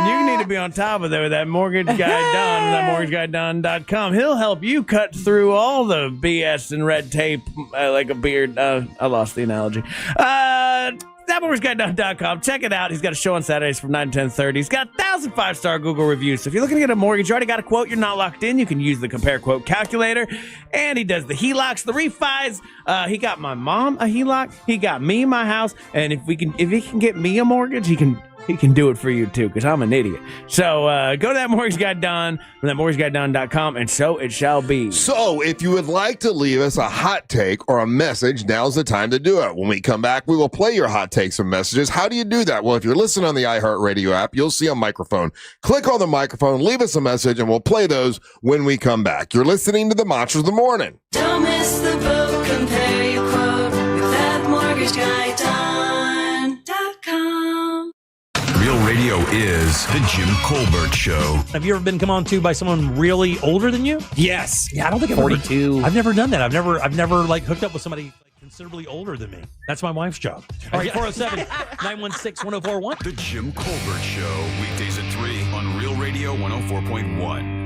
you need to be on top of that with that mortgage guy Don, with that mortgageguydon.com. He'll help you cut through all the BS and red tape like a beard. I lost the analogy. ThatMortgageGuy.com. Check it out. He's got a show on Saturdays from 9 to 10:30. He's got 1,000 5-star Google reviews. So if you're looking to get a mortgage, you already got a quote, you're not locked in, you can use the compare quote calculator. And he does the HELOCs, the refis. He got my mom a HELOC. He got me my house. And if he can get me a mortgage, he can do it for you too, because I'm an idiot. So go to that mortgage guy Don, from thatmortgageguydon.com, and so it shall be. So if you would like to leave us a hot take or a message, now's the time to do it. When we come back, we will play your hot takes and messages. How do you do that? Well, if you're listening on the iHeartRadio app, you'll see a microphone. Click on the microphone, leave us a message, and we'll play those when we come back. You're listening to the Monsters of the Morning. Don't miss the boat. Compare your quote with thatmortgageguy.com. Real Radio is the Jim Colbert Show. Have you ever been come on to by someone really older than you? Yes. Yeah, I don't think 42. I've never done that. I've never like hooked up with somebody like considerably older than me. That's my wife's job. All right, 407-916-1041. The Jim Colbert Show, weekdays at 3 on Real Radio 104.1.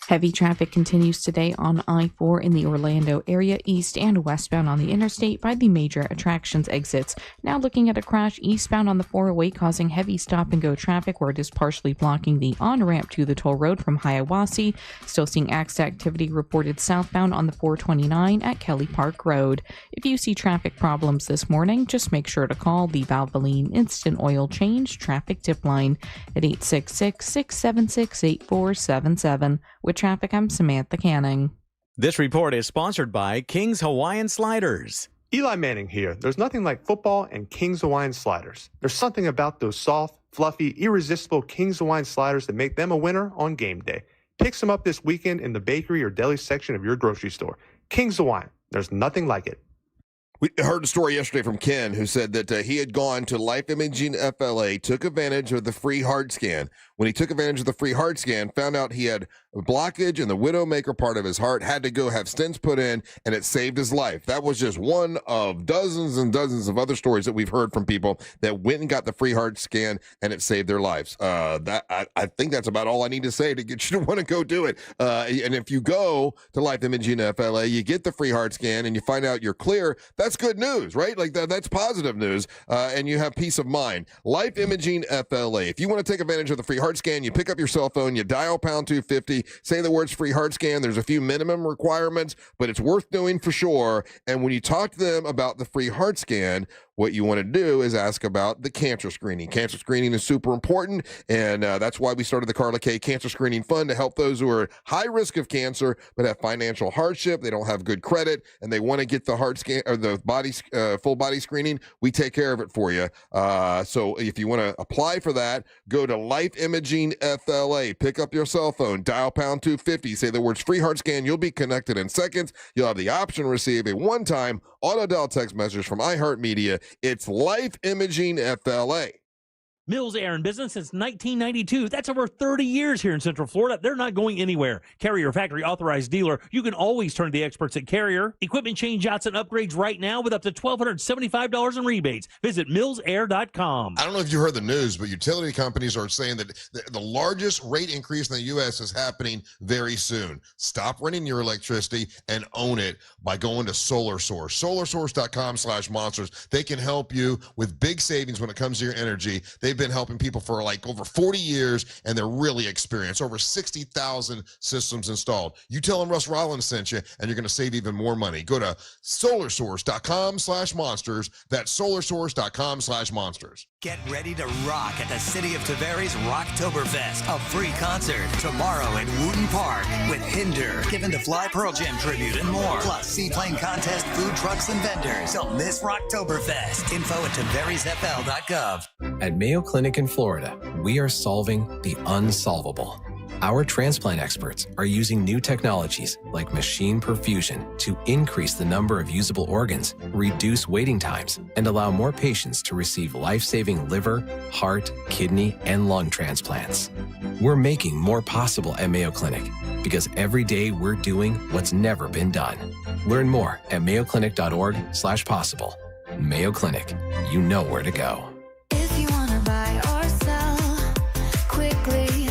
Heavy traffic continues today on I-4 in the Orlando area, east and westbound on the interstate by the major attractions exits. Now looking at a crash eastbound on the 408 causing heavy stop-and-go traffic where it is partially blocking the on-ramp to the toll road from Hiawassee. Still seeing accident activity reported southbound on the 429 at Kelly Park Road. If you see traffic problems this morning, just make sure to call the Valvoline Instant Oil Change Traffic Tip Line at 866-676-8477. With traffic, I'm Samantha Canning. This report is sponsored by King's Hawaiian Sliders. Eli Manning here. There's nothing like football and King's Hawaiian Sliders. There's something about those soft, fluffy, irresistible King's Hawaiian Sliders that make them a winner on game day. Pick some up this weekend in the bakery or deli section of your grocery store. King's Hawaiian. There's nothing like it. We heard a story yesterday from Ken who said that he had gone to Life Imaging FLA, took advantage of the free heart scan. When he took advantage of the free heart scan, found out he had a blockage in the widowmaker part of his heart, had to go have stents put in, and it saved his life. That was just one of dozens and dozens of other stories that we've heard from people that went and got the free heart scan, and it saved their lives. I think that's about all I need to say to get you to want to go do it. And if you go to Life Imaging FLA, you get the free heart scan, and you find out you're clear, that's good news, right? Like that's positive news, and you have peace of mind. Life Imaging FLA. If you want to take advantage of the free heart scan, you pick up your cell phone, you dial pound 250, say the words free heart scan. There's a few minimum requirements, but it's worth doing for sure. And when you talk to them about the free heart scan, what you want to do is ask about the cancer screening. Cancer screening is super important, and that's why we started the Carla K Cancer Screening Fund to help those who are high risk of cancer but have financial hardship, they don't have good credit, and they want to get the heart scan or the body full body screening. We take care of it for you. So if you want to apply for that, go to Life Imaging FLA. Pick up your cell phone, dial pound 250, say the words free heart scan. You'll be connected in seconds. You'll have the option to receive a one-time auto dial text message from iHeartMedia. It's Life Imaging FLA. Mills Air in business since 1992. That's over 30 years here in Central Florida. They're not going anywhere. Carrier factory authorized dealer. You can always turn to the experts at Carrier. Equipment change-outs and upgrades right now with up to $1,275 in rebates. Visit millsair.com. I don't know if you heard the news, but utility companies are saying that the largest rate increase in the U.S. is happening very soon. Stop renting your electricity and own it by going to Solar Source. SolarSource.com/monsters. They can help you with big savings when it comes to your energy. They've been helping people for like over 40 years, and they're really experienced. Over 60,000 systems installed. You tell them Russ Rollins sent you, and you're going to save even more money. Go to solarsource.com/monsters. That's solarsource.com/monsters. Get ready to rock at the City of Tavares Rocktoberfest, a free concert tomorrow at Wooten Park with Hinder, giving the Fly Pearl Jam tribute and more. Plus seaplane contest, food trucks, and vendors. Don't miss Rocktoberfest. Info at tavaresfl.gov. At Mayo Clinic in Florida, we are solving the unsolvable. Our transplant experts are using new technologies like machine perfusion to increase the number of usable organs, reduce waiting times, and allow more patients to receive life-saving liver, heart, kidney, and lung transplants. We're making more possible at Mayo Clinic because every day we're doing what's never been done. Learn more at mayoclinic.org/possible. Mayo Clinic, you know where to go. If you want to buy or sell quickly,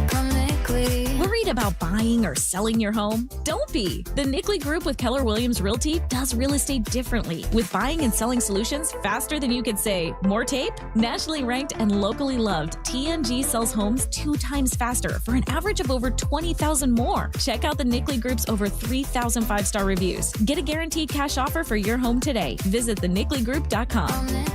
come Nickley. Worried about buying or selling your home? Don't be. The Nickley Group with Keller Williams Realty does real estate differently, with buying and selling solutions faster than you could say. More tape? Nationally ranked and locally loved, TNG sells homes 2 times faster for an average of over 20,000 more. Check out the Nickley Group's over 3,000 5-star reviews. Get a guaranteed cash offer for your home today. Visit thenickley.com.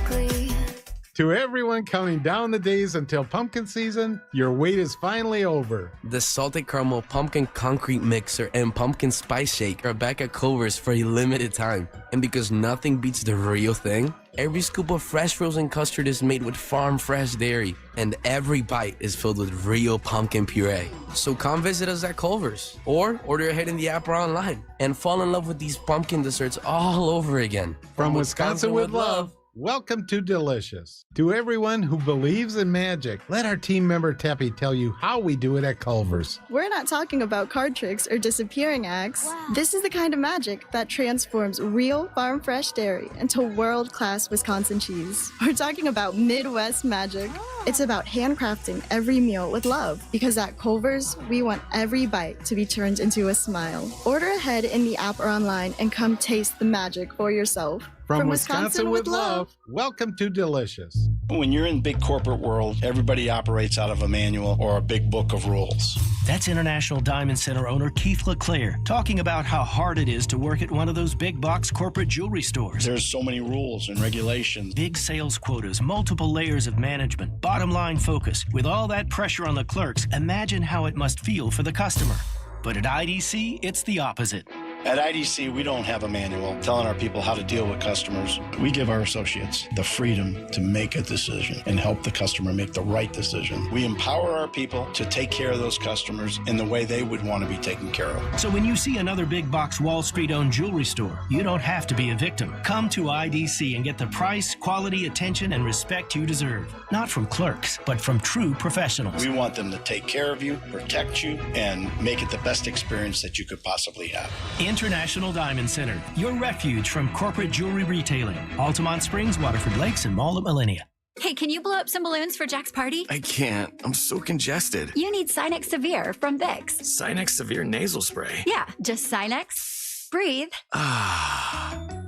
To everyone counting down the days until pumpkin season, your wait is finally over. The Salted Caramel Pumpkin Concrete Mixer and Pumpkin Spice Shake are back at Culver's for a limited time. And because nothing beats the real thing, every scoop of fresh frozen custard is made with farm-fresh dairy, and every bite is filled with real pumpkin puree. So come visit us at Culver's, or order ahead in the app or online, and fall in love with these pumpkin desserts all over again. From Wisconsin with love. Welcome to Delicious. To everyone who believes in magic, let our team member Teppy tell you how we do it at Culver's. We're not talking about card tricks or disappearing acts. This is the kind of magic that transforms real farm-fresh dairy into world-class Wisconsin cheese. We're talking about Midwest magic. It's about handcrafting every meal with love, because at Culver's, we want every bite to be turned into a smile. Order ahead in the app or online and come taste the magic for yourself. From Wisconsin with love, welcome to Delicious. When you're in big corporate world, everybody operates out of a manual or a big book of rules. That's International Diamond Center owner Keith LeClaire talking about how hard it is to work at one of those big box corporate jewelry stores. There's so many rules and regulations. Big sales quotas, multiple layers of management, bottom line focus. With all that pressure on the clerks, imagine how it must feel for the customer. But at IDC, it's the opposite. At IDC, we don't have a manual telling our people how to deal with customers. We give our associates the freedom to make a decision and help the customer make the right decision. We empower our people to take care of those customers in the way they would want to be taken care of. So when you see another big box Wall Street-owned jewelry store, you don't have to be a victim. Come to IDC and get the price, quality, attention, and respect you deserve. Not from clerks, but from true professionals. We want them to take care of you, protect you, and make it the best experience that you could possibly have. International Diamond Center, your refuge from corporate jewelry retailing. Altamont Springs, Waterford Lakes, and Mall at Millennia. Hey, can you blow up some balloons for Jack's party? I can't. I'm so congested. You need Sinex Severe from Vicks. Sinex Severe nasal spray. Yeah, just Sinex. Breathe.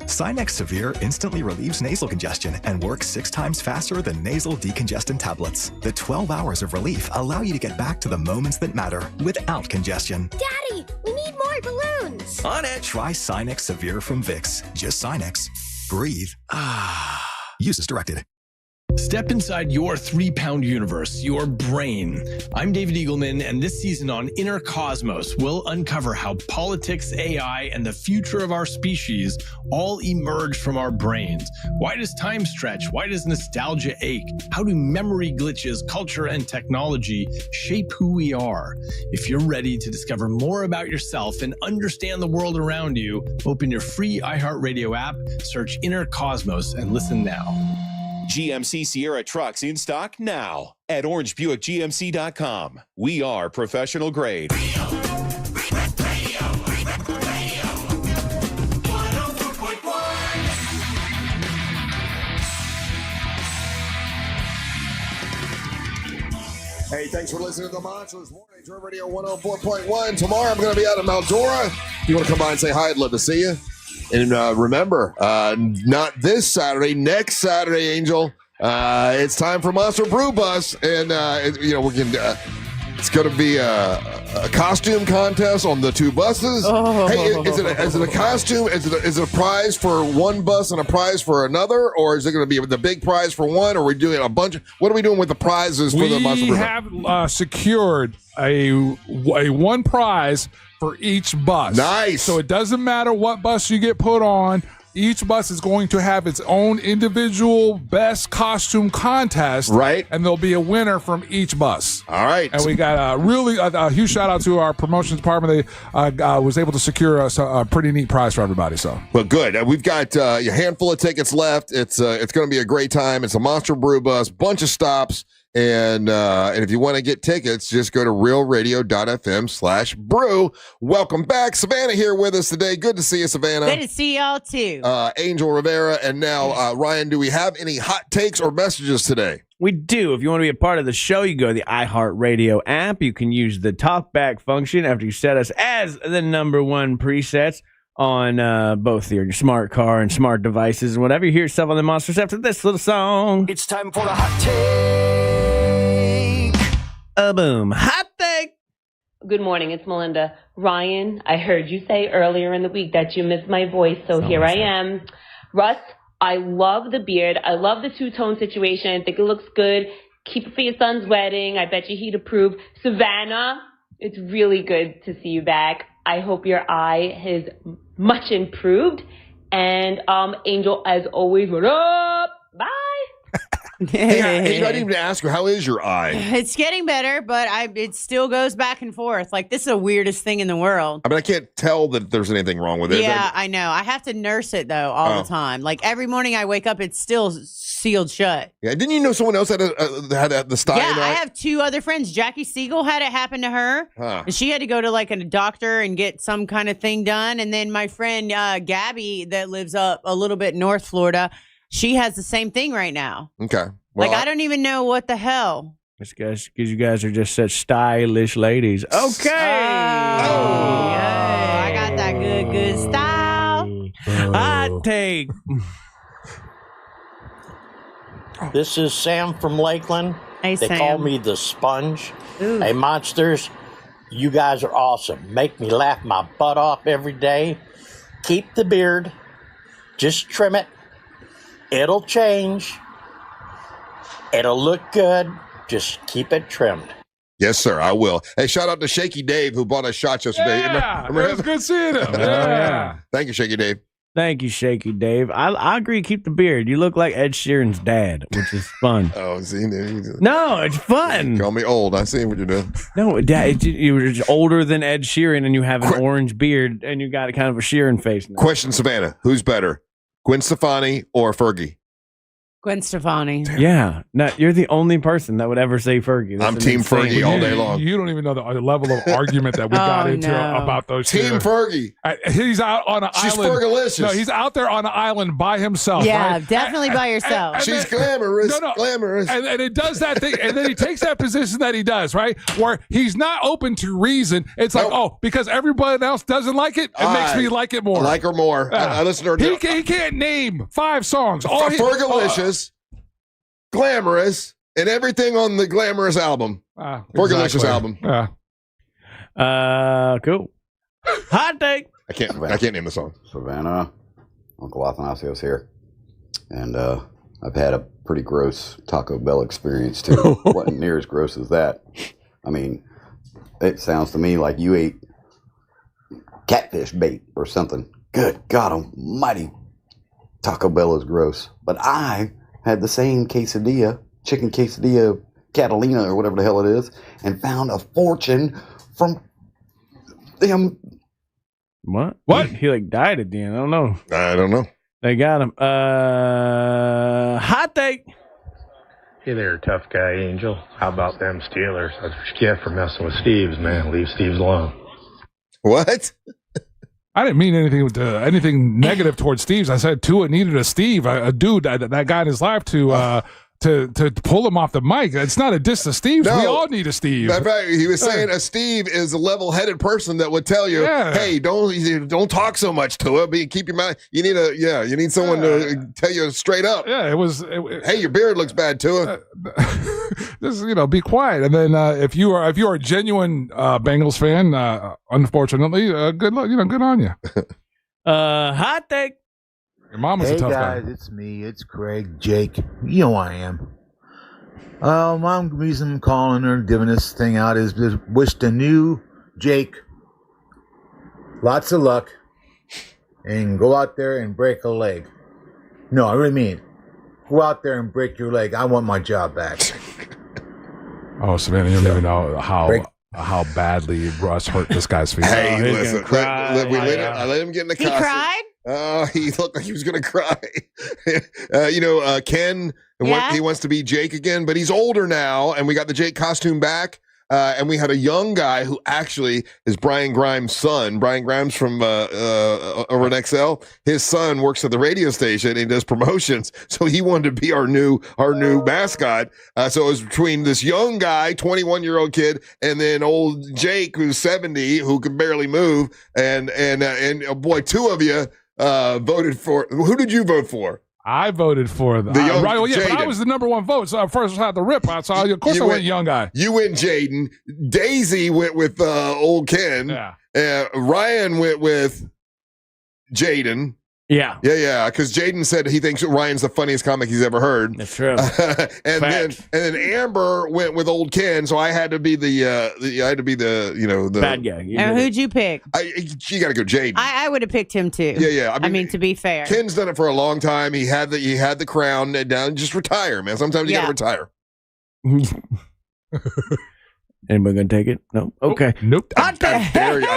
Sinex Severe instantly relieves nasal congestion and works 6 times faster than nasal decongestant tablets. The 12 hours of relief allow you to get back to the moments that matter without congestion. Daddy, we need more balloons. On it. Try Sinex Severe from Vicks. Just Sinex. Breathe. Use as directed. Step inside your 3-pound universe, your brain. I'm David Eagleman, and this season on Inner Cosmos, we'll uncover how politics, AI, and the future of our species all emerge from our brains. Why does time stretch? Why does nostalgia ache? How do memory glitches, culture, and technology shape who we are? If you're ready to discover more about yourself and understand the world around you, open your free iHeartRadio app, search Inner Cosmos, and listen now. GMC Sierra trucks in stock now at orangebuickgmc.com. We are professional grade. Hey, thanks for listening to the Monsters Morning Drew Radio 104.1. Tomorrow I'm going to be out in Mount Dora. If you want to come by and say hi, I'd love to see you. And remember, not this Saturday, next Saturday, Angel, It's time for Monster Brew Bus, and we can. It's going to be a costume contest on the two buses. Oh. Hey, is it a costume? Is it a prize for one bus and a prize for another, or is it going to be the big prize for one? Or are we doing a bunch? What are we doing with the prizes for the Monster Brew Bus? We have secured a one prize for each bus. Nice. So it doesn't matter what bus you get put on. Each bus is going to have its own individual best costume contest. Right. And there'll be a winner from each bus. All right. And we got a huge shout out to our promotions department. They was able to secure us a pretty neat prize for everybody. So, well, good. We've got a handful of tickets left. It's going to be a great time. It's a Monster Brew Bus, bunch of stops. And if you want to get tickets, just go to realradio.fm/brew. Welcome back. Savannah here with us today. Good to see you, Savannah. Good to see y'all too. Angel Rivera. And now, Ryan, do we have any hot takes or messages today? We do. If you want to be a part of the show, you go to the iHeartRadio app. You can use the talkback function after you set us as the number one presets on both your smart car and smart devices and whatever. You hear yourself on the Monsters after this little song. It's time for the hot take. Boom. Hot take. Good morning, it's Melinda. Ryan, I heard you say earlier in the week that you missed my voice, so here I am. Russ, I love the beard. I love the two-tone situation. I think it looks good. Keep it for your son's wedding. I bet you he'd approve. Savannah, it's really good to see you back. I hope your eye has much improved. And Angel, as always, what up? Bye. Hey, I didn't even ask you, how is your eye? It's getting better, but it still goes back and forth. Like, this is the weirdest thing in the world. I mean, I can't tell that there's anything wrong with it. Yeah, I know. I have to nurse it, though, all the time. Like, every morning I wake up, it's still sealed shut. Yeah, didn't you know someone else had the style? Yeah, I have two other friends. Jackie Siegel had it happen to her. And she had to go to, like, a doctor and get some kind of thing done. And then my friend Gabby that lives up a little bit north Florida, she has the same thing right now. Okay. Well, I don't even know what the hell. It's because you guys are just such stylish ladies. Okay. I got that good style. Hot take. This is Sam from Lakeland. Hey, they Sam. call me the Sponge. Ooh. Hey, monsters, you guys are awesome. Make me laugh my butt off every day. Keep the beard. Just trim it. It'll change. It'll look good. Just keep it trimmed. Yes, sir, I will. Hey, shout out to Shaky Dave who bought us shots yesterday. Yeah, it was good seeing him. Yeah. Thank you, Shaky Dave. Thank you, Shaky Dave. I agree. Keep the beard. You look like Ed Sheeran's dad, which is fun. Oh, see, no, it's fun. Call me old. I see what you're doing. No, Dad, you're just older than Ed Sheeran, and you have an orange beard, and you got kind of a Sheeran face now. Question, Savannah. Who's better, Gwen Stefani or Fergie? Gwen Stefani. Yeah. No, you're the only person that would ever say Fergie. I'm Team Fergie all day long. You don't even know the level of argument that we got into about those two. Team Fergie. He's out on an She's island. Fergalicious. No, he's out there on an island by himself. Yeah, right? definitely by yourself. She's glamorous. Glamorous. And it does that thing, and then he takes that position that he does, right? Where he's not open to reason. It's like, because everybody else doesn't like it, it makes me like it more. I like her more. I listen to her. He can't name 5 songs. Fergalicious, glamorous, and everything on the Glamorous album. Fergalicious album. Cool. Hot take. I can't name the song. Savannah, Uncle Athanasios here. And I've had a pretty gross Taco Bell experience too. Wasn't near as gross as that. I mean, it sounds to me like you ate catfish bait or something. Good God almighty. Taco Bell is gross. But I had the same quesadilla, chicken quesadilla Catalina or whatever the hell it is, and found a fortune from them. What? He like died at the end. I don't know. I don't know. They got him. Hot take. Hey there, tough guy Angel. How about them Steelers? That's what you get for messing with Steves, man. Leave Steves alone. What? I didn't mean anything negative towards Steve's. I said Tua needed a Steve, a dude, that guy in his life to to pull him off the mic. It's not a diss to Steve. No. We all need a Steve. In fact, he was saying a Steve is a level-headed person that would tell you, "Hey, don't talk so much to him. Keep your mouth. You need someone to tell you straight up. Yeah, it was. Hey, your beard looks bad to him. Just be quiet. And then if you are a genuine Bengals fan, unfortunately, good luck. Good on you. Hot take. Your mom was a tough guy. Hey guys, it's me. It's Craig, Jake. You know who I am. One reason I'm calling her, giving this thing out is to wish the new Jake lots of luck and go out there and break a leg. No, I really mean it. Go out there and break your leg. I want my job back. Oh, Savannah, you don't even know how badly Russ hurt this guy's feelings. Hey, listen, I let him get in the costume. He cried? He looked like he was going to cry. Ken, he wants to be Jake again, but he's older now, and we got the Jake costume back. And we had a young guy who actually is Brian Grimes' son. Brian Grimes from over at XL. His son works at the radio station and does promotions. So he wanted to be our new mascot. So it was between this young guy, 21-year-old kid, and then old Jake, who's 70, who can barely move. And boy, two of you voted for. Who did you vote for? I voted for the young but I was the number one vote, so I first had the rip out. So of course I went young guy. You went Jaden. Daisy went with old Ken. Yeah. Ryan went with Jaden. Yeah. Because Jaden said he thinks Ryan's the funniest comic he's ever heard. That's true. and then Amber went with old Ken, so I had to be the bad guy. And who'd you pick? You got to go Jaden. I would have picked him too. Yeah. I mean, to be fair, Ken's done it for a long time. He had the crown down. Just retire, man. Sometimes you got to retire. Anybody gonna take it? No. Okay. Nope. I'm burying.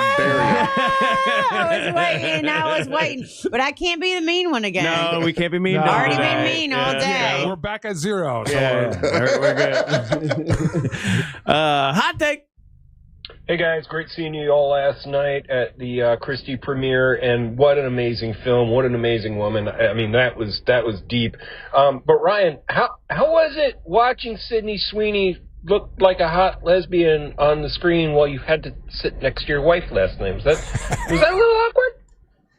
I was waiting, but I can't be the mean one again. No, we can't be mean. I've already been mean all day. Yeah, we're back at 0. So we're good. Hot take. Hey guys, great seeing you all last night at the Christie premiere, and what an amazing film! What an amazing woman! I mean, that was deep. But Ryan, how was it watching Sydney Sweeney look like a hot lesbian on the screen while you had to sit next to your wife last night? Was that a little awkward?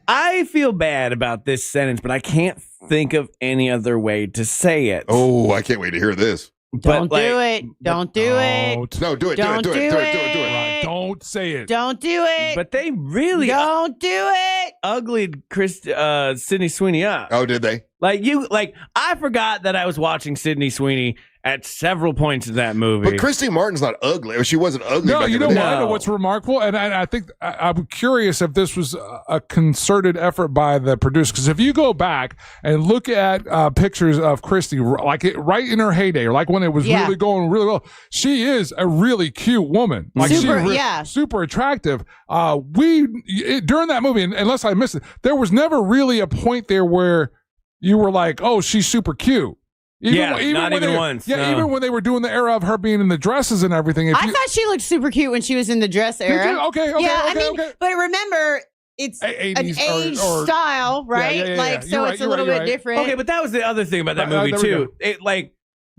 I feel bad about this sentence, but I can't think of any other way to say it. Oh, I can't wait to hear this. Don't do it. Don't do it. No, do it. Don't do it. Right, don't say it. Don't do it. But they really don't do it. Uglied Sydney Sweeney up. Oh, did they? I forgot that I was watching Sydney Sweeney at several points in that movie. But Christy Martin's not ugly. She wasn't ugly. No, back you in know the what? day. I know what's remarkable, and I think I'm curious if this was a concerted effort by the producer. Because if you go back and look at pictures of Christy, right in her heyday, like when it was really going really well, she is a really cute woman. Like super attractive. During that movie, unless I missed it, there was never really a point there where you were like, "Oh, she's super cute." Not even once. Yeah, no. Even when they were doing the era of her being in the dresses and everything. I thought she looked super cute when she was in the dress era. Okay. But remember, it's an age style, right? It's a little bit different. Okay, but that was the other thing about that movie too.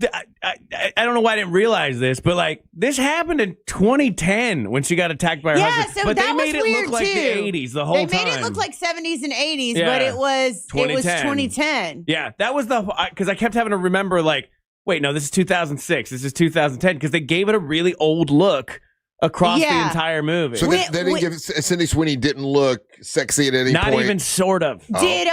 I don't know why I didn't realize this, but this happened in 2010 when she got attacked by her husband. So but that they made was it weird look like too. the 80s the whole time. They made it look like 70s and 80s, but it was 2010. Yeah, that was because I kept having to remember wait, no, this is 2006. This is 2010 because they gave it a really old look across the entire movie. So they didn't give Sydney Sweeney didn't look sexy at any point. Not even sort of. Did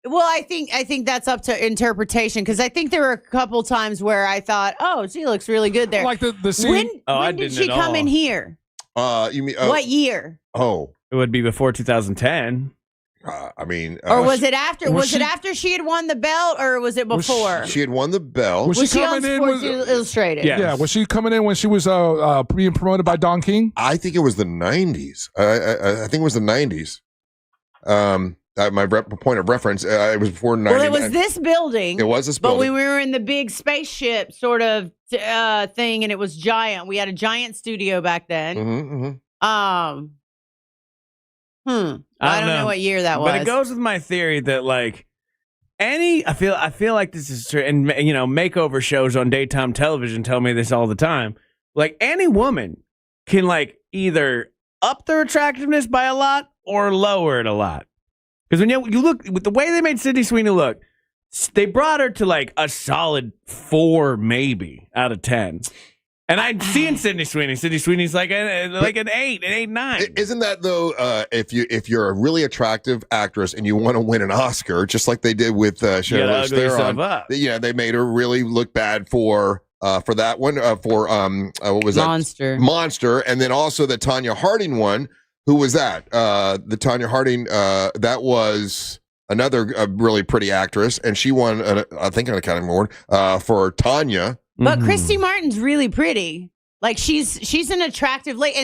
Well, I think that's up to interpretation because I think there were a couple times where I thought, "Oh, she looks really good there." Like the scene. When did she come in here? You mean what year? Oh, it would be before 2010. Or was it after? Was it after she had won the belt, or was it before? She had won the belt. Was she on Sports Illustrated? Yeah. Was she coming in when she was being promoted by Don King? I think it was the 90s. I think it was the 90s. My point of reference, it was before 99. Well, it was this building. It was this building. But we were in the big spaceship sort of thing, and it was giant. We had a giant studio back then. I don't know what year that was. But it goes with my theory that I feel like this is true, and makeover shows on daytime television tell me this all the time. Like any woman can like either up their attractiveness by a lot or lower it a lot. Because when you look with the way they made Sydney Sweeney look, they brought her to like a solid 4 maybe out of 10. And I'd seen Sydney Sweeney. Sydney Sweeney's like an 8, an 8, 9. Isn't that though? If you're a really attractive actress and you want to win an Oscar, just like they did with Charlize Theron, they made her really look bad for that one. What was that? Monster, and then also the Tonya Harding one. Who was that? The Tonya Harding. That was another really pretty actress, and she won, I think, an Academy Award for Tonya. But Christy Martin's really pretty. Like she's an attractive lady,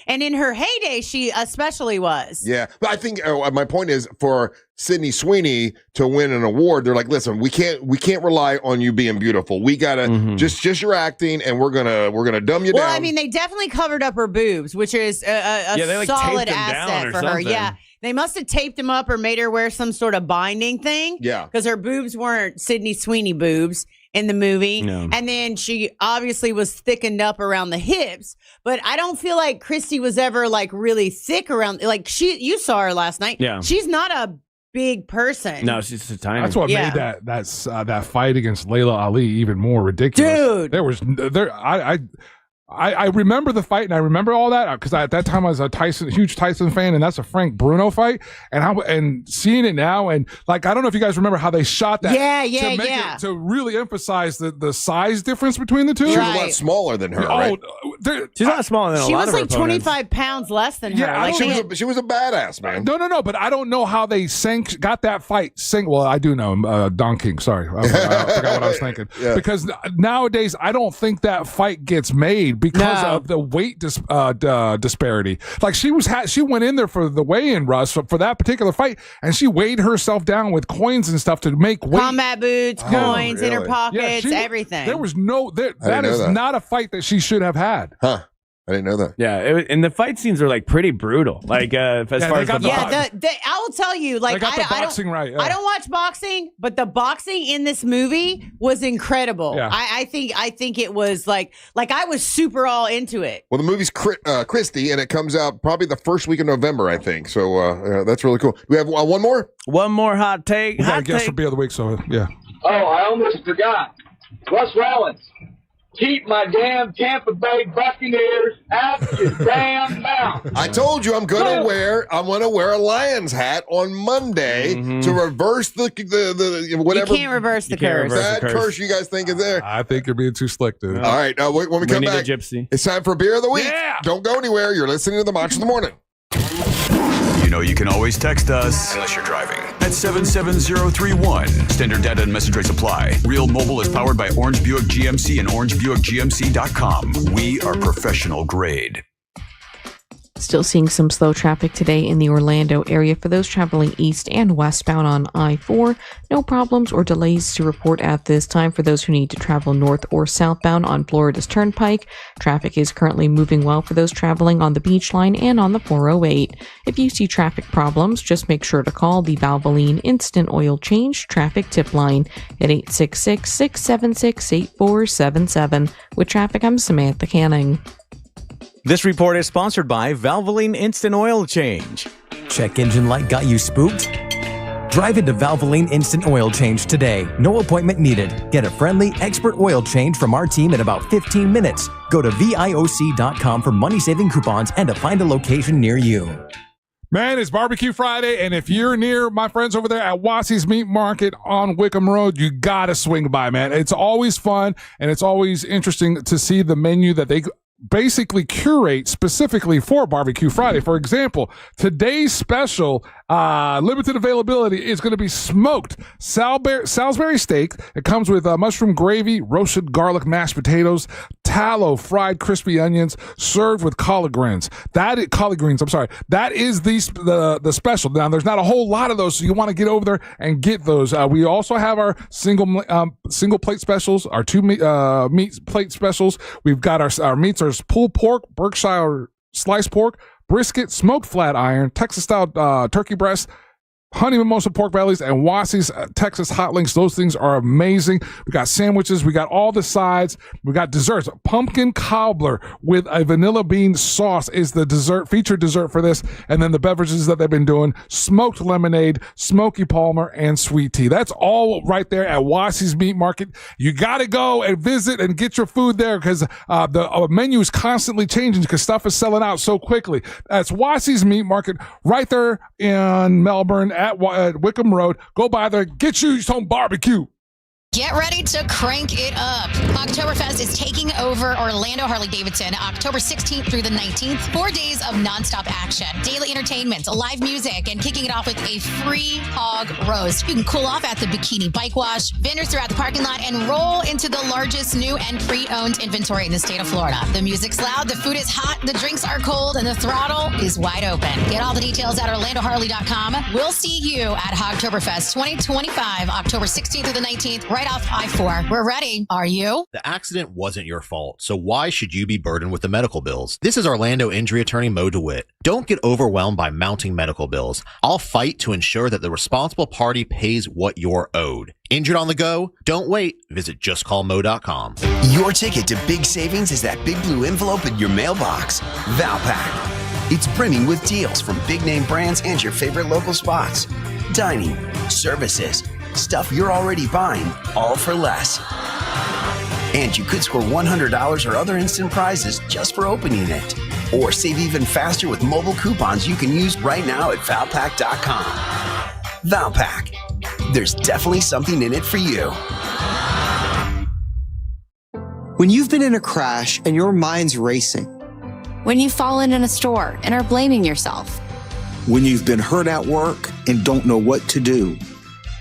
and in her heyday, she especially was. Yeah, but I think my point is for Sydney Sweeney to win an award, they're like, listen, we can't rely on you being beautiful. We gotta just your acting, and we're gonna dumb you down. Well, I mean, they definitely covered up her boobs, which is a solid asset for her. Yeah. They must have taped them up or made her wear some sort of binding thing. Yeah. Because her boobs weren't Sydney Sweeney boobs in the movie. No. And then she obviously was thickened up around the hips. But I don't feel like Christy was ever like really thick around. Like you saw her last night. Yeah. She's not a big person. No, she's just tiny. That's what made that fight against Layla Ali even more ridiculous. Dude. I remember the fight, and I remember all that because at that time I was a huge Tyson fan, and that's a Frank Bruno fight. And seeing it now, and like I don't know if you guys remember how they shot that. Yeah. To really emphasize the size difference between the two. She was a lot smaller than her. Right? She's not smaller than a she lot was of her like opponents. 25 pounds less than her. Yeah, Like she was a badass, man. No, but I don't know how they got that fight. Well, I do know Don King. Sorry, I forgot what I was thinking. Yeah. Because nowadays I don't think that fight gets made because of the weight disparity. Like she went in there for the weigh-in, Russ, for that particular fight, and she weighed herself down with coins and stuff to make weight. Combat boots, coins, inner pockets, everything. There was that is not a fight that she should have had. Huh. I didn't know that. Yeah, and the fight scenes are like pretty brutal. Like as far as I will tell you, like they got the boxing right. Yeah. I don't watch boxing, but the boxing in this movie was incredible. Yeah. I think it was like I was super all into it. Well, the movie's Christy, and it comes out probably the first week of November, I think. So that's really cool. Do we have one more? One more hot take. We got a guest for Beer of the Week, so yeah. Oh, I almost forgot. Russ Rollins. Keep my damn Tampa Bay Buccaneers out your damn mouth. I told you I'm gonna wear a Lions hat on Monday to reverse the whatever. You can't reverse the curse. That curse you guys think is there. I think you're being too slick, dude. All right, when we come back, it's time for Beer of the Week. Yeah. Don't go anywhere. You're listening to the Monch in the Morning. You know you can always text us, unless you're driving, at 77031. Standard data and message rates apply. Real Mobile is powered by Orange Buick GMC and OrangeBuickGMC.com. We are professional grade. Still seeing some slow traffic today in the Orlando area for those traveling east and westbound on I-4. No problems or delays to report at this time for those who need to travel north or southbound on Florida's Turnpike. Traffic is currently moving well for those traveling on the Beach Line and on the 408. If you see traffic problems, just make sure to call the Valvoline Instant Oil Change Traffic Tip Line at 866-676-8477. With traffic, I'm Samantha Canning. This report is sponsored by Valvoline Instant Oil Change. Check engine light got you spooked? Drive into Valvoline Instant Oil Change today. No appointment needed. Get a friendly, expert oil change from our team in about 15 minutes. Go to VIOC.com for money-saving coupons and to find a location near you. Man, it's Barbecue Friday, and if you're near my friends over there at Wassey's Meat Market on Wickham Road, you gotta swing by, man. It's always fun, and it's always interesting to see the menu that they basically curate specifically for Barbecue Friday. For example, today's special limited availability is going to be smoked Salisbury steak. It comes with mushroom gravy, roasted garlic mashed potatoes, tallow fried crispy onions, served with collard greens. That is the special. Now, there's not a whole lot of those, so you want to get over there and get those. We also have our single plate specials, our two meat plate specials. We've got our meats are pulled pork, Berkshire sliced pork, brisket, smoked flat iron, Texas style turkey breast, Honey Mimosa pork bellies and Wassie's Texas hot links. Those things are amazing. We got sandwiches. We got all the sides. We got desserts. Pumpkin cobbler with a vanilla bean sauce is the dessert, featured dessert for this. And then the beverages that they've been doing: smoked lemonade, Smoky Palmer, and sweet tea. That's all right there at Wassie's Meat Market. You got to go and visit and get your food there because the menu is constantly changing because stuff is selling out so quickly. That's Wassie's Meat Market right there in Melbourne at Wickham Road. Go by there, get you some barbecue. Get ready to crank it up. Oktoberfest is taking over Orlando Harley-Davidson October 16th through the 19th. 4 days of nonstop action, daily entertainment, live music, and kicking it off with a free hog roast. You can cool off at the Bikini Bike Wash, vendors throughout the parking lot, and roll into the largest new and pre-owned inventory in the state of Florida. The music's loud, the food is hot, the drinks are cold, and the throttle is wide open. Get all the details at OrlandoHarley.com. We'll see you at Hogtoberfest 2025, October 16th through the 19th, right off I-4. We're ready. Are you? The accident wasn't your fault, so why should you be burdened with the medical bills? This is Orlando injury attorney Mo DeWitt. Don't get overwhelmed by mounting medical bills. I'll fight to ensure that the responsible party pays what you're owed. Injured on the go? Don't wait. Visit justcallmo.com. Your ticket to big savings is that big blue envelope in your mailbox. Valpak. It's brimming with deals from big name brands and your favorite local spots. Dining, services, stuff you're already buying, all for less. And you could score $100 or other instant prizes just for opening it. Or save even faster with mobile coupons you can use right now at Valpak.com. Valpak. There's definitely something in it for you. When you've been in a crash and your mind's racing. When you've fallen in a store and are blaming yourself. When you've been hurt at work and don't know what to do.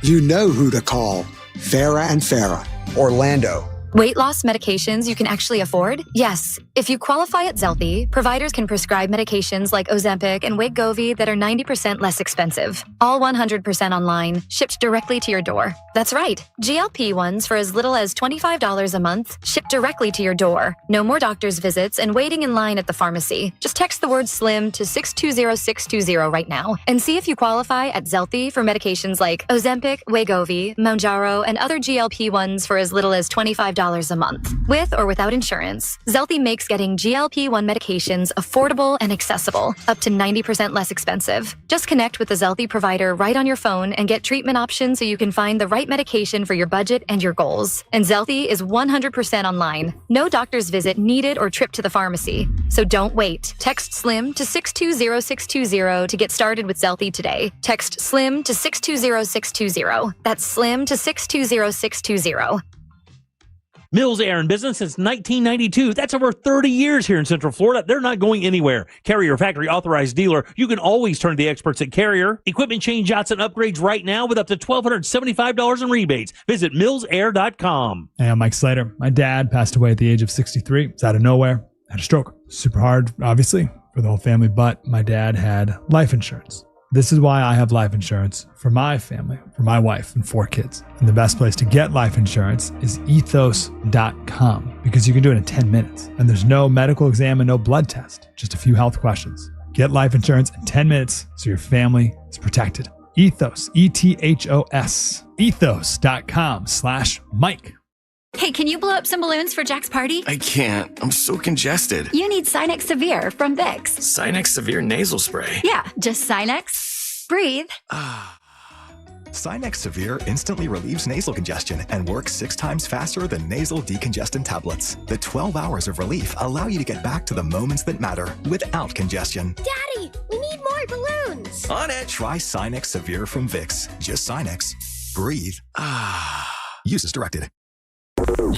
You know who to call. Farah and Farah, Orlando. Weight loss medications you can actually afford? Yes. If you qualify at Zelfie, providers can prescribe medications like Ozempic and Wegovy that are 90% less expensive. All 100% online, shipped directly to your door. That's right. GLP-1s for as little as $25 a month, shipped directly to your door. No more doctor's visits and waiting in line at the pharmacy. Just text the word SLIM to 620620 right now and see if you qualify at Zelfie for medications like Ozempic, Wegovy, Mounjaro, and other GLP-1s for as little as $25 a month. With or without insurance, Zelfie makes getting GLP-1 medications affordable and accessible, up to 90% less expensive. Just connect with the Zelfie provider right on your phone and get treatment options so you can find the right medication for your budget and your goals. And Zelfie is 100% online. No doctor's visit needed or trip to the pharmacy. So don't wait. Text SLIM to 620620 to get started with Zelfie today. Text SLIM to 620620. That's SLIM to 620620. Mills Air in business since 1992. That's over 30 years here in Central Florida. They're not going anywhere. Carrier factory authorized dealer. You can always turn to the experts at Carrier. Equipment changeouts and upgrades right now with up to $1,275 in rebates. Visit millsair.com. Hey, I'm Mike Slater. My dad passed away at the age of 63. It's out of nowhere. Had a stroke. Super hard, obviously, for the whole family, but my dad had life insurance. This is why I have life insurance for my family, for my wife and 4 kids. And the best place to get life insurance is ethos.com because you can do it in 10 minutes. And there's no medical exam and no blood test, just a few health questions. Get life insurance in 10 minutes so your family is protected. Ethos, E-T-H-O-S, ethos.com/Mike. Hey, can you blow up some balloons for Jack's party? I can't. I'm so congested. You need Sinex Severe from Vicks. Sinex Severe nasal spray. Yeah, just Sinex. Breathe. Sinex Severe instantly relieves nasal congestion and works 6 times faster than nasal decongestant tablets. The 12 hours of relief allow you to get back to the moments that matter without congestion. Daddy, we need more balloons. On it. Try Sinex Severe from Vicks. Just Sinex. Breathe. Use as directed.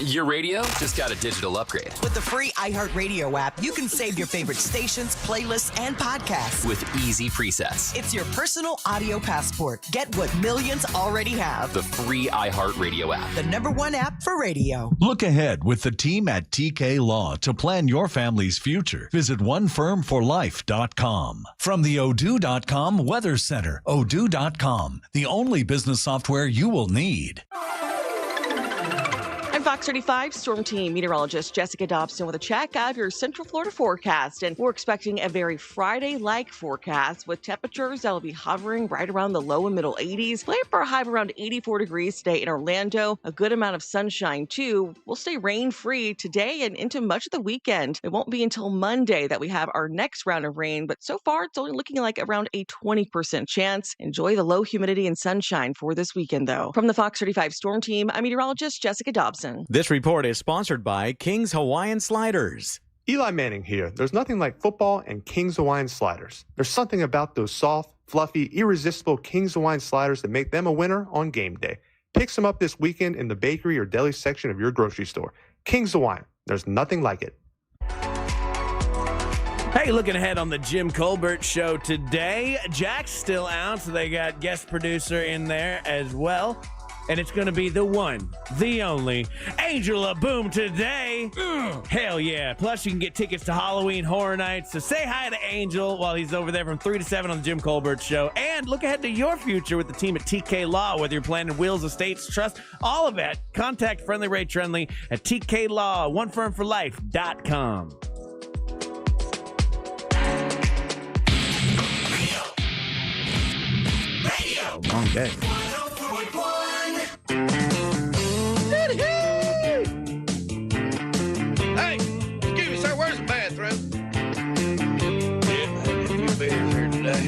Your radio just got a digital upgrade. With the free iHeartRadio app, you can save your favorite stations, playlists, and podcasts. With easy presets. It's your personal audio passport. Get what millions already have. The free iHeartRadio app. The #1 app for radio. Look ahead with the team at TK Law to plan your family's future. Visit onefirmforlife.com. From the Odoo.com Weather Center, Odoo.com, the only business software you will need. I'm Fox 35 Storm Team meteorologist Jessica Dobson with a check of your Central Florida forecast. And we're expecting a very Friday-like forecast with temperatures that will be hovering right around the low and middle 80s. Plan for a high of around 84 degrees today in Orlando. A good amount of sunshine, too. We'll stay rain-free today and into much of the weekend. It won't be until Monday that we have our next round of rain, but so far it's only looking like around a 20% chance. Enjoy the low humidity and sunshine for this weekend, though. From the Fox 35 Storm Team, I'm meteorologist Jessica Dobson. This report is sponsored by King's Hawaiian Sliders. Eli Manning here. There's nothing like football and King's Hawaiian Sliders. There's something about those soft, fluffy, irresistible King's Hawaiian Sliders that make them a winner on game day. Pick some up this weekend in the bakery or deli section of your grocery store. King's Hawaiian. There's nothing like it. Hey, looking ahead on the Jim Colbert Show today. Jack's still out, so they got guest producer in there as well. And it's going to be the one, the only, Angel of Boom today. Hell yeah. Plus, you can get tickets to Halloween Horror Nights. So say hi to Angel while he's over there from 3 to 7 on the Jim Colbert Show. And look ahead to your future with the team at TK Law, whether you're planning wills, estates, trust, all of it. Contact Friendly Ray Trendley at TK Law, onefirmforlife.com. Long day. Hey, excuse me, sir, where's the bathroom? Yeah, I had a few beers here today.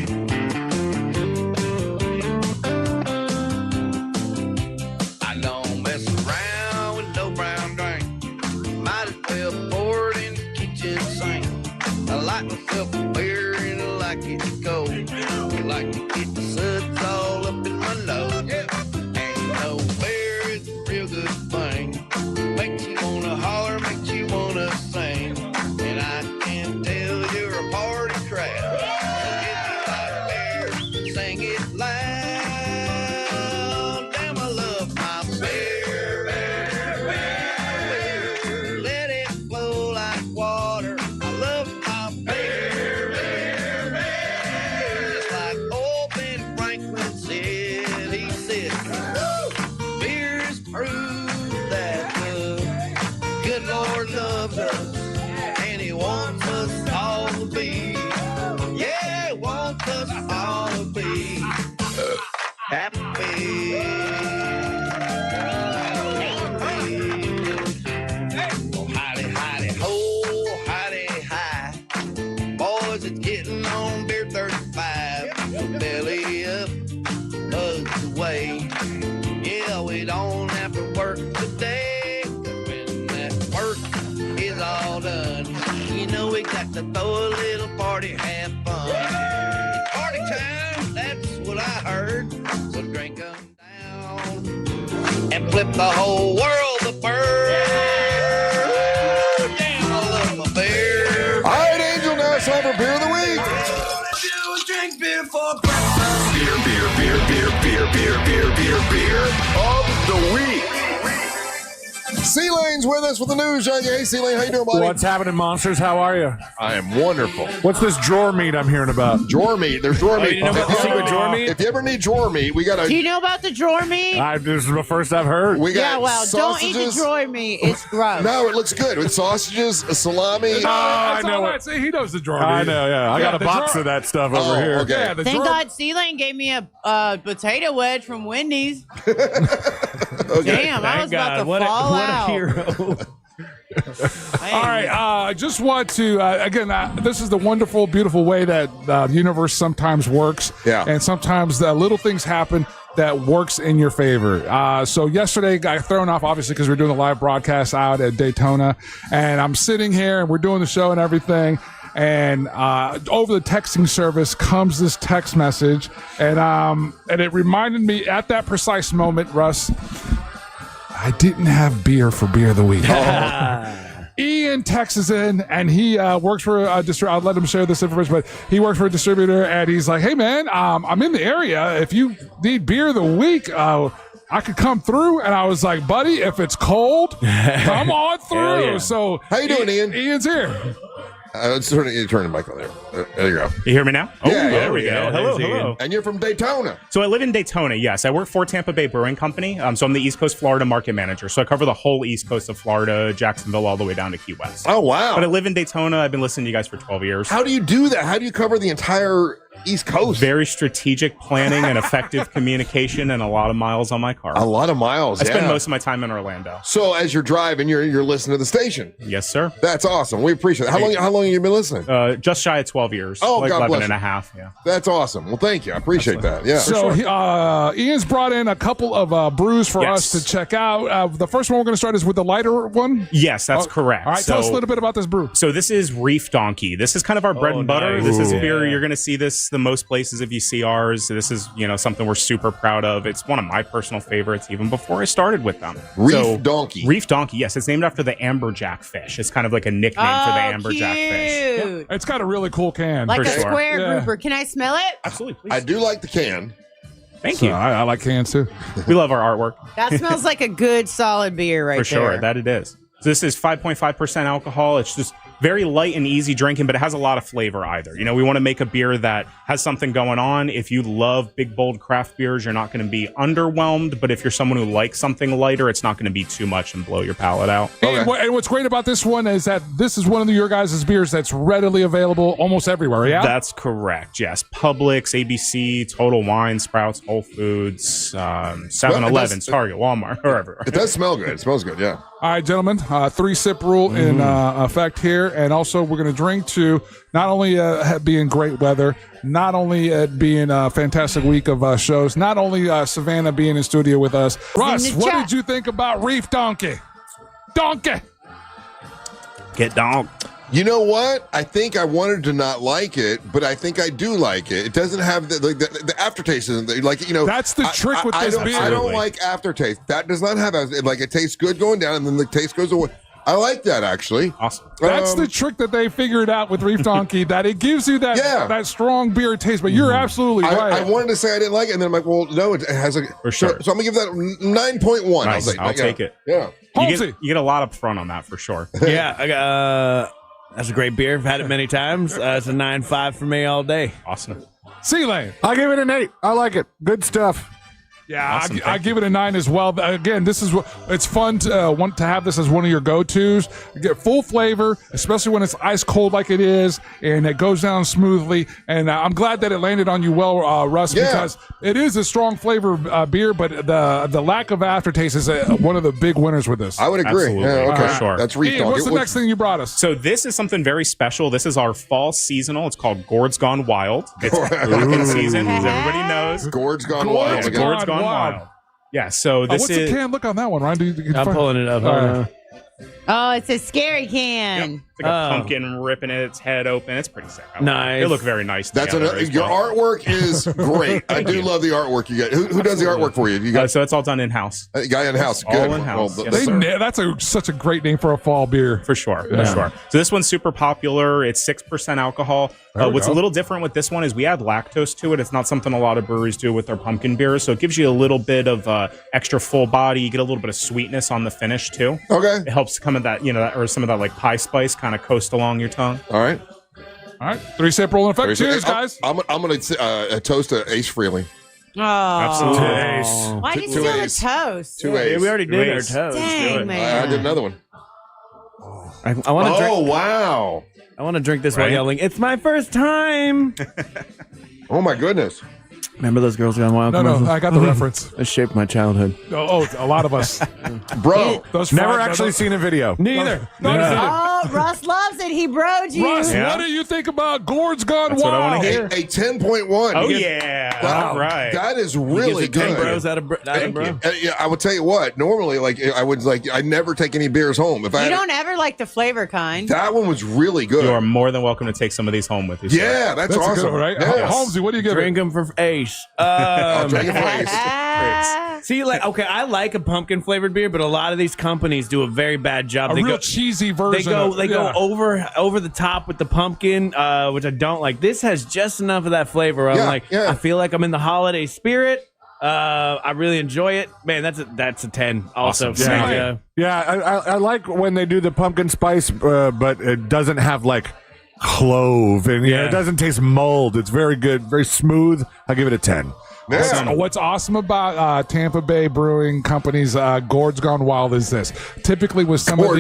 I don't mess around with no brown drink. Might as well pour it in the kitchen sink. I like myself a beer and I like it cold. I like to get the suds all up in my nose. And you know beer is a real good thing. Makes you wanna holler, makes you wanna sing. And I can tell you're a party crowd. So if you like beer, sing it loud. Damn, I love my beer. Let it flow like water. I love my beer. Just like old Ben Franklin said, he said, beer is proof that the good Lord loves us, and he wants us all to be, yeah, he wants us all to be happy. Hidey, hidey, ho, hidey, hi. Boys, it's getting on beer 35. So belly up, hugs away. Yeah, we don't have to work today. 'Cause when that work is all done, you know we got to throw a little party, have fun. It's party time, that's what I heard. So drink 'em down and flip the whole world the bird. Damn, I love my beer. All right, Angel, now it's time for Beer of the Week. Drink beer for breakfast. Beer Of the Week. C-Lane's with us with the news. Hey, C-Lane, how you doing, buddy? What's happening, monsters? How are you? I am wonderful. What's this drawer meat I'm hearing about? Drawer meat. There's drawer meat. You know about the secret drawer meat? If you ever need drawer meat, we got a... Do you know about the drawer meat? This is the first I've heard. We got Yeah, well, don't eat the sausages. drawer meat. It's gross. No, it looks good with sausages, a salami. I know it. See, he knows the drawer meat. I know, yeah. I got a box of that stuff over here. Okay. Yeah, the Thank drawer... God C-Lane gave me a potato wedge from Wendy's. Okay. Damn, I was about to what fall a out. hero. All right, I just want to, again, this is the wonderful, beautiful way that the universe sometimes works. Yeah. And sometimes little things happen that works in your favor. So yesterday got thrown off, obviously, because we're doing a live broadcast out at Daytona. And I'm sitting here and we're doing the show and everything. And over the texting service comes this text message. And it reminded me at that precise moment, Russ, I didn't have beer for Beer of the Week. Ian texts in, and he works for a distributor. I'll let him share this information, but he works for a distributor, and he's like, hey, man, I'm in the area. If you need Beer of the Week, I could come through. And I was like, buddy, if it's cold, come on through. Yeah. So how you doing, Ian? Ian's here. Turn the mic on there. There you go. You hear me now? Oh, Yeah, there we go. Hello. And you're from Daytona. So I live in Daytona, yes. I work for Tampa Bay Brewing Company. So I'm the East Coast Florida market manager. So I cover the whole East Coast of Florida, Jacksonville, all the way down to Key West. Oh, wow. But I live in Daytona. I've been listening to you guys for 12 years. How do you do that? How do you cover the entire East Coast? Very strategic planning and effective communication and a lot of miles on my car. A lot of miles, I spend most of my time in Orlando. So as you're driving, you're listening to the station. Yes, sir. That's awesome. We appreciate it. How long have you been listening? Just shy of 12 years. Oh, like God 11 bless and you. a half, yeah. That's awesome. Well, thank you. I appreciate that. Yeah. So Ian's brought in a couple of brews for us to check out. The first one we're going to start is with the lighter one. Yes, that's correct. All right, tell us a little bit about this brew. So this is Reef Donkey. This is kind of our bread and butter. nice. This is a Ooh. beer. You're going to see this the most places if you see ours. This is, something we're super proud of. It's one of my personal favorites even before I started with them. Reef Donkey. Reef Donkey, yes. It's named after the amberjack fish. It's kind of like a nickname for the amberjack fish. Cute. It's got a really cool can. Like For a sure. square Yeah. grouper. Can I smell it? Absolutely, please. I do like the can. Thank So you. I like cans too. We love our artwork. That smells like a good solid beer right For sure, there. that it is. So this is 5.5% alcohol. It's just very light and easy drinking, but it has a lot of flavor either. We want to make a beer that has something going on. If you love big, bold craft beers, you're not going to be underwhelmed. But if you're someone who likes something lighter, it's not going to be too much and blow your palate out. And what's great about this one is that this is one of your guys' beers that's readily available almost everywhere, yeah? That's correct, yes. Publix, ABC, Total Wine, Sprouts, Whole Foods, 7-Eleven, Target, Walmart, wherever. It does smell good. It smells good, yeah. All right, gentlemen, 3-sip rule in effect here. And also, we're going to drink to not only being great weather, not only it being a fantastic week of shows, not only Savannah being in studio with us. Russ, what did you think about Reef Donkey? Donkey! Get donked. You know what? I think I wanted to not like it, but I think I do like it. It doesn't have the aftertaste isn't That's the trick with this beer. I don't like aftertaste. That does not have it tastes good going down and then the taste goes away. I like that actually. Awesome. That's the trick that they figured out with Reef Donkey, that it gives you that strong beer taste. But you're absolutely right. I wanted to say I didn't like it, and then I'm like, well, no, it has a For sure. So I'm gonna give that 9.1. Nice. I'll take it. Yeah. You get a lot up front on that for sure. Yeah, I got, that's a great beer. I've had it many times. It's a 9.5 for me all day. Awesome. C-Lane. I give it an 8. I like it. Good stuff. Yeah, awesome. I give it a 9 as well. Again, it's fun to want to have this as one of your go-tos. You get full flavor, especially when it's ice cold like it is, and it goes down smoothly. And I'm glad that it landed on you well, Russ, because it is a strong flavor beer, but the lack of aftertaste is one of the big winners with this. I would agree. Absolutely. Yeah, okay. For sure. That's Reef Donkey. What's the next thing you brought us? So this is something very special. This is our fall seasonal. It's called Gourd's Gone Wild. It's pumpkin season, as everybody knows. Gourd's Gone Wild. Gourd's Gone Wild. Yeah, so this what's is... the can look on that one, Ryan? I'm pulling it up. Oh, it's a scary can. It's like a pumpkin ripping its head open. It's pretty sick. Nice. They look very nice. That's together as your well. artwork is great. I do love the artwork you get. Who does the artwork for you? You got So it's all done in-house. a guy in house. Good. All in-house. Well, Yes, sir. That's such a great name for a fall beer. For sure. So this one's super popular. It's 6% alcohol. What's a little different with this one is we add lactose to it. It's not something a lot of breweries do with their pumpkin beers. So it gives you a little bit of extra full body. You get a little bit of sweetness on the finish too. Okay. It helps come of that, or some of that like pie spice kind of coast along your tongue. All right. 3-sip roll in effect. Cheers, guys. I'm going to toast to Ace Frehley. Oh. Absolutely. Why did you Two steal the A's. toast? Two A's. Yeah, we already did our A's. toast. Dang, man. I did another one. I want to drink. Oh, wow. I want to drink this while Right? yelling, "It's my first time!" Oh, my goodness. Remember those Girls Gone Wild No, commercials? I got the reference. It shaped my childhood. Oh, a lot of us. Bro. Those Never fried- actually seen a video. Neither. Oh, Russ loves it. He broed you. Russ, what do you think about Gourd's Gone That's what I Wild? wanna hear. A 10.1. Oh, yeah. All right. That is He really gives it 10 good. bros out of bro. Yeah, I would tell you what. Normally, I never take any beers home. If I You had don't ever like the flavor kind. that one was really good. You are more than welcome to take some of these home with you. sir. Yeah, that's That's a awesome. good one, right? Yes. Holmesy, what do you give Drink it? them for Ace. I'll take it for Ace. See, I like a pumpkin flavored beer, but a lot of these companies do a very bad job. A They real go cheesy version. They go over the top with the pumpkin, which I don't like. This has just enough of that flavor. I feel like I'm in the holiday spirit. I really enjoy it. Man, that's a 10. Also, Awesome. Yeah, I like when they do the pumpkin spice, but it doesn't have like clove, and it doesn't taste mulled. It's very good, very smooth. I give it a 10. What's awesome about Tampa Bay Brewing Company's Gourd's Gone Wild is this. Typically with some of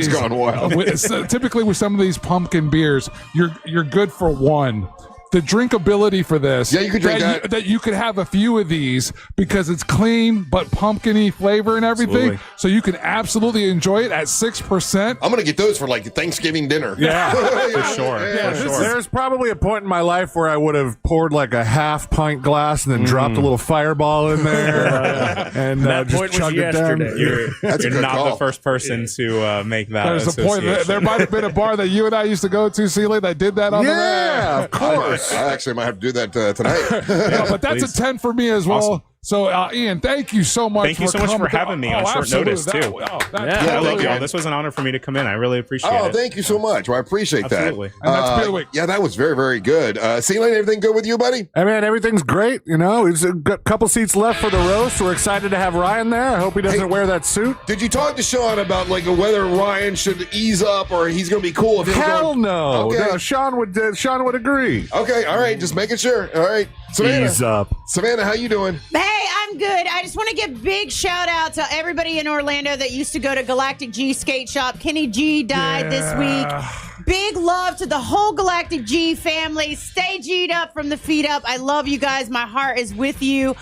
these pumpkin beers, you're good for one. The drinkability for this, you could drink that you could have a few of these because it's clean but pumpkin-y flavor and everything. Absolutely. So you can absolutely enjoy it at 6%. I'm gonna get those for like Thanksgiving dinner. Yeah, for sure. There's probably a point in my life where I would have poured like a half pint glass and then dropped a little fireball in there and that just point was chugged it down. yesterday. You're not the first person to make that. There's a point. There might have been a bar that you and I used to go to, Celia, that did that on the Yeah, of course. I actually might have to do that tonight. Yeah, but that's a 10 for me as well. Awesome. So, Ian, thank you so much. Thank you so much for having me on short notice, too. I love y'all. This was an honor for me to come in. I really appreciate it. Thank you so much. Well, I appreciate Absolutely. that. And that's Beer Week. Yeah, that was very, very good. Celine, everything good with you, buddy? Hey, man, everything's great. You know, we've got a couple seats left for the roast. We're excited to have Ryan there. I hope he doesn't wear that suit. Did you talk to Sean about whether Ryan should ease up or he's going to be cool? If Hell no. Okay. No, Sean would agree. Okay, all right, just making sure. All right, Savannah. Ease up. Savannah, how you doing? Hey, I'm good. I just want to give big shout out to everybody in Orlando that used to go to Galactic G Skate Shop. Kenny G died this week. Big love to the whole Galactic G family. Stay G'd up from the feet up. I love you guys. My heart is with you.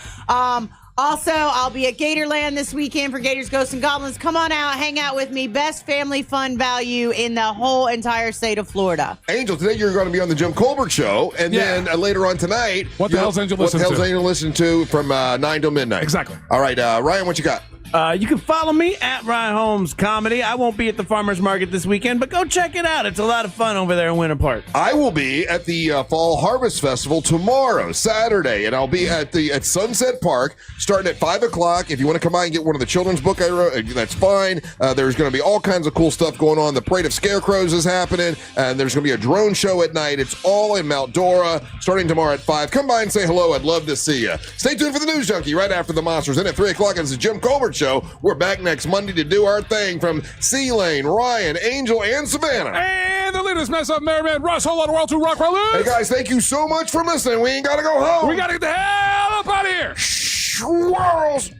Also, I'll be at Gatorland this weekend for Gators, Ghosts, and Goblins. Come on out, hang out with me. Best family fun value in the whole entire state of Florida. Angel, today you're going to be on the Jim Colbert Show, and then later on tonight, What the hell's Angel listening to from 9 till midnight? Exactly. All right, Ryan, what you got? You can follow me at Ryan Holmes Comedy. I won't be at the Farmers Market this weekend, but go check it out. It's a lot of fun over there in Winter Park. I will be at the Fall Harvest Festival tomorrow, Saturday, and I'll be at Sunset Park starting at 5 o'clock. If you want to come by and get one of the children's book I wrote, that's fine. There's going to be all kinds of cool stuff going on. The Parade of Scarecrows is happening, and there's going to be a drone show at night. It's all in Mount Dora, starting tomorrow at 5. Come by and say hello. I'd love to see you. Stay tuned for the News Junkie right after the Monsters. And at 3 o'clock, it's the Jim Colbert Show. We're back next Monday to do our thing from C-Lane, Ryan, Angel, and Savannah. And the latest mess up, Merriman, Russ, whole lot of world to rock, right? Hey, guys, thank you so much for listening. We ain't got to go home. We got to get the hell up out of here. Swirls.